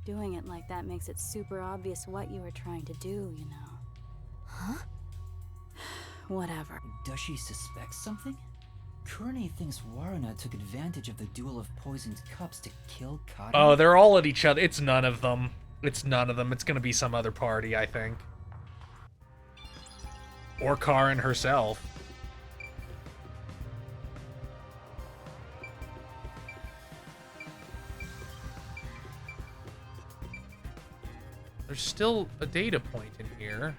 Doing it like that makes it super obvious what you were trying to do, you know. Huh? Whatever. Does she suspect something? Kurne thinks Warrena took advantage of the duel of poisoned cups to kill Kata. Oh, they're all at each other. It's none of them. It's none of them. It's gonna be some other party, I think. Or Karin herself. There's still a data point in here.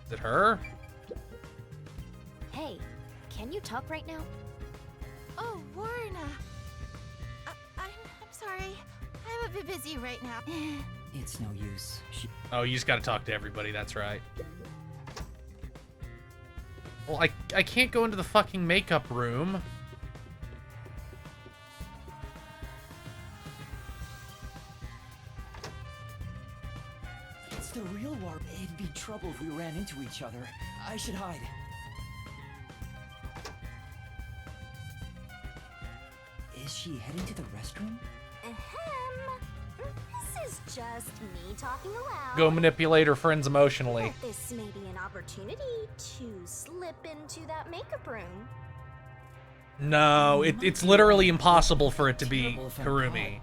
Is it her? Hey, can you talk right now? Oh, Warna. I'm sorry. I'm a bit busy right now. It's no use. Oh, you just gotta talk to everybody, that's right. Well, I can't go into the fucking makeup room. It's the real war. It'd be trouble if we ran into each other. I should hide. Is she heading to the restroom? Ahem. This is just me talking aloud. Go manipulate her friends emotionally. But this may be an opportunity to slip into that makeup room. No, it's literally impossible for it to be Kurumi.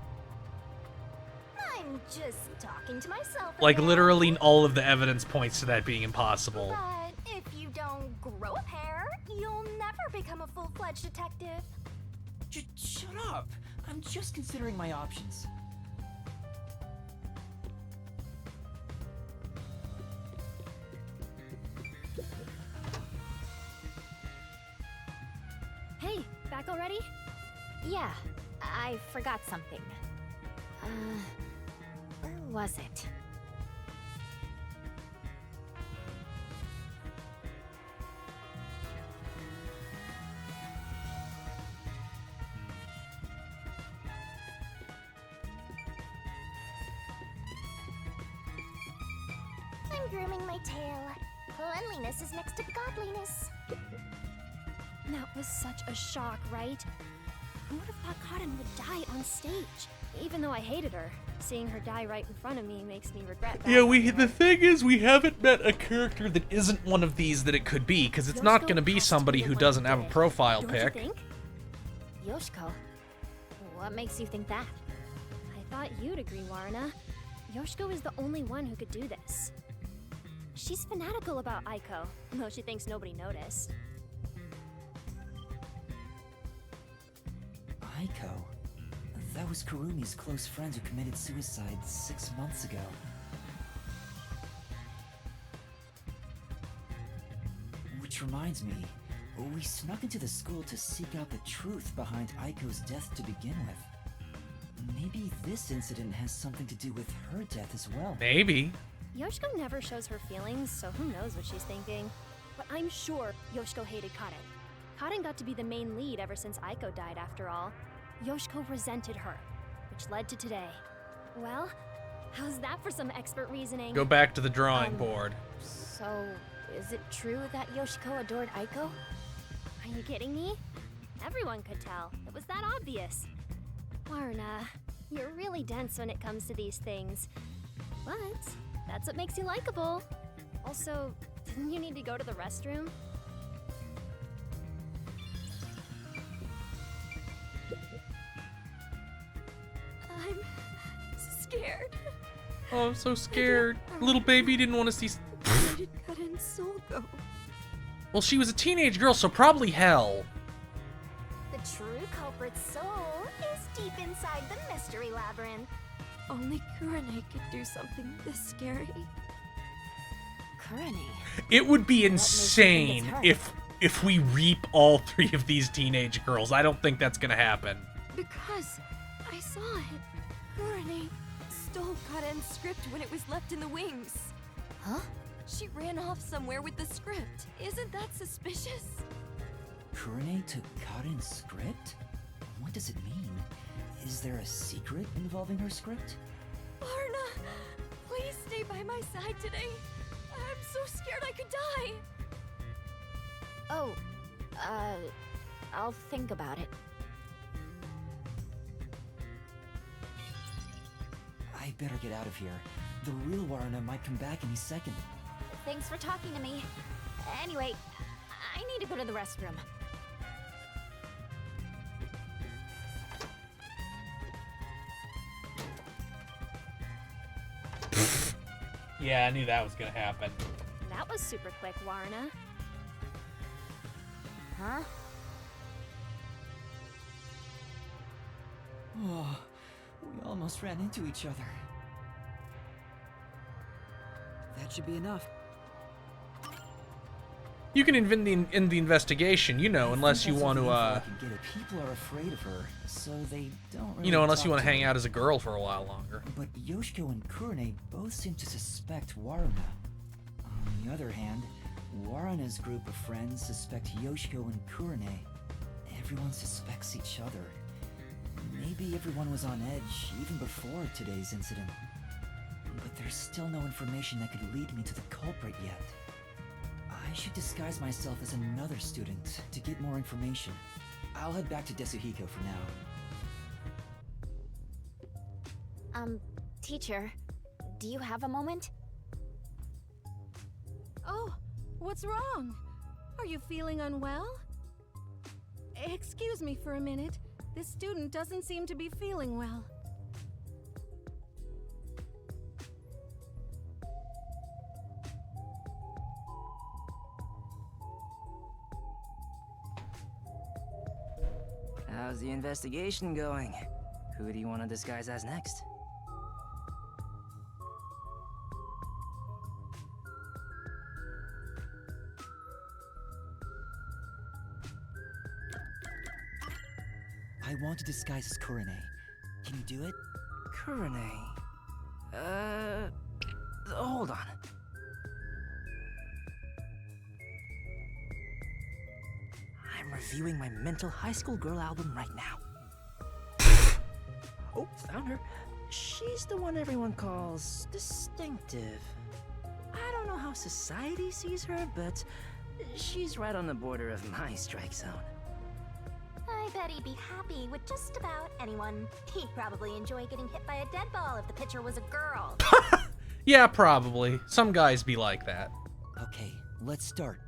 I'm just talking to myself. Like, again. literally all of the evidence points to that being impossible. But if you don't grow a pair, you'll never become a full-fledged detective. Shut up! I'm just considering my options. Hey, back already? Yeah, I forgot something. Where was it? I'm grooming my tail. Cleanliness is next to godliness. That was such a shock, right? Who would have thought Cotton would die on stage? Even though I hated her, seeing her die right in front of me makes me regret that. Yeah, the thing is, we haven't met a character that isn't one of these that it could be, because it's not going to be somebody who doesn't have a profile Don't pic. you think? Yoshiko, what makes you think that? I thought you'd agree, Warna. Yoshiko is the only one who could do this. She's fanatical about Aiko, though she thinks nobody noticed. Aiko? That was Kurumi's close friend who committed suicide 6 months ago. Which reminds me, we snuck into the school to seek out the truth behind Aiko's death to begin with. Maybe this incident has something to do with her death as well. Maybe. Yoshiko never shows her feelings, so who knows what she's thinking. But I'm sure Yoshiko hated Karen. Karen got to be the main lead ever since Aiko died, after all. Yoshiko resented her, which led to today. Well, how's that for some expert reasoning? Go back to the drawing board. So, is it true that Yoshiko adored Aiko? Are you kidding me? Everyone could tell. It was that obvious. Warna, you're really dense when it comes to these things. But that's what makes you likable. Also, didn't you need to go to the restroom? I'm scared. Oh, I'm so scared. Little baby didn't want to see... Where did Karen's soul go? Well, she was a teenage girl, so probably hell. The true culprit's soul is deep inside the mystery labyrinth. Only Kurane could do something this scary. Kurane? It would be think insane it's her? if we reap all 3 of these teenage girls. I don't think that's gonna happen. Because I saw it. Kurane stole Karen's script when it was left in the wings. Huh? She ran off somewhere with the script. Isn't that suspicious? Kurane took Karen's script? What does it mean? Is there a secret involving her script? Arna, please stay by my side today. I'm so scared I could die. Oh, I'll think about it. I better get out of here. The real Warna might come back any second. Thanks for talking to me. Anyway, I need to go to the restroom. Yeah, I knew that was gonna happen. That was super quick, Warna. Huh? Oh, we almost ran into each other. That should be enough. You can end the investigation, you know, unless you want to, People are afraid of her, so they don't really you know, unless you talk want to to hang her. out as a girl for a while longer. But Yoshiko and Kurone both seem to suspect Waruna. On the other hand, Waruna's group of friends suspect Yoshiko and Kurone. Everyone suspects each other. Maybe everyone was on edge even before today's incident. But there's still no information that could lead me to the culprit yet. I should disguise myself as another student to get more information. I'll head back to Desuhiko for now. Teacher, do you have a moment? Oh, what's wrong? Are you feeling unwell? Excuse me for a minute. This student doesn't seem to be feeling well. How's the investigation going? Who do you want to disguise as next? I want to disguise as Kurone. Can you do it? Kurone? Hold on. I'm reviewing my mental high school girl album right now. Oh, found her. She's the one everyone calls distinctive. I don't know how society sees her, but she's right on the border of my strike zone. I bet he'd be happy with just about anyone. He'd probably enjoy getting hit by a dead ball if the pitcher was a girl. Yeah, probably. Some guys be like that. Okay, let's start.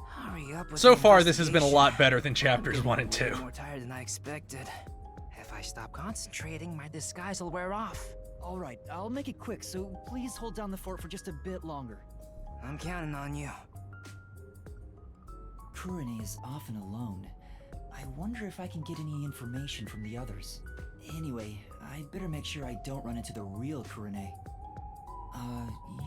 Hurry up with So the far, this has been a investigation. lot better than chapters I'm 1 and getting 2. More tired than I expected. If I stop concentrating, my disguise will wear off. Alright, I'll make it quick, so please hold down the fort for just a bit longer. I'm counting on you. Kurone is often alone. I wonder if I can get any information from the others. Anyway, I'd better make sure I don't run into the real Kurone.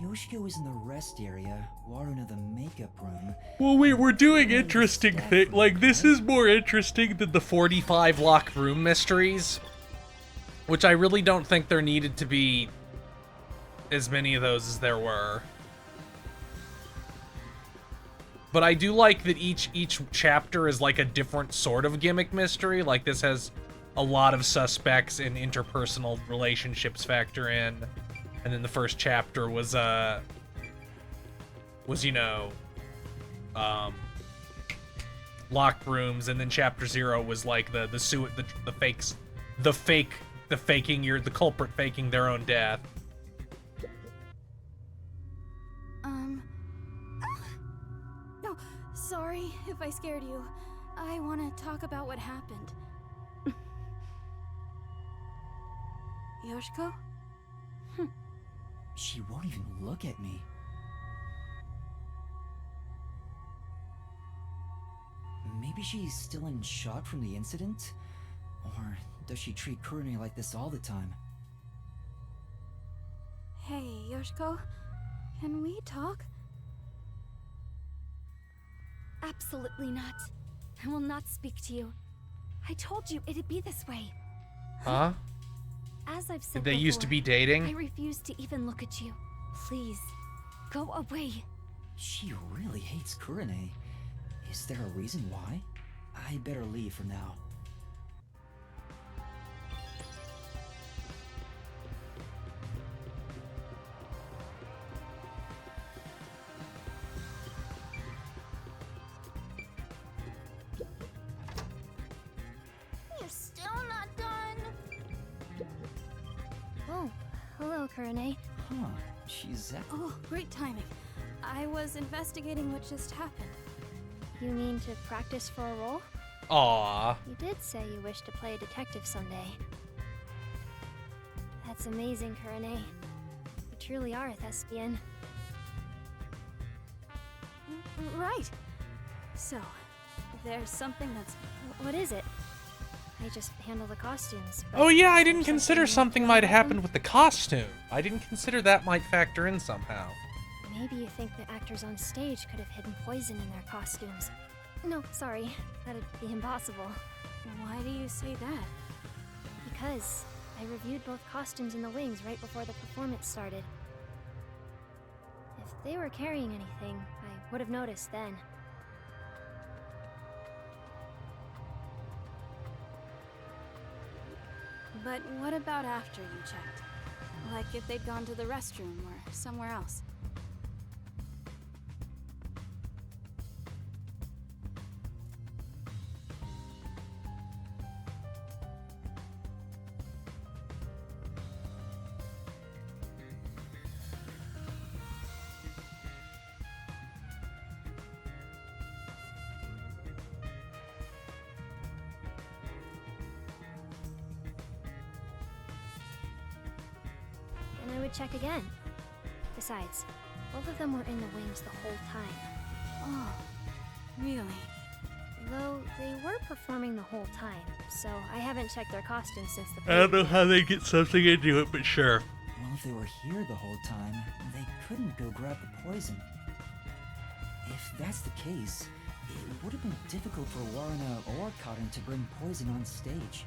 Yoshiko is in the rest area, Waruna the makeup room. Well, wait, we're doing interesting thing. Like, this is more interesting than the 45 locked room mysteries, which I really don't think there needed to be as many of those as there were. But I do like that each chapter is like a different sort of gimmick mystery. Like, this has a lot of suspects and interpersonal relationships factor in. And then the first chapter was you know, locked rooms, and then chapter 0 was like the culprit faking their own death. No, sorry if I scared you. I want to talk about what happened. Yoshiko? She won't even look at me. Maybe she's still in shock from the incident? Or does she treat Kurone like this all the time? Hey, Yoshiko, can we talk? Absolutely not. I will not speak to you. I told you it'd be this way. Huh? As I've said Did they used to be dating? I refuse to even look at you. Please, go away. She really hates Kurone. Is there a reason why? I better leave for now. You're still not done. Oh, hello, Kurone. Huh, she's that. Oh, great timing. I was investigating what just happened. You mean to practice for a role? Aww. You did say you wish to play a detective someday. That's amazing, Kurone. You truly are a thespian. Right. So, there's something that's... What is it? I just handle the costumes. but Oh yeah, I is there didn't consider you something feel might about have happened them? with the costume. I didn't consider that might factor in somehow. Maybe you think the actors on stage could have hidden poison in their costumes. No, sorry. That'd be impossible. Why do you say that? Because I reviewed both costumes in the wings right before the performance started. If they were carrying anything, I would have noticed then. But what about after you checked? Like if they'd gone to the restroom or somewhere else? And I would check again. Besides, both of them were in the wings the whole time. Oh, really? Though they were performing the whole time, so I haven't checked their costumes since the I don't know how they get something into it, but sure. Well, if they were here the whole time, they couldn't go grab the poison. If that's the case, it would have been difficult for Warrena or Cotton to bring poison on stage.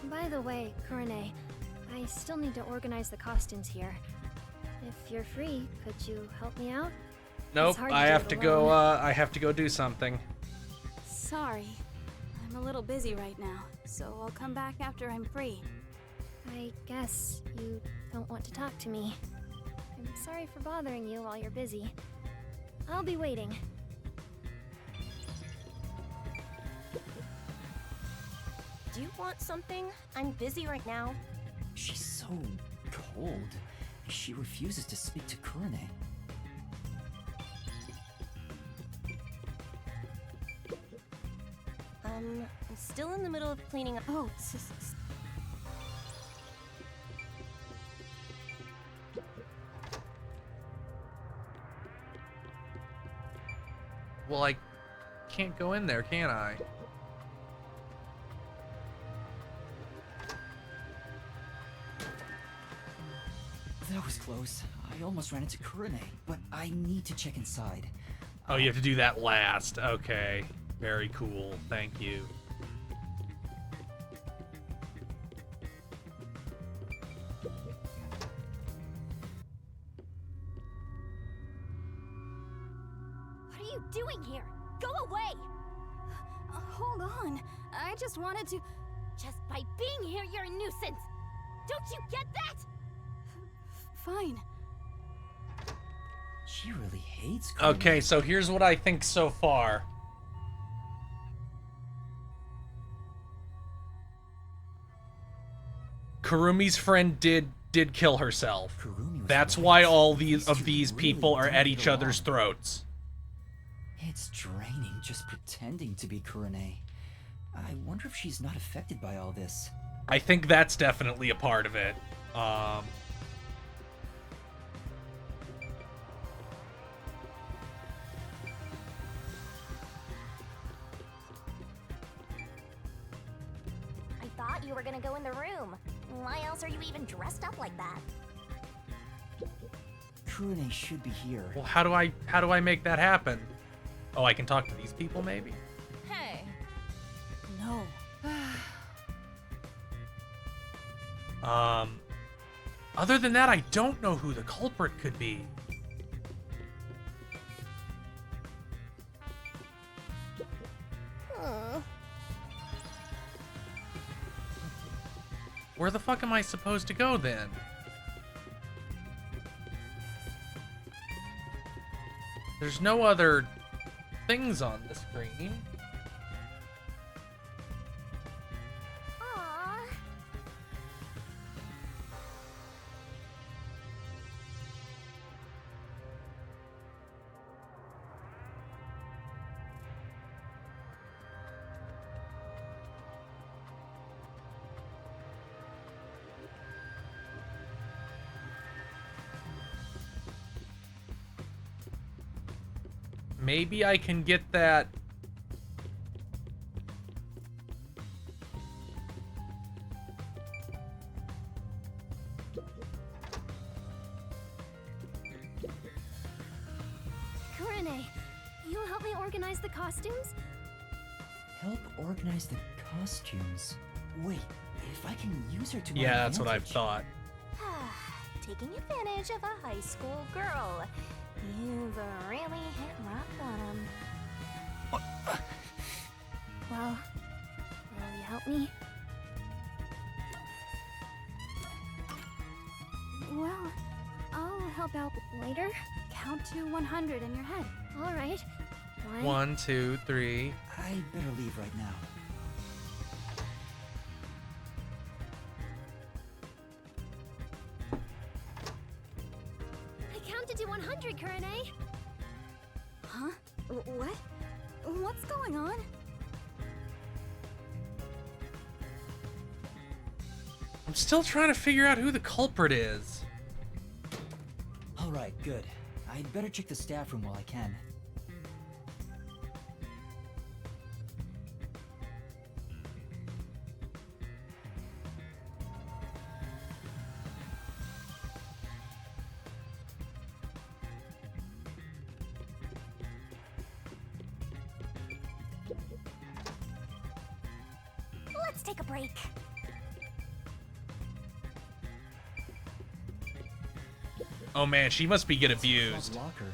By the way, Kurane, I still need to organize the costumes here. If you're free, could you help me out? Nope, It's hard to I do have it to go. alone. I have to go do something. Sorry. I'm a little busy right now, so I'll come back after I'm free. I guess you don't want to talk to me. I'm sorry for bothering you while you're busy. I'll be waiting. Do you want something? I'm busy right now. She's so cold. She refuses to speak to Kurane. I'm still in the middle of cleaning up. Oh, Well, I can't go in there, can I? That was close. I almost ran into Kurane, but I need to check inside. Oh, you have to do that last. Okay. Very cool. Thank you. What are you doing here? Go away! Hold on. I just wanted to... Just by being here, you're a nuisance! Don't you get that? Fine. She really hates Kurane. Okay, so here's what I think so far. Kurumi's friend did kill herself. That's why all these people are at each other's throats. It's draining just pretending to be Kurane. I wonder if she's not affected by all this. I think that's definitely a part of it. I thought you were gonna go in the room. Why else are you even dressed up like that? Kurane should be here. Well, how do I make that happen? Oh, I can talk to these people maybe? Hey. No. Other than that, I don't know who the culprit could be. Where the fuck am I supposed to go then? There's no other things on the screen. Aww. Maybe I can get that Kurane, you'll help me organize the costumes? Help organize the costumes? Wait, if I can use her to my Yeah, that's what I advantage. thought. Taking advantage of a high school girl. You've really hit rock bottom. Well, will you help me? Well, I'll help out later. Count to 100 in your head. All right. 1, 2, 3. I better leave right now. I counted to 100, Kurane. Huh? What? What's going on? I'm still trying to figure out who the culprit is. All right, good. I'd better check the staff room while I can. Let's take a break. Oh man, she must be getting It's a club abused. locker.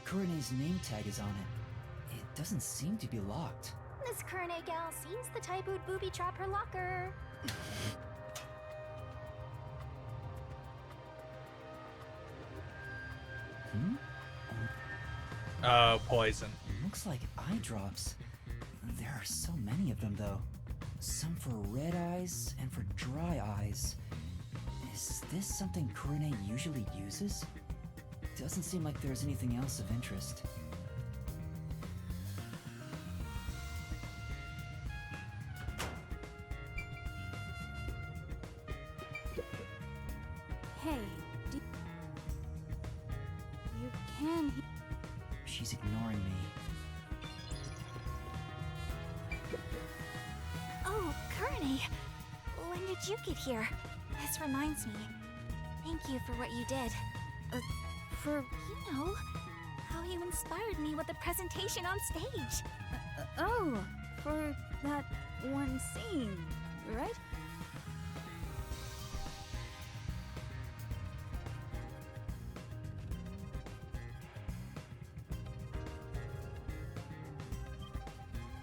Kurane's name tag is on it. It doesn't seem to be locked. This Kurane gal seems the type who'd booby trap her locker. Oh, poison. Looks like eye drops. There are so many of them, though. Some for red eyes and for dry eyes. Is this something Kurane usually uses? Doesn't seem like there's anything else of interest. Hey, you can She's ignoring me. Oh, Kurane! When did you get here? This reminds me. Thank you for what you did. For, you know, how you inspired me with the presentation on stage. Oh, for that one scene, right?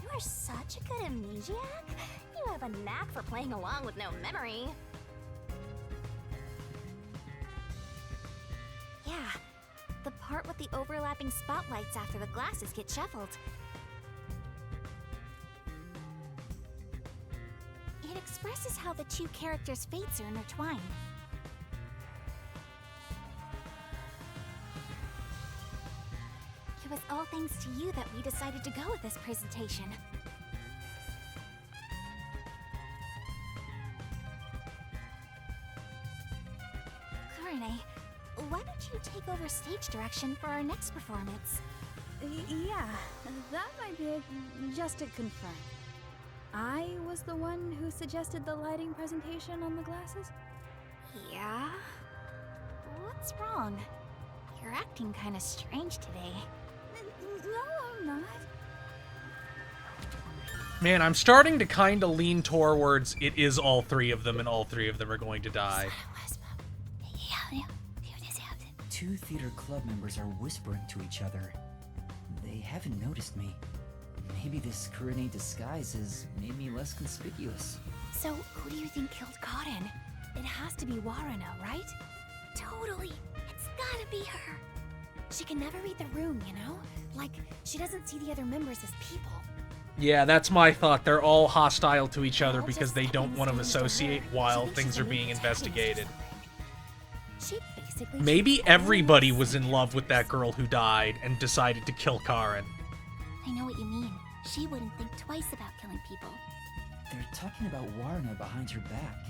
You are such a good amnesiac. You have a knack for playing along with no memory. Yeah, the part with the overlapping spotlights after the glasses get shuffled. It expresses how the two characters' fates are intertwined. It was all thanks to you that we decided to go with this presentation. Kurane, why don't you take over stage direction for our next performance? Yeah, that might be it. Just to confirm. I was the one who suggested the lighting presentation on the glasses? Yeah? What's wrong? You're acting kind of strange today. No, I'm not. Man, I'm starting to kind of lean towards it is all three of them, and all three of them are going to die. Two theater club members are whispering to each other. They haven't noticed me. Maybe this Kurane disguise has made me less conspicuous. So, who do you think killed Cotton? It has to be Waruna, right? Totally! It's gotta be her! She can never read the room, you know? Like, she doesn't see the other members as people. Yeah, that's my thought. They're all hostile to each other because they don't want to associate while things are being investigated. She basically... Maybe everybody was in love with that girl who died and decided to kill Karen. I know what you mean. She wouldn't think twice about killing people. They're talking about Waruna behind her back.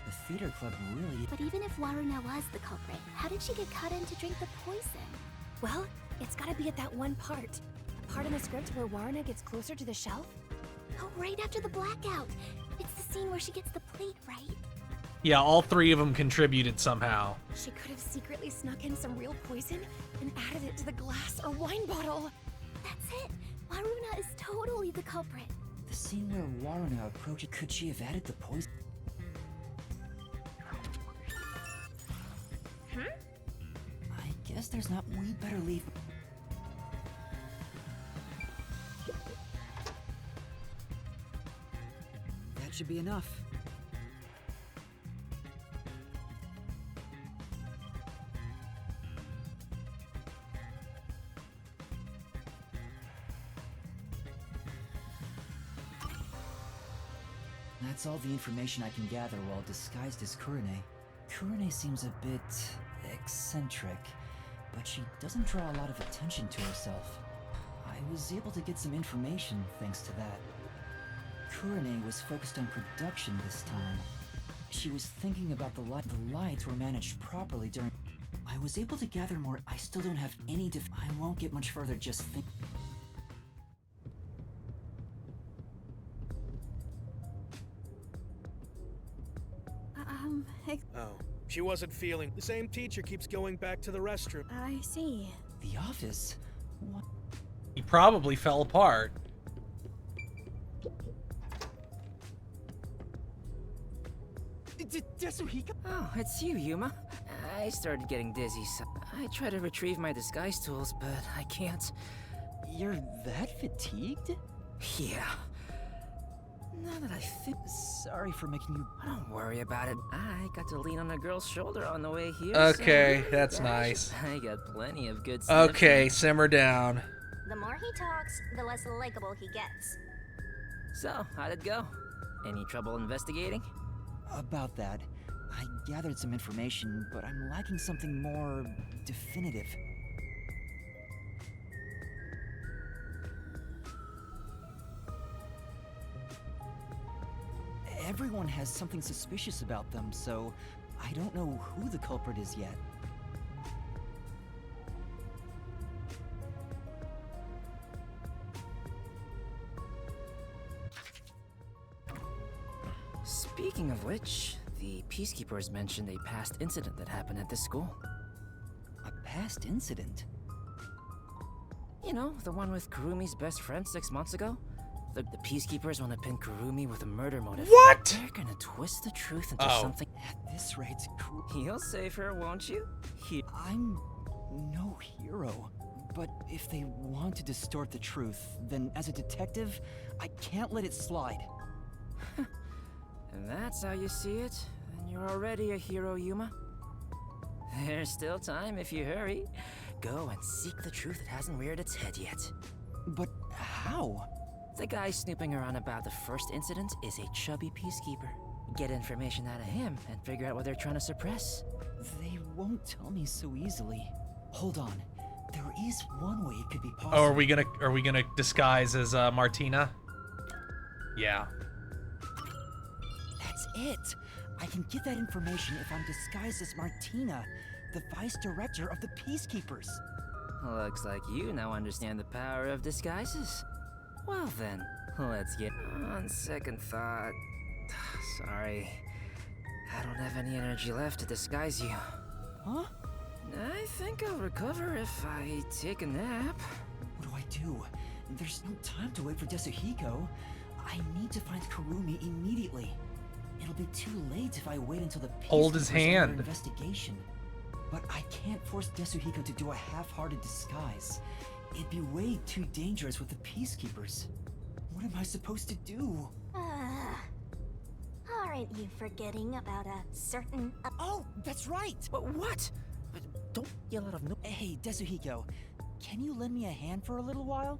The theater club really... But even if Waruna was the culprit, how did she get Cotton to drink the poison? Well, it's gotta be at that one part. The part in the script where Waruna gets closer to the shelf? Oh, right after the blackout. It's the scene where she gets the plate, right? Yeah, all three of them contributed somehow. She could have secretly snuck in some real poison and added it to the glass or wine bottle. That's it. Waruna is totally the culprit. The scene where Waruna approached, could she have added the poison? I guess there's not. We better leave. That should be enough. That's all the information I can gather while disguised as Kurune. Kurune seems a bit eccentric, but she doesn't draw a lot of attention to herself. I was able to get some information thanks to that. Kurune was focused on production this time. She was thinking about the lights were managed properly during... I was able to gather more. I still don't have any I won't get much further just think... Oh, she wasn't feeling. The same teacher keeps going back to the restroom. I see. The office? What? He probably fell apart. Yasuhiko? Oh, it's you, Yuma. I started getting dizzy, so I try to retrieve my disguise tools, but I can't. You're that fatigued? Yeah. Now that I think... Sorry for making you... Don't worry about it. I got to lean on a girl's shoulder on the way here. Okay, so that's nice. I got plenty of good stuff. Okay, simmer down. The more he talks, the less likable he gets. So, how'd it go? Any trouble investigating? About that, I gathered some information, but I'm lacking something more definitive. Everyone has something suspicious about them, so I don't know who the culprit is yet. Speaking of which, the Peacekeepers mentioned a past incident that happened at this school. A past incident? You know, the one with Kurumi's best friend 6 months ago? The Peacekeepers want to pin Kurumi with a murder motive. What? They're gonna twist the truth into something... At this rate, You'll save her, won't you? I'm no hero. But if they want to distort the truth, then as a detective, I can't let it slide. And that's how you see it, then you're already a hero, Yuma. There's still time if you hurry. Go and seek the truth that hasn't reared its head yet. But how? The guy snooping around about the first incident is a chubby peacekeeper. Get information out of him and figure out what they're trying to suppress. They won't tell me so easily. Hold on. There is one way it could be possible. Oh, are we gonna disguise as Martina? Yeah. That's it. I can get that information if I'm disguised as Martina, the vice director of the Peacekeepers. Looks like you now understand the power of disguises. Well then, let's get on second thought. Sorry, I don't have any energy left to disguise you. Huh? I think I'll recover if I take a nap. What do I do? There's no time to wait for Desuhiko. I need to find Kurumi immediately. It'll be too late if I wait until the Hold his hand. Investigation. But I can't force Desuhiko to do a half-hearted disguise. It'd be way too dangerous with the Peacekeepers. What am I supposed to do? Aren't you forgetting about a certain... Oh, that's right! But what? But don't yell out of no... Hey, Desuhiko, can you lend me a hand for a little while?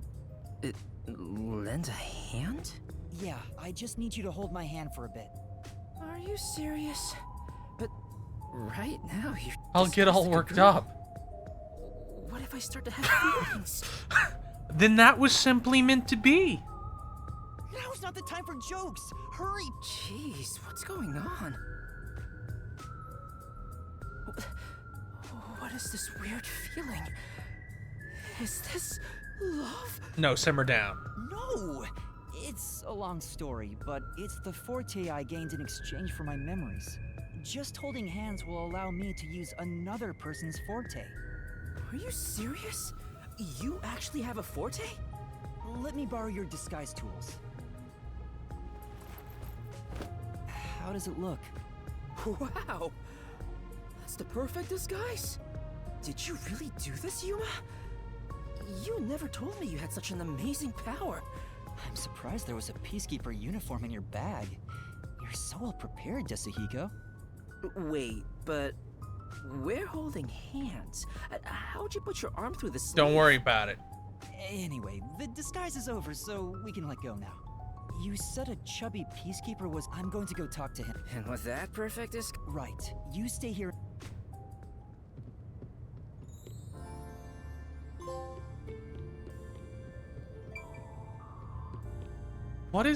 Lend a hand? Yeah, I just need you to hold my hand for a bit. Are you serious? But right now you're... I'll get all worked up. What if I start to have feelings? Then that was simply meant to be. Now's not the time for jokes! Hurry! Jeez, what's going on? What is this weird feeling? Is this love? No, simmer down. No! It's a long story, but it's the forte I gained in exchange for my memories. Just holding hands will allow me to use another person's forte. Are you serious? You actually have a forte? Let me borrow your disguise tools. How does it look? Wow! That's the perfect disguise! Did you really do this, Yuma? You never told me you had such an amazing power. I'm surprised there was a Peacekeeper uniform in your bag. You're so well prepared, Yasuhiko. Wait, but we're holding hands. How'd you put your arm through the sleeve? Don't worry about it. Anyway, the disguise is over, so we can let go now. You said a chubby Peacekeeper was... I'm going to go talk to him. And was that perfect? Right. You stay here. What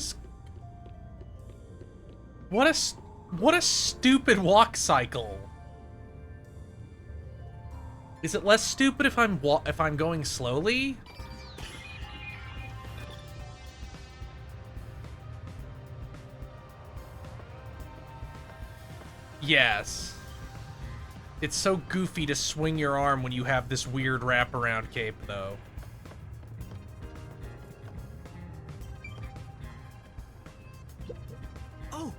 a stupid walk cycle. Is it less stupid if I'm going slowly? Yes. It's so goofy to swing your arm when you have this weird wraparound cape, though. Oh!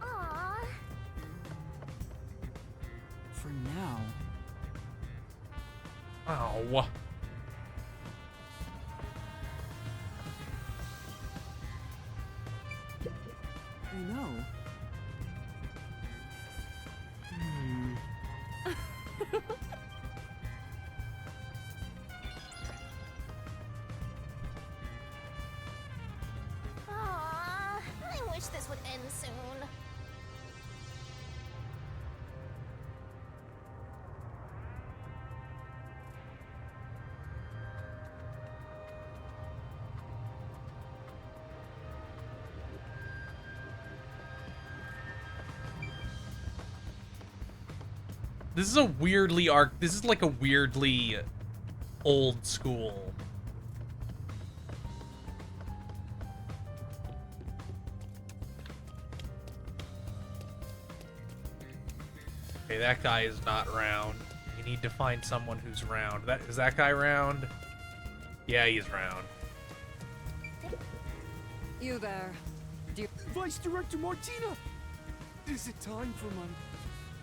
Aww. For now... Oh. No. Aww, I wish this would end soon. This is a weirdly this is like a weirdly old school. Okay, that guy is not round. You need to find someone who's round. Is that guy round? Yeah, he's round. You there. Vice Director Martina! Is it time for my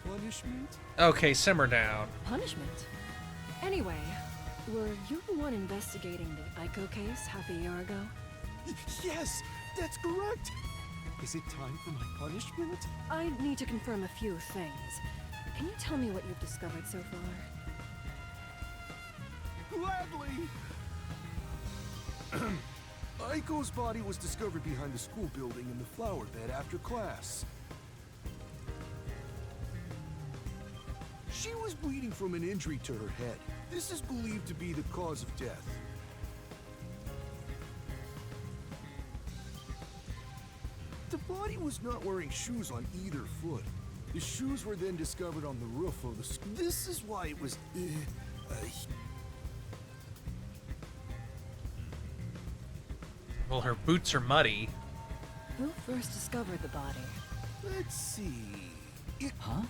punishment? Okay, simmer down. Punishment? Anyway, were you the one investigating the Aiko case half a year ago? Yes, that's correct! Is it time for my punishment? I need to confirm a few things. Can you tell me what you've discovered so far? Gladly! Aiko's body was discovered behind the school building in the flower bed after class. She was bleeding from an injury to her head. This is believed to be the cause of death. The body was not wearing shoes on either foot. The shoes were then discovered on the roof of the school. This is why it was... Well, her boots are muddy. Who first discovered the body? Let's see... Huh?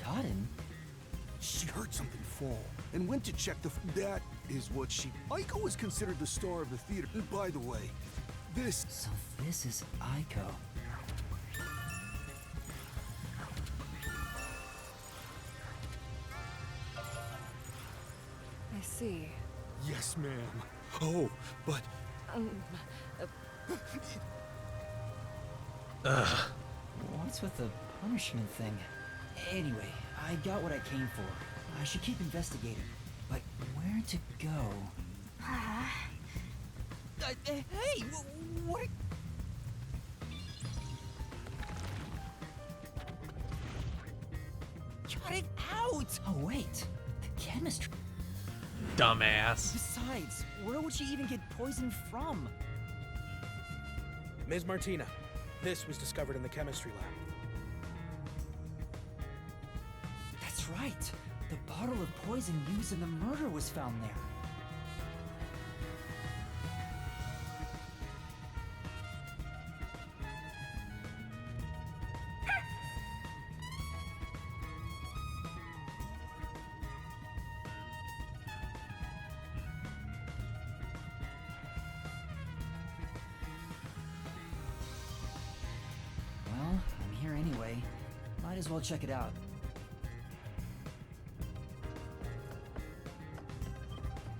Cotton? She heard something fall and went to check the... That is what she... Aiko was considered the star of the theater. And by the way, this... So this is Aiko. I see. Yes, ma'am. Oh, but... Ugh. What's with the punishment thing? Anyway, I got what I came for. I should keep investigating. But where to go? Hey! What? Cut it out! Oh, wait. The chemistry... Dumbass. Besides, where would she even get poisoned from? Ms. Martina, this was discovered in the chemistry lab. That's right. The bottle of poison used in the murder was found there. Well, I'm here anyway. Might as well check it out.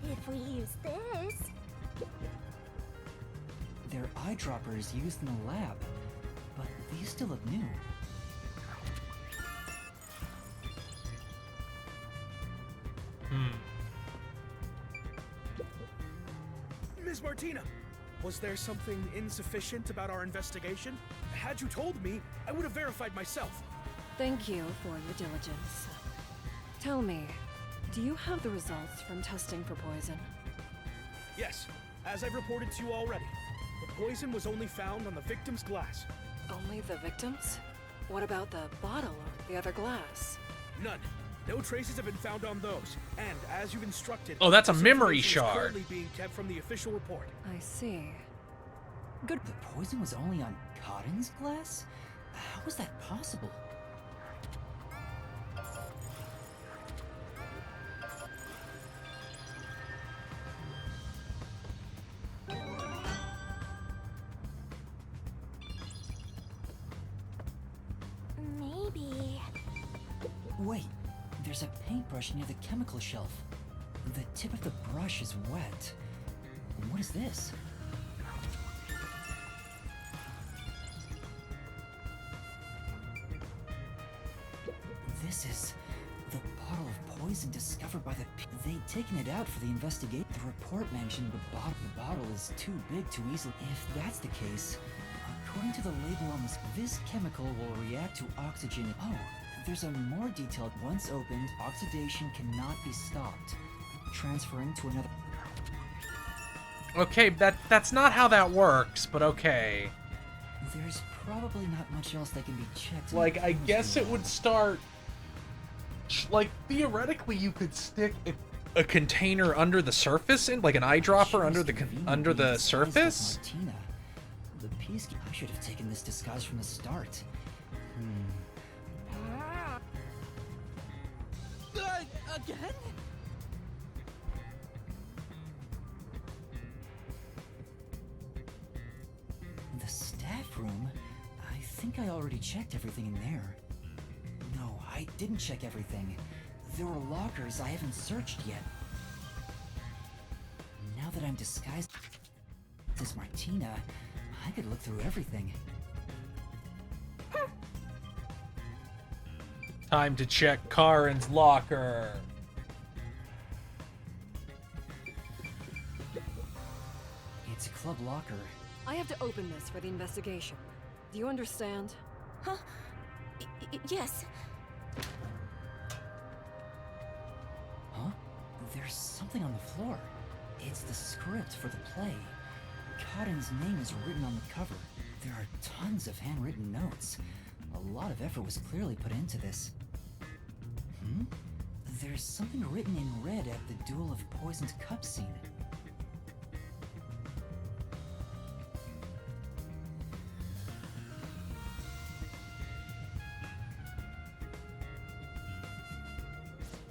If we use this... They're eyedroppers used in the lab, but these still look new. Ms. Martina, was there something insufficient about our investigation? Had you told me, I would have verified myself. Thank you for your diligence. Tell me, do you have the results from testing for poison? Yes, as I've reported to you already. The poison was only found on the victim's glass. Only the victims? What about the bottle or the other glass? None. No traces have been found on those. And as you've instructed, Oh, that's a this memory information is shard. currently being kept from the official report. I see. Good. The poison was only on Cotton's glass? How was that possible? Maybe... Wait, there's a paintbrush near the chemical shelf. The tip of the brush is wet. What is this? This is the bottle of poison discovered by the... They'd taken it out for the investigation. The report mentioned the bottle is too big to easily... If that's the case, according to the label on this chemical will react to oxygen... Oh, there's a more detailed... Once opened, oxidation cannot be stopped. Transferring to another... Okay, that's not how that works, but okay. There's probably not much else that can be checked. Like, I guess it would start... Like, theoretically, you could stick a container under the surface, like an eyedropper under the surface? Martina. The peacekeeper... I should have taken this disguise from the start. Again? The staff room? I think I already checked everything in there. No, I didn't check everything. There were lockers I haven't searched yet. Now that I'm disguised as Martina, I could look through everything. Time to check Karin's locker. It's a club locker. I have to open this for the investigation. Do you understand? Huh? Yes. Huh? There's something on the floor. It's the script for the play. Cotton's name is written on the cover. There are tons of handwritten notes. A lot of effort was clearly put into this. There's something written in red at the Duel of Poisoned Cup scene.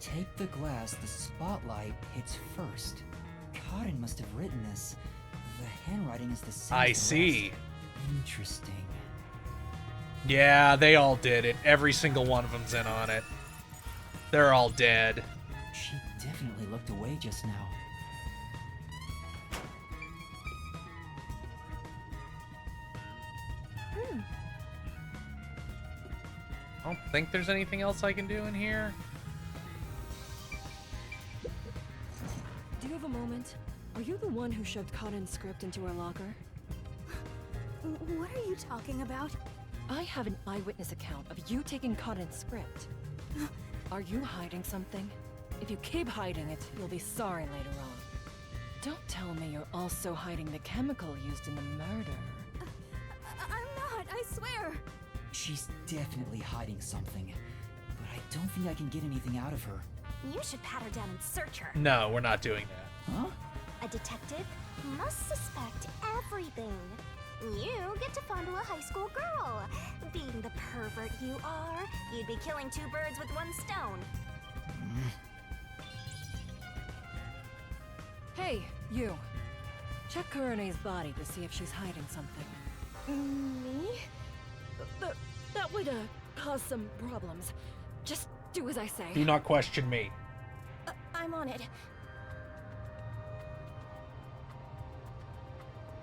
Take the glass the spotlight hits first. Cotton must have written this. The handwriting is the same. I as the see. rest. Interesting. Yeah, they all did it. Every single one of them's in on it. They're all dead. She definitely looked away just now. I don't think there's anything else I can do in here. Do you have a moment? Are you the one who shoved Cotton's script into her locker? What are you talking about? I have an eyewitness account of you taking Cotton's script. Are you hiding something? If you keep hiding it, you'll be sorry later on. Don't tell me you're also hiding the chemical used in the murder. I'm not, I swear. She's definitely hiding something, but I don't think I can get anything out of her. You should pat her down and search her. No, we're not doing that. Huh? A detective must suspect everything. You get to fondle a high school girl. Being the pervert you are, you'd be killing two birds with one stone. Hey, you. Check Kurene's body to see if she's hiding something. Me? That would, cause some problems. Just do as I say. Do not question me. I'm on it.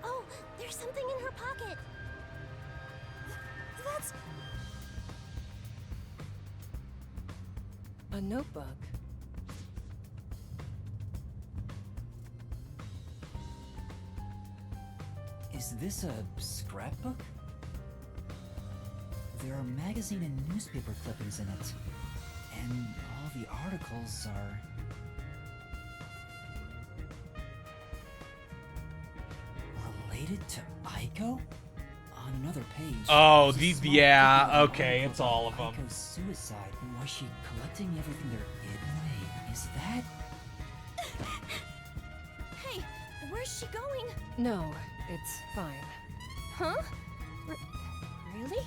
Oh, there's something in her pocket. That's... A notebook. Is this a scrapbook? There are magazine and newspaper clippings in it. And all the articles are... related to Aiko? On another page... Oh, there's a small yeah, clipping of okay, Aiko it's all of about them. Aiko's suicide. Was she collecting everything there? Wait, is that... Hey, where's she going? No, it's fine. Huh? Really?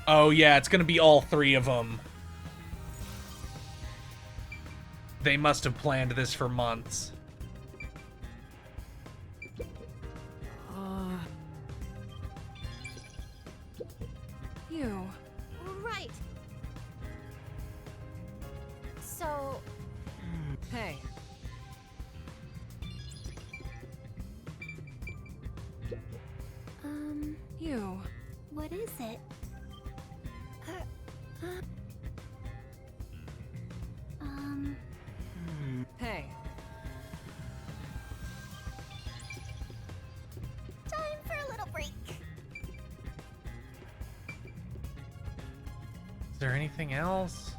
Oh yeah, it's gonna be all three of them. They must have planned this for months. You. Right. So... Hey. You. What is it? Hey. Time for a little break. Is there anything else?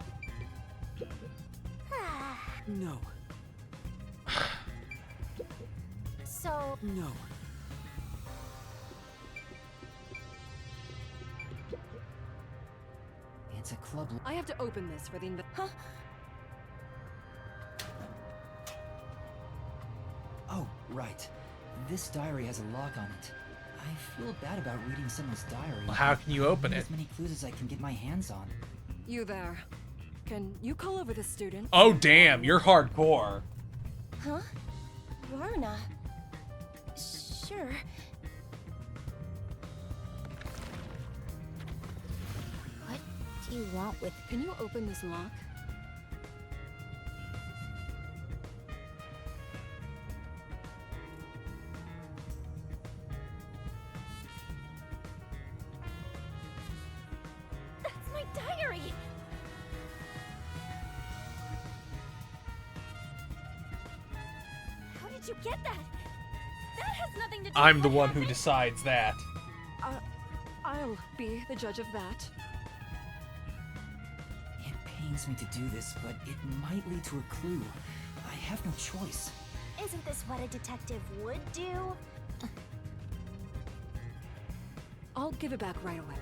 No. So... No. It's a club... I have to open this for the Huh? Oh, right. This diary has a lock on it. I feel bad about reading someone's diary. Well, how can you open I need it? as many clues as I can get my hands on. You there. Can you call over the student? Oh damn, you're hardcore. Huh? Varna? Sure. What do you want with... Can you open this lock? That's my diary! How did you get that? That has nothing to do I'm with the what one who happened. decides that. I'll be the judge of that. It pains me to do this, but it might lead to a clue. I have no choice. Isn't this what a detective would do? I'll give it back right away.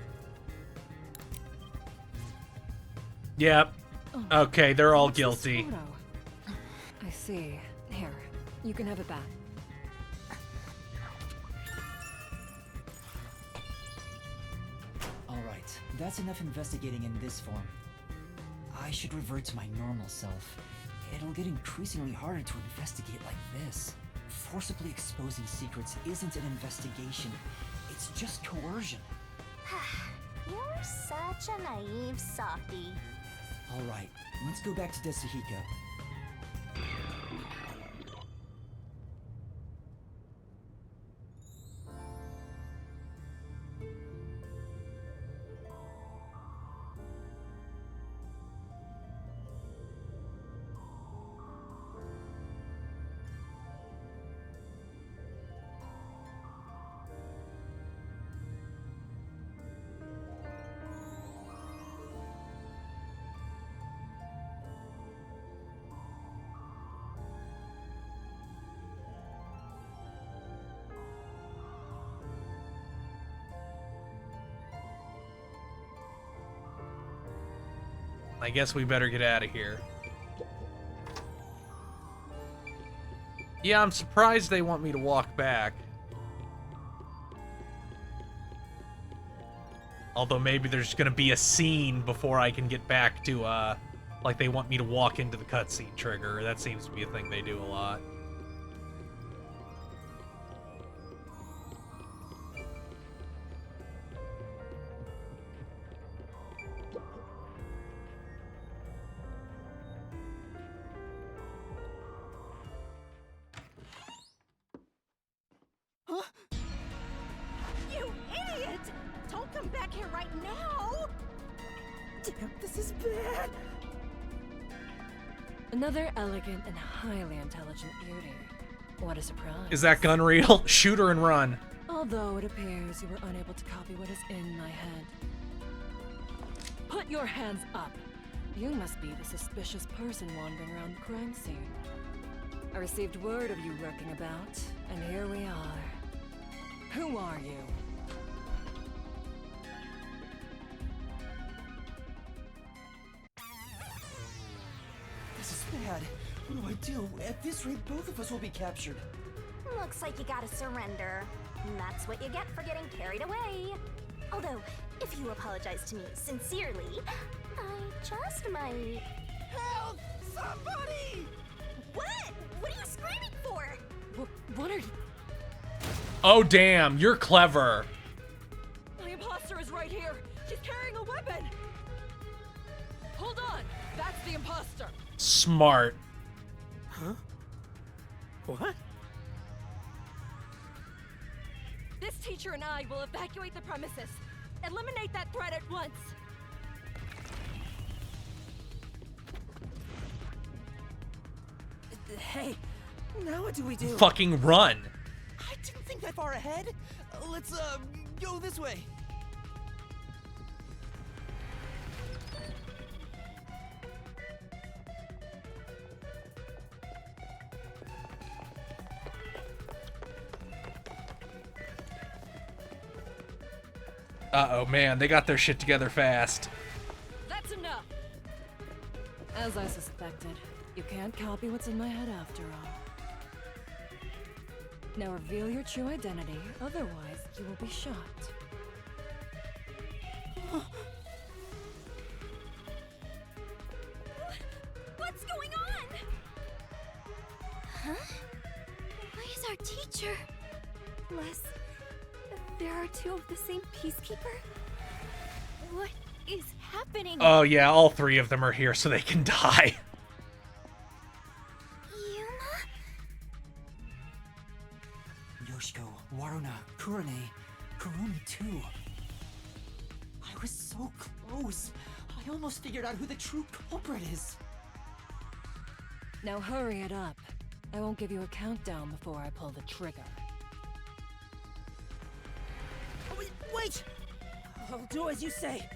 Yep. Okay, they're all What's this guilty. photo? I see. Here, you can have it back. Alright, that's enough investigating in this form. I should revert to my normal self. It'll get increasingly harder to investigate like this. Forcibly exposing secrets isn't an investigation. It's just coercion. You're such a naive softie. Alright, let's go back to Desuhiko. I guess we better get out of here. Yeah, I'm surprised they want me to walk back. Although maybe there's gonna be a scene before I can get back to, like they want me to walk into the cutscene trigger. That seems to be a thing they do a lot. Huh? You idiot! Don't come back here right now! Damn, this is bad! Another elegant and highly intelligent beauty. What a surprise. Is that gun real? Shoot her and run. Although it appears you were unable to copy what is in my head. Put your hands up. You must be the suspicious person wandering around the crime scene. I received word of you lurking about, and here we are. Who are you? This is bad. What do I do? At this rate, both of us will be captured. Looks like you gotta surrender. And that's what you get for getting carried away. Although, if you apologize to me sincerely, I just might... Help! Somebody! What? What are you screaming for? What are you... Oh damn, you're clever. The imposter is right here. She's carrying a weapon. Hold on. That's the imposter. Smart. Huh? What? This teacher and I will evacuate the premises. Eliminate that threat at once. Hey, now what do we do? Fucking run. I didn't think that far ahead. Let's, go this way. Uh-oh, man, they got their shit together fast. That's enough. As I suspected, you can't copy what's in my head after all. Now reveal your true identity, otherwise you will be shot. What's going on? Huh? Why is our teacher? Les, there are two of the same peacekeeper? What is happening? Oh yeah, all three of them are here so they can die. Yoshiko, Waruna, Kurane, Kurumi too. I was so close. I almost figured out who the true culprit is. Now hurry it up. I won't give you a countdown before I pull the trigger. Oh, wait! I'll do as you say.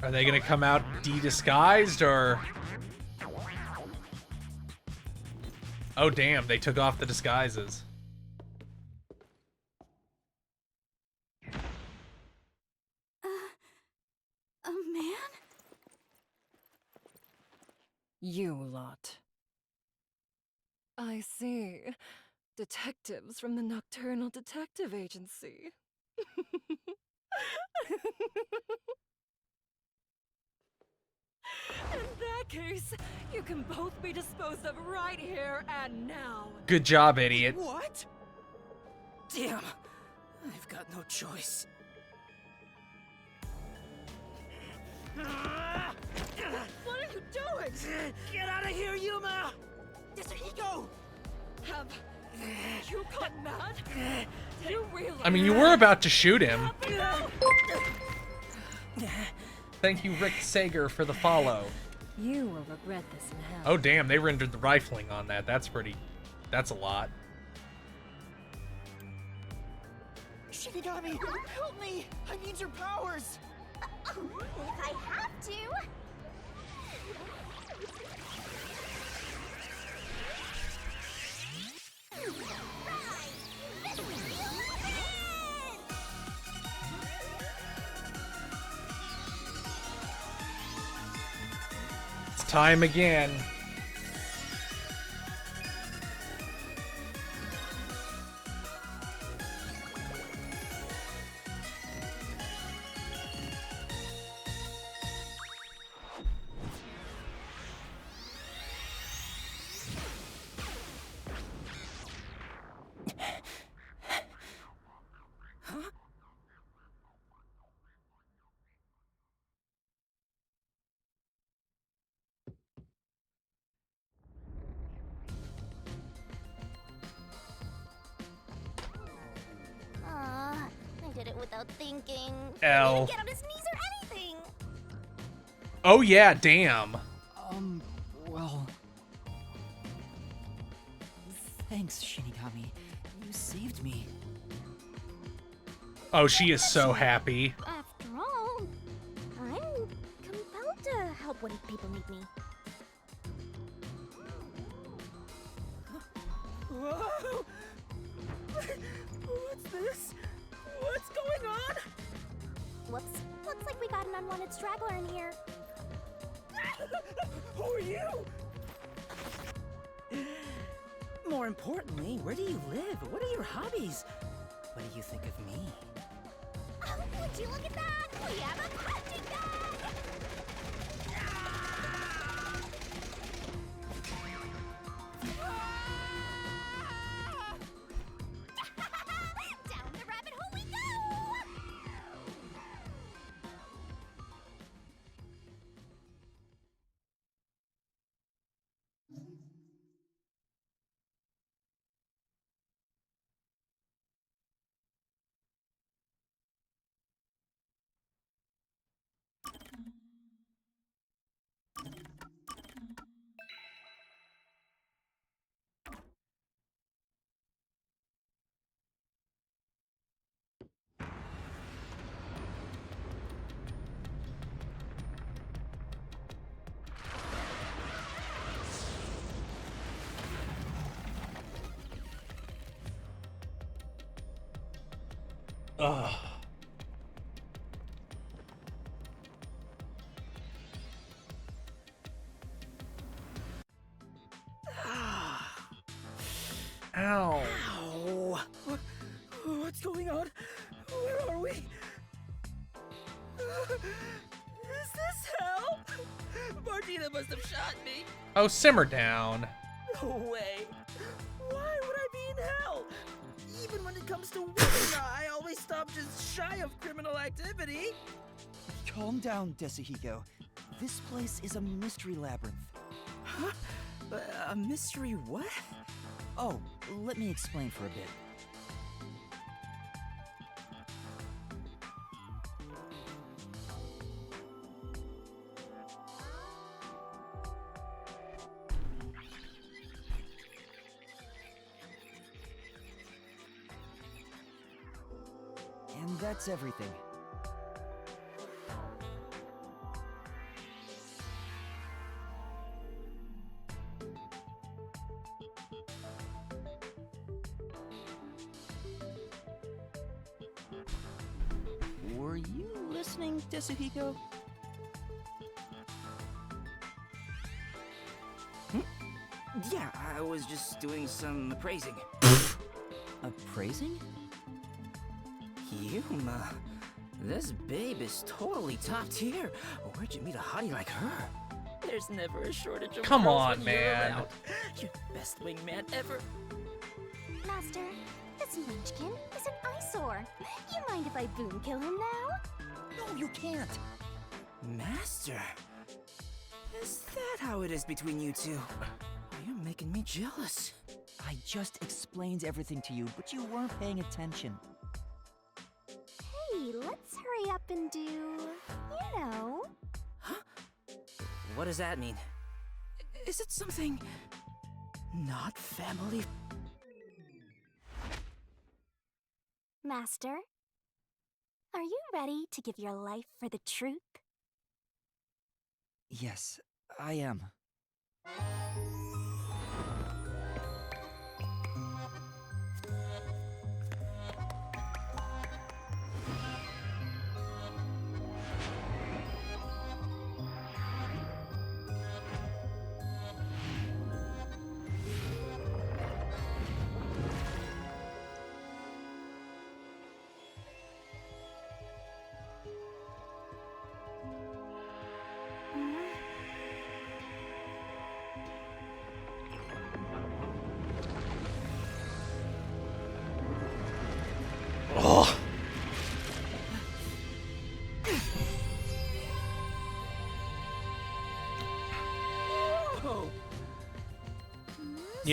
Are they gonna come out de-disguised, or... Oh damn, they took off the disguises. A man? You lot. I see. Detectives from the Nocturnal Detective Agency. In that case, you can both be disposed of right here and now. Good job, idiot. What? Damn. I've got no choice. What are you doing? Get out of here, Yuma! Yasuhiko! Have you gone mad? Do you realize? I mean, you were about to shoot him. Thank you, Rick Sager, for the follow. You will regret this in hell. Oh damn, they rendered the rifling on that. That's a lot. Shinigami, help me! I need your powers! If I have to. time again. I did it without thinking. L. He didn't get on his knees or anything. Oh yeah, damn. Well... Thanks, Shinigami. You saved me. Oh, she is so happy. After all, I'm compelled to help when people need me. Whoa! What's this? What's going on? Whoops. Looks like we got an unwanted straggler in here. Who are you? More importantly, where do you live? What are your hobbies? What do you think of me? Oh, would you look at that? We have a punching bag! Down the rabbit hole we go! Ugh. Ow. Ow. What's going on? Where are we? Is this hell? Martina must have shot me. Oh, simmer down. No way. Why would I be in hell? Even when it comes to women, I always stop just shy of criminal activity. Calm down, Desuhiko. This place is a mystery labyrinth. Huh? A mystery what? Oh, let me explain for a bit. And that's everything. Were you listening, Desuhiko? Yeah, I was just doing some appraising. Appraising? Yuma, this babe is totally top tier. Where'd you meet a hottie like her? There's never a shortage of Come girls on, when you're man. around. You're the best wingman ever. Master, this Munchkin is an eyesore. You mind if I boom kill him now? No, you can't. Master, is that how it is between you two? You're making me jealous. I just explained everything to you, but you weren't paying attention. Hey, let's hurry up and do, you know. What does that mean? Is it something not family? Master, are you ready to give your life for the truth? Yes, I am.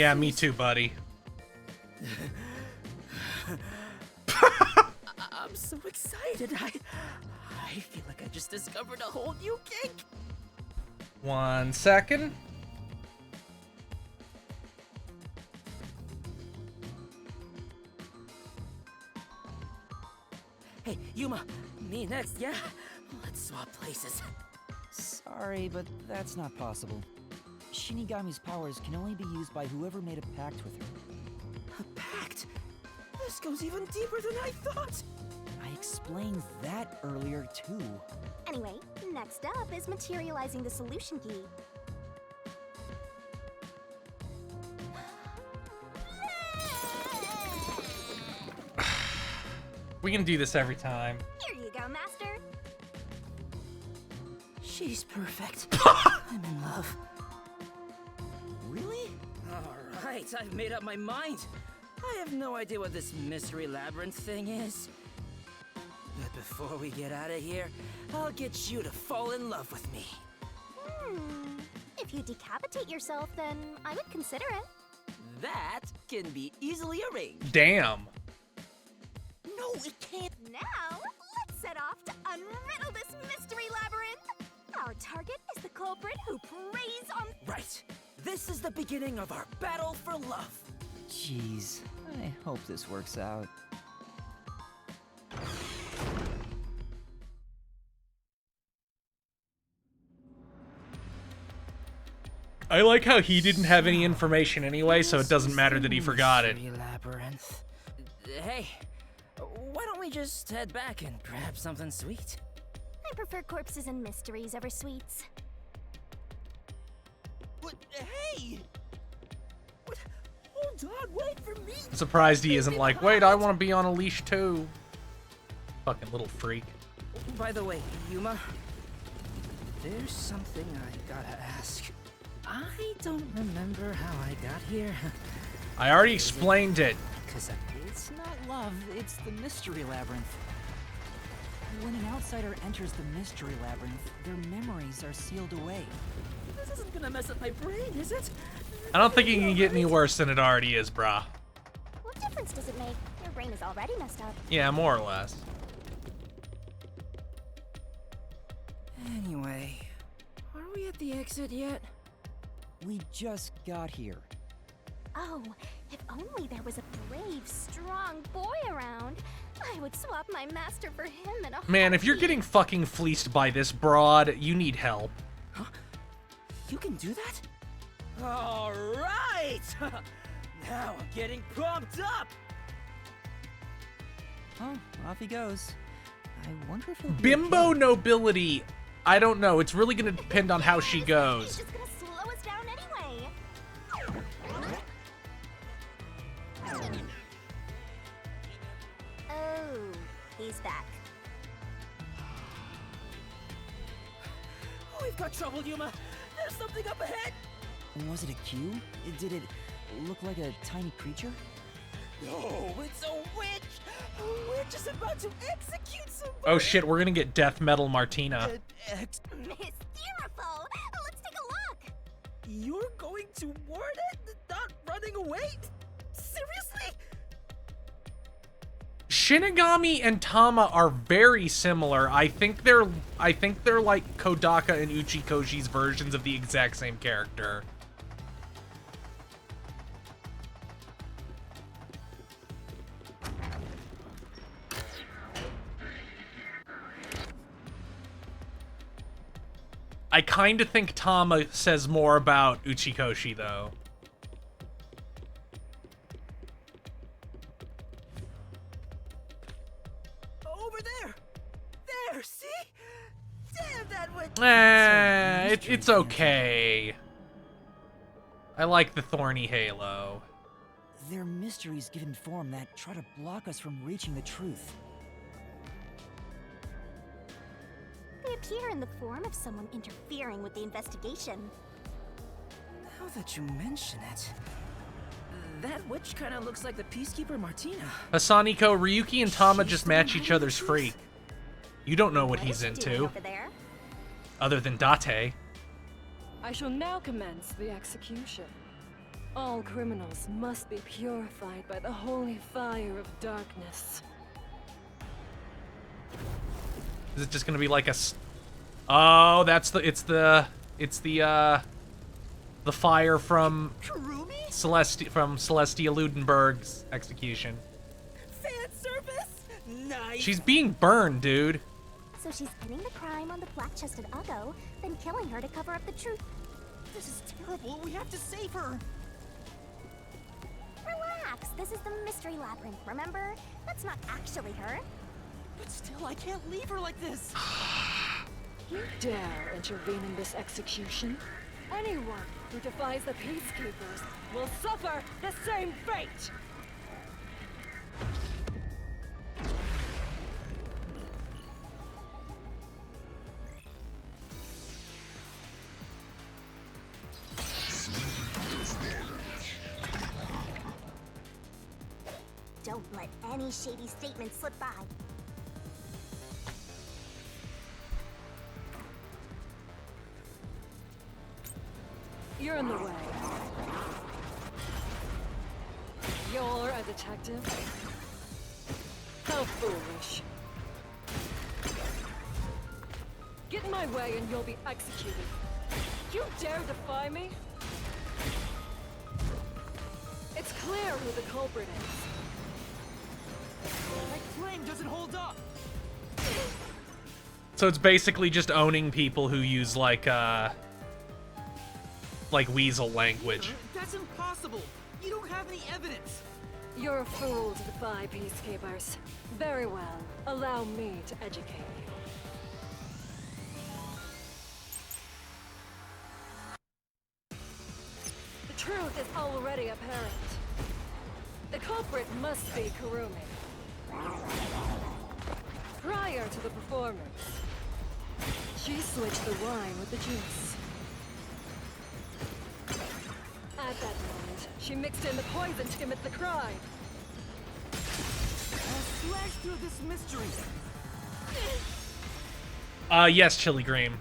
Yeah, me too, buddy. I'm so excited. I feel like I just discovered a whole new kink. 1 second. Hey, Yuma, me next, yeah? Let's swap places. Sorry, but that's not possible. Shinigami's powers can only be used by whoever made a pact with her. A pact? This goes even deeper than I thought. I explained that earlier, too. Anyway, next up is materializing the solution key. We can do this every time. Here you go, Master. She's perfect. I'm in love. Really? Alright, I've made up my mind. I have no idea what this mystery labyrinth thing is. But before we get out of here, I'll get you to fall in love with me. If you decapitate yourself, then I would consider it. That can be easily arranged. Damn. No, it can't. Now, let's set off to unriddle this mystery labyrinth. Our target is the culprit who preys on... Right. This is the beginning of our battle for love. Jeez, I hope this works out. I like how he didn't have any information anyway, so it doesn't matter that he forgot it. Labyrinth. Hey, why don't we just head back and grab something sweet? I prefer corpses and mysteries over sweets. But hey! What? Hold on, wait for me! I'm surprised he isn't like, wait, I want to be on a leash too. Fucking little freak. By the way, Yuma, there's something I gotta ask. I don't remember how I got here. I already explained it. It's not love, it's the mystery labyrinth. When an outsider enters the mystery labyrinth, their memories are sealed away. This isn't gonna mess up my brain, is it? I don't think it can get any worse than it already is, brah. What difference does it make? Your brain is already messed up. Yeah, more or less. Anyway, are we at the exit yet? We just got here. Oh, if only there was a brave, strong boy around. I would swap my master for him in a Man, if you're getting fucking fleeced by this broad, you need help. Huh? You can do that? All right! Now I'm getting pumped up! Oh, off he goes. I wonder if he'll be Bimbo okay. nobility, I don't know. It's really gonna depend on how she goes. He's just gonna slow us down anyway. Oh, he's back. Oh, we've got trouble, Yuma! There's something up ahead! Was it a cue? Did it look like a tiny creature? No, it's a witch! A witch is about to execute somebody! Oh shit, we're gonna get death metal Martina. Mysteriful! Let's take a look! You're going to ward it? Not running away? Seriously? Shinigami and Tama are very similar. I think they're like Kodaka and Uchikoshi's versions of the exact same character. I kind of think Tama says more about Uchikoshi, though. Over there! There, see? Damn, that witch! It's okay. I like the thorny halo. They're mysteries given form that try to block us from reaching the truth. They appear in the form of someone interfering with the investigation. Now that you mention it, that witch kind of looks like the Peacekeeper Martina. Hasaniko, Ryuki and Tama just match each other's freak. You don't know what he's into. Over there? Other than Date. I shall now commence the execution. All criminals must be purified by the holy fire of darkness. Is it just gonna be like a? Oh, that's the. It's the fire from Celestia Ludenberg's execution. Fan service? Nice. She's being burned, dude. So she's pinning the crime on the black-chested Uggo, then killing her to cover up the truth. This is terrible. We have to save her. Relax. This is the mystery labyrinth, remember? That's not actually her. But still, I can't leave her like this. You dare intervene in this execution? Anyone who defies the Peacekeepers will suffer the same fate! Don't let any shady statements slip by. You're in the way. You're a detective? How foolish. Get in my way and you'll be executed. You dare defy me? It's clear who the culprit is. My claim doesn't hold up. So it's basically just owning people who use like weasel language. That's impossible. You don't have any evidence. You're a fool to defy Peacekeepers. Very well. Allow me to educate you. The truth is already apparent. The culprit must be Kurumi. Prior to the performance, she switched the wine with the juice. At that moment, she mixed in the poison to commit the crime. I'll slash through this mystery. Yes, Chili Green.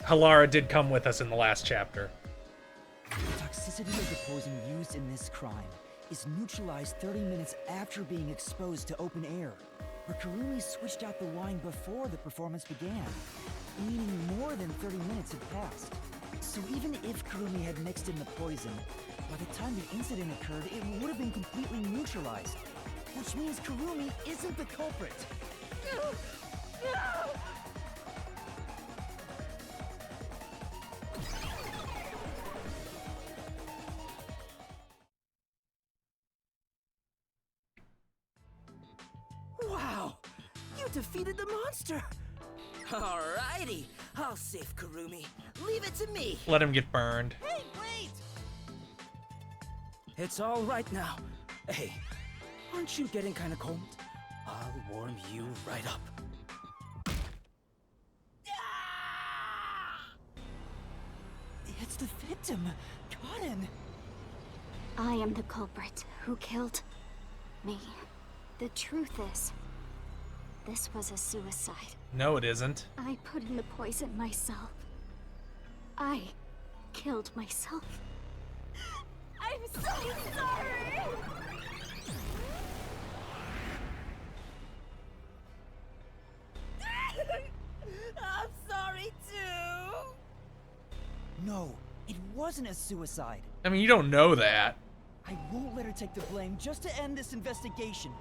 Halara did come with us in the last chapter. The toxicity of the poison used in this crime is neutralized 30 minutes after being exposed to open air. But Kurumi switched out the wine before the performance began, meaning more than 30 minutes had passed. So even if Kurumi had mixed in the poison, by the time the incident occurred, it would have been completely neutralized. Which means Kurumi isn't the culprit. No! No! Wow! You defeated the monster! Alrighty, I'll save Kurumi. Leave it to me. Let him get burned. Hey, wait! It's all right now. Hey, aren't you getting kind of cold? I'll warm you right up. It's the victim, Kaden. I am the culprit who killed me. The truth is, this was a suicide. No, it isn't. I put in the poison myself. I killed myself. I'm so sorry! I'm sorry too! No, it wasn't a suicide. I mean, you don't know that. I won't let her take the blame just to end this investigation.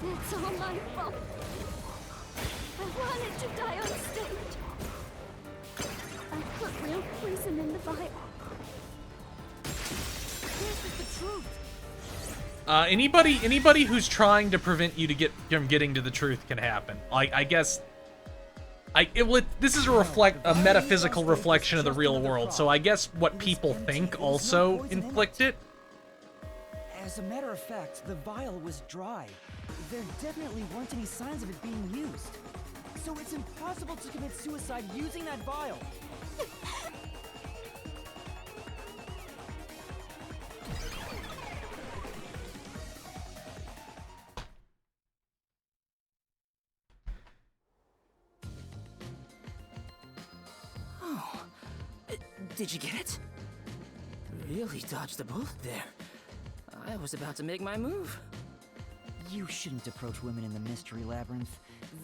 It's all my fault. I wanted to die on stage. I put real poison in the vial. This is the truth. Anybody who's trying to prevent you from getting to the truth can happen. Like, I guess... this is a metaphysical reflection of the real world, so I guess what people think also inflict it. As a matter of fact, the vial was dry. There definitely weren't any signs of it being used. So it's impossible to commit suicide using that vial. Oh, did you get it? Really dodged a bullet there. I was about to make my move. You shouldn't approach women in the Mystery Labyrinth.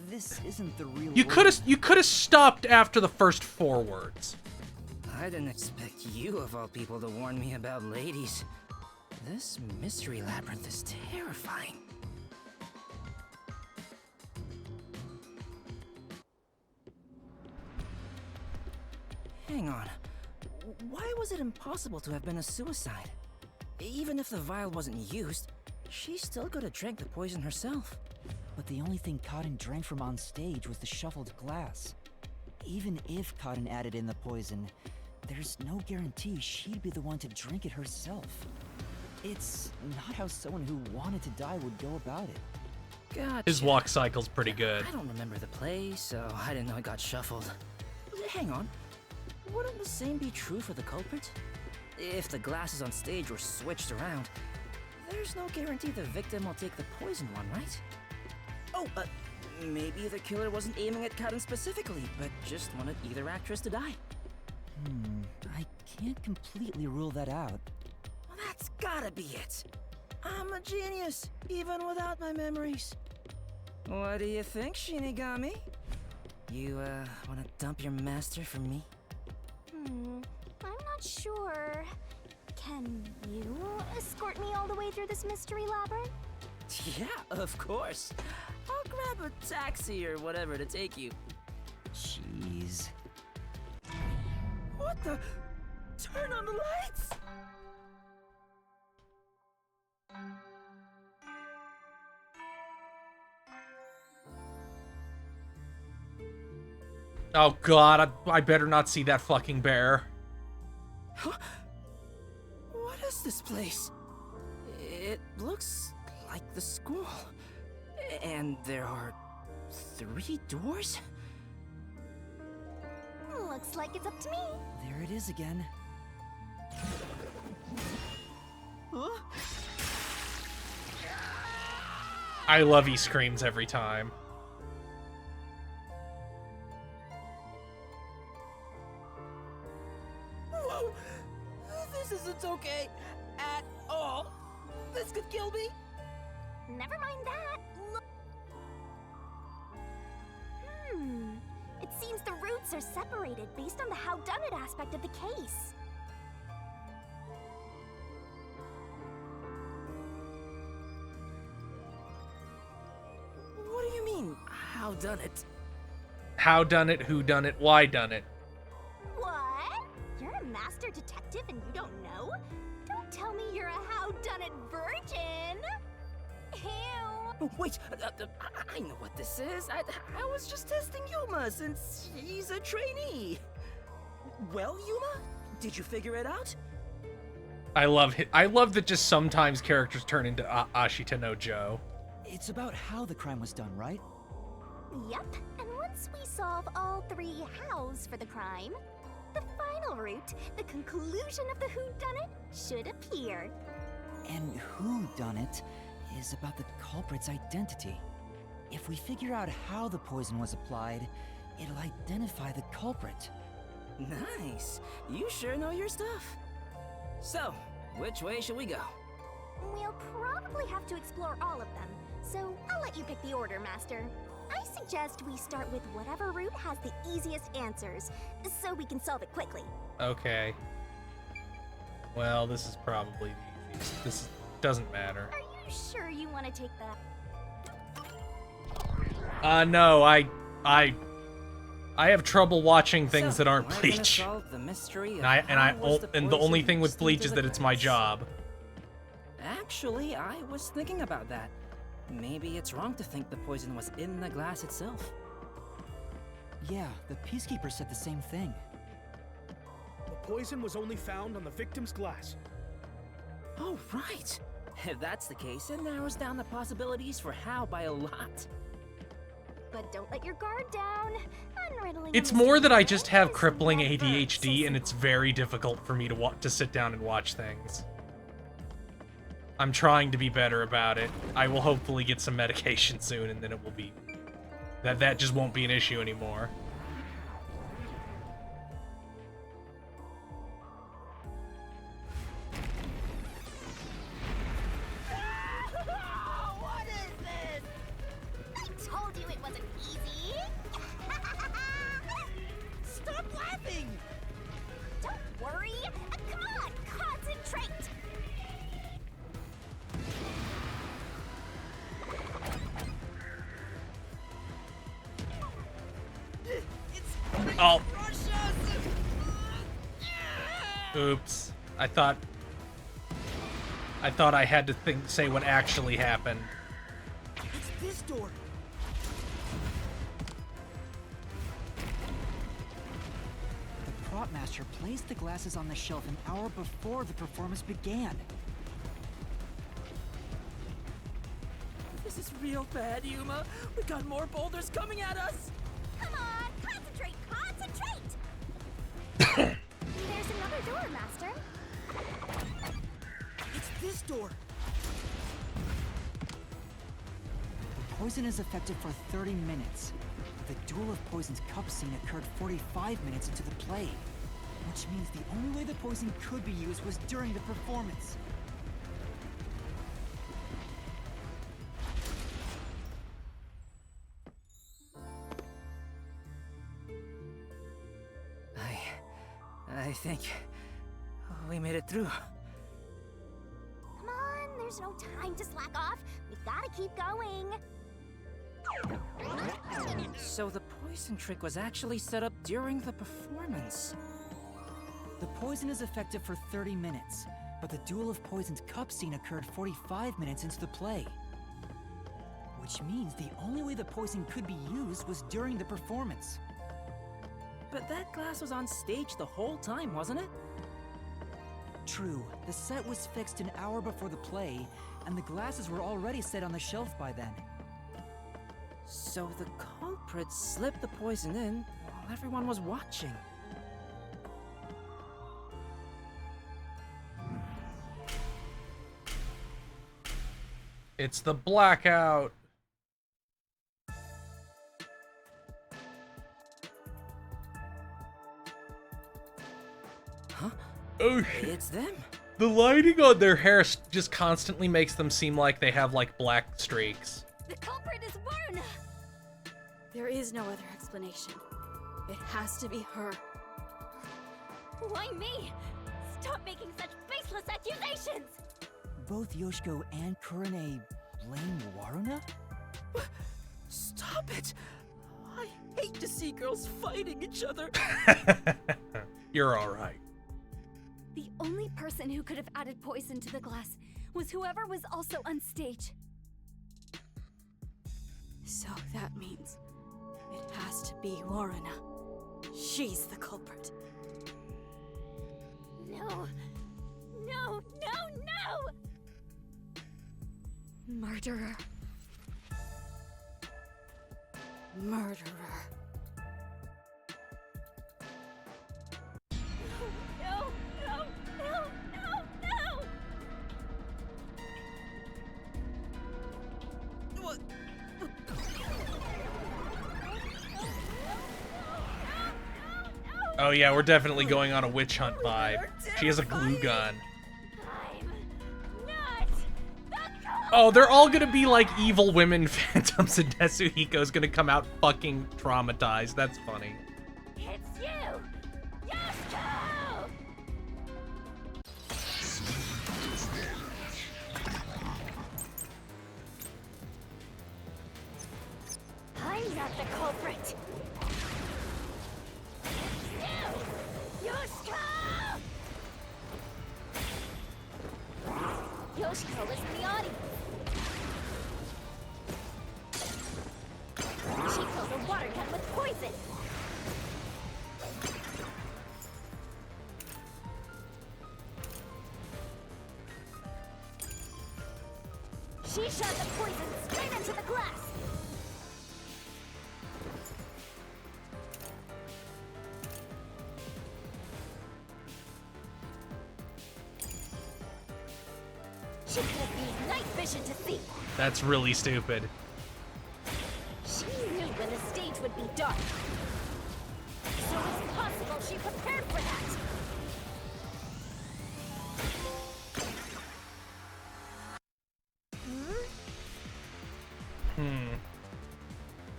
This isn't the real You could have stopped after the first 4 words. I didn't expect you of all people to warn me about ladies. This Mystery Labyrinth is terrifying. Hang on. Why was it impossible to have been a suicide? Even if the vial wasn't used, she still could have drank the poison herself. But the only thing Cotton drank from on stage was the shuffled glass. Even if Cotton added in the poison, there's no guarantee she'd be the one to drink it herself. It's not how someone who wanted to die would go about it. Gotcha. His walk cycle's pretty good. I don't remember the play, so I didn't know it got shuffled. Hang on. Wouldn't the same be true for the culprit? If the glasses on stage were switched around, there's no guarantee the victim will take the poison one, right? Oh, maybe the killer wasn't aiming at Cotton specifically, but just wanted either actress to die. I can't completely rule that out. Well, that's gotta be it. I'm a genius, even without my memories. What do you think, Shinigami? You, wanna dump your master for me? I'm not sure. Can you escort me all the way through this mystery labyrinth? Yeah, of course. I'll grab a taxi or whatever to take you. Jeez. What the? Turn on the lights! Oh god, I better not see that fucking bear. Huh? What is this place? It looks like the school. And there are 3 doors? Looks like it's up to me. There it is again. Huh? I love he screams every time. Whoa! This isn't okay at all. This could kill me. Never mind that. It seems the roots are separated based on the how-done-it aspect of the case. What do you mean, how done it? How done it, who done it, why done it. What? You're a master detective and you don't know? Don't tell me you're a how-done-it virgin! Ew! Wait, I know what this is. I was just testing Yuma since he's a trainee. Well, Yuma, did you figure it out? I love that just sometimes characters turn into Ashita no Joe. It's about how the crime was done, right? Yep, and once we solve all 3 hows for the crime, the final route, the conclusion of the whodunit, should appear. And whodunit is about the culprit's identity. If we figure out how the poison was applied, it'll identify the culprit. Nice. You sure know your stuff. So, which way should we go? We'll probably have to explore all of them, so I'll let you pick the order, Master. I suggest we start with whatever route has the easiest answers, so we can solve it quickly. Okay. Well, this is probably the easiest. This doesn't matter. Are you sure you want to take that? No, I have trouble watching things that aren't we're gonna Bleach. solve the mystery of And how was the the only poison thing with mixed Bleach into is the that it's my glass. job. Actually, I was thinking about that. Maybe it's wrong to think the poison was in the glass itself. Yeah, the Peacekeeper said the same thing. The poison was only found on the victim's glass. Oh, right. If that's the case, it narrows down the possibilities for Hal by a lot. But don't let your guard down. Unriddling It's more that I just have crippling ADHD, and it's very difficult for me to sit down and watch things. I'm trying to be better about it. I will hopefully get some medication soon, and then it will be... That just won't be an issue anymore. What is this? I told you it wasn't easy. Stop laughing! Don't worry. Come on, concentrate. Oh. Oops. I thought I had to say what actually happened. It's this door. The prop master placed the glasses on the shelf an hour before the performance began. This is real bad, Yuma. We got more boulders coming at us. Come on, concentrate, concentrate. There's another door, Master. It's this door. The poison is effective for 30 minutes. The Duel of Poison's cup scene occurred 45 minutes into the play, which means the only way the poison could be used was during the performance. I think we made it through. Come on, there's no time to slack off. We gotta keep going. So the poison trick was actually set up during the performance. The poison is effective for 30 minutes, but the Duel of Poison's cup scene occurred 45 minutes into the play. Which means the only way the poison could be used was during the performance. But that glass was on stage the whole time, wasn't it? True. The set was fixed an hour before the play, and the glasses were already set on the shelf by then. So the culprit slipped the poison in while everyone was watching. It's the blackout. Huh? Oh, it's them. The lighting on their hair just constantly makes them seem like they have like black streaks. The culprit is Waruna! There is no other explanation. It has to be her. Why me? Stop making such baseless accusations! Both Yoshiko and Kurane blame Waruna? Stop it! I hate to see girls fighting each other. You're alright. The only person who could have added poison to the glass was whoever was also on stage. So that means it has to be Waruna. She's the culprit. No. No, no, no! Murderer. Murderer. No, no, no, no, no! What? Oh yeah, we're definitely going on a witch hunt vibe. She has a glue gun. Oh, they're all gonna be like evil women phantoms, and Tetsuhiko's gonna come out fucking traumatized. That's funny. It's you! Yoshiko! I'm not the culprit! It's you! Yoshiko! Yoshiko is in the audience. She filled a water gun with poison. She shot the poison straight into the glass. She could have used night vision to see. That's really stupid. She knew when the stage would be dark. So it's possible she prepared for that.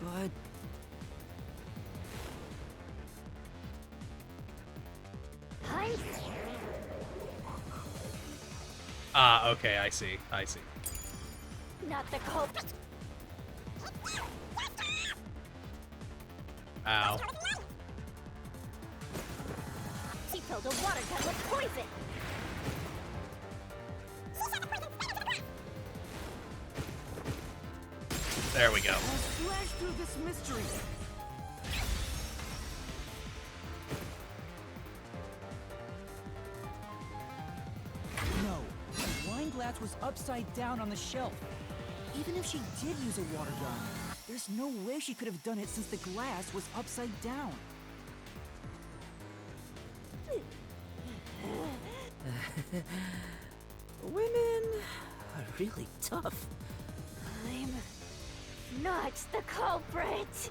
But... Ah, okay, I see. Not the culprit. Ow. She filled a water gun with poison. There we go. Slash through this mystery. No, the wine glass was upside down on the shelf. Even if she did use a water gun, there's no way she could have done it since the glass was upside down. Women are really tough. I'm not the culprit.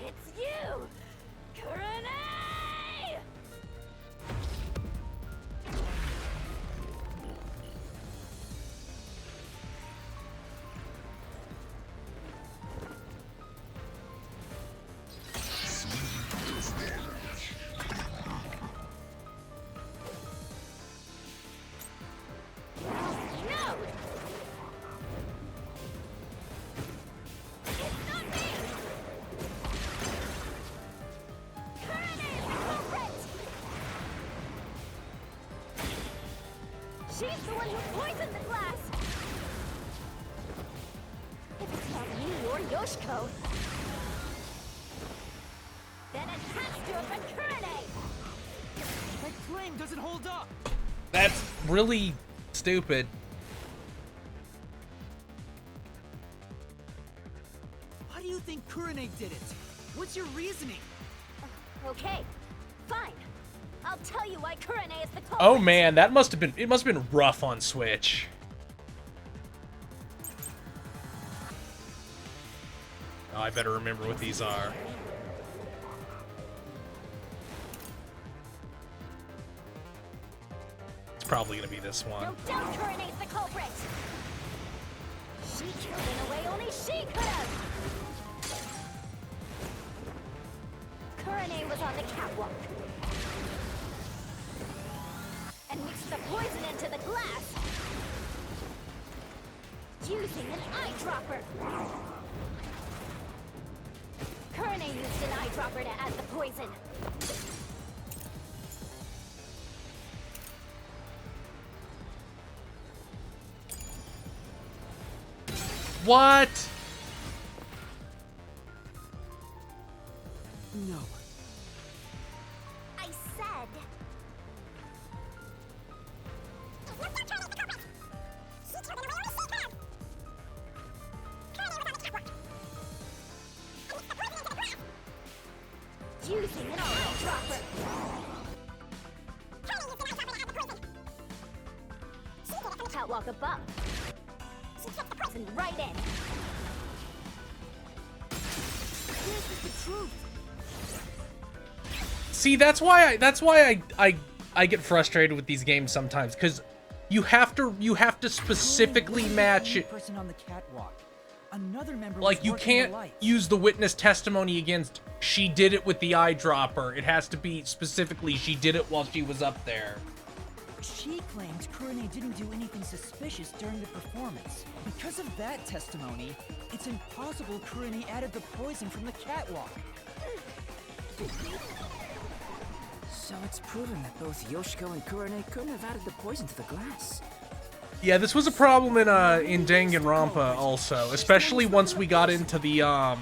It's you, Kurane! No! It's not me! Kurane is the culprit! She's the one who poisoned the glass! If it's not me or Yoshiko, then it has to have been Kurane! My claim doesn't hold up! That's really stupid. Why do you think Kurane did it? What's your reasoning? Okay, fine. I'll tell you why Kurane is the culprit. Oh man, it must have been rough on Switch. Oh, I better remember what these are. It's probably gonna be this one. No doubt Kurane's the culprit. She killed in a way only she could have. Kurane was on the catwalk and mixed the poison into the glass using an eyedropper. Kurane used an eyedropper to add the poison. What? No. I said. Using an eyedropper. Catwalk above. She took the poison right in. This is the truth. See, that's why I get frustrated with these games sometimes, because you have to specifically match it. Person on the catwalk. Another member Like, was you working the can't lights. use the witness testimony against she did it with the eyedropper. It has to be specifically she did it while she was up there. She claimed Kurane didn't do anything suspicious during the performance. Because of that testimony, it's impossible Kurane added the poison from the catwalk. So it's proven that both Yoshiko and Kurane couldn't have added the poison to the glass. Yeah, this was a problem in Danganronpa also, especially once we got into the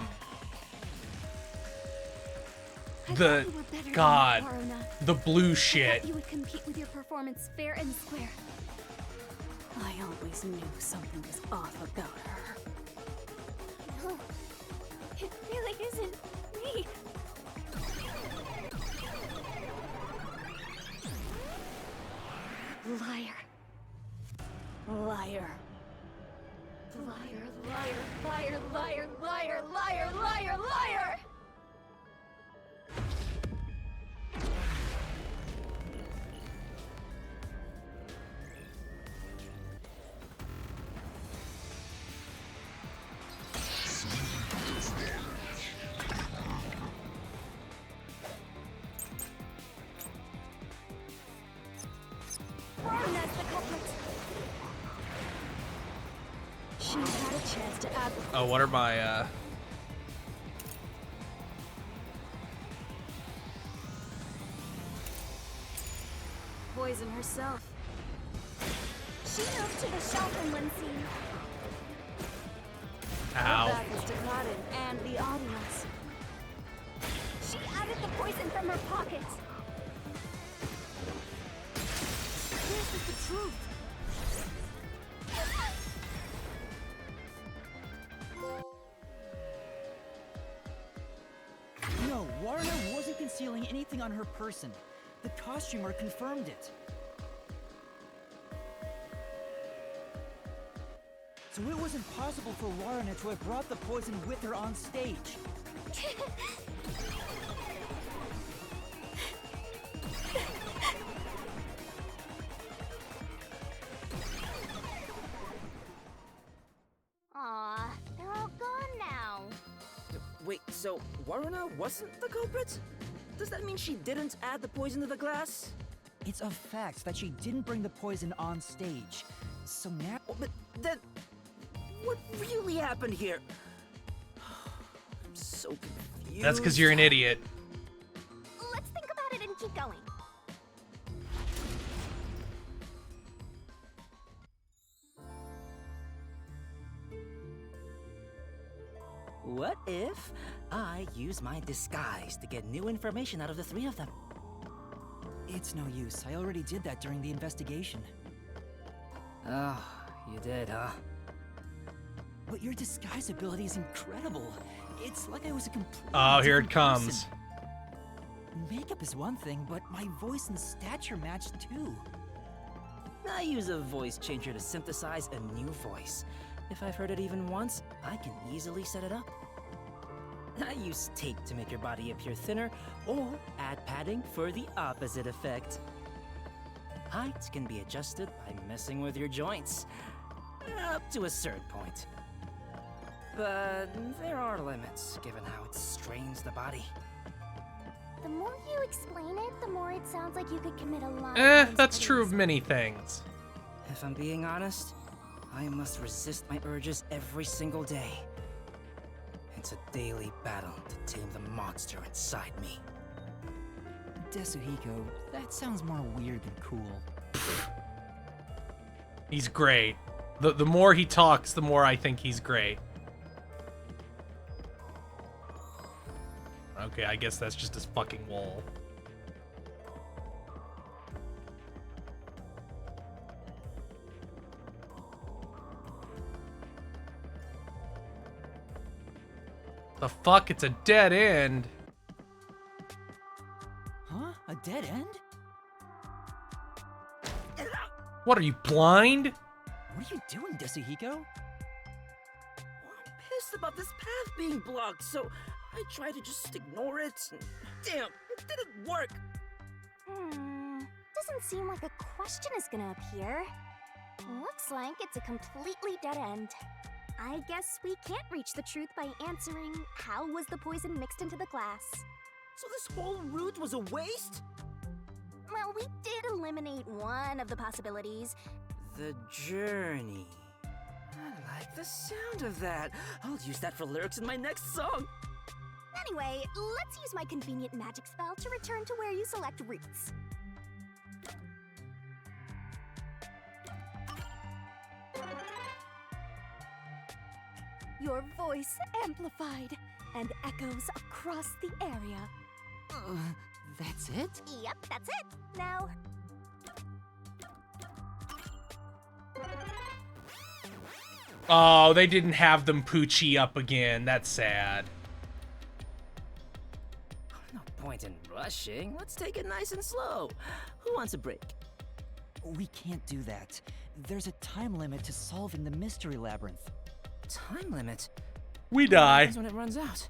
blue shit. You would compete with your performance fair and square. I always knew something was off about her. No, it really isn't me. Liar. Liar. Liar, liar, liar, liar, liar, liar, liar, liar! She had a chance to add the Oh, what are my poison herself. She moved to the shelf in one scene. Ow. Her back was to Cotton and the audience. She added the poison from her pocket. This is the truth. No, Warner wasn't concealing anything on her person. The costumer confirmed it. So it was impossible for Warner to have brought the poison with her on stage. Aw, they're all gone now. Wait, so Waruna wasn't the culprit? Does that mean she didn't add the poison to the glass? It's a fact that she didn't bring the poison on stage. So now... Oh, but then... what really happened here? I'm so confused. That's because you're an idiot. Let's think about it and keep going. What if I use my disguise to get new information out of the three of them? It's no use. I already did that during the investigation. Oh, you did, huh? But your disguise ability is incredible. It's like I was a complete Oh, here it different comes. person. Makeup is one thing, but my voice and stature match too. I use a voice changer to synthesize a new voice. If I've heard it even once, I can easily set it up. I use tape to make your body appear thinner, or add padding for the opposite effect. Height can be adjusted by messing with your joints, up to a certain point. But there are limits, given how it strains the body. The more you explain it, the more it sounds like you could commit a lie. That's true of many things. If I'm being honest, I must resist my urges every single day. It's a daily battle to tame the monster inside me. Desuhiko, that sounds more weird than cool. He's great. The more he talks, the more I think he's great. Okay, I guess that's just his fucking wall. The fuck? It's a dead end. Huh? A dead end? What, are you blind? What are you doing, Desuhiko? I'm pissed about this path being blocked, so I tried to just ignore it. Damn, it didn't work. Doesn't seem like a question is gonna appear. Looks like it's a completely dead end. I guess we can't reach the truth by answering how was the poison mixed into the glass. So this whole route was a waste? Well, we did eliminate one of the possibilities. The journey. I like the sound of that. I'll use that for lyrics in my next song. Anyway, let's use my convenient magic spell to return to where you select routes. Your voice amplified and echoes across the area. That's it? Yep, that's it. Now, Oh, they didn't have them Poochie up again. That's sad. No point in rushing. Let's take it nice and slow. Who wants a break? We can't do that. There's a time limit to solving the mystery labyrinth. Time limit? We die. When it runs out.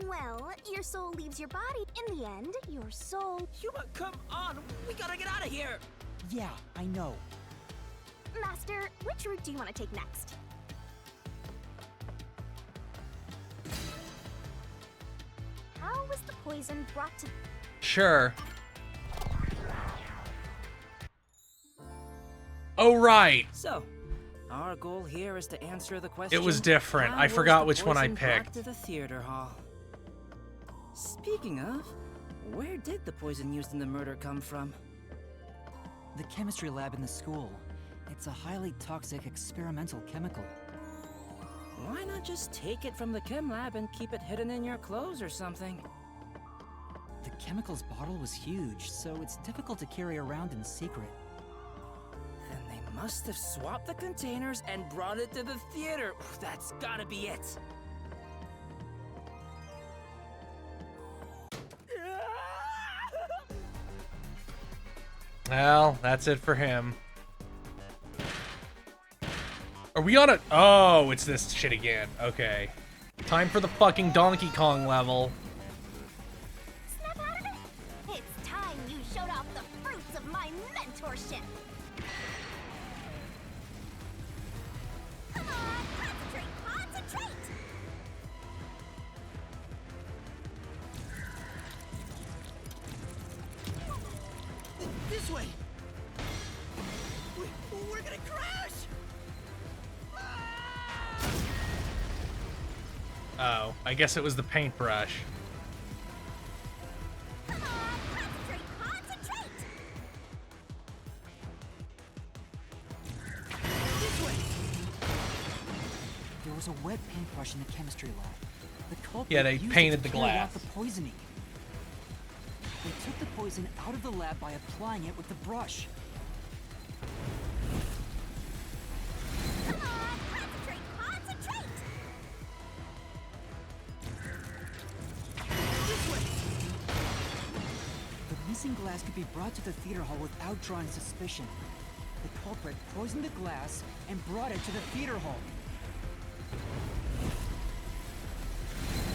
well, your soul leaves your body. In the end, your soul... Yuma, come on! We gotta get out of here! Yeah, I know. Master, which route do you want to take next? How was the poison brought to... Sure. Oh, right. So, our goal here is to answer the question. It was different. How I was forgot the which one I poison brought picked. to the theater hall. Speaking of, where did the poison used in the murder come from? The chemistry lab in the school. It's a highly toxic experimental chemical. Why not just take it from the chem lab and keep it hidden in your clothes or something? The chemicals bottle was huge, so it's difficult to carry around in secret. Then they must have swapped the containers and brought it to the theater. That's gotta be it. Well, that's it for him. Are we on a... Oh, it's this shit again. Okay. Time for the fucking Donkey Kong level. Snap out of it! It's time you showed off the fruits of my mentorship! Come on, concentrate, concentrate! This way! We're gonna crash! Oh, I guess it was the paintbrush. Come on, concentrate, concentrate! This way! There was a wet paintbrush in the chemistry lab. The culprit Yeah, they used it painted to the carry out glass. the poisoning. They took the poison out of the lab by applying it with the brush. Come on, concentrate, concentrate! This way! The missing glass could be brought to the theater hall without drawing suspicion. The culprit poisoned the glass and brought it to the theater hall.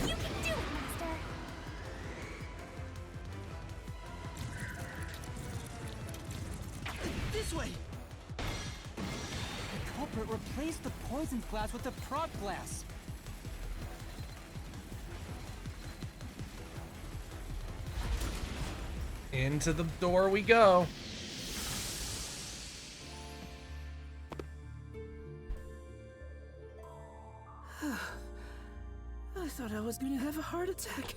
You can do it, Master! This way! The culprit replaced the poisoned glass with the prop glass. Into the door we go. I thought I was gonna have a heart attack.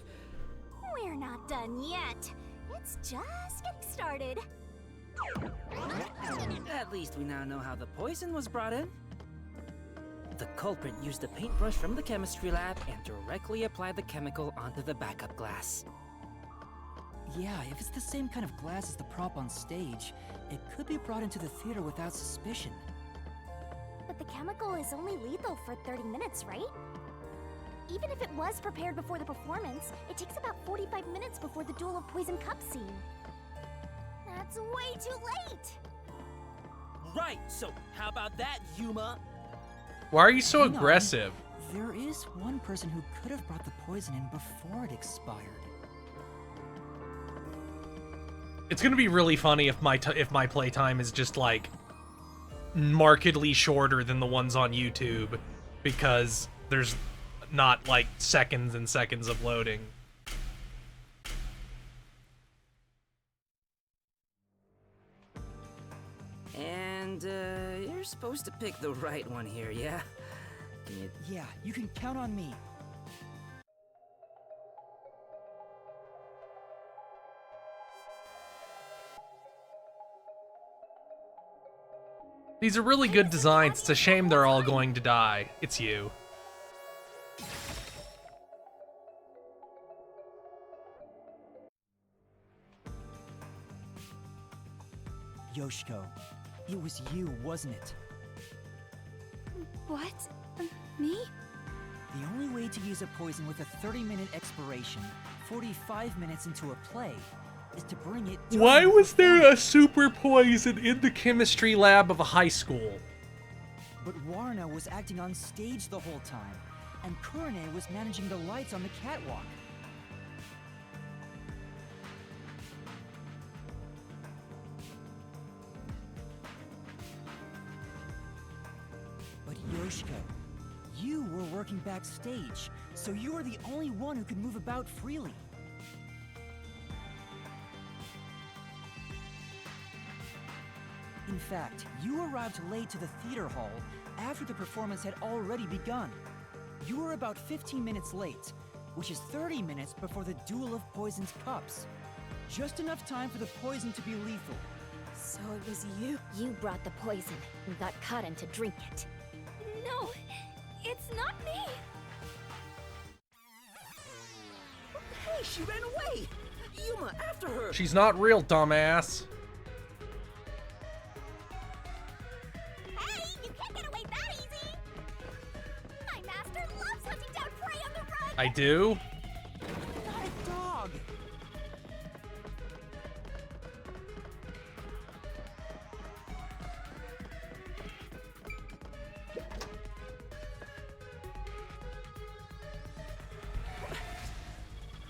We're not done yet. It's just getting started. At least we now know how the poison was brought in. The culprit used a paintbrush from the chemistry lab and directly applied the chemical onto the backup glass. Yeah, if it's the same kind of glass as the prop on stage, it could be brought into the theater without suspicion. But the chemical is only lethal for 30 minutes, right? Even if it was prepared before the performance, it takes about 45 minutes before the Duel of Poison Cup scene. That's way too late! Right, so how about that, Yuma? Why are you so Hang on. aggressive? There is one person who could have brought the poison in before it expired. It's gonna be really funny if my playtime is just like markedly shorter than the ones on YouTube, because there's not like seconds and seconds of loading. And, you're supposed to pick the right one here, yeah? Can you... Yeah, you can count on me. These are really good designs. It's a shame they're all going to die. It's you. Yoshiko, it was you, wasn't it? What? Me? The only way to use a poison with a 30-minute expiration, 45 minutes into a play, is to bring it during Why the was there a super poison in the chemistry lab of a high school? But Warna was acting on stage the whole time, and Kurone was managing the lights on the catwalk. But Yoshiko, you were working backstage, so you were the only one who could move about freely. In fact, you arrived late to the theater hall after the performance had already begun. You were about 15 minutes late, which is 30 minutes before the Duel of Poison's cups. Just enough time for the poison to be lethal. So it was you? You brought the poison and got Karen to drink it. No, it's not me. Hey, she ran away! Yuma, after her! She's not real, dumbass. Hey, you can't get away that easy! My master loves hunting down prey on the run! I do? Not a dog!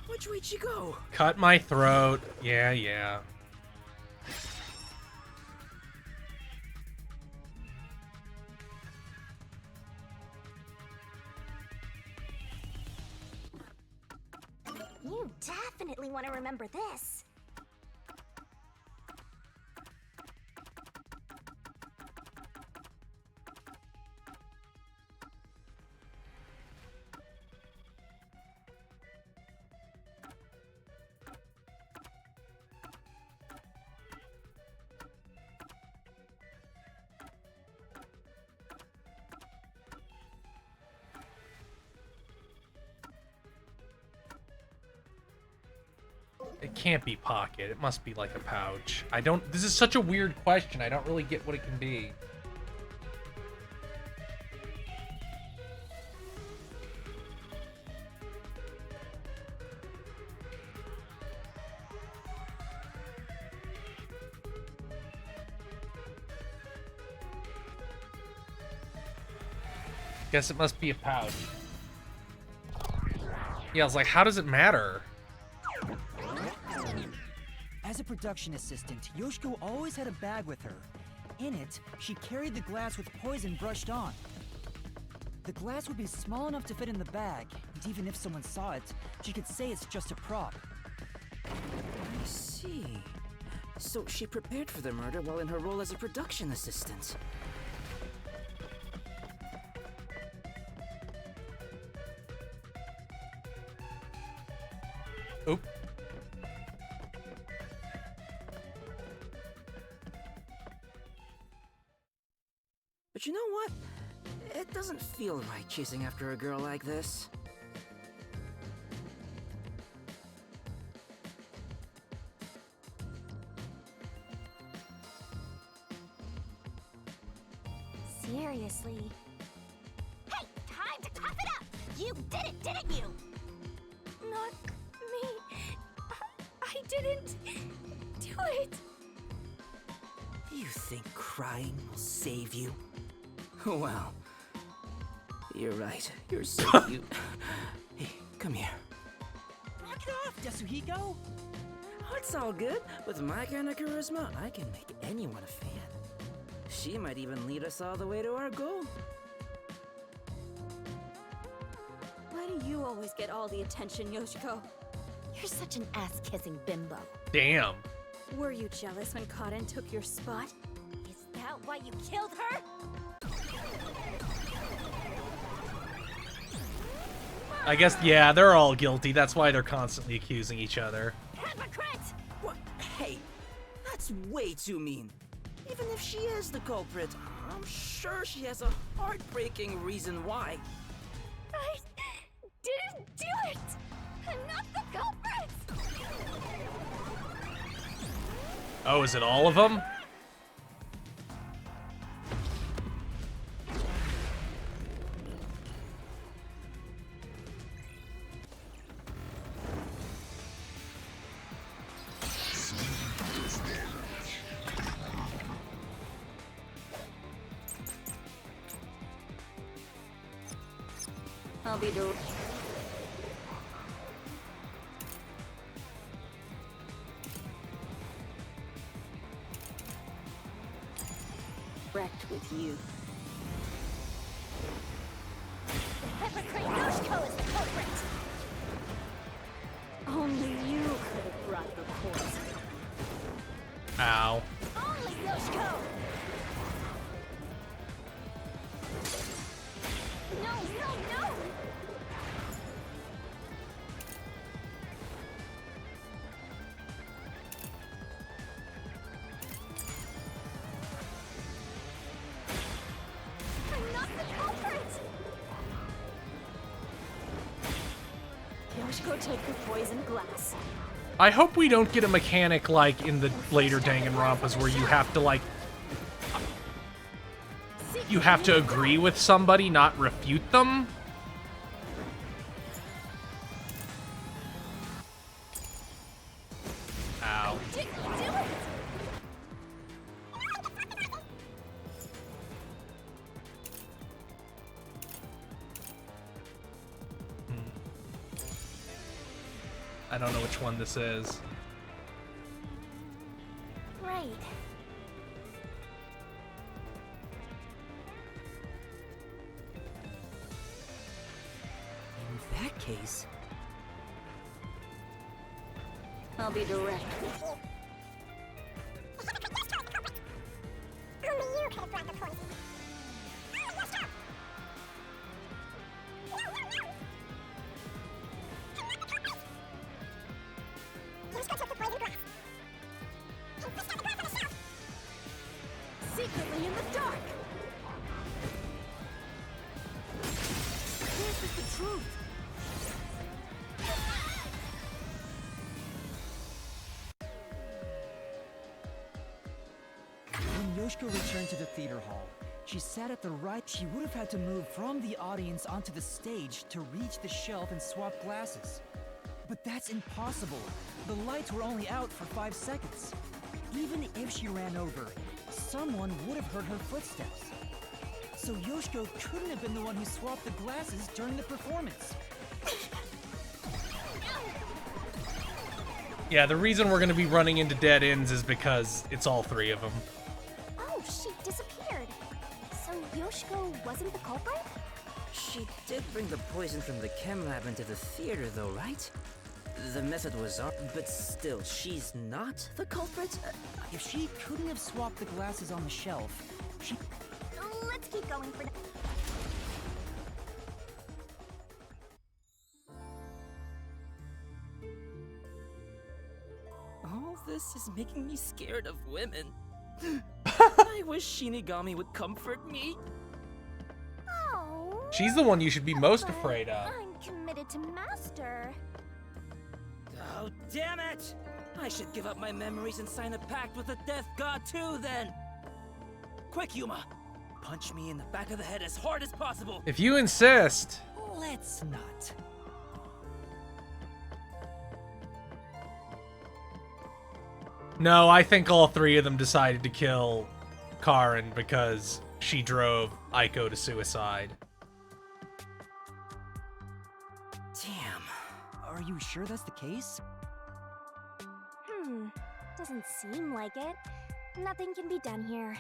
Which way'd she go? Cut my throat. Yeah. You definitely want to remember this. It can't be pocket. It must be like a pouch. This is such a weird question. I don't really get what it can be. Guess it must be a pouch. Yeah, I was like, how does it matter? As a production assistant, Yoshiko always had a bag with her. In it, she carried the glass with poison brushed on. The glass would be small enough to fit in the bag, and even if someone saw it, she could say it's just a prop. I see. So she prepared for the murder while in her role as a production assistant. Oop. But you know what? It doesn't feel right chasing after a girl like this. Seriously. Hey, time to tough it up! You did it, didn't you? Not me. I didn't do it. You think crying will save you? Well, you're right. You're so cute. Hey, come here. Knock it off, Yasuhiko! Oh, it's all good. With my kind of charisma, I can make anyone a fan. She might even lead us all the way to our goal. Why do you always get all the attention, Yoshiko? You're such an ass-kissing bimbo. Damn. Were you jealous when Karen took your spot? Is that why you killed her? I guess, yeah, they're all guilty. That's why they're constantly accusing each other. Hypocrite! What? Hey, that's way too mean. Even if she is the culprit, I'm sure she has a heartbreaking reason why. I didn't do it! I'm not the culprit! Oh, is it all of them? I'll be direct with you. Hypocrite Yoshiko is the culprit! Only you could have brought the poison. Ow. Only Yoshiko! No, no, no! I'm not the culprit! Yoshiko, take the poisoned glass. I hope we don't get a mechanic like in the later Danganronpas where you have to like you have to agree with somebody, not refute them. Ow. Did you do it? I don't know which one this is. Right. In that case, I'll be direct with you. Only you could have brought the poison. Yoshiko took the poison glass. He pushed out the glass on the shelf. Secretly in the dark. This is the truth. when Yoshiko returned to the theater hall, she sat at the right. She would have had to move from the audience onto the stage to reach the shelf and swap glasses. But that's impossible. The lights were only out for 5 seconds. Even if she ran over, someone would have heard her footsteps. So Yoshiko couldn't have been the one who swapped the glasses during the performance. Yeah, the reason we're going to be running into dead ends is because it's all three of them. Oh, she disappeared. So Yoshiko wasn't the culprit? She did bring the poison from the chem lab into the theater, though, right? The method was on, but still, she's not the culprit? If she couldn't have swapped the glasses on the shelf, she... Let's keep going for now. All this is making me scared of women. I wish Shinigami would comfort me. Oh. She's the one you should be most afraid of. I'm committed to Master. Oh, damn it! I should give up my memories and sign a pact with the Death God too, then! Quick, Yuma! Punch me in the back of the head as hard as possible! If you insist. Let's not. No, I think all three of them decided to kill Karin because she drove Aiko to suicide. Damn. Are you sure that's the case? Doesn't seem like it. Nothing can be done here.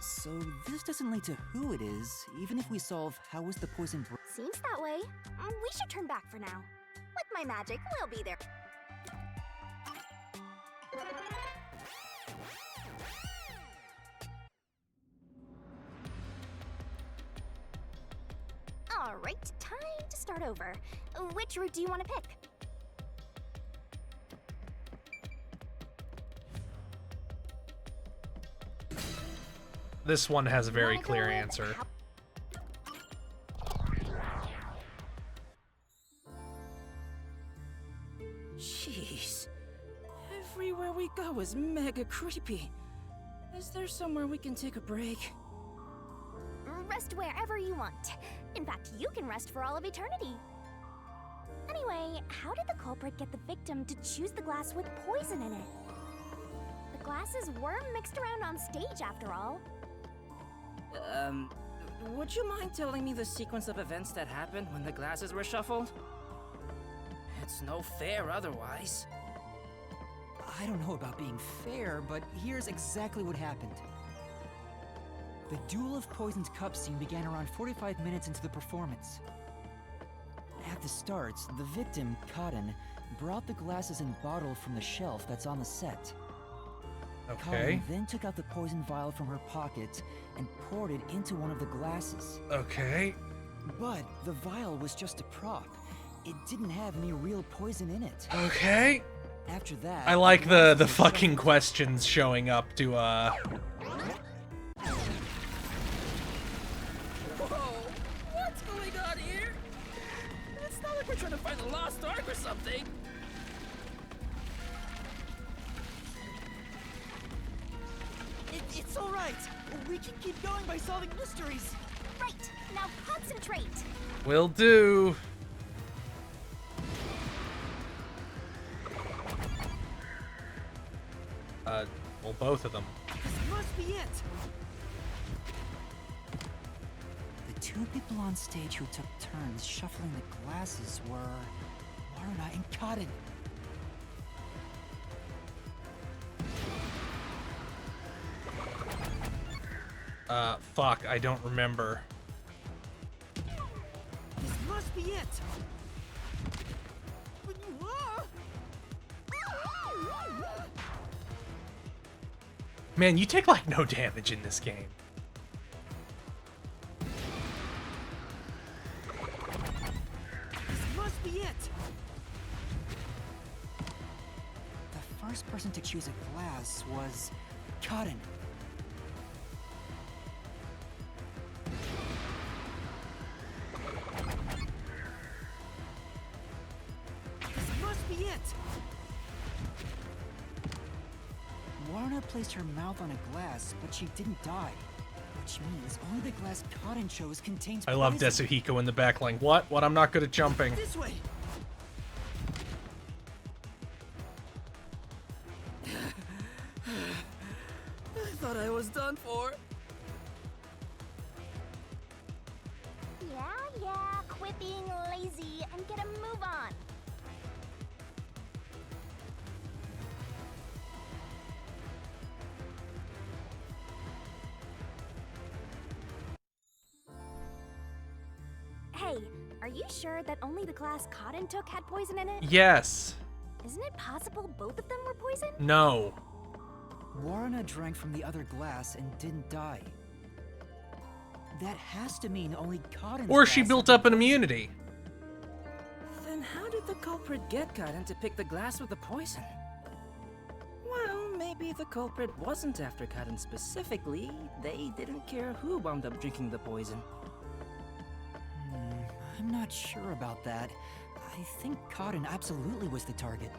So this doesn't lead to who it is, even if we solve how was the poison Seems that way. We should turn back for now. With my magic, we'll be there. Alright, time to start over. Which route do you want to pick? This one has a very clear answer. Jeez. Everywhere we go is mega creepy. Is there somewhere we can take a break? Rest wherever you want. In fact, you can rest for all of eternity. Anyway, how did the culprit get the victim to choose the glass with poison in it? The glasses were mixed around on stage after all. would you mind telling me the sequence of events that happened when the glasses were shuffled? It's no fair otherwise. I don't know about being fair, but here's exactly what happened. The Duel of Poisoned Cups scene began around 45 minutes into the performance. At the start, the victim, Cotton, brought the glasses and bottle from the shelf that's on the set. Okay. Cotton then took out the poison vial from her pocket and poured it into one of the glasses. Okay. But the vial was just a prop. It didn't have any real poison in it. Okay. After that, I like the fucking questions showing up to Whoa! What's going on here? It's not like we're trying to find the lost ark or something. It's all right. We can keep going by solving mysteries. Right. Now concentrate. Will do. Well, both of them. This must be it. The two people on stage who took turns shuffling the glasses were Warna and Cotton. Fuck, I don't remember. This must be it. Man, you take like no damage in this game. This must be it. The first person to choose a glass was Cotton. This must be it. Warna placed her mouth on a glass, but she didn't die. Which means only the glass Cotton chose contains I love poison. Desuhiko in the back line. What? What? I'm not good at jumping. This way. I thought I was done for. Yeah, quit being lazy and get a move on. Hey, are you sure that only the glass Cotton took had poison in it? Yes. Isn't it possible both of them were poisoned? No. Warna drank from the other glass and didn't die. That has to mean only Cotton's Or she glass built had up an immunity. Then how did the culprit get Cotton to pick the glass with the poison? Well, maybe the culprit wasn't after Cotton specifically. They didn't care who wound up drinking the poison. I'm not sure about that. I think Cotton absolutely was the target.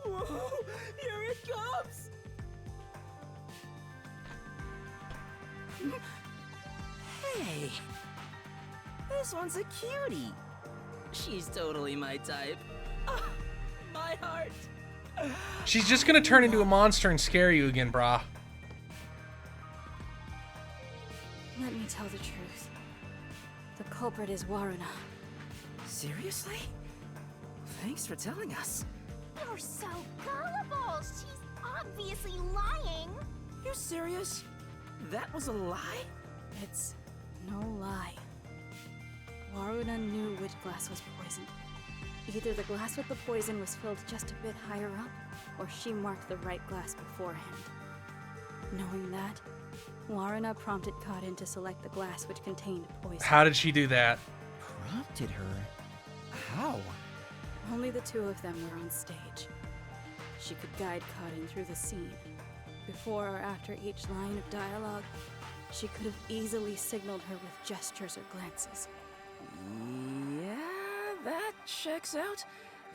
Whoa! Here it comes! Hey! This one's a cutie! She's totally my type. Ah, my heart! She's just gonna turn into a monster and scare you again, brah. Let me tell the truth. The culprit is Waruna. Seriously? Thanks for telling us. You're so gullible. She's obviously lying. You serious? That was a lie? It's no lie. Waruna knew which glass was poisoned. Either the glass with the poison was filled just a bit higher up, or she marked the right glass beforehand. Knowing that, Waruna prompted Cotton to select the glass which contained poison. How did she do that? Prompted her? How? Only the two of them were on stage. She could guide Cotton through the scene. Before or after each line of dialogue, she could have easily signaled her with gestures or glances. Yeah, that checks out.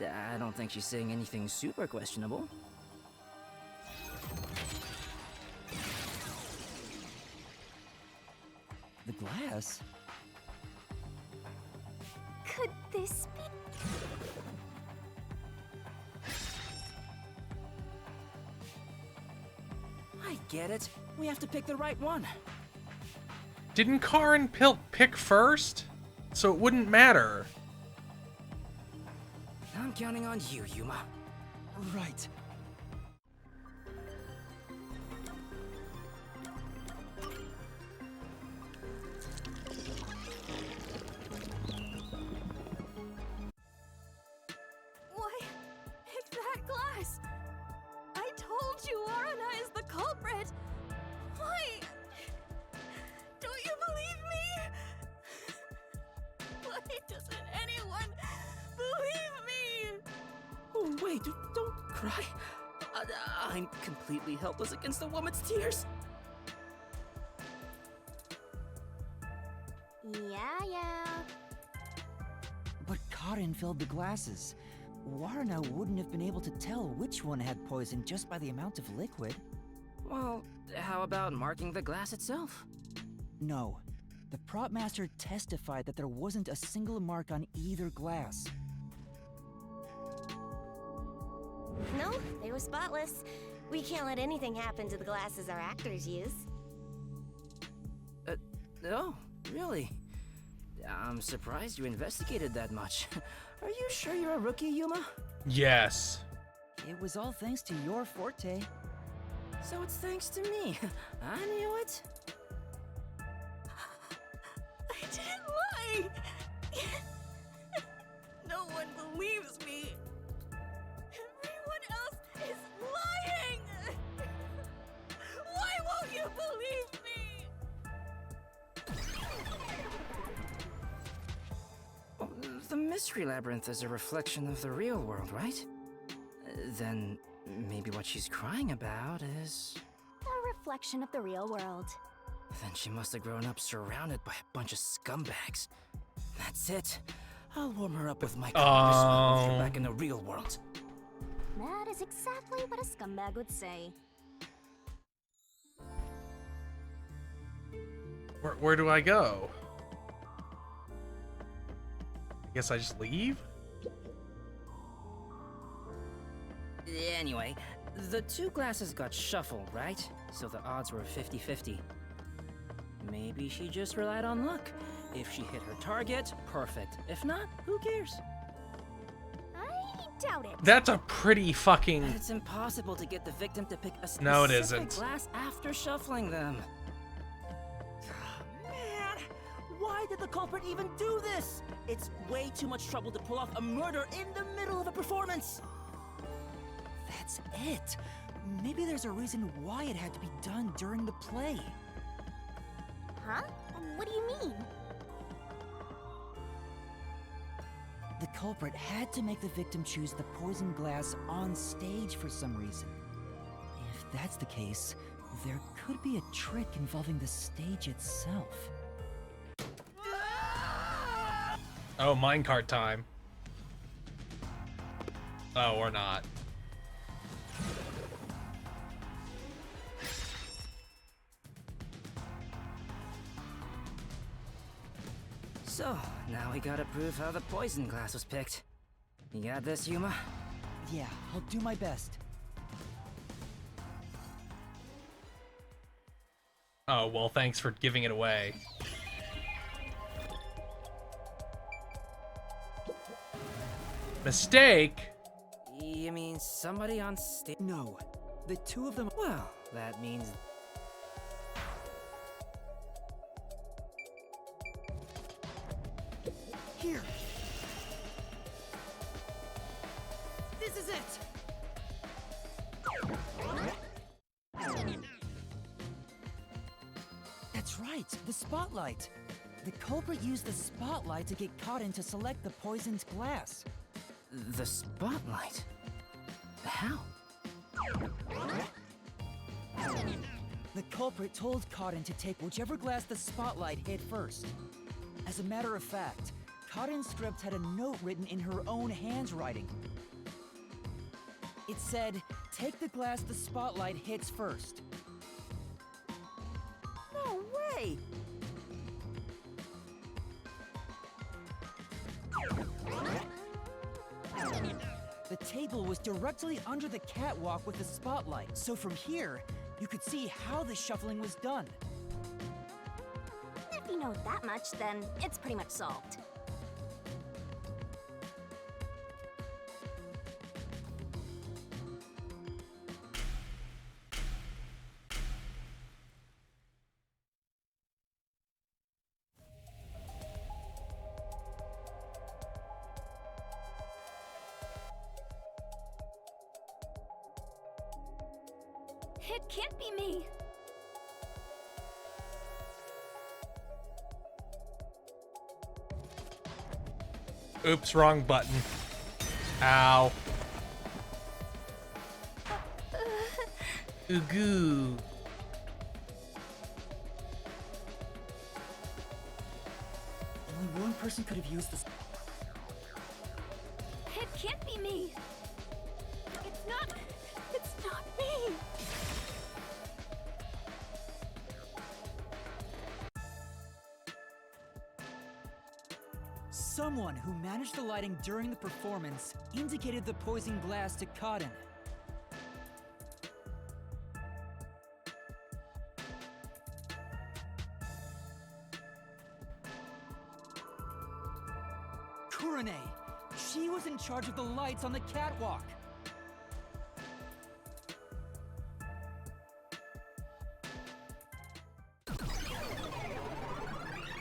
I don't think she's saying anything super questionable. The glass? Could this be? I get it. We have to pick the right one. Didn't Karin pick first? So it wouldn't matter. I'm counting on you, Yuma. Right. Why? Pick that glass! I told you Arana is the culprit! Why? Don't you believe me? Why doesn't anyone believe me? Oh, wait, don't cry. I'm completely helpless against the woman's tears. Yeah. But Karin filled the glasses. Warna wouldn't have been able to tell which one had poison just by the amount of liquid. Well, how about marking the glass itself? No. The prop master testified that there wasn't a single mark on either glass. No, they were spotless. We can't let anything happen to the glasses our actors use. Oh, really? I'm surprised you investigated that much. Are you sure you're a rookie, Yuma? Yes. It was all thanks to your forte. So it's thanks to me. I knew it. I didn't lie! No one believes me! Everyone else is lying! Why won't you believe me? The Mystery Labyrinth is a reflection of the real world, right? Then maybe what she's crying about is... A reflection of the real world. Then she must have grown up surrounded by a bunch of scumbags. That's it. I'll warm her up with my charisma with her back in the real world. That is exactly what a scumbag would say. Where do I go? I guess I just leave? Anyway, the two glasses got shuffled, right? So the odds were 50-50. Maybe she just relied on luck. If she hit her target, perfect. If not, who cares? I doubt it. That's a pretty fucking... It's impossible to get the victim to pick a specific No, it isn't. glass after shuffling them. Man, why did the culprit even do this? It's way too much trouble to pull off a murder in the middle of a performance. That's it. Maybe there's a reason why it had to be done during the play. Huh? What do you mean? The culprit had to make the victim choose the poison glass on stage for some reason. If that's the case, there could be a trick involving the stage itself. Oh, minecart time. Oh, or not. So, now we gotta prove how the poison glass was picked. You got this, Yuma? Yeah, I'll do my best. Oh, well, thanks for giving it away. Mistake? You mean somebody on stage? No, the two of them... Well, that means... Here! This is it! That's right, the spotlight. The culprit used the spotlight to get caught in to select the poisoned glass. The spotlight? How? The culprit told Cotton to take whichever glass the spotlight hit first. As a matter of fact, Cotton's script had a note written in her own handwriting. It said, "Take the glass the spotlight hits first." No way! The table was directly under the catwalk with the spotlight, so from here, you could see how the shuffling was done. If you know that much, then it's pretty much solved. It can't be me. Oops, wrong button. Ow. Ooh. Only one person could have used this. It can't be me. It's not me. Someone who managed the lighting during the performance indicated the poison glass to Cotton. Kurane! She was in charge of the lights on the catwalk!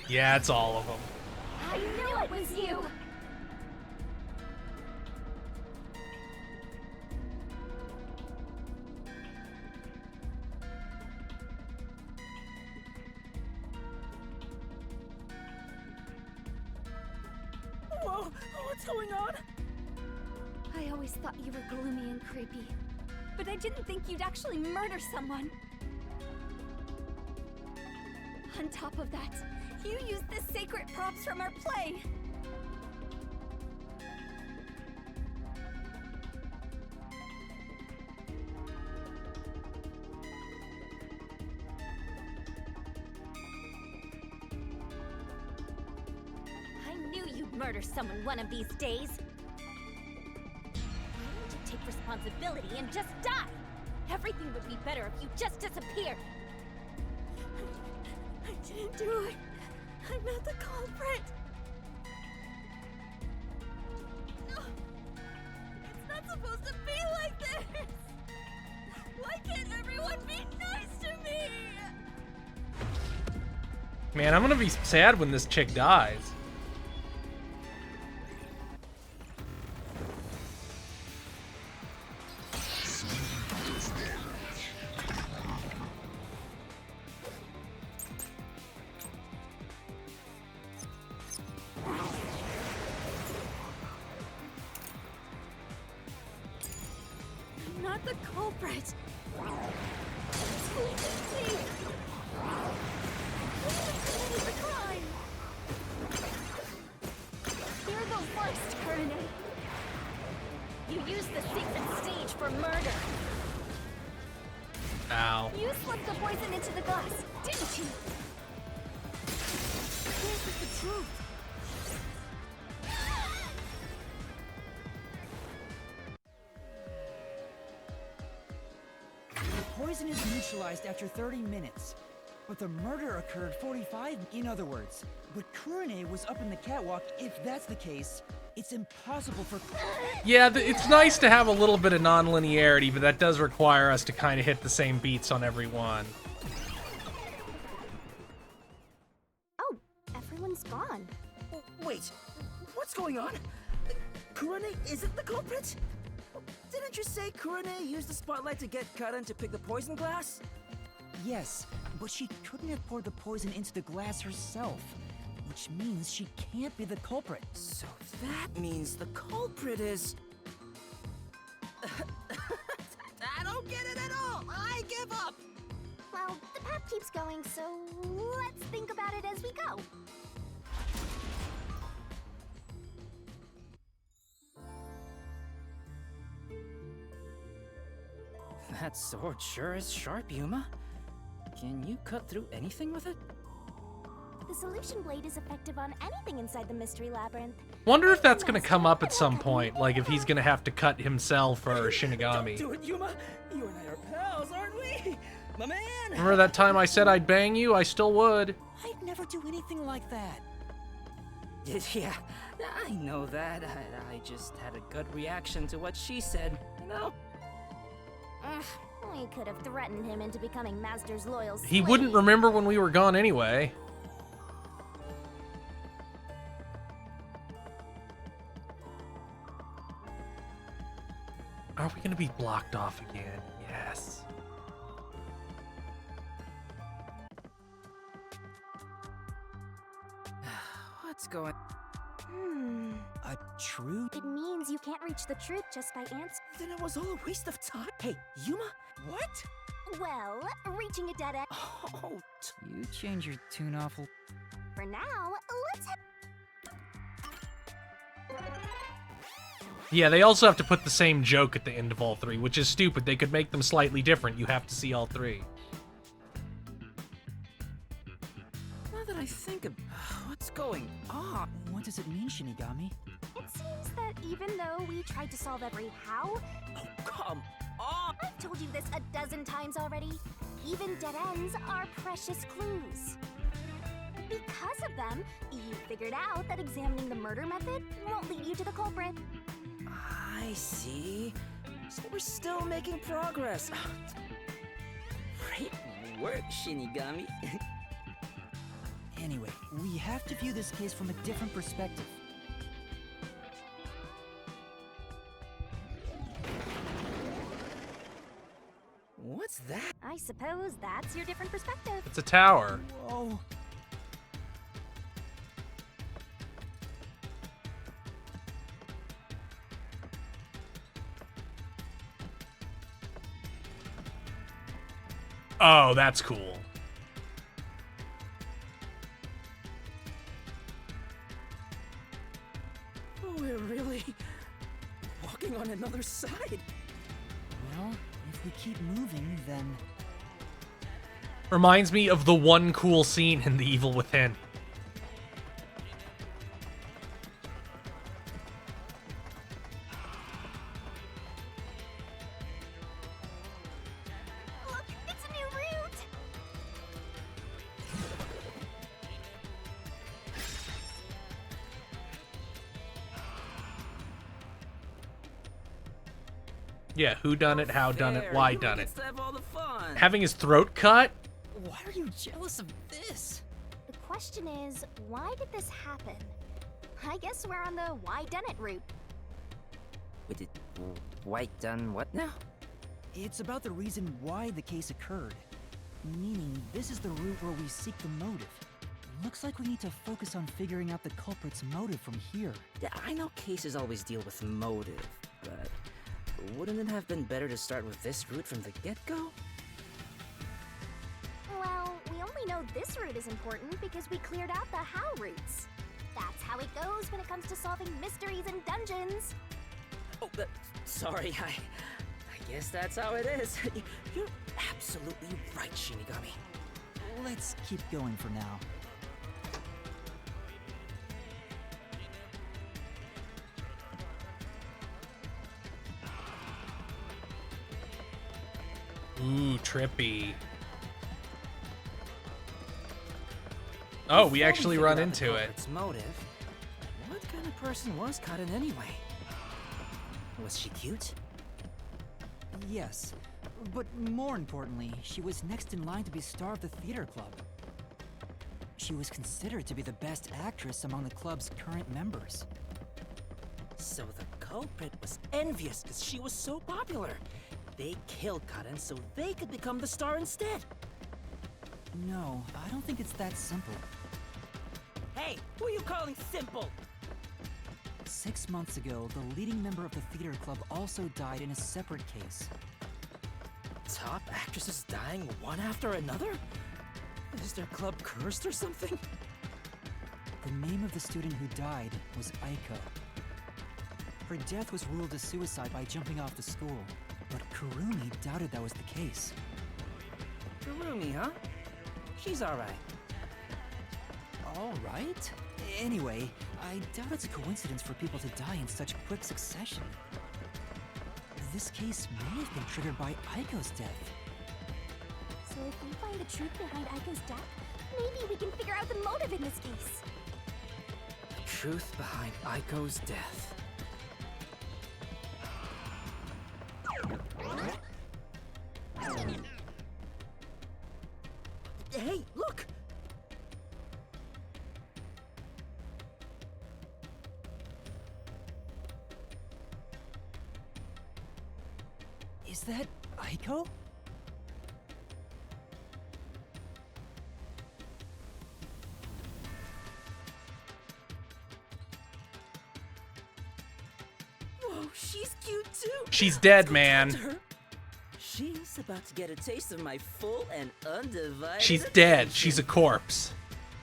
Yeah, it's all of them. I knew it was you! Whoa, what's going on? I always thought you were gloomy and creepy, but I didn't think you'd actually murder someone. On top of that, you used the sacred props from our play! I knew you'd murder someone one of these days! Why don't you take responsibility and just die? Everything would be better if you just disappeared! I didn't do it. I'm not the culprit. No, it's not supposed to be like this. Why can't everyone be nice to me? Man, I'm gonna be sad when this chick dies. I'm not the culprit. It's who you see. Who committed the crime? You're the worst, Kurane. You used the sacred stage for murder. Ow. You slipped the poison into the glass, didn't you? This is the truth! The poison is neutralized after 30 minutes. But the murder occurred 45, in other words. But Kurane was up in the catwalk. If that's the case, it's impossible for... Yeah, it's nice to have a little bit of non-linearity, but that does require us to kind of hit the same beats on every one. Oh, everyone's gone. Wait, what's going on? Kurane isn't the culprit? Didn't you say Kurane used the spotlight to get Karan to pick the poison glass? Yes, but she couldn't have poured the poison into the glass herself. Which means she can't be the culprit. So that means the culprit is... I don't get it at all! I give up! Well, the path keeps going, so let's think about it as we go. That sword sure is sharp, Yuma. Can you cut through anything with it? The solution blade is effective on anything inside the mystery labyrinth. Wonder if that's gonna come up at some point, like if he's gonna have to cut himself or Shinigami. Do it, Yuma! You and I are pals, aren't we? My man! Remember that time I said I'd bang you? I still would. I'd never do anything like that. Yeah, I know that. I just had a gut reaction to what she said, you know? Ugh, we could have threatened him into becoming Master's loyal slave. He wouldn't remember when we were gone anyway. Are we gonna be blocked off again? Yes. What's going... A truth? It means you can't reach the truth just by answering. Then it was all a waste of time. Hey, Yuma, what? Well, reaching a dead end. Oh, You change your tune awful. For now, let's have... Yeah, they also have to put the same joke at the end of all three, which is stupid. They could make them slightly different. You have to see all three. Now that I think of... What's going on? What does it mean, Shinigami? It seems that even though we tried to solve every how... Oh, come on! I've told you this a dozen times already. Even dead ends are precious clues. Because of them, you figured out that examining the murder method won't lead you to the culprit. I see. So we're still making progress. Great work, Shinigami. Anyway, we have to view this case from a different perspective. What's that? I suppose that's your different perspective. It's a tower. Whoa. Oh, that's cool. Oh, we're really walking on another side. Well, if we keep moving, then... Reminds me of the one cool scene in The Evil Within. Look, it's a new route! Yeah, who done it, how done it, why done it. Gets to have all the fun. Having his throat cut? Why are you jealous of this? The question is, why did this happen? I guess we're on the why done it route. Wait, did White done what now? It's about the reason why the case occurred. Meaning, this is the route where we seek the motive. Looks like we need to focus on figuring out the culprit's motive from here. Yeah, I know cases always deal with motive, but wouldn't it have been better to start with this route from the get-go? Well, we only know this route is important because we cleared out the how routes. That's how it goes when it comes to solving mysteries and dungeons. Oh, sorry, I guess that's how it is. You're absolutely right, Shinigami. Let's keep going for now. Ooh, trippy. Oh, we actually run into it. Its motive. What kind of person was Karin anyway? Was she cute? Yes, but more importantly, she was next in line to be star of the theater club. She was considered to be the best actress among the club's current members. So the culprit was envious because she was so popular. They killed Karin so they could become the star instead. No, I don't think it's that simple. Hey, who are you calling simple? 6 months ago, the leading member of the theater club also died in a separate case. Top actresses dying one after another? Is their club cursed or something? The name of the student who died was Aiko. Her death was ruled a suicide by jumping off the school, but Kurumi doubted that was the case. Kurumi, huh? She's alright. All right. Anyway, I doubt it's a coincidence for people to die in such quick succession. This case may have been triggered by Aiko's death. So if we find the truth behind Aiko's death, maybe we can figure out the motive in this case. The truth behind Aiko's death. Hey, look! Is that Aiko? Whoa, she's cute too! She's dead, man. She's about to get a taste of my full and undivided She's dead. attention. She's a corpse.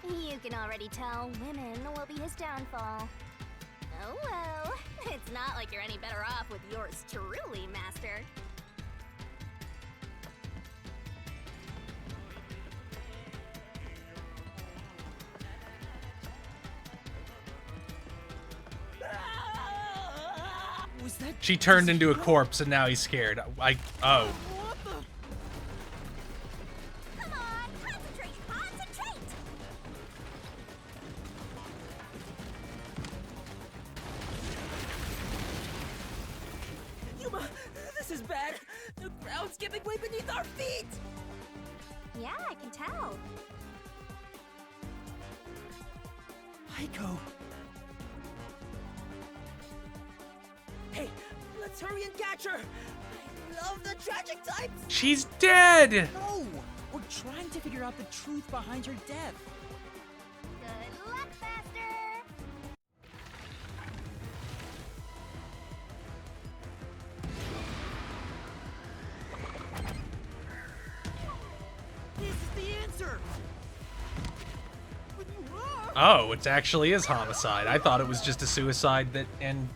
You can already tell women will be his downfall. Oh well, it's not like you're any better off with yours truly, Master. Was that She turned into a corpse and now he's scared. Oh. Come on, concentrate! Yuma, this is bad. The ground's giving way beneath our feet. Yeah, I can tell. Aiko. Hey, let's hurry and catch her. I love the tragic types. She's dead! No! We're trying to figure out the truth behind her death. Good luck, Master! This is the answer. Oh, it actually is homicide. I thought it was just a suicide and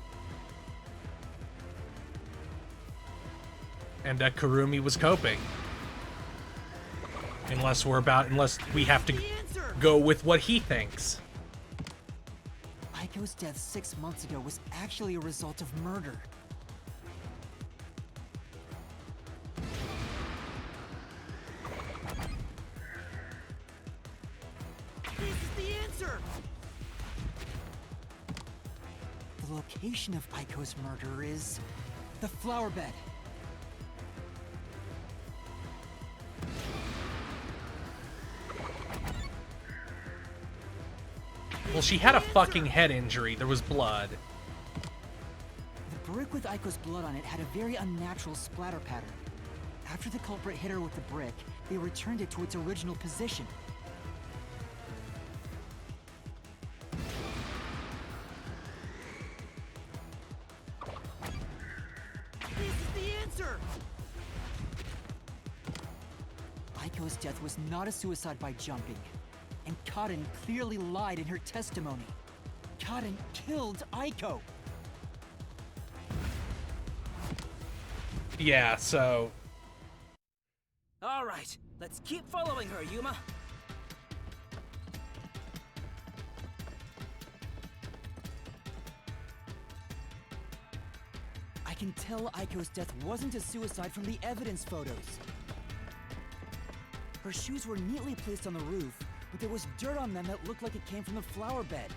Kurumi was coping. Unless we have to go with what he thinks. Aiko's death 6 months ago was actually a result of murder. This is the answer. The location of Aiko's murder is the flower bed. Well, she had a fucking head injury. There was blood. The brick with Aiko's blood on it had a very unnatural splatter pattern. After the culprit hit her with the brick, they returned it to its original position. This is the answer. Aiko's death was not a suicide by jumping. And Kaden clearly lied in her testimony. Kaden killed Aiko! Yeah, so... All right, let's keep following her, Yuma. I can tell Aiko's death wasn't a suicide from the evidence photos. Her shoes were neatly placed on the roof, but there was dirt on them that looked like it came from the flower bed.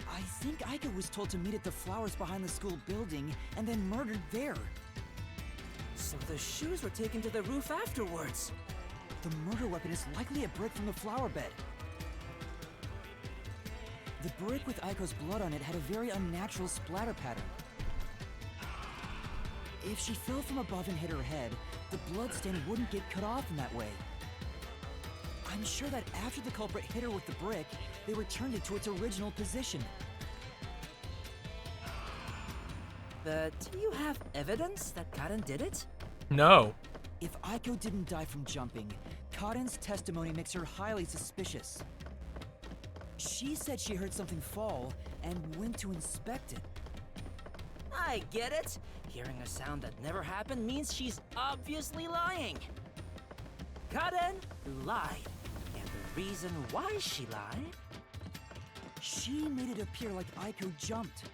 I think Aiko was told to meet at the flowers behind the school building and then murdered there. So the shoes were taken to the roof afterwards. The murder weapon is likely a brick from the flower bed. The brick with Aiko's blood on it had a very unnatural splatter pattern. If she fell from above and hit her head, the bloodstain wouldn't get cut off in that way. I'm sure that after the culprit hit her with the brick, they returned it to its original position. But do you have evidence that Kaden did it? No. If Aiko didn't die from jumping, Kaden's testimony makes her highly suspicious. She said she heard something fall and went to inspect it. I get it. Hearing a sound that never happened means she's obviously lying. Kaden lied. And the reason why she lied She made it appear like Aiko jumped.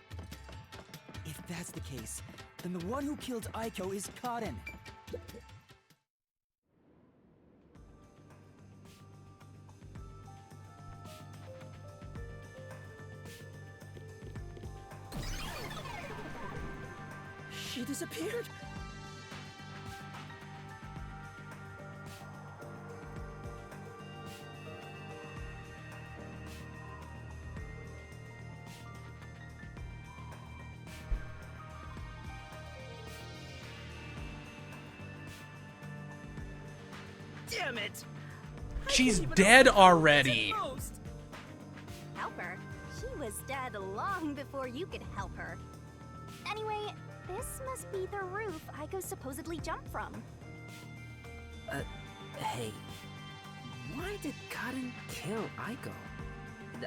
If that's the case, then the one who killed Aiko is Kaden. She disappeared? Damn it! She's dead already. Help her? She was dead long before you could help her. Anyway, this must be the roof Aiko supposedly jumped from. Hey. Why did Kaden kill Aiko?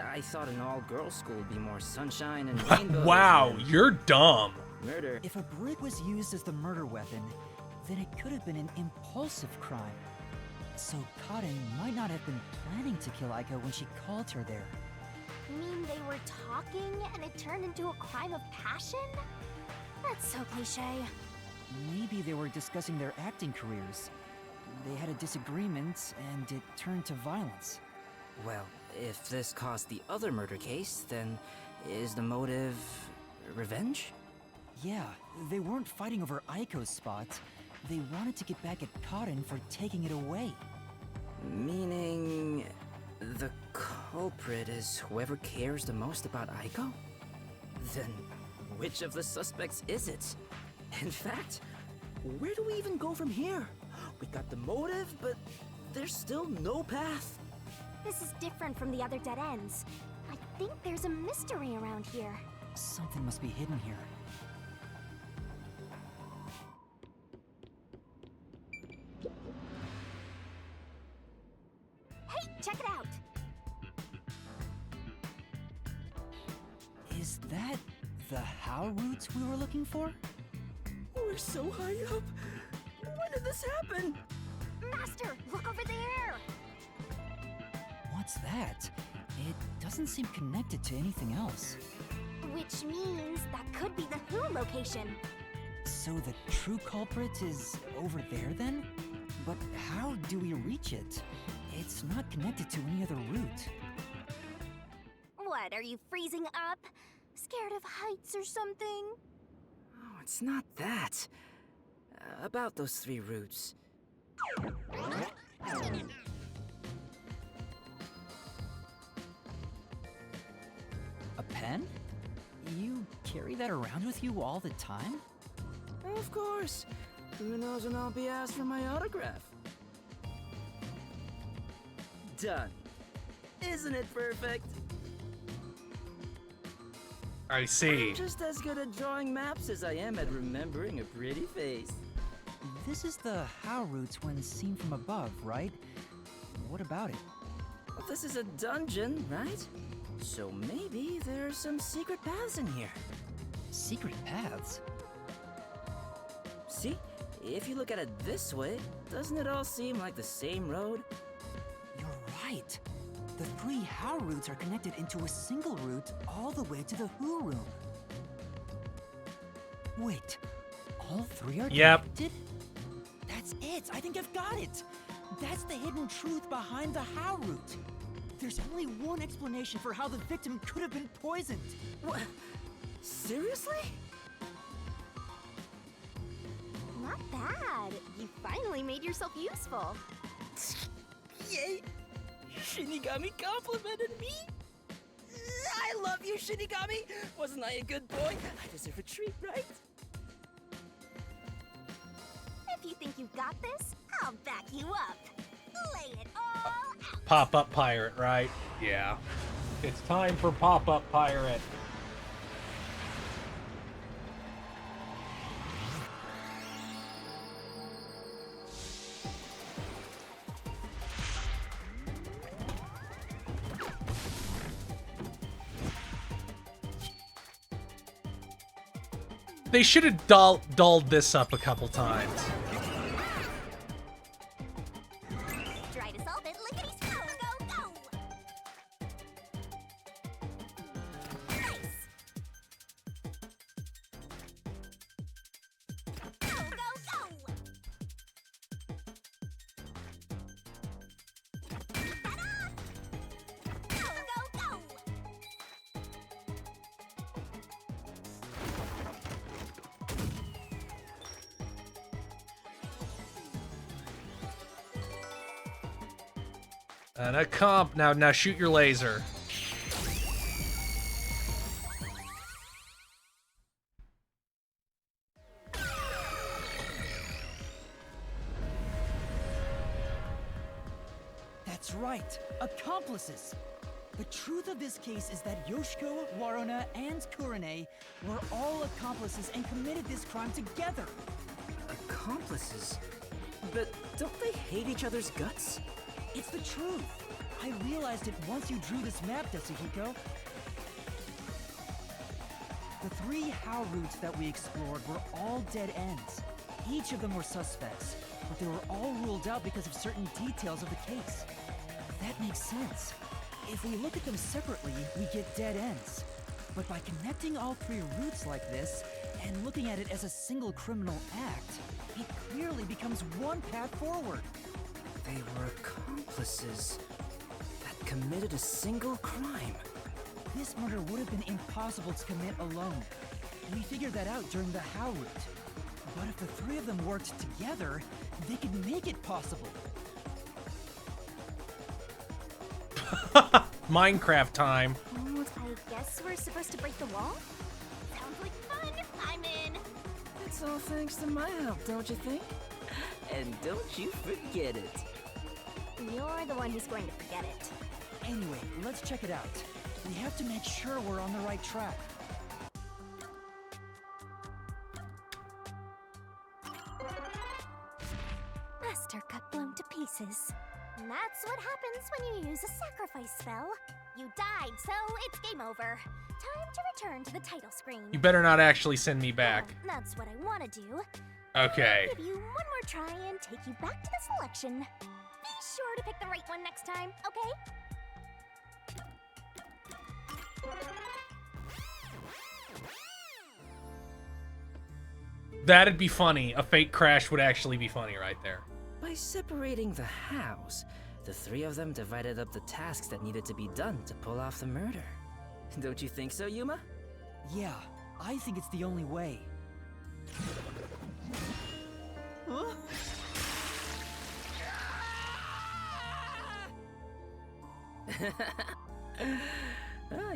I thought an all-girls school would be more sunshine and rainbows. Wow, you're dumb. Murder. If a brick was used as the murder weapon, then it could have been an impulsive crime. So Kaden might not have been planning to kill Aiko when she called her there. You mean they were talking and it turned into a crime of passion? That's so cliche. Maybe they were discussing their acting careers. They had a disagreement, and it turned to violence. Well, if this caused the other murder case, then is the motive revenge? Yeah, they weren't fighting over Aiko's spot. They wanted to get back at Kaden for taking it away. Meaning the culprit is whoever cares the most about Aiko? Then which of the suspects is it? In fact, where do we even go from here? We got the motive, but there's still no path. This is different from the other dead ends. I think there's a mystery around here. Something must be hidden here. Hey, check it out! Is that the How route we were looking for? We're so high up. When did this happen? Master, look over there! What's that? It doesn't seem connected to anything else. Which means that could be the Who location. So the true culprit is over there then? But how do we reach it? It's not connected to any other route. What, are you freezing up? Scared of heights or something? Oh, it's not that. About those 3 routes. A pen? You carry that around with you all the time? Of course. Who knows when I'll be asked for my autograph? Done. Isn't it perfect? I see. I'm just as good at drawing maps as I am at remembering a pretty face. This is the How route when seen from above, right? What about it? Well, this is a dungeon, right? So maybe there's some secret paths in here. Secret paths? See? If you look at it this way, doesn't it all seem like the same road? You're right. The 3 How routes are connected into a single route all the way to the Who room. Wait, all 3 are connected? That's it! I think I've got it! That's the hidden truth behind the How route. There's only one explanation for how the victim could have been poisoned. What? Seriously? Not bad. You finally made yourself useful. Yay! Shinigami complimented me! I love you, Shinigami! Wasn't I a good boy? I deserve a treat, right? If you think you've got this, I'll back you up. Lay it all out. Pop-up pirate, right? Yeah. It's time for pop-up pirate. They should have dulled this up a couple times. Try to solve it, lickety-spoo, go, go! And a comp. Now shoot your laser. That's right, accomplices! The truth of this case is that Yoshiko, Waruna, and Kurane were all accomplices and committed this crime together! Accomplices? But don't they hate each other's guts? It's the truth! I realized it once you drew this map, Tetsuhiko. The 3 How routes that we explored were all dead ends. Each of them were suspects, but they were all ruled out because of certain details of the case. That makes sense. If we look at them separately, we get dead ends. But by connecting all 3 routes like this, and looking at it as a single criminal act, it clearly becomes one path forward. They were accomplices that committed a single crime. This murder would have been impossible to commit alone. We figured that out during the How route. But if the 3 of them worked together, they could make it possible. Minecraft time. I guess we're supposed to break the wall? Sounds like fun. I'm in. It's all thanks to my help, don't you think? And don't you forget it. You're the one who's going to forget it. Anyway, let's check it out. We have to make sure we're on the right track. Master cut blown to pieces. That's what happens when you use a sacrifice spell. You died, so it's game over. Time to return to the title screen. You better not actually send me back. That's what I want to do. Okay. I'll give you one more try and take you back to the selection. Be sure to pick the right one next time, okay? That'd be funny. A fake crash would actually be funny right there. By separating the Hows, the 3 of them divided up the tasks that needed to be done to pull off the murder. Don't you think so, Yuma? Yeah, I think it's the only way. Huh?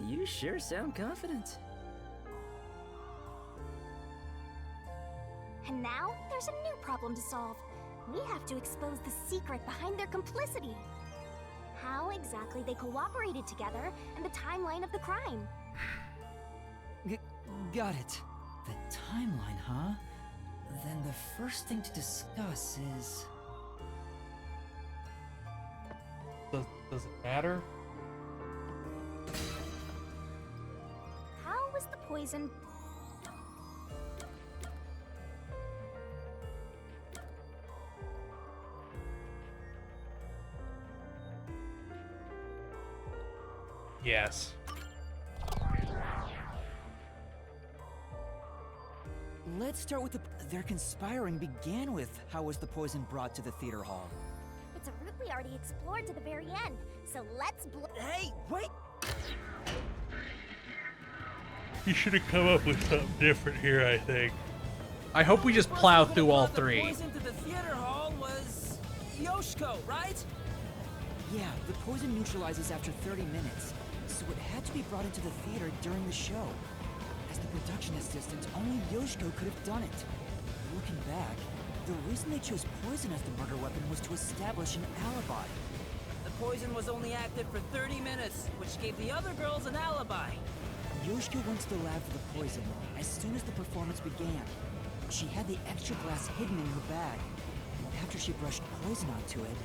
You sure sound confident. And now, there's a new problem to solve. We have to expose the secret behind their complicity. How exactly they cooperated together and the timeline of the crime. Got it. The timeline, huh? Then the first thing to discuss is... Does it matter? How was the poison... Yes. Let's start with their conspiring began with how was the poison brought to the theater hall? It's a route we already explored to the very end, so let's Hey, wait! You should have come up with something different here, I think. I hope we just plow through all 3. The poison to the theater hall was Yoshiko, right? Yeah, the poison neutralizes after 30 minutes, so it had to be brought into the theater during the show. As the production assistant, only Yoshiko could have done it. Looking back, the reason they chose poison as the murder weapon was to establish an alibi. The poison was only active for 30 minutes, which gave the other girls an alibi. Yoshiko went to the lab for the poison as soon as the performance began. She had the extra glass hidden in her bag. After she brushed poison onto it,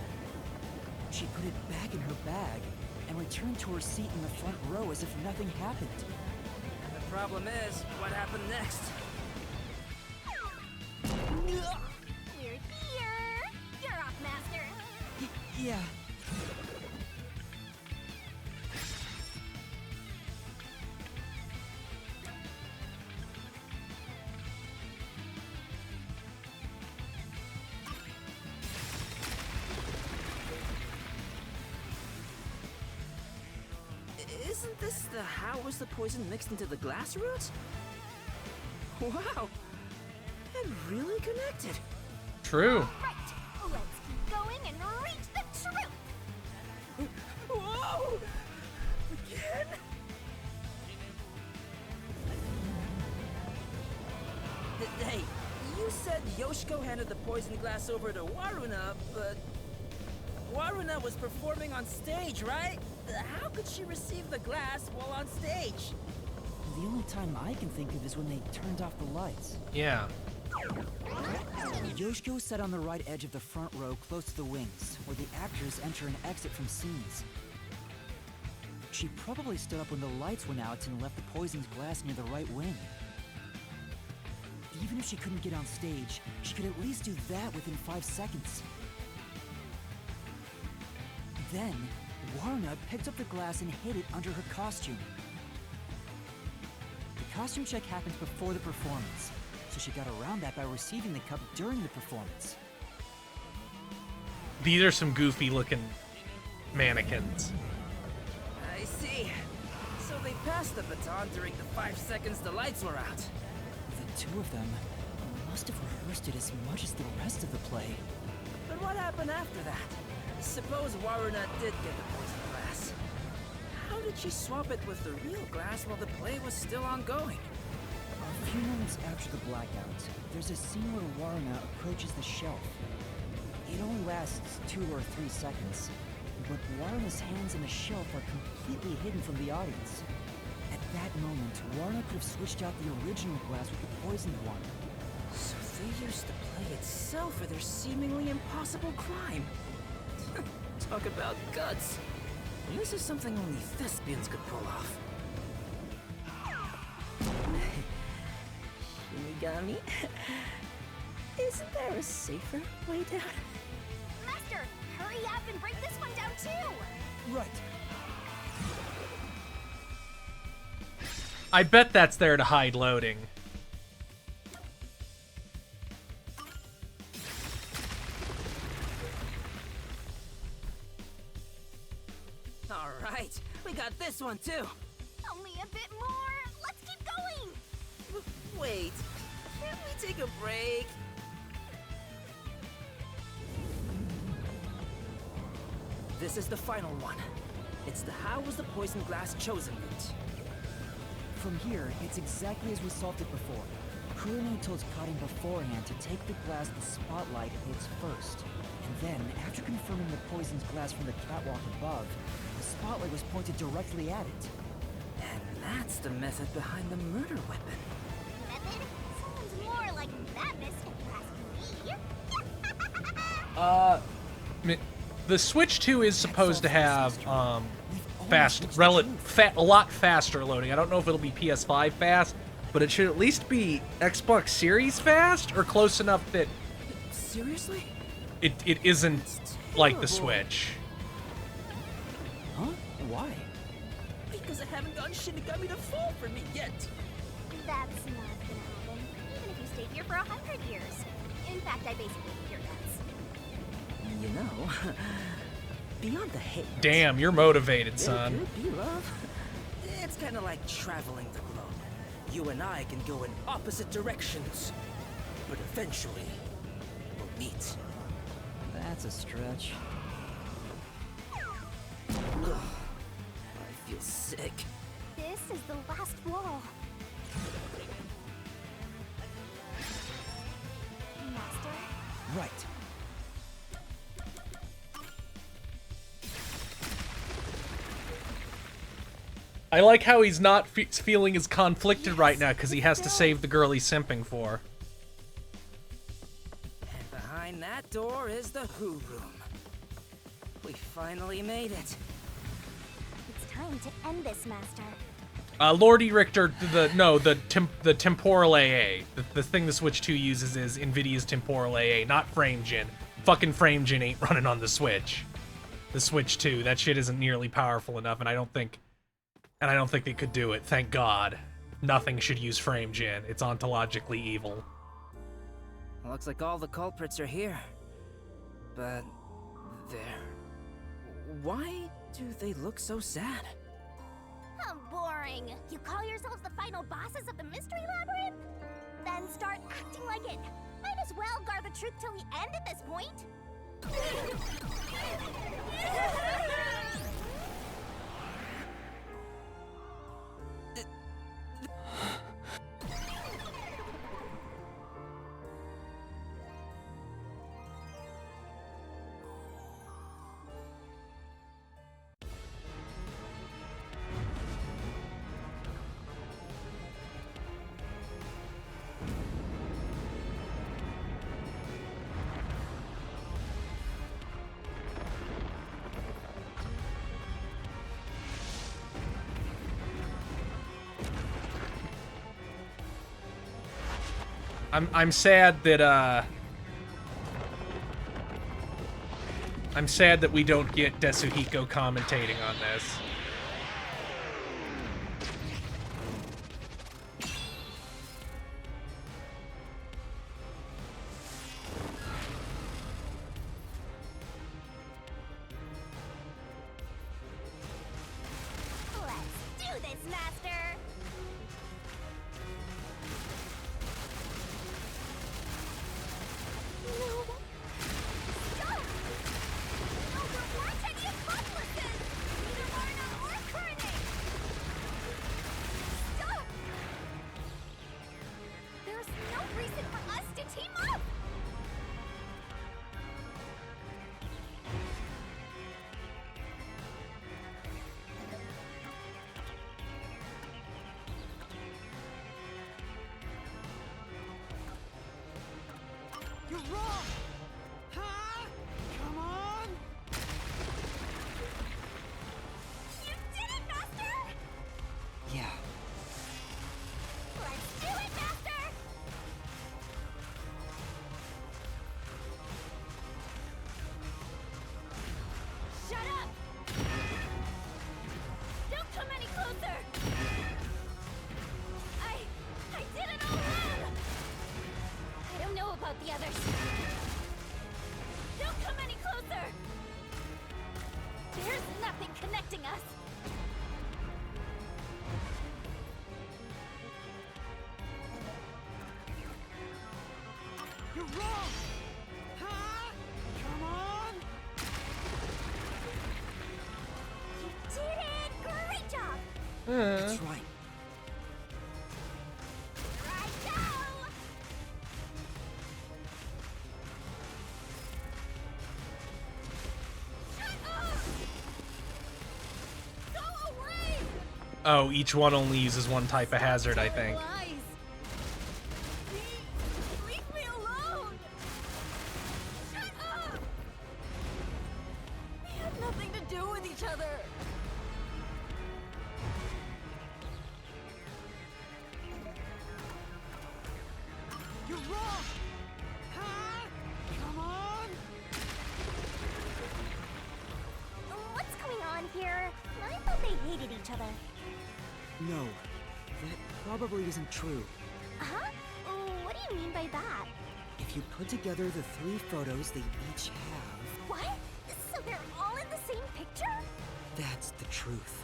she put it back in her bag and returned to her seat in the front row as if nothing happened. The problem is, what happened next? We're here! You're off, Master! Yeah. Isn't this the how was the poison mixed into the glass root? Wow, it really connected. True. Right, let's keep going and reach the truth! Whoa! Again? Hey, you said Yoshiko handed the poison glass over to Waruna, but Waruna was performing on stage, right? How could she receive the glass while on stage? The only time I can think of is when they turned off the lights. Yeah. Yoshiko sat on the right edge of the front row close to the wings, where the actors enter and exit from scenes. She probably stood up when the lights went out and left the poisoned glass near the right wing. Even if she couldn't get on stage, she could at least do that within 5 seconds. Then, Waruna picked up the glass and hid it under her costume. The costume check happens before the performance, so she got around that by receiving the cup during the performance. These are some goofy looking mannequins. I see. So they passed the baton during the 5 seconds the lights were out. The two of them must have rehearsed it as much as the rest of the play. But what happened after that? Suppose Waruna did get the poison glass. How did she swap it with the real glass while the play was still ongoing? A few moments after the blackout, there's a scene where Waruna approaches the shelf. It only lasts 2 or 3 seconds, but Waruna's hands on the shelf are completely hidden from the audience. At that moment, Waruna could have switched out the original glass with the poisoned one. So they used the play itself for their seemingly impossible crime. Talk about guts. This is something only thespians could pull off. Shinigami? Isn't there a safer way down? Master, hurry up and break this one down too! Right. I bet that's there to hide loading. Alright, we got this one too. Only a bit more! Let's keep going! Wait, can't we take a break? This is the final one. It's the how was the poison glass chosen bit. From here, it's exactly as we solved it before. Kurone told Karin beforehand to take the glass the spotlight hits first. And then, after confirming the poisoned glass from the catwalk above, the spotlight was pointed directly at it. And that's the method behind the murder weapon. Method? Sounds more like madness if you ask me. The Switch 2 is supposed to have a lot faster loading. I don't know if it'll be PS5 fast, but it should at least be Xbox Series fast or close enough that Seriously? it isn't like the Switch. Huh? Why? Because I haven't gotten Shinigami to fall for me yet. That's not gonna happen, even if you stayed here for 100 years. In fact, I basically hate your guts. You know, beyond the hate. Damn, you're motivated, There son. could be love. It's kind of like traveling the globe. You and I can go in opposite directions, but eventually we'll meet. That's a stretch. Ugh, I feel sick. This is the last wall. Master? Right. I like how he's not feeling as conflicted right now because he has to save the girl he's simping for. And behind that door is the Who Room. We finally made it. It's time to end this, Master. Lordy Richter, the temporal AA. The thing the Switch 2 uses is NVIDIA's temporal AA, not FrameGen. Fucking FrameGen ain't running on the Switch. The Switch 2, that shit isn't nearly powerful enough, and I don't think they could do it. Thank God. Nothing should use FrameGen. It's ontologically evil. Looks like all the culprits are here. But why do they look so sad? How boring. You call yourselves the final bosses of the Mystery Labyrinth? Then start acting like it. Might as well guard the truth till the end at this point. I'm sad that I'm sad that we don't get Desuhiko commentating on this. Let's do this, Master! No. Stop! No, there weren't any accomplices! Neither Marna or Kurne! Stop! There's no reason for us to team up! You're wrong! Huh? Come on! You did it, Master! Yeah. Let's do it, Master! Shut up! Don't come any closer! I did it all wrong! I don't know about the others. Don't come any closer! There's nothing connecting us! You're wrong! Huh? Come on! You did it! Great job! That's right. Here I go! Shut up! Go away! Oh, each one only uses one type of hazard, I think. Lies! Leave me alone! Shut up! We have nothing to do with each other. You're wrong! Huh? Come on! What's going on here? I thought they hated each other. No, that probably isn't true. Huh? What do you mean by that? If you put together the 3 photos they each have, What? So they're all in the same picture? that's the truth.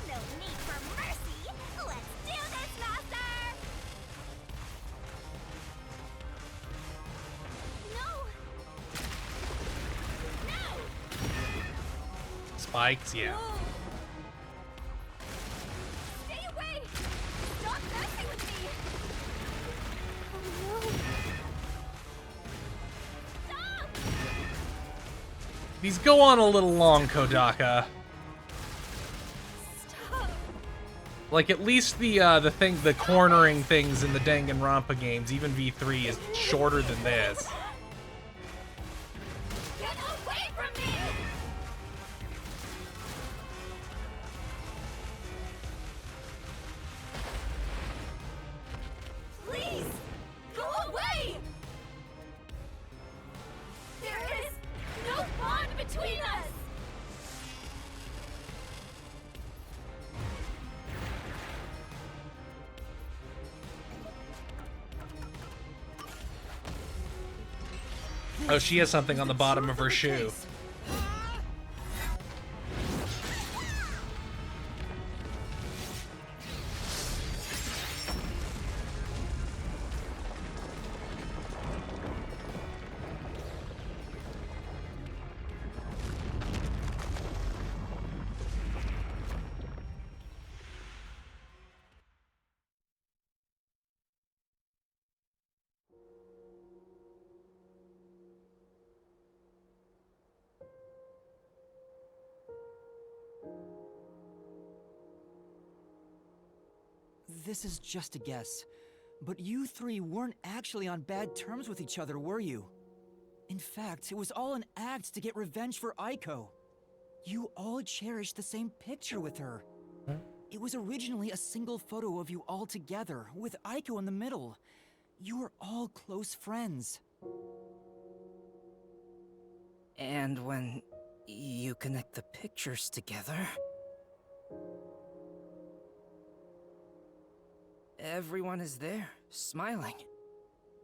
No need for mercy! Let's do this, Master! No! No! Spikes, yeah. Stay away! Stop messing with me! Oh no! Stop! These go on a little long, Kodaka. Stop! Like, at least the cornering things in the Danganronpa games, even V3, is shorter than this. Get away from me! Please! Go away! There is no bond between us! Oh, she has something on the bottom of her shoe. this is just a guess, but you three weren't actually on bad terms with each other, were you? In fact, it was all an act to get revenge for Aiko. You all cherished the same picture with her. It was originally a single photo of you all together, with Aiko in the middle. You were all close friends. And when you connect the pictures together, everyone is there, smiling.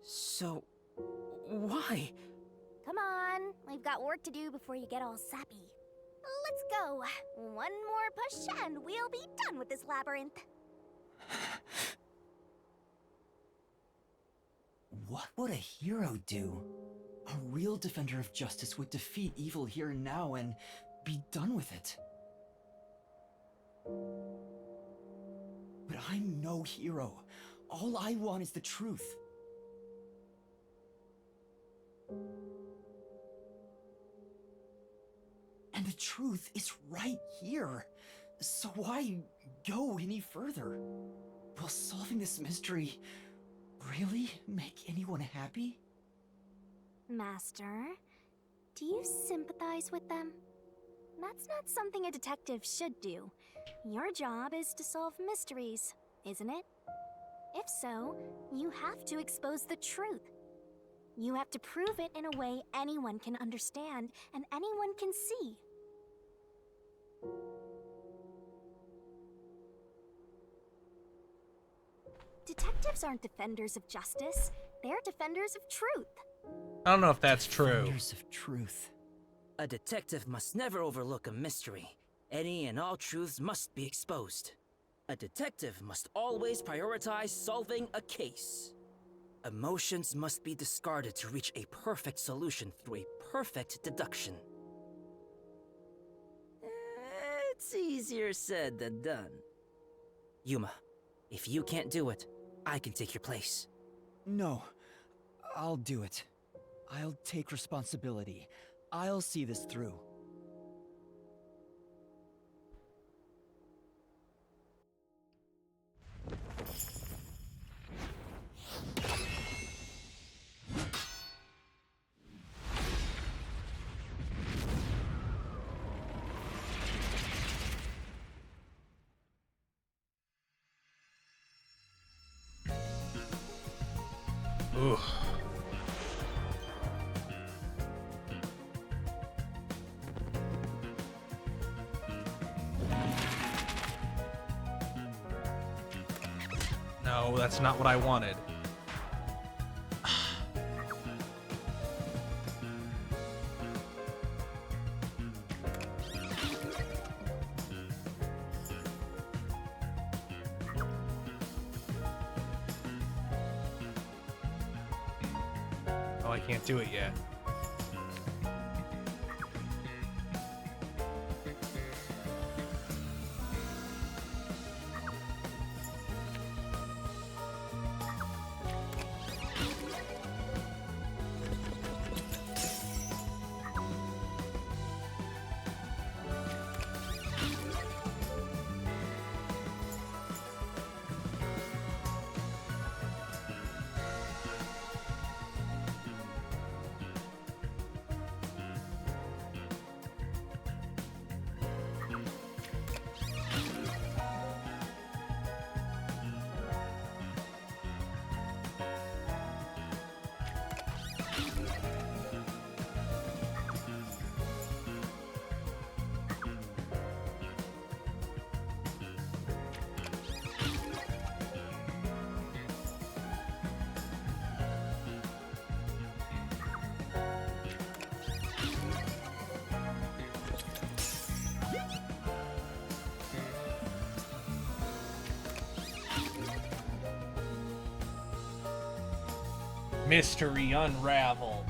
So, why? Come on, we've got work to do before you get all sappy. Let's go. One more push and we'll be done with this labyrinth. What would a hero do? A real defender of justice would defeat evil here and now and be done with it. But I'm no hero. All I want is the truth. And the truth is right here. So why go any further? Will solving this mystery really make anyone happy? Master, do you sympathize with them? That's not something a detective should do. Your job is to solve mysteries, isn't it? If so, you have to expose the truth. You have to prove it in a way anyone can understand and anyone can see. Detectives aren't defenders of justice. They're defenders of truth. I don't know if that's true. Defenders of truth. A detective must never overlook a mystery. Any and all truths must be exposed. A detective must always prioritize solving a case. Emotions must be discarded to reach a perfect solution through a perfect deduction. It's easier said than done. Yuma, if you can't do it, I can take your place. No, I'll do it. I'll take responsibility. I'll see this through. Ooh. No, that's not what I wanted. Oh, I can't do it yet. Mystery unraveled.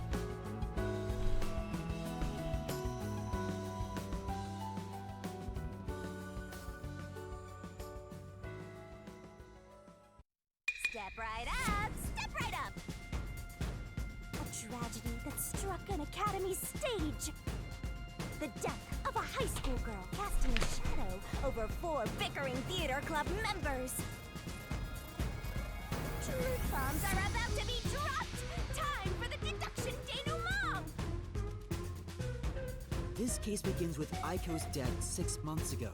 Step right up! Step right up! A tragedy that struck an academy stage. The death of a high school girl casting a shadow over 4 bickering theater club members. Truth bombs are about to be dropped! Time for the deduction denouement! This case begins with Aiko's death 6 months ago.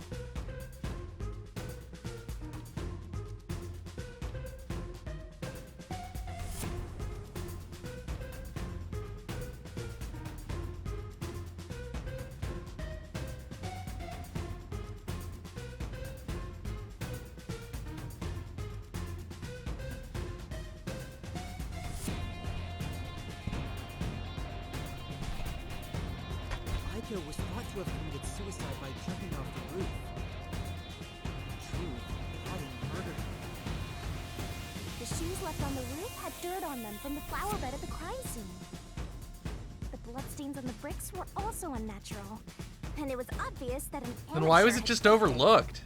Aiko was thought to have committed suicide by jumping off the roof. Truth, Cotton murdered her. The shoes left on the roof had dirt on them from the flower bed at the crime scene. The bloodstains on the bricks were also unnatural, and it was obvious that an Then why was amateur it just overlooked?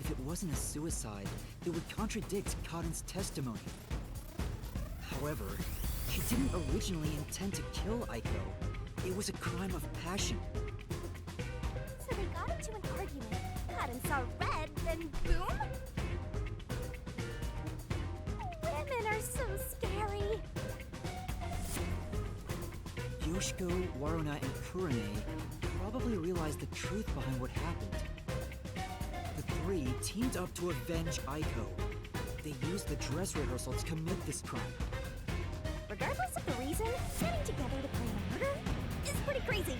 If it wasn't a suicide, it would contradict Cotton's testimony. However, she didn't originally intend to kill Aiko. It was a crime of passion. So they got into an argument. Cotton saw red, then boom? Women are so scary. Yoshiko, Waruna, and Kurane probably realized the truth behind what happened. The three teamed up to avenge Aiko. They used the dress rehearsal to commit this crime. Regardless of the reason, getting together to plan a murder is pretty crazy.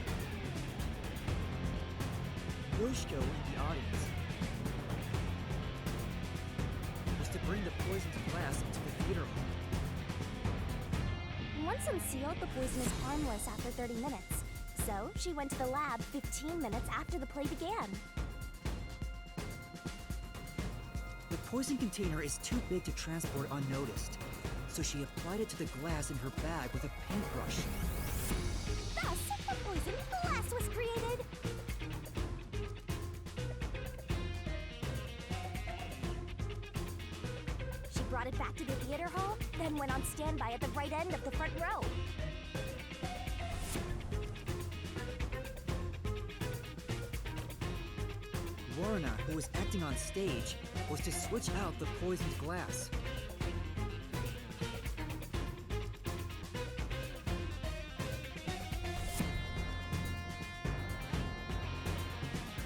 Yoshiko in the audience was to bring the poisoned glass into the theater hall. Once unsealed, the poison is harmless after 30 minutes. So, she went to the lab 15 minutes after the play began. The poison container is too big to transport unnoticed, so she applied it to the glass in her bag with a paintbrush. Thus, the poisoned glass was created. She brought it back to the theater hall, then went on standby at the right end of the front row. Waruna, who was acting on stage, was to switch out the poisoned glass.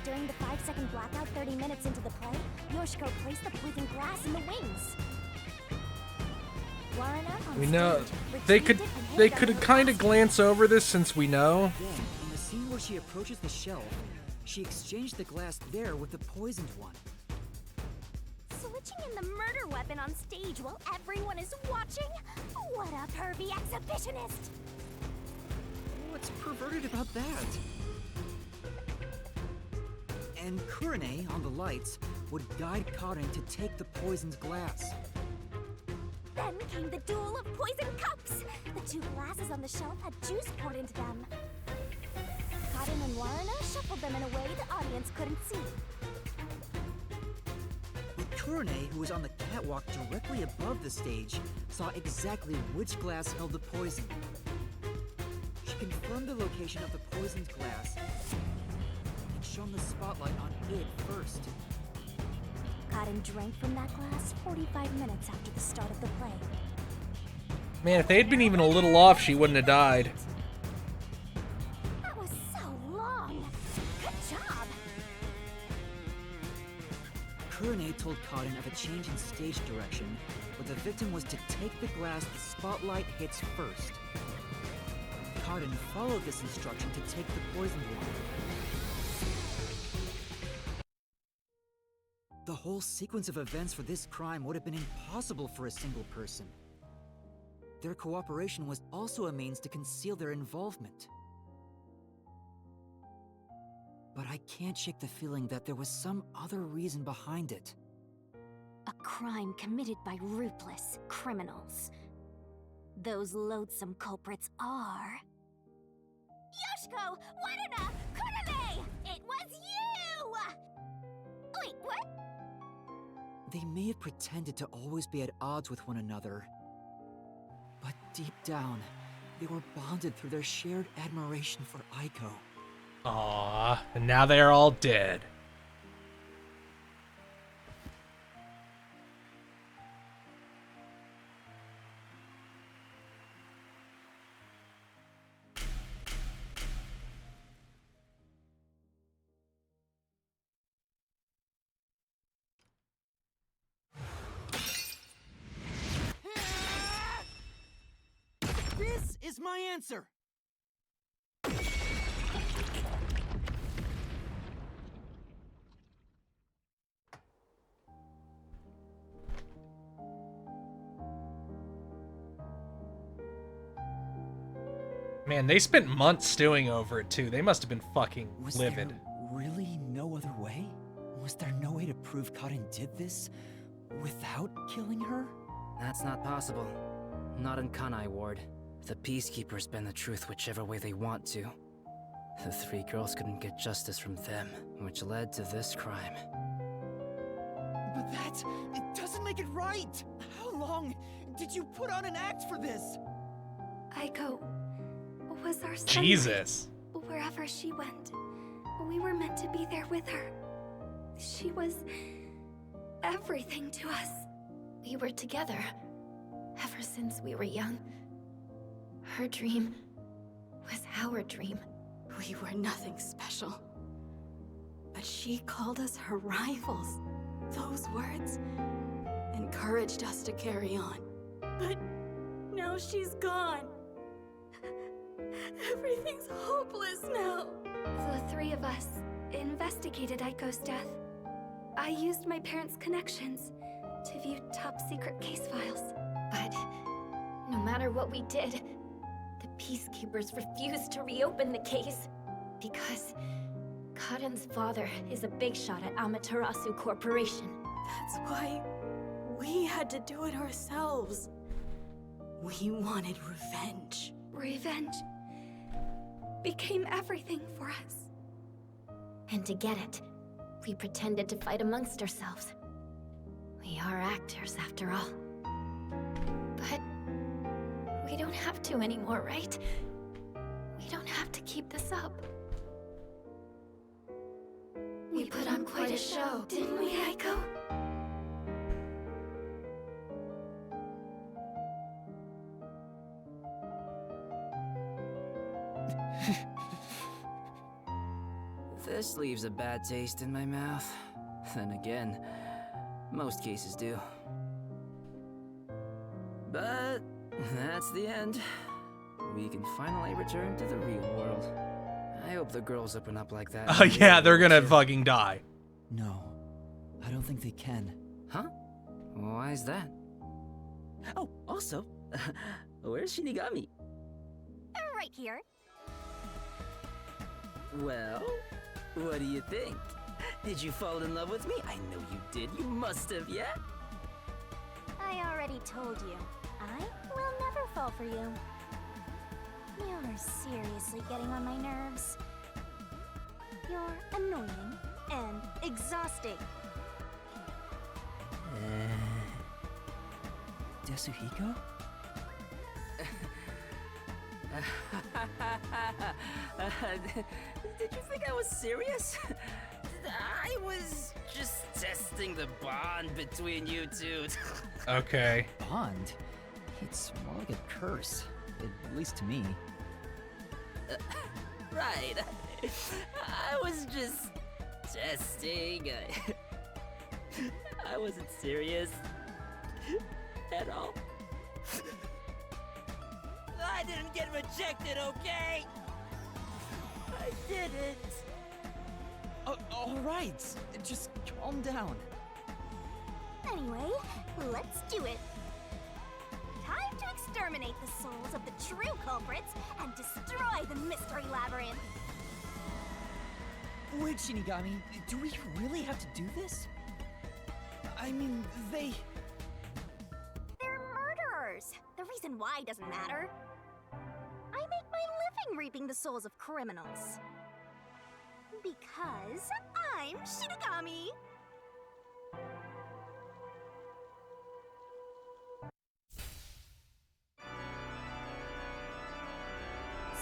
During the 5-second blackout 30 minutes into the play, Yoshiko placed the poisoned glass in the wings. Waruna on We know stage they retrieved could it and they hid it could under the kind of glass. glance over this since we know. Then, in the scene where she approaches the shelf, she exchanged the glass there with the poisoned one. Switching in the murder weapon on stage while everyone is watching? What a pervy exhibitionist! What's perverted about that? And Kurane, on the lights, would guide Cotton to take the poisoned glass. Then came the duel of poison cups! The two glasses on the shelf had juice poured into them. Cotton and Waruna shuffled them in a way the audience couldn't see. Kurane, who was on the catwalk directly above the stage, saw exactly which glass held the poison. She confirmed the location of the poisoned glass and shone the spotlight on it first. Cotton drank from that glass 45 minutes after the start of the play. Man, if they had been even a little off, she wouldn't have died. That was so long! Good job! Kurane told Cotton of a change in stage direction, but the victim was to take the glass the spotlight hits first. Cotton followed this instruction to take the poisoned one. The whole sequence of events for this crime would have been impossible for a single person. Their cooperation was also a means to conceal their involvement. But I can't shake the feeling that there was some other reason behind it. A crime committed by ruthless criminals. Those loathsome culprits are... Yoshiko! Waruna! Kurane! It was you! Wait, what? They may have pretended to always be at odds with one another, but deep down, they were bonded through their shared admiration for Aiko. Aww, and now they are all dead. is my answer! Man, they spent months stewing over it too. They must have been fucking livid. Was there really no other way? Was there no way to prove Karin did this without killing her? That's not possible. Not in Kanai Ward. The Peacekeepers bend the truth whichever way they want to. The three girls couldn't get justice from them, which led to this crime. But it doesn't make it right! How long did you put on an act for this? Aiko was our son. Jesus. Wherever she went, we were meant to be there with her. She was everything to us. We were together ever since we were young. Her dream was our dream. We were nothing special. But she called us her rivals. Those words encouraged us to carry on. But now she's gone. Everything's hopeless now. The three of us investigated Aiko's death. I used my parents' connections to view top-secret case files. But no matter what we did, the Peacekeepers refused to reopen the case because Karin's father is a big shot at Amaterasu Corporation. That's why we had to do it ourselves. We wanted revenge. Revenge became everything for us. And to get it, we pretended to fight amongst ourselves. We are actors, after all. But we don't have to anymore, right? We don't have to keep this up. We put on quite a show, didn't we, Aiko? This leaves a bad taste in my mouth. Then again, most cases do. But that's the end. We can finally return to the real world. I hope the girls open up like that. Oh yeah, they're gonna fucking die. No, I don't think they can. Huh? Why is that? Oh, also, where's Shinigami? Right here. Well, what do you think? Did you fall in love with me? I know you did. You must have, yeah? I already told you. I will never fall for you. You're seriously getting on my nerves. You're annoying and exhausting. Yasuhiko? Did you think I was serious? I was just testing the bond between you two. Okay. Bond? It's more like a curse, at least to me. Right. I was just testing. I wasn't serious at all. I didn't get rejected, okay? I didn't. All right, just calm down. Anyway, let's do it. Time to exterminate the souls of the true culprits and destroy the Mystery Labyrinth. Wait, Shinigami, do we really have to do this? I mean, They're murderers. The reason why doesn't matter. I make my living reaping the souls of criminals. Because I'm Shinigami.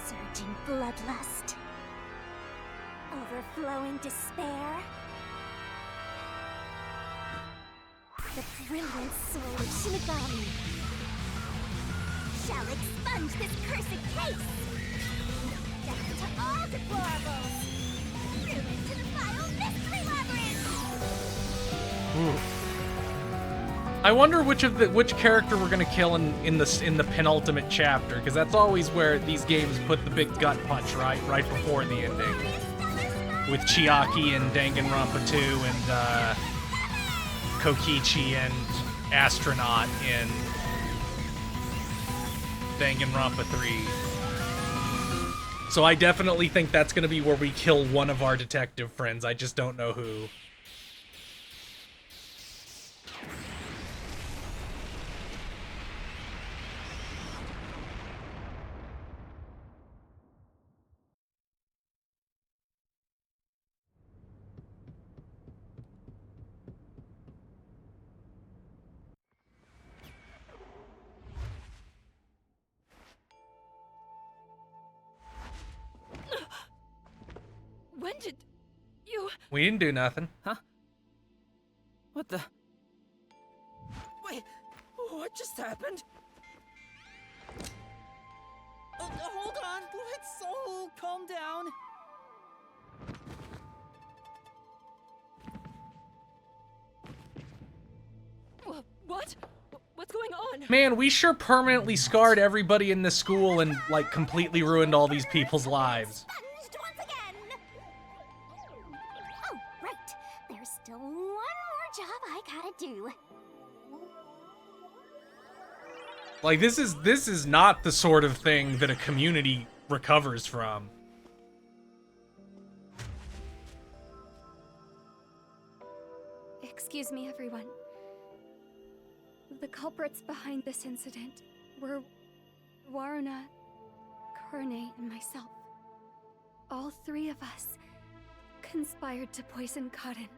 Surging bloodlust. Overflowing despair. The brilliant soul of Shinigami shall expunge this cursed case. Death to all deplorables. Through into the vile Mystery Labyrinth. I wonder which character we're gonna kill in the penultimate chapter, because that's always where these games put the big gut punch, right before the ending, with Chiaki and Danganronpa 2 and Kokichi and Astronaut in Danganronpa 3. So I definitely think that's gonna be where we kill one of our detective friends. I just don't know who. When did you... We didn't do nothing. Huh? What the... Wait, what just happened? Hold on, let's all calm down. What? What's going on? Man, we sure permanently scarred everybody in the school and, like, completely ruined all these people's lives. Oh, right. There's still one more job I gotta do. Like, this is not the sort of thing that a community recovers from. Excuse me, everyone. The culprits behind this incident were Waruna, Kurne, and myself. All three of us conspired to poison Karin.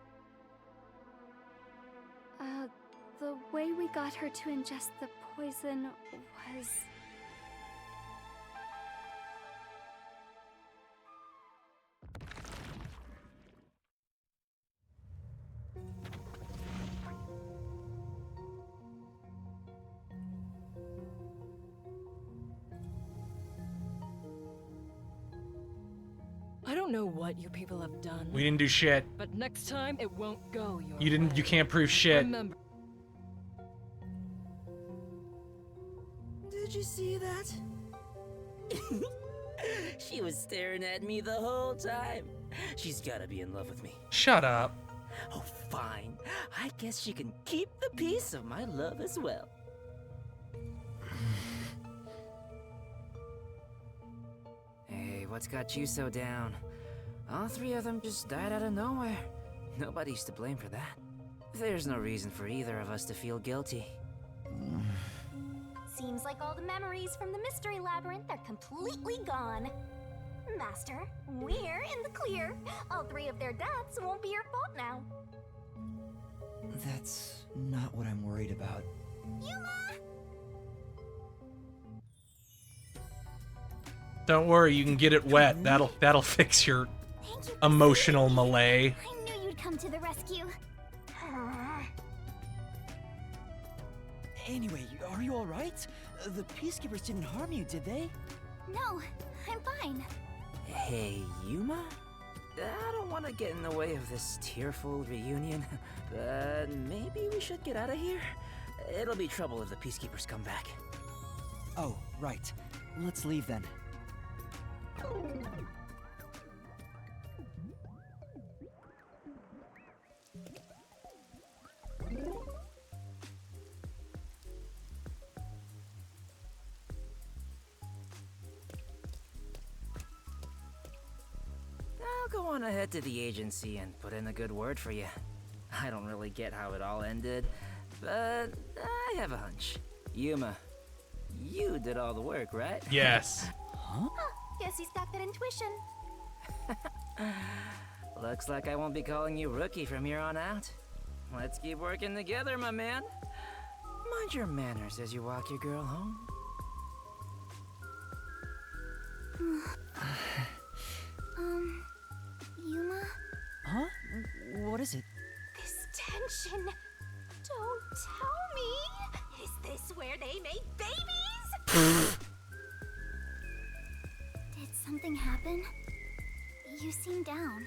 The way we got her to ingest the poison was... I don't know what you people have done. We didn't do shit. But next time, it won't go your You can't prove shit. Remember. Did you see that? She was staring at me the whole time. She's gotta be in love with me. Shut up. Oh, fine. I guess she can keep the piece of my love as well. Hey, what's got you so down? All three of them just died out of nowhere. Nobody's to blame for that. There's no reason for either of us to feel guilty. Seems like all the memories from the Mystery Labyrinth are completely gone. Master, we're in the clear. All three of their deaths won't be your fault now. That's not what I'm worried about. Yuma! Don't worry, you can get it wet. That'll fix your emotional malaise. I knew you'd come to the rescue. Anyway, are you alright? The Peacekeepers didn't harm you, did they? No, I'm fine. Hey, Yuma? I don't want to get in the way of this tearful reunion, but maybe we should get out of here. It'll be trouble if the Peacekeepers come back. Oh, right. Let's leave then. I'll go on ahead to the agency and put in a good word for you. I don't really get how it all ended, but I have a hunch. Yuma, you did all the work, right? Yes. Huh? Guess he's got that intuition. Looks like I won't be calling you Rookie from here on out. Let's keep working together, my man. Mind your manners as you walk your girl home. Yuma? Huh? What is it? This tension. Don't tell me. Is this where they make babies? Did something happen? You seem down.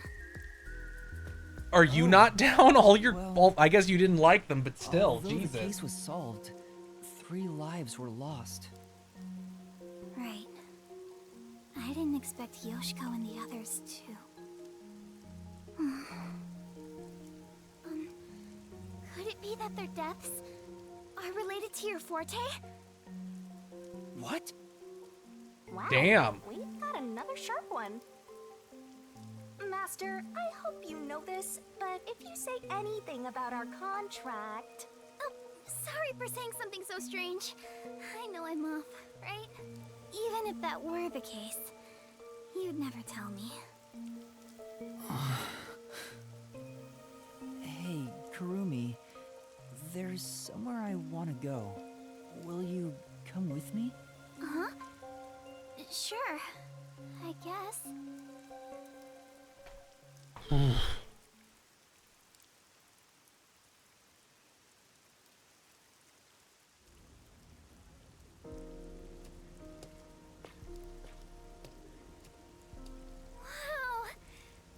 Are you not down? All I guess you didn't like them, but still, although Jesus. the case was solved, 3 lives were lost. Right. I didn't expect Yoshiko and the others too. Could it be that their deaths are related to your forte? What? Wow. Damn. We've got another sharp one. Master, I hope you know this, but if you say anything about our contract... Oh, sorry for saying something so strange. I know I'm off, right? Even if that were the case, you'd never tell me. Hey, Kurumi. There's somewhere I want to go. Will you come with me? Huh? Sure. I guess. Wow!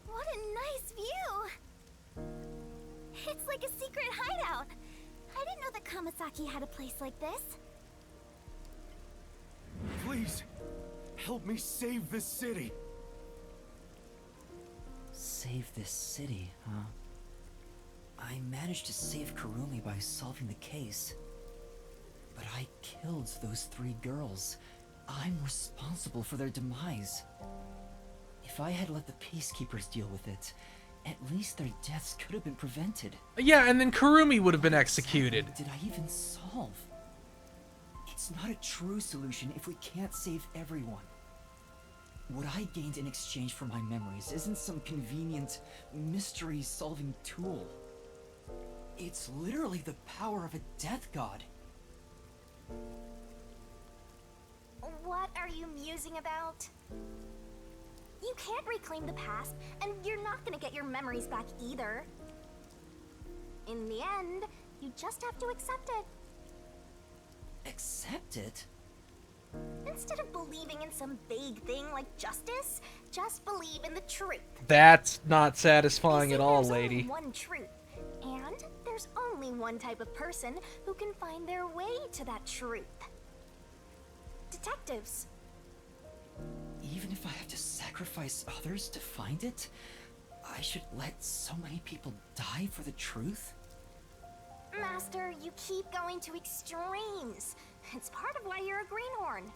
What a nice view! It's like a secret hideout. I didn't know that Kamasaki had a place like this. Please, help me save this city. Save this city, huh? I managed to save Kurumi by solving the case. But I killed those 3 girls. I'm responsible for their demise. If I had let the Peacekeepers deal with it, at least their deaths could have been prevented. Yeah, and then Kurumi would have been executed. Did I even solve? It's not a true solution if we can't save everyone. What I gained in exchange for my memories isn't some convenient, mystery-solving tool. It's literally the power of a death god. What are you musing about? You can't reclaim the past, and you're not gonna get your memories back either. In the end, you just have to accept it. Accept it? Instead of believing in some vague thing like justice, just believe in the truth. That's not satisfying at all, There's lady. only one truth, and there's only one type of person who can find their way to that truth. Detectives. Even if I have to sacrifice others to find it, I should let so many people die for the truth? Master, you keep going to extremes. It's part of why you're a greenhorn.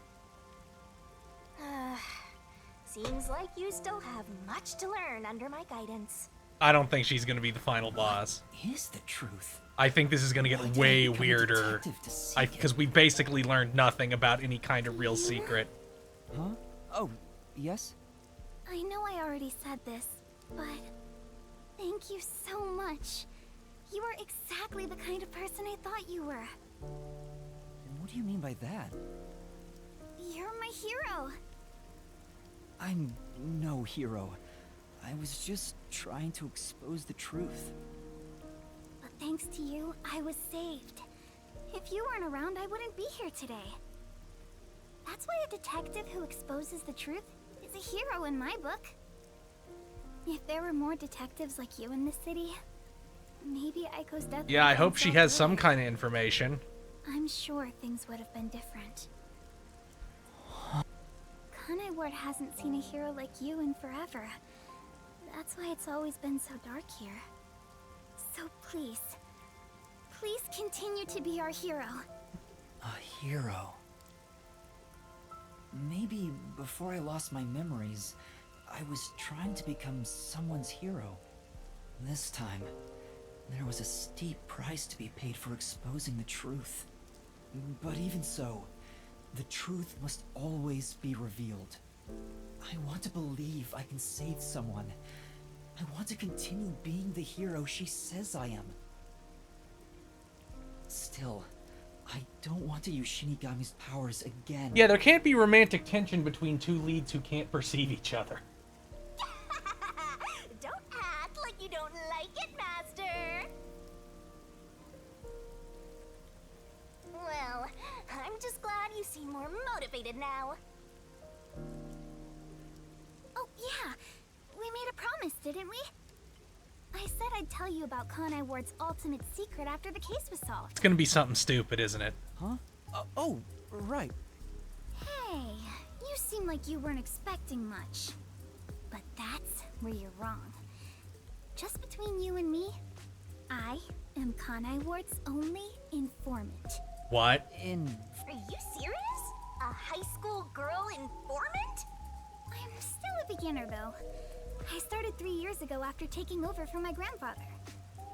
Seems like you still have much to learn under my guidance. I don't think she's gonna be the final boss. What is the truth? I think this is gonna get way weirder. Because we basically learned nothing about any kind of real secret. Huh? Oh, yes? I know I already said this, but thank you so much. You are exactly the kind of person I thought you were. What do you mean by that? You're my hero. I'm no hero. I was just trying to expose the truth. But thanks to you, I was saved. If you weren't around, I wouldn't be here today. That's why a detective who exposes the truth is a hero in my book. If there were more detectives like you in this city, maybe Aiko's death. Yeah, I hope she has some kind of information. I'm sure things would have been different. Kanai Ward hasn't seen a hero like you in forever. That's why it's always been so dark here. So please, please continue to be our hero. A hero? Maybe before I lost my memories, I was trying to become someone's hero. This time, there was a steep price to be paid for exposing the truth. But even so, the truth must always be revealed. I want to believe I can save someone. I want to continue being the hero she says I am. Still, I don't want to use Shinigami's powers again. Yeah, there can't be romantic tension between 2 leads who can't perceive each other. Don't act like you don't like it, Master. Well, I'm just glad you seem more motivated now. Oh, yeah. We made a promise, didn't we? I said I'd tell you about Kanai Ward's ultimate secret after the case was solved. It's gonna be something stupid, isn't it? Huh? Oh, right. Hey, you seem like you weren't expecting much. But that's where you're wrong. Just between you and me, I am Kanai Ward's only informant. What? Are you serious? A high school girl informant? I'm still a beginner, though. I started 3 years ago after taking over from my grandfather.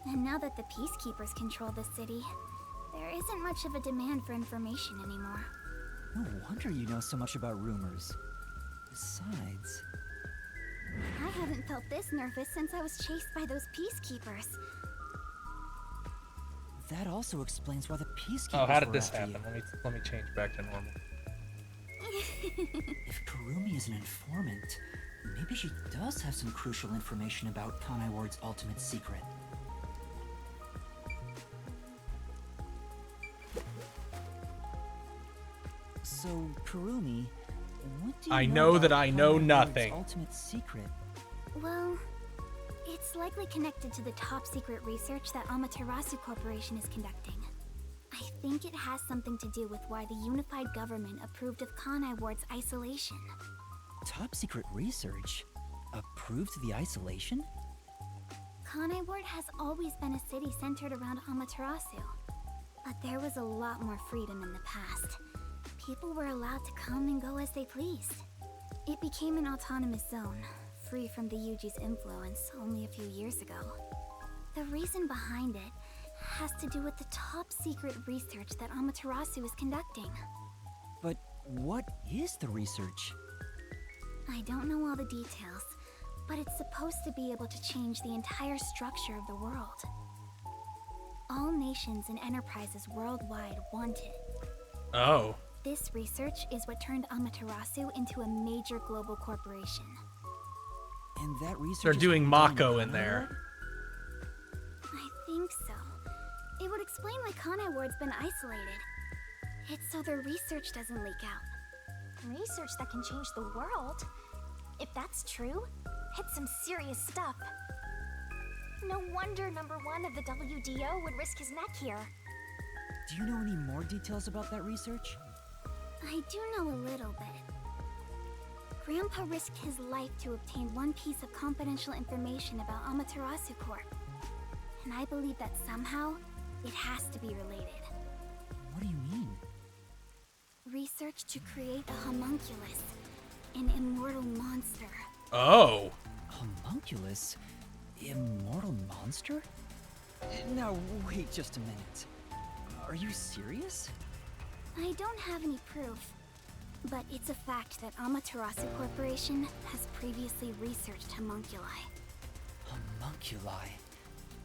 And now that the Peacekeepers control the city, there isn't much of a demand for information anymore. No wonder you know so much about rumors. Besides... I haven't felt this nervous since I was chased by those Peacekeepers. That also explains why the Peacekeepers Oh, how did were this after happen? Let me change back to normal. If Kurumi is an informant, maybe she does have some crucial information about Kanai Ward's ultimate secret. So, Kurumi, what do you I know that about I know Kanai Ward's nothing. ultimate secret? Well, it's likely connected to the top secret research that Amaterasu Corporation is conducting. I think it has something to do with why the unified government approved of Kanai Ward's isolation. Top secret research? Approved the isolation? Kanai Ward has always been a city centered around Amaterasu. But there was a lot more freedom in the past. People were allowed to come and go as they pleased. It became an autonomous zone, free from the Yuji's influence only a few years ago. The reason behind it has to do with the top secret research that Amaterasu is conducting. But what is the research? I don't know all the details, but it's supposed to be able to change the entire structure of the world. All nations and enterprises worldwide want it. Oh. This research is what turned Amaterasu into a major global corporation. And that research They're is doing being Mako done in there. I think so. It would explain why Kanai Ward's been isolated. It's so their research doesn't leak out. Research that can change the world? If that's true, it's some serious stuff. No wonder number 1 of the WDO would risk his neck here. Do you know any more details about that research? I do know a little bit. Grandpa risked his life to obtain one piece of confidential information about Amaterasu Corp. And I believe that somehow, it has to be related. What do you mean? Research to create a homunculus, an immortal monster. Oh. Homunculus? Immortal monster? Now, wait just a minute. Are you serious? I don't have any proof, but it's a fact that Amaterasu Corporation has previously researched homunculi. Homunculi?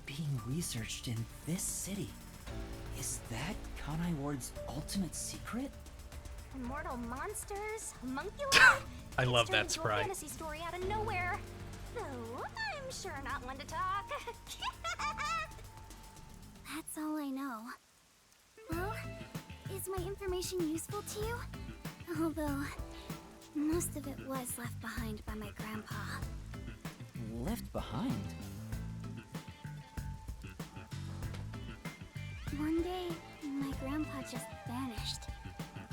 Being researched in this city? Is that Kanai Ward's ultimate secret? Immortal monsters? Homunculi? I love Turned that into a sprite. fantasy story out of nowhere. Though I'm sure not one to talk. That's all I know. Well, is my information useful to you? Although, most of it was left behind by my grandpa. Left behind? One day, my grandpa just vanished.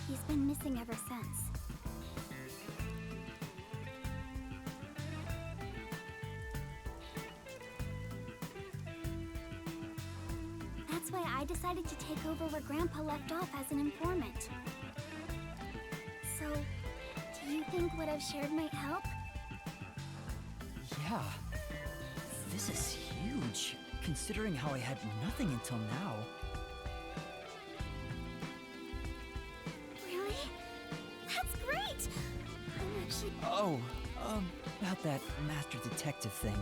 He's been missing ever since. That's why I decided to take over where Grandpa left off as an informant. So, do you think what I've shared might help? Yeah. This is huge, considering how I had nothing until now. Really? That's great! I'm actually... Oh, about that master detective thing.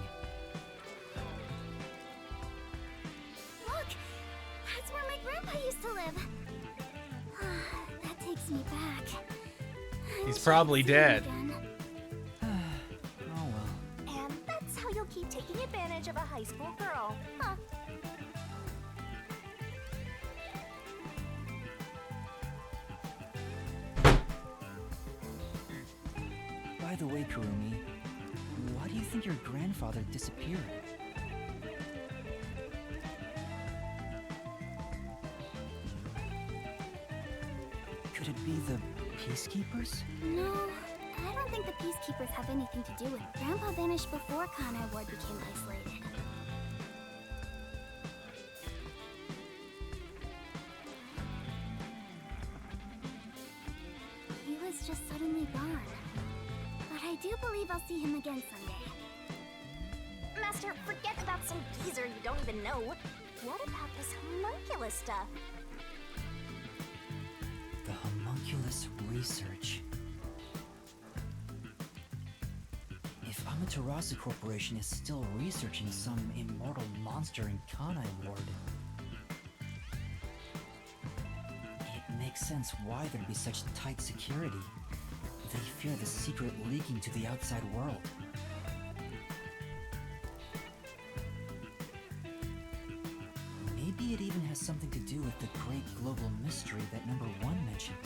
Look! That's where my grandpa used to live. That takes me back. I He's wish I probably could see him dead. again. Oh well. And that's how you'll keep taking advantage of a high school girl, huh? By the way, Kurumi, why do you think your grandfather disappeared? Could it be the Peacekeepers? No, I don't think the Peacekeepers have anything to do with it. Grandpa vanished before Kanai Ward became isolated. He was just suddenly gone. But I do believe I'll see him again someday. Master, forget about some geezer you don't even know. What about this homunculus stuff? The homunculus research. If Amaterasu Corporation is still researching some immortal monster in Kanai Ward, it makes sense why there'd be such tight security. They fear the secret leaking to the outside world. Maybe it even has something to do with the great global mystery that Number 1 mentioned.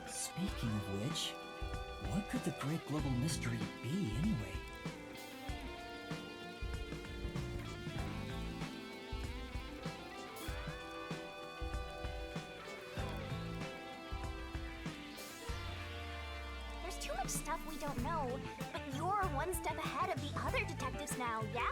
Speaking of which, what could the great global mystery be anyway? There's too much stuff we don't know, but you're one step ahead of the other detectives now, yeah?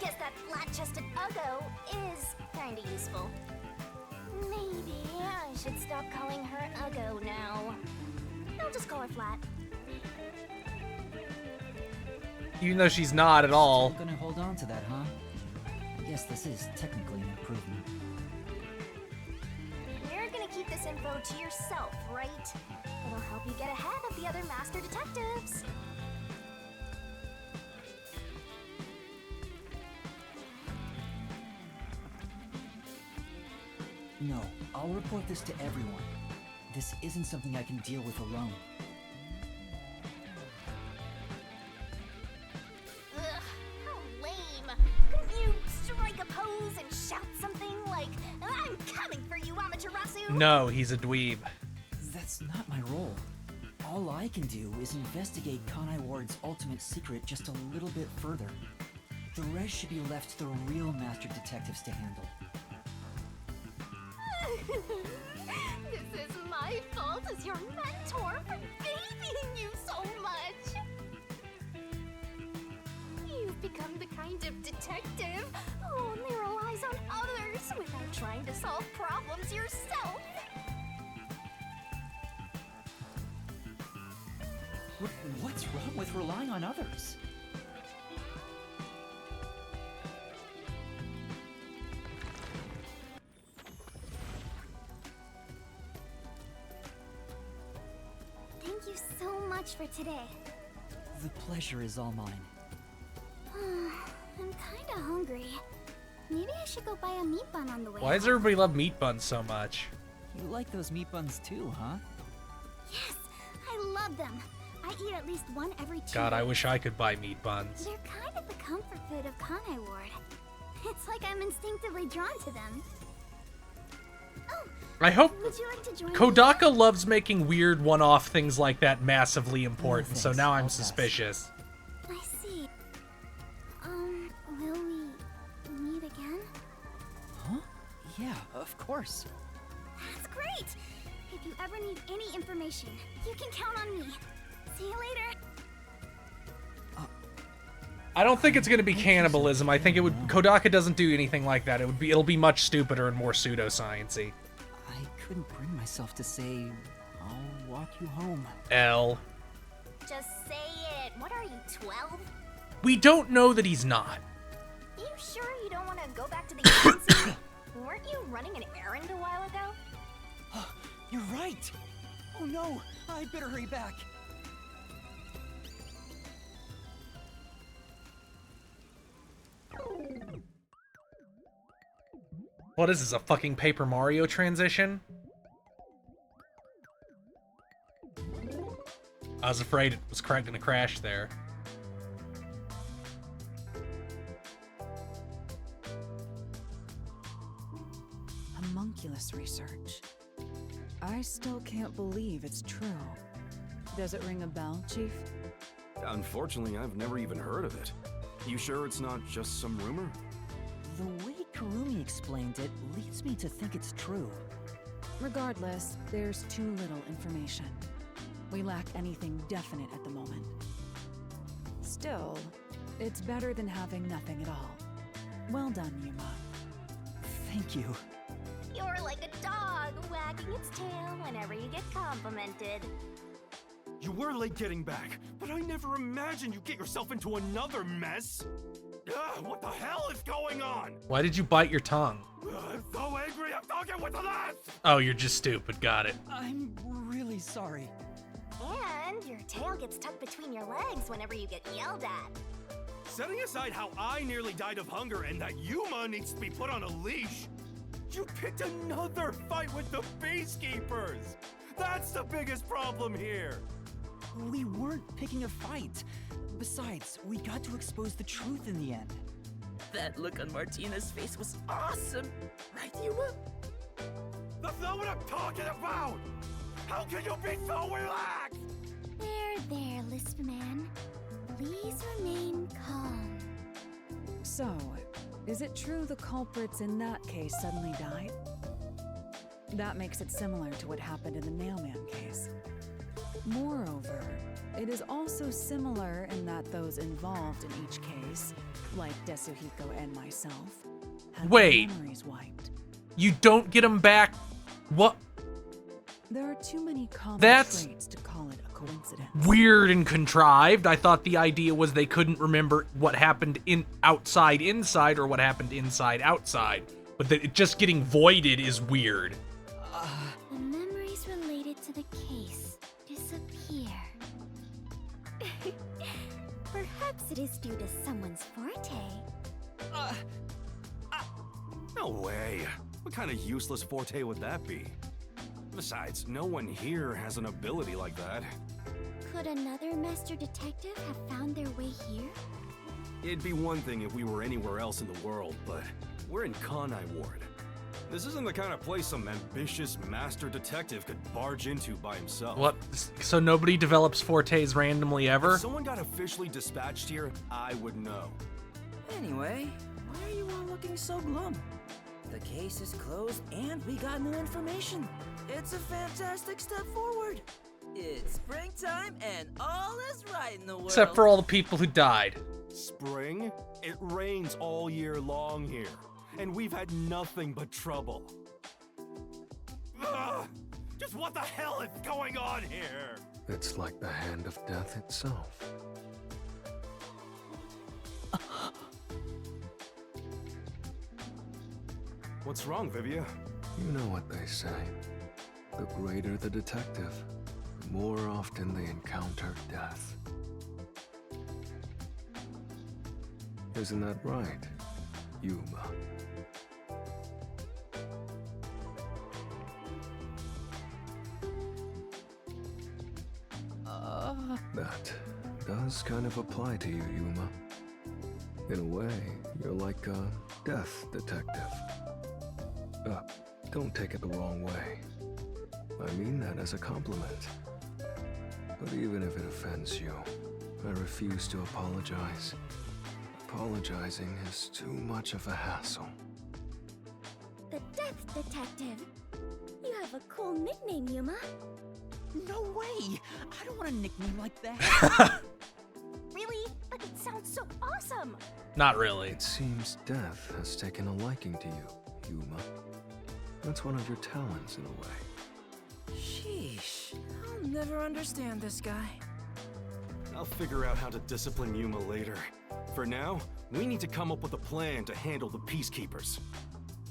Guess that flat-chested Uggo is kinda useful. Maybe I should stop calling her Uggo now. I'll just call her Flat. Even though she's not at all. Still gonna hold on to that, huh? I guess this is technically an improvement. You're gonna keep this info to yourself, right? It'll help you get ahead of the other master detectives. No, I'll report this to everyone. This isn't something I can deal with alone. Ugh, how lame. Couldn't you strike a pose and shout something like, "I'm coming for you, Amaterasu"? No, he's a dweeb. That's not my role. All I can do is investigate Kanai Ward's ultimate secret just a little bit further. The rest should be left to the real master detectives to handle. This is my fault as your mentor for babying you so much. You've become the kind of detective who only relies on others without trying to solve problems yourself. What's wrong with relying on others? Thank you so much for today. The pleasure is all mine. I'm kinda hungry. Maybe I should go buy a meat bun on the way. Why does everybody love meat buns so much? You like those meat buns too, huh? Yes, I love them. I eat at least one every 2 God, I days. wish I could buy meat buns. They're kind of the comfort food of Kanai Ward. It's like I'm instinctively drawn to them. Oh, I hope would you like to join me? Kodaka loves making weird one-off things like that massively important, so now I'm suspicious. I see. Will we meet again? Huh? Yeah, of course. That's great! If you ever need any information, you can count on me. See you later. I don't think it's gonna be cannibalism. I think it would. Kodaka doesn't do anything like that. It'll be much stupider and more pseudoscience-y. I couldn't bring myself to say, I'll walk you home. L. Just say it. What are you, 12? We don't know that he's not. You sure you don't want to go back to the agency? Weren't you running an errand a while ago? You're right! Oh no, I better hurry back. What is this, a fucking Paper Mario transition? I was afraid it was gonna crash there. homunculus research. I still can't believe it's true. Does it ring a bell, Chief? Unfortunately, I've never even heard of it. You sure it's not just some rumor? The way Kurumi explained it leads me to think it's true. Regardless, there's too little information. We lack anything definite at the moment. Still, it's better than having nothing at all. Well done, Yuma. Thank you. You're like a dog wagging its tail whenever you get complimented. You were late getting back, but I never imagined you'd get yourself into another mess. What the hell is going on? Why did you bite your tongue? I'm so angry, I'm talking with the last! Oh, you're just stupid. Got it. I'm really sorry. And your tail gets tucked between your legs whenever you get yelled at. Setting aside how I nearly died of hunger and that Yuma needs to be put on a leash, you picked another fight with the Peacekeepers! That's the biggest problem here! We weren't picking a fight. Besides, we got to expose the truth in the end. That look on Martina's face was awesome! Right, Yuma? That's not what I'm talking about! How can you be so relaxed? There, Lisp Man. Please remain calm. So, is it true the culprits in that case suddenly died? That makes it similar to what happened in the Nailman case. Moreover, it is also similar in that those involved in each case, like Desuhiko and myself, had Wait. their memories wiped. You don't get them back? What? There are too many common That's traits to call it a coincidence. weird and contrived. I thought the idea was they couldn't remember what happened outside inside or what happened inside outside. But that it just getting voided is weird. The memories related to the case disappear. Perhaps it is due to someone's forte. No way. What kind of useless forte would that be? Besides, no one here has an ability like that. Could another master detective have found their way here? It'd be one thing if we were anywhere else in the world, but we're in Kanai Ward. This isn't the kind of place some ambitious master detective could barge into by himself. What? So nobody develops fortes randomly ever? If someone got officially dispatched here, I would know. Anyway, why are you all looking so glum? The case is closed and we got new information. It's a fantastic step forward. It's springtime and all is right in the world. Except for all the people who died. Spring? It rains all year long here, and we've had nothing but trouble. Ugh! Just what the hell is going on here? It's like the hand of death itself. What's wrong, Vivia? You know what they say. The greater the detective, the more often they encounter death. Isn't that right, Yuma? That does kind of apply to you, Yuma. In a way, you're like a death detective. Don't take it the wrong way. I mean that as a compliment. But even if it offends you, I refuse to apologize. Apologizing is too much of a hassle. The Death Detective. You have a cool nickname, Yuma. No way! I don't want a nickname like that. Really? But it sounds so awesome! Not really. It seems death has taken a liking to you, Yuma. That's one of your talents in a way. Sheesh. I'll never understand this guy. I'll figure out how to discipline Yuma later. For now, we need to come up with a plan to handle the Peacekeepers.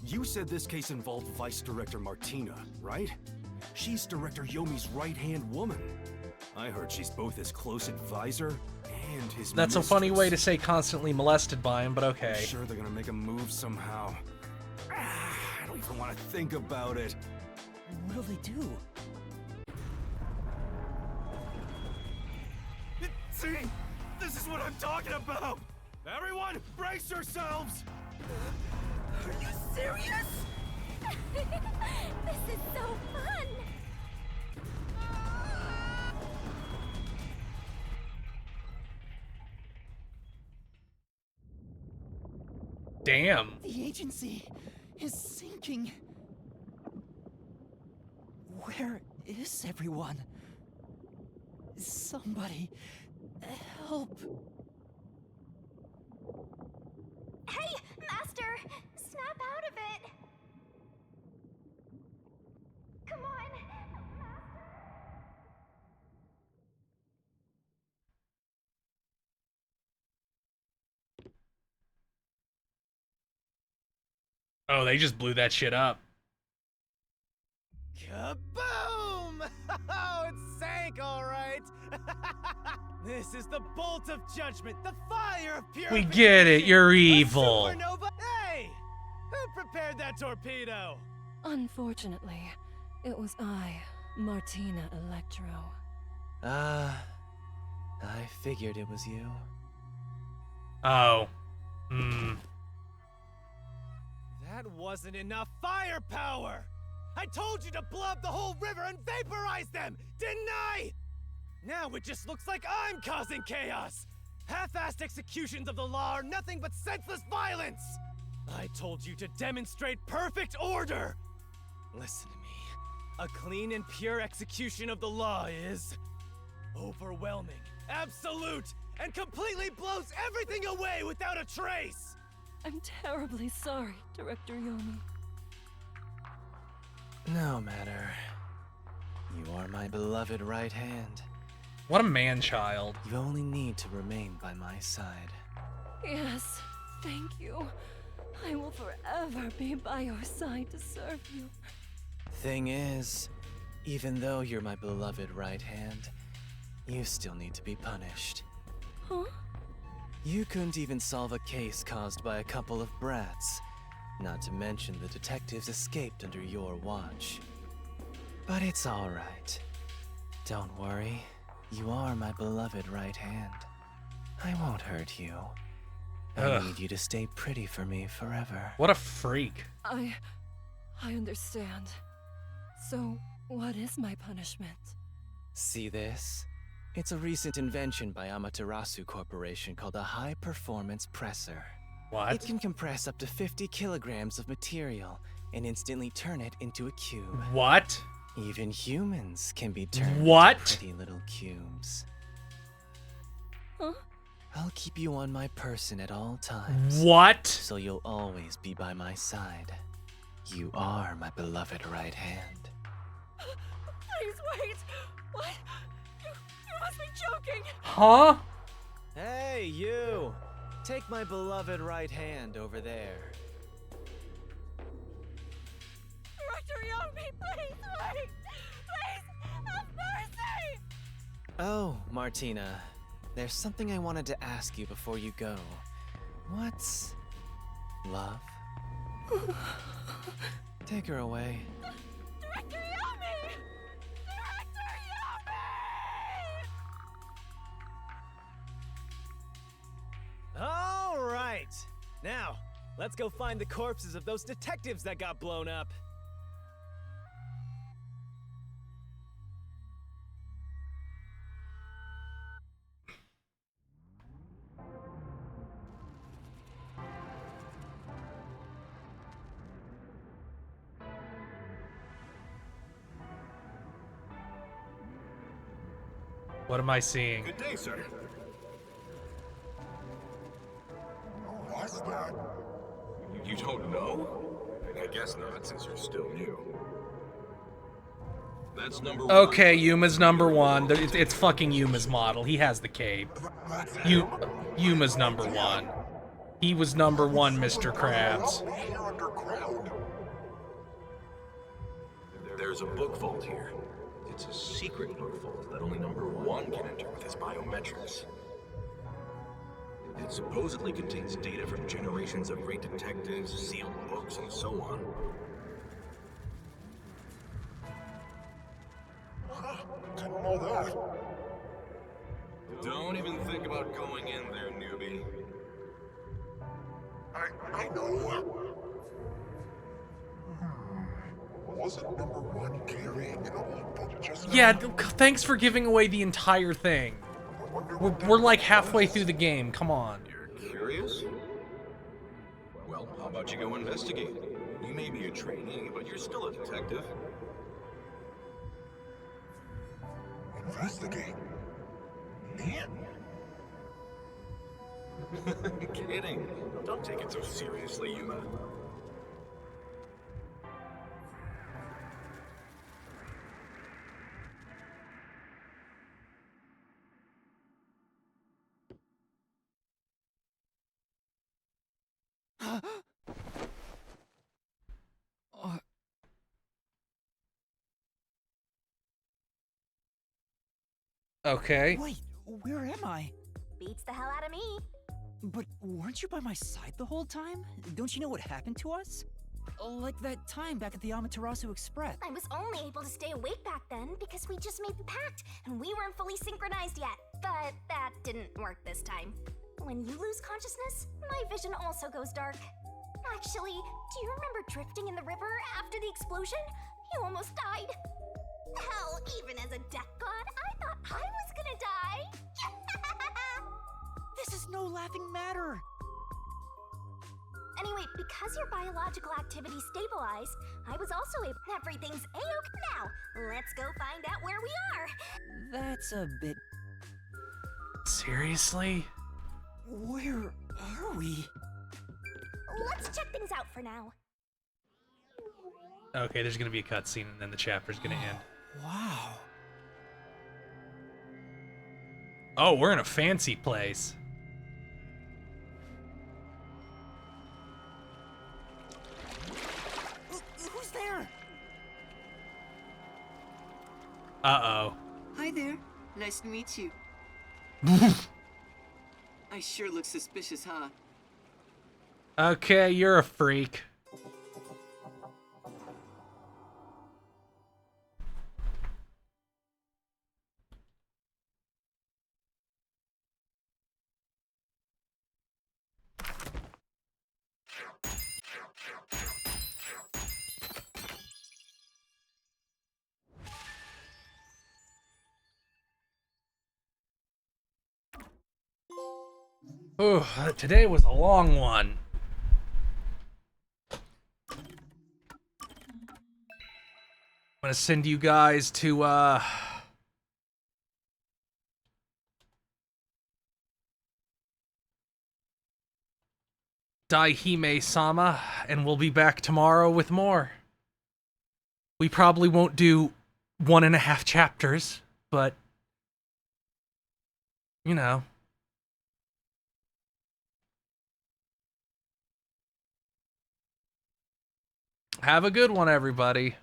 You said this case involved Vice Director Martina, right? She's Director Yomi's right-hand woman. I heard she's both his close advisor and his That's mistress. a funny way to say constantly molested by him, but okay. I'm sure they're gonna make a move somehow. I don't even want to think about it. What'll they do? See? This is what I'm talking about! Everyone, brace yourselves! Are you serious? Damn. The agency is sinking. Where is everyone? Somebody help. Hey, Master! Snap out of it! Come on! Oh, they just blew that shit up. Kaboom! Oh, it sank, all right. This is the bolt of judgment, the fire of purification. We get it, you're evil. Supernova. Hey, who prepared that torpedo? Unfortunately, it was I, Martina Electro. I figured it was you. Oh. That wasn't enough firepower! I told you to blow up the whole river and vaporize them, didn't I? Now it just looks like I'm causing chaos! Half-assed executions of the law are nothing but senseless violence! I told you to demonstrate perfect order! Listen to me. A clean and pure execution of the law is overwhelming, absolute, and completely blows everything away without a trace! I'm terribly sorry, Director Yomi. No matter. You are my beloved right hand. What a man-child. You only need to remain by my side. Yes, thank you. I will forever be by your side to serve you. Thing is, even though you're my beloved right hand, you still need to be punished. Huh? You couldn't even solve a case caused by a couple of brats. Not to mention the detectives escaped under your watch. But it's all right. Don't worry. You are my beloved right hand. I won't hurt you. I need you to stay pretty for me forever. What a freak. I understand. So, what is my punishment? See this? It's a recent invention by Amaterasu Corporation called a high-performance presser. What? It can compress up to 50 kilograms of material and instantly turn it into a cube. What? Even humans can be turned What? into pretty little cubes. Huh? I'll keep you on my person at all times. What? So you'll always be by my side. You are my beloved right hand. Please wait! What? You must be joking! Huh? Hey, you! Take my beloved right hand over there. Director Yomi, please wait! Please, have mercy! Oh, Martina. There's something I wanted to ask you before you go. What's love? Take her away. Director Yomi! Director Yomi! All right. Now, let's go find the corpses of those detectives that got blown up. What am I seeing? Good day, sir. What's that? You don't know? I guess not, since you're still new. That's number one. Okay, Yuma's number one. It's fucking Yuma's model. He has the cape. Yuma's number one. He was number one, Mr. Krabs. There's a book vault here. It's a secret book vault that only number one can enter with his biometrics. It supposedly contains data from generations of great detectives, sealed books, and so on. Didn't know that. Don't even think about going in there, newbie. I know. Wasn't number one carrying an old book just Yeah, thanks for giving away the entire thing. We're like halfway through the game. Come on. You're curious? Well, about you go investigate? You may be a trainee, but you're still a detective. Investigate? Me? Kidding. Don't take it so seriously, Yuma. Okay. Wait, where am I? Beats the hell out of me. But weren't you by my side the whole time? Don't you know what happened to us? Like that time back at the Amaterasu Express. I was only able to stay awake back then because we just made the pact and we weren't fully synchronized yet. But that didn't work this time. When you lose consciousness, my vision also goes dark. Actually, do you remember drifting in the river after the explosion? You almost died. Hell, even as a death god, I thought I was gonna die. This is no laughing matter. Anyway, because your biological activity stabilized, I was also able. Everything's A-OK now. Let's go find out where we are. That's a bit. Seriously? Where are we? Let's check things out for now. Okay, there's gonna be a cutscene and then the chapter's gonna end. Wow. Oh, we're in a fancy place. Who's there? Uh-oh. Hi there. Nice to meet you. I sure look suspicious, huh? Okay, you're a freak. Ooh, today was a long one. I'm gonna send you guys to, Daihime-sama, and we'll be back tomorrow with more. We probably won't do 1.5 chapters, but, you know. Have a good one, everybody.